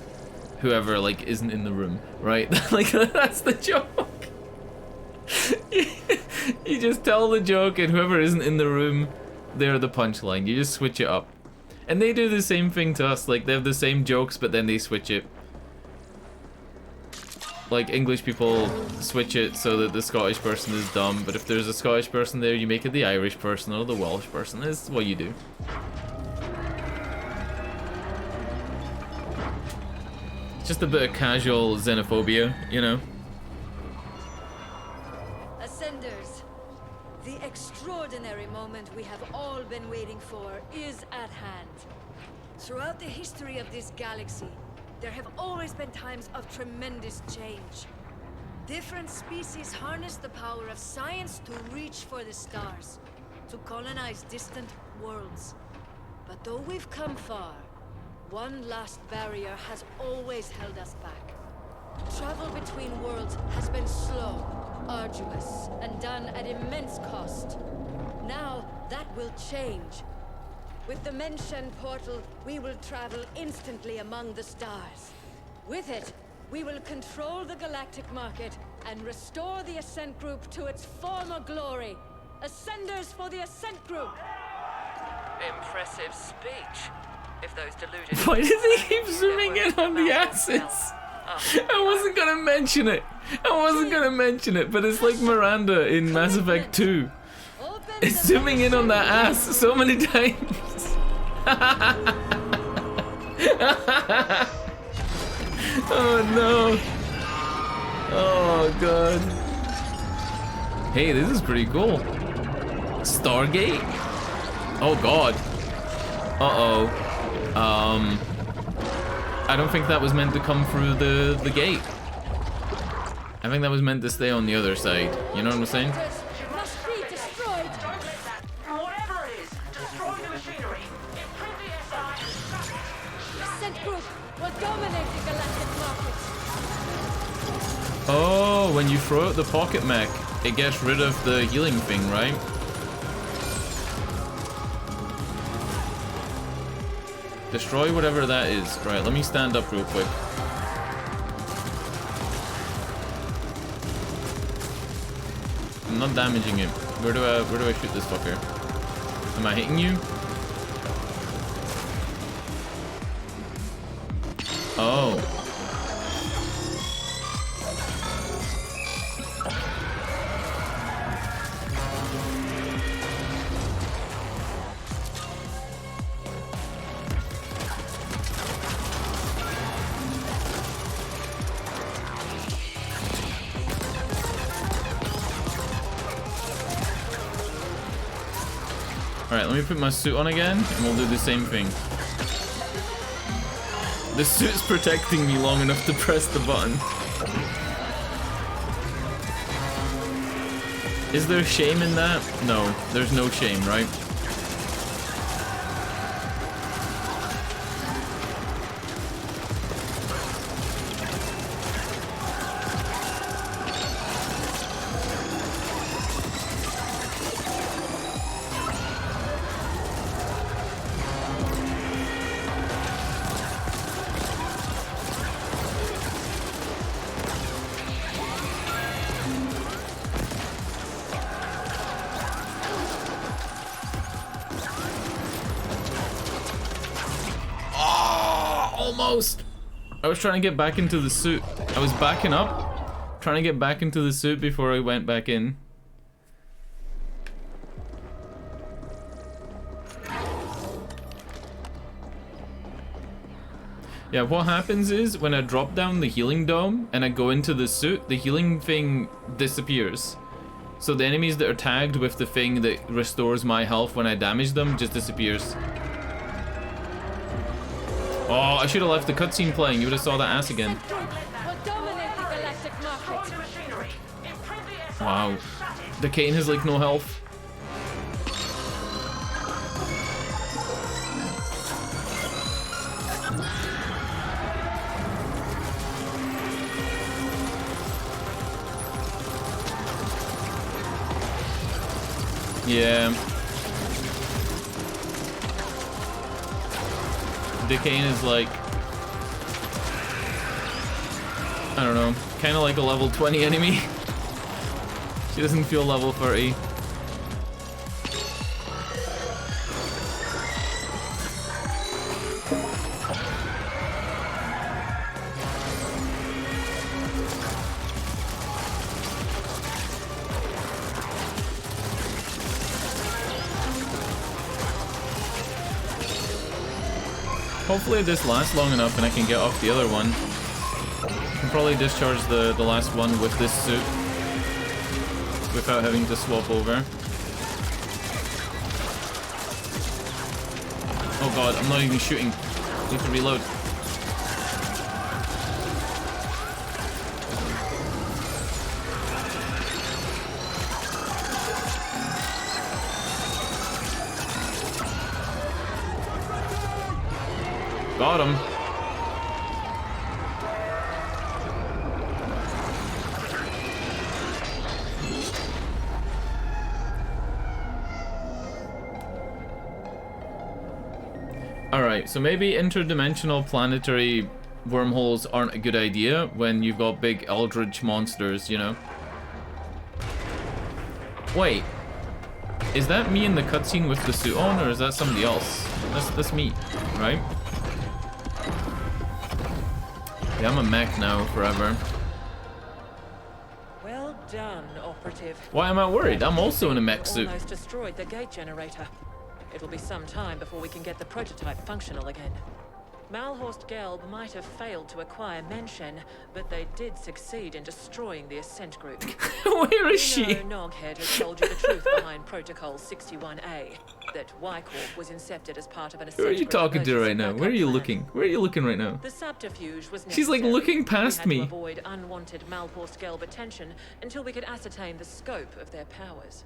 A: whoever, like, isn't in the room, right? Like, that's the joke. You just tell the joke, and whoever isn't in the room, they're the punchline. You just switch it up. And they do the same thing to us. Like, they have the same jokes, but then they switch it. Like, English people switch it so that the Scottish person is dumb, but if there's a Scottish person there, you make it the Irish person or the Welsh person. That's what you do. It's just a bit of casual xenophobia, you know?
B: Ascenders, the extraordinary moment we have all been waiting for is at hand. Throughout the history of this galaxy, there have always been times of tremendous change. Different species harness the power of science to reach for the stars, to colonize distant worlds. But though we've come far, one last barrier has always held us back. Travel between worlds has been slow, arduous, and done at immense cost. Now, that will change. With the Menshen portal, we will travel instantly among the stars. With it, we will control the galactic market and restore the Ascent Group to its former glory. Ascenders for the Ascent Group!
E: Impressive speech. If those deluded...
A: Why does he keep zooming in on the asses? I wasn't gonna mention it. But it's like Miranda in Mass Effect 2. It's zooming in on that ass so many times. Oh no. Oh god. Hey, this is pretty cool. Stargate? Oh god. Uh-oh. I don't think that was meant to come through the gate. I think that was meant to stay on the other side. You know what I'm saying?
B: Must be destroyed.
M: Whatever it is, destroy the machinery. Imprint the SI.
B: Ascent group will dominate the galactic market.
A: Oh, when you throw out the pocket mech, it gets rid of the healing thing, right? Destroy whatever that is. Right, let me stand up real quick. I'm not damaging it. Where do I shoot this fucker? Am I hitting you? Oh. Alright, let me put my suit on again, and we'll do the same thing. The suit's protecting me long enough to press the button. Is there shame in that? No, there's no shame, right? Almost! I was trying to get back into the suit. I was backing up, trying to get back into the suit before I went back in. Yeah, what happens is when I drop down the healing dome and I go into the suit, the healing thing disappears. So the enemies that are tagged with the thing that restores my health when I damage them just disappears. Oh, I should have left the cutscene playing. You would have saw that ass again. Wow. The Kane has like no health. Yeah. Decane is like, I don't know, kind of like a level 20 enemy. She doesn't feel level 30. Hopefully this lasts long enough and I can get off the other one. I can probably discharge the last one with this suit without having to swap over. Oh god, I'm not even shooting. I need to reload. Got him. Alright, so maybe interdimensional planetary wormholes aren't a good idea when you've got big eldritch monsters, you know? Wait. Is that me in the cutscene with the suit on, or is that somebody else? That's me, right? Yeah, I'm a mech now, forever.
E: Well done, operative.
A: Why am I worried? I'm also in a mech suit.
E: Almost destroyed the gate generator. It'll be some time before we can get the prototype functional again. Malhorst Gelb might have failed to acquire Mention, but they did succeed in destroying the Ascent group.
A: Where is she?
E: Noghead has told you the truth behind Protocol 61A. that Y-Corp was incepted as part of an
A: Who are you talking to right now? Where are you looking? Where are you looking right now?
E: The subterfuge was
A: She's like
E: necessary.
A: looking past
E: we had
A: me.
E: to avoid unwanted Malporsk-Gelb attention until we could ascertain the scope of their powers.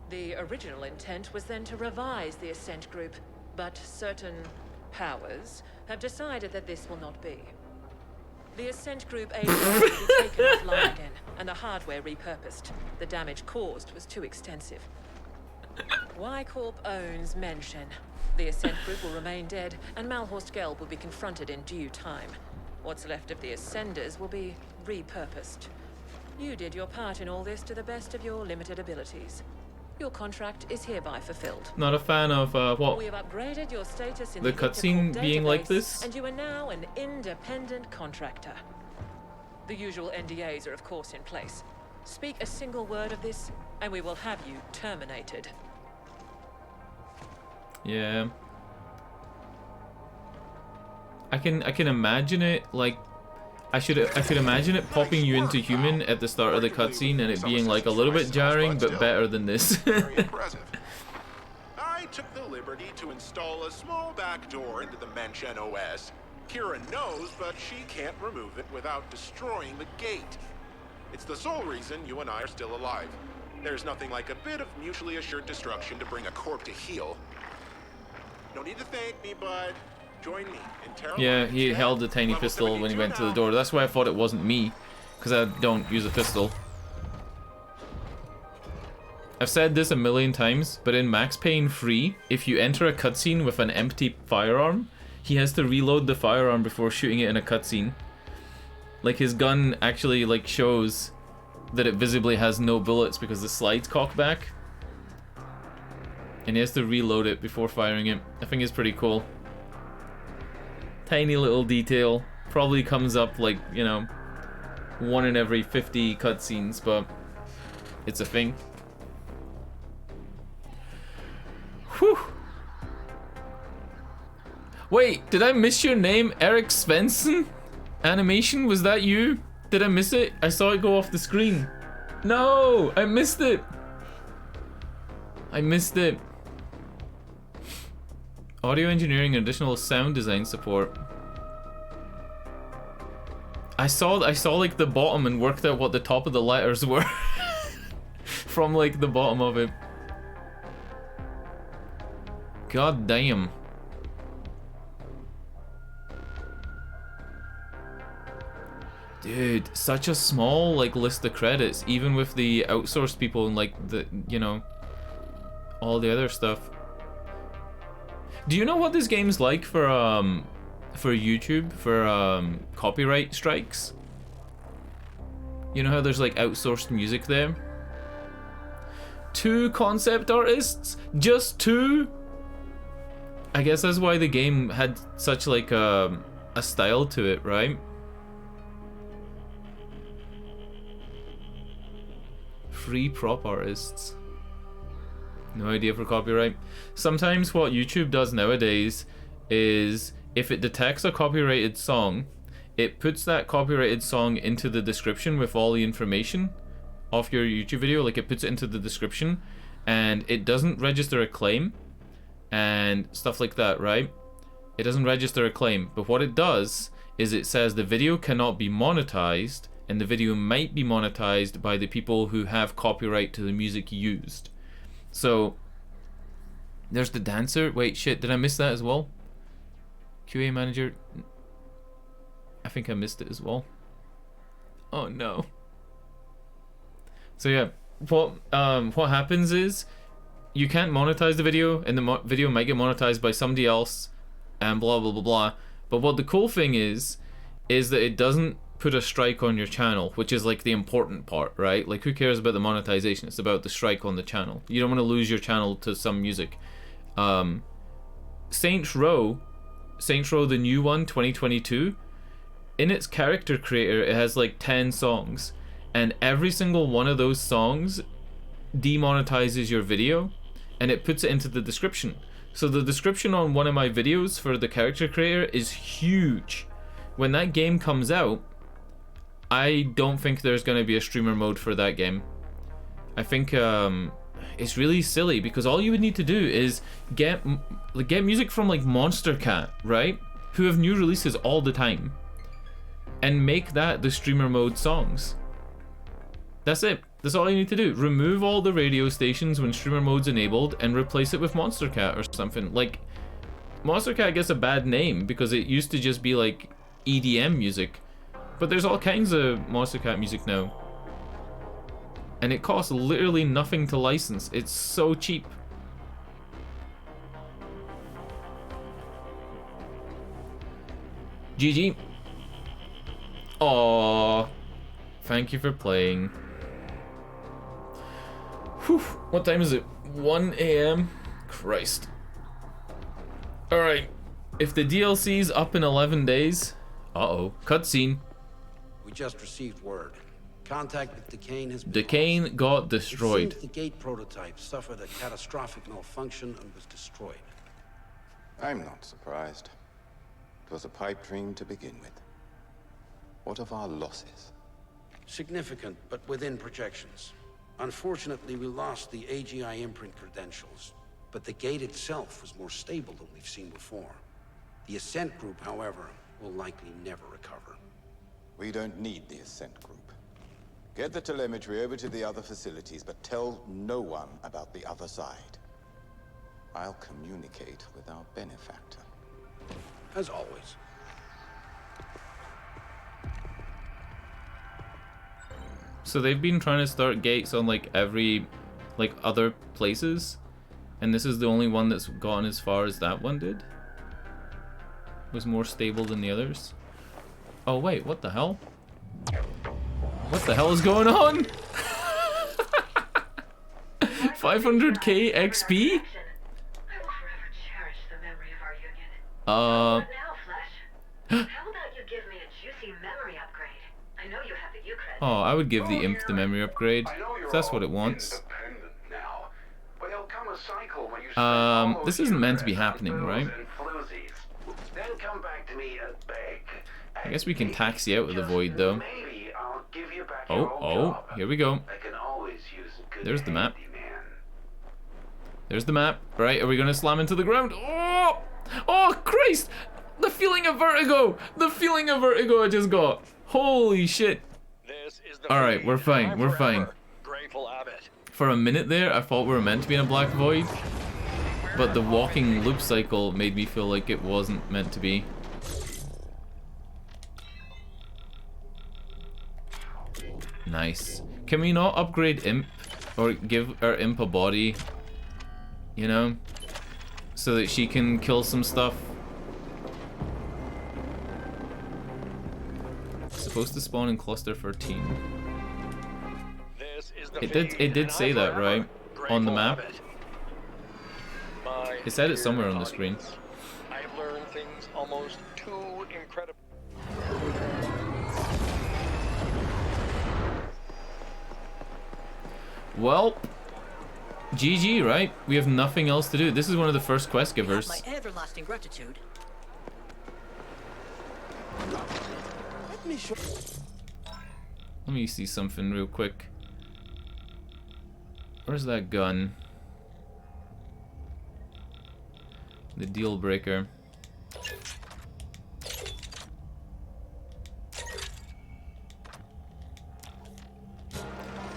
E: The original intent was then to revise the Ascent group, but certain powers have decided that this will not be. The Ascent group API will be taken offline again, and the hardware repurposed. The damage caused was too extensive. Y-Corp owns Menshen. The Ascent group will remain dead, and Malporsk-Gelb will be confronted in due time. What's left of the Ascenders will be repurposed. You did your part in all this to the best of your limited abilities. Your contract is hereby fulfilled.
A: Not a fan of what?
E: We have upgraded your status in
A: The cutscene being like
E: database,
A: this?
E: and you are now an independent contractor. The usual NDAs are of course in place. Speak a single word of this, and we will have you terminated.
A: Yeah. I can imagine it like I could imagine it popping you into human at the start of the cutscene and it being like a little bit jarring, but better than this.
I: Very impressive. I took the liberty to install a small backdoor into the Menshen OS. Kira knows, but she can't remove it without destroying the gate. It's the sole reason you and I are still alive. There's nothing like a bit of mutually assured destruction to bring a corp to heel. No need to thank me, bud. Join me in Terra.
A: Yeah, he held the tiny pistol when he went to the door. That's why I thought it wasn't me, because I don't use a pistol. I've said this a million times, but in Max Payne 3, if you enter a cutscene with an empty firearm, he has to reload the firearm before shooting it in a cutscene. Like, his gun actually, like, shows that it visibly has no bullets because the slide's cocked back. And he has to reload it before firing it. I think it's pretty cool. Tiny little detail. Probably comes up, like, you know, 1 in every 50 cutscenes, but it's a thing. Whew. Wait, did I miss your name? Eric Svensson? Animation, was that you? Did I miss it? I saw it go off the screen. No, I missed it. I missed it. Audio engineering and additional sound design support. I saw like the bottom and worked out what the top of the letters were from like the bottom of it. God damn. Dude, such a small like list of credits, even with the outsourced people and like the, you know, all the other stuff. Do you know what this game's like for YouTube, for copyright strikes? You know how there's like outsourced music there? 2 concept artists? Just 2? I guess that's why the game had such like a style to it, right? Free prop artists. No idea for copyright. Sometimes what YouTube does nowadays is if it detects a copyrighted song, it puts that copyrighted song into the description with all the information of your YouTube video. Like, it puts it into the description and it doesn't register a claim and stuff like that, right? It doesn't register a claim, but what it does is it says the video cannot be monetized, and the video might be monetized by the people who have copyright to the music used. So there's the dancer. Wait, shit, did I miss that as well? QA manager. I think I missed it as well. Oh no. So yeah, what happens is you can't monetize the video, and the video might get monetized by somebody else, and blah blah blah blah. But what the cool thing is that it doesn't put a strike on your channel, which is like the important part, right? Like, who cares about the monetization? It's about the strike on the channel. You don't want to lose your channel to some music. Saints Row, the new one, 2022, in its character creator, it has like 10 songs, and every single one of those songs demonetizes your video, and it puts it into the description. So the description on one of my videos for the character creator is huge. When that game comes out, I don't think there's going to be a streamer mode for that game. I think it's really silly because all you would need to do is get music from like Monster Cat, right? Who have new releases all the time, and make that the streamer mode songs. That's it. That's all you need to do. Remove all the radio stations when streamer mode's enabled and replace it with Monster Cat or something. Like, Monster Cat gets a bad name because it used to just be like EDM music, but there's all kinds of Monster Cat music now. And it costs literally nothing to license. It's so cheap. GG. Aww. Thank you for playing. Whew. What time is it? 1 AM? Christ. Alright. If the DLC's up in 11 days... Uh-oh. Cutscene.
S: We just received word. Contact with Decane has been
A: Decane got destroyed.
S: It seems the gate prototype suffered a catastrophic malfunction and was destroyed.
T: I'm not surprised. It was a pipe dream to begin with. What of our losses?
S: Significant, but within projections. Unfortunately, we lost the AGI imprint credentials, but the gate itself was more stable than we've seen before. The Ascent group, however, will likely never recover.
T: We don't need the Ascent group. Get the telemetry over to the other facilities, but tell no one about the other side. I'll communicate with our benefactor.
S: As always.
A: So they've been trying to start gates on like every, like other places, and this is the only one that's gone as far as that one did? Was more stable than the others? Oh wait, what the hell? What the hell is going on? 500k XP?
M: How about you give me a juicy memory upgrade? I know you have the Euclid.
A: Oh, I would give the imp the memory upgrade. If that's what it wants. This isn't meant to be happening, right? I guess we can taxi out of the void though. Oh, here we go. There's the map. There's the map. Right, are we gonna slam into the ground? Oh! Oh, Christ! The feeling of vertigo! The feeling of vertigo I just got. Holy shit. Alright, we're fine, we're fine. For a minute there, I thought we were meant to be in a black void, but the walking loop cycle made me feel like it wasn't meant to be. Nice. Can we not upgrade imp or give our imp a body, you know, so that she can kill some stuff? It's supposed to spawn in cluster 13. It did say that, right? On the map. It said it somewhere on the screen.
C: I've learned things almost too incredible.
A: Well, GG, right? We have nothing else to do. This is one of the first quest givers.
E: My everlasting gratitude.
A: Let me see something real quick. Where's that gun? The deal breaker.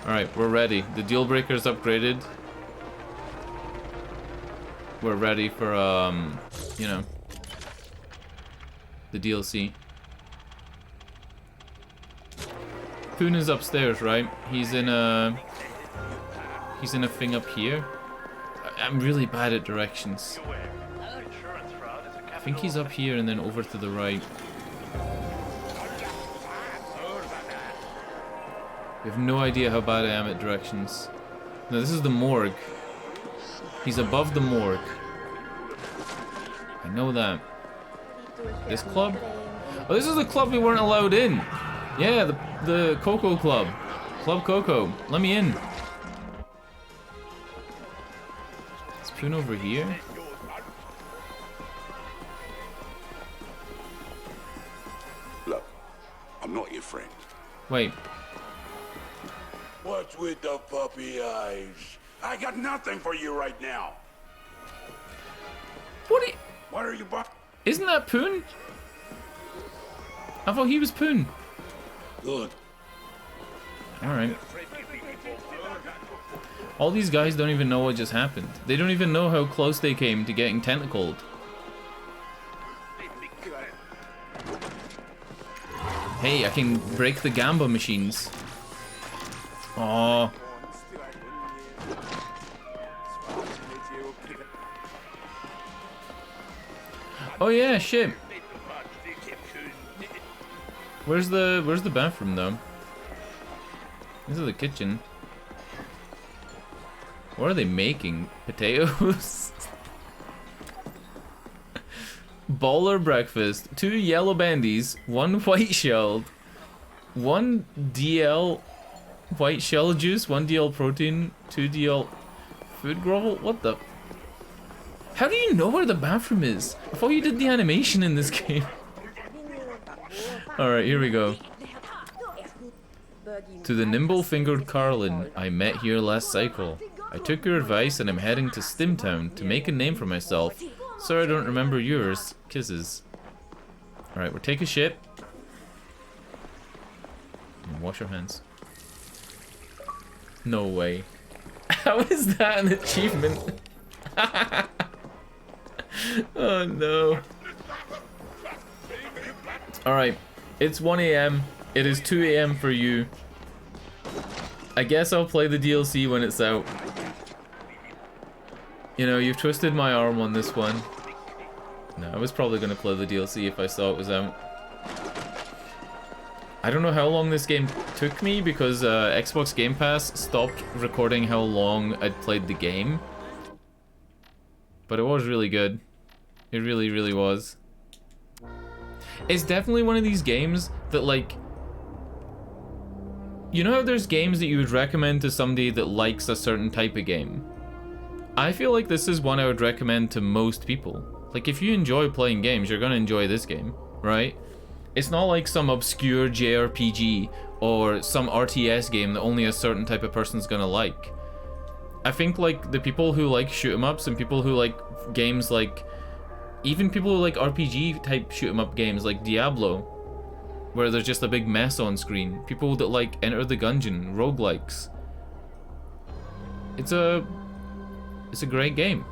A: Alright, we're ready. The deal breaker's upgraded. We're ready for, you know, the DLC. Poon is upstairs, right? He's in a thing up here. I'm really bad at directions. I think he's up here and then over to the right. We have no idea how bad I am at directions. No, this is the morgue. He's above the morgue. I know that. This club? Oh, this is the club we weren't allowed in. Yeah, the Coco Club. Club Coco. Let me in. Is Poon over here?
N: Look, I'm not your friend.
A: Wait.
N: What's with the puppy eyes? I got nothing for you right now.
A: What
N: are you
A: Isn't that Poon? I thought he was Poon.
N: Good.
A: Alright. All these guys don't even know what just happened. They don't even know how close they came to getting tentacled. Hey, I can break the Gamba machines. Oh. Oh yeah, shit. Where's the bathroom though? This is the kitchen. What are they making? Potatoes? Baller breakfast. 2 yellow bandies. 1 white shelled. 1 DL white shell juice. 1 DL protein. 2 DL food grovel. What the? How do you know where the bathroom is? I thought you did the animation in this game. Alright, here we go. To the nimble-fingered Carlin I met here last cycle. I took your advice and I'm heading to Stimtown to make a name for myself. Sorry I don't remember yours. Kisses. Alright, we'll take a shit. And wash your hands. No way. How is that an achievement? Oh no. Alright, it's 1 AM. It is 2 AM for you. I guess I'll play the DLC when it's out. You know, you've twisted my arm on this one. No, I was probably gonna play the DLC if I saw it was out. I don't know how long this game took me because Xbox Game Pass stopped recording how long I'd played the game. But it was really good. It really, really was. It's definitely one of these games that, like... You know how there's games that you would recommend to somebody that likes a certain type of game? I feel like this is one I would recommend to most people. Like, if you enjoy playing games, you're gonna enjoy this game, right? It's not like some obscure JRPG or some RTS game that only a certain type of person's gonna like. I think, like, the people who like shoot-em-ups and people who like games like... Even people who like RPG-type shoot-em-up games like Diablo, where there's just a big mess on screen. People that like Enter the Gungeon, roguelikes. It's a great game.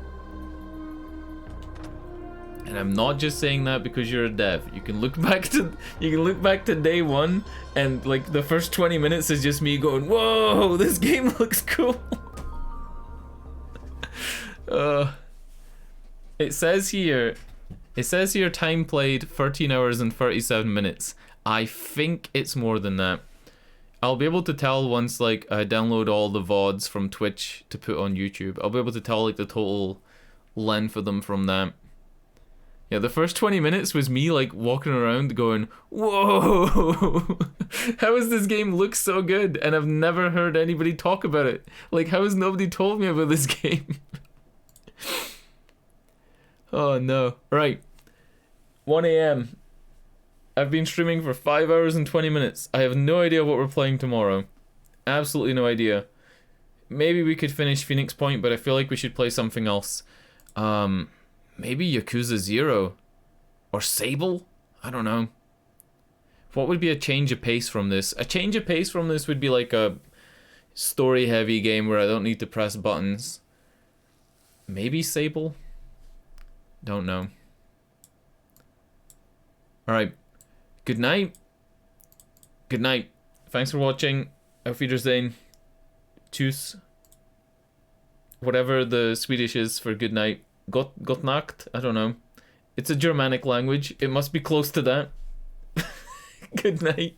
A: And I'm not just saying that because you're a dev. You can look back to day one and like the first 20 minutes is just me going, whoa, this game looks cool. It says here time played 13 hours and 37 minutes. I think it's more than that. I'll be able to tell once like I download all the VODs from Twitch to put on YouTube. I'll be able to tell like the total length of them from that. Yeah, the first 20 minutes was me like walking around going, whoa, how does this game look so good? And I've never heard anybody talk about it. Like, how has nobody told me about this game? Oh no. Right. 1 AM. I've been streaming for 5 hours and 20 minutes. I have no idea what we're playing tomorrow. Absolutely no idea. Maybe we could finish Phoenix Point, but I feel like we should play something else. Maybe Yakuza 0? Or Sable? I don't know. What would be a change of pace from this? A change of pace from this would be like a story-heavy game where I don't need to press buttons. Maybe Sable? Don't know. Alright. Good night. Good night. Thanks for watching. Auf Wiedersehen. Tschüss. Whatever the Swedish is for good night. Gott Nacht? I don't know. It's a Germanic language. It must be close to that. Good night.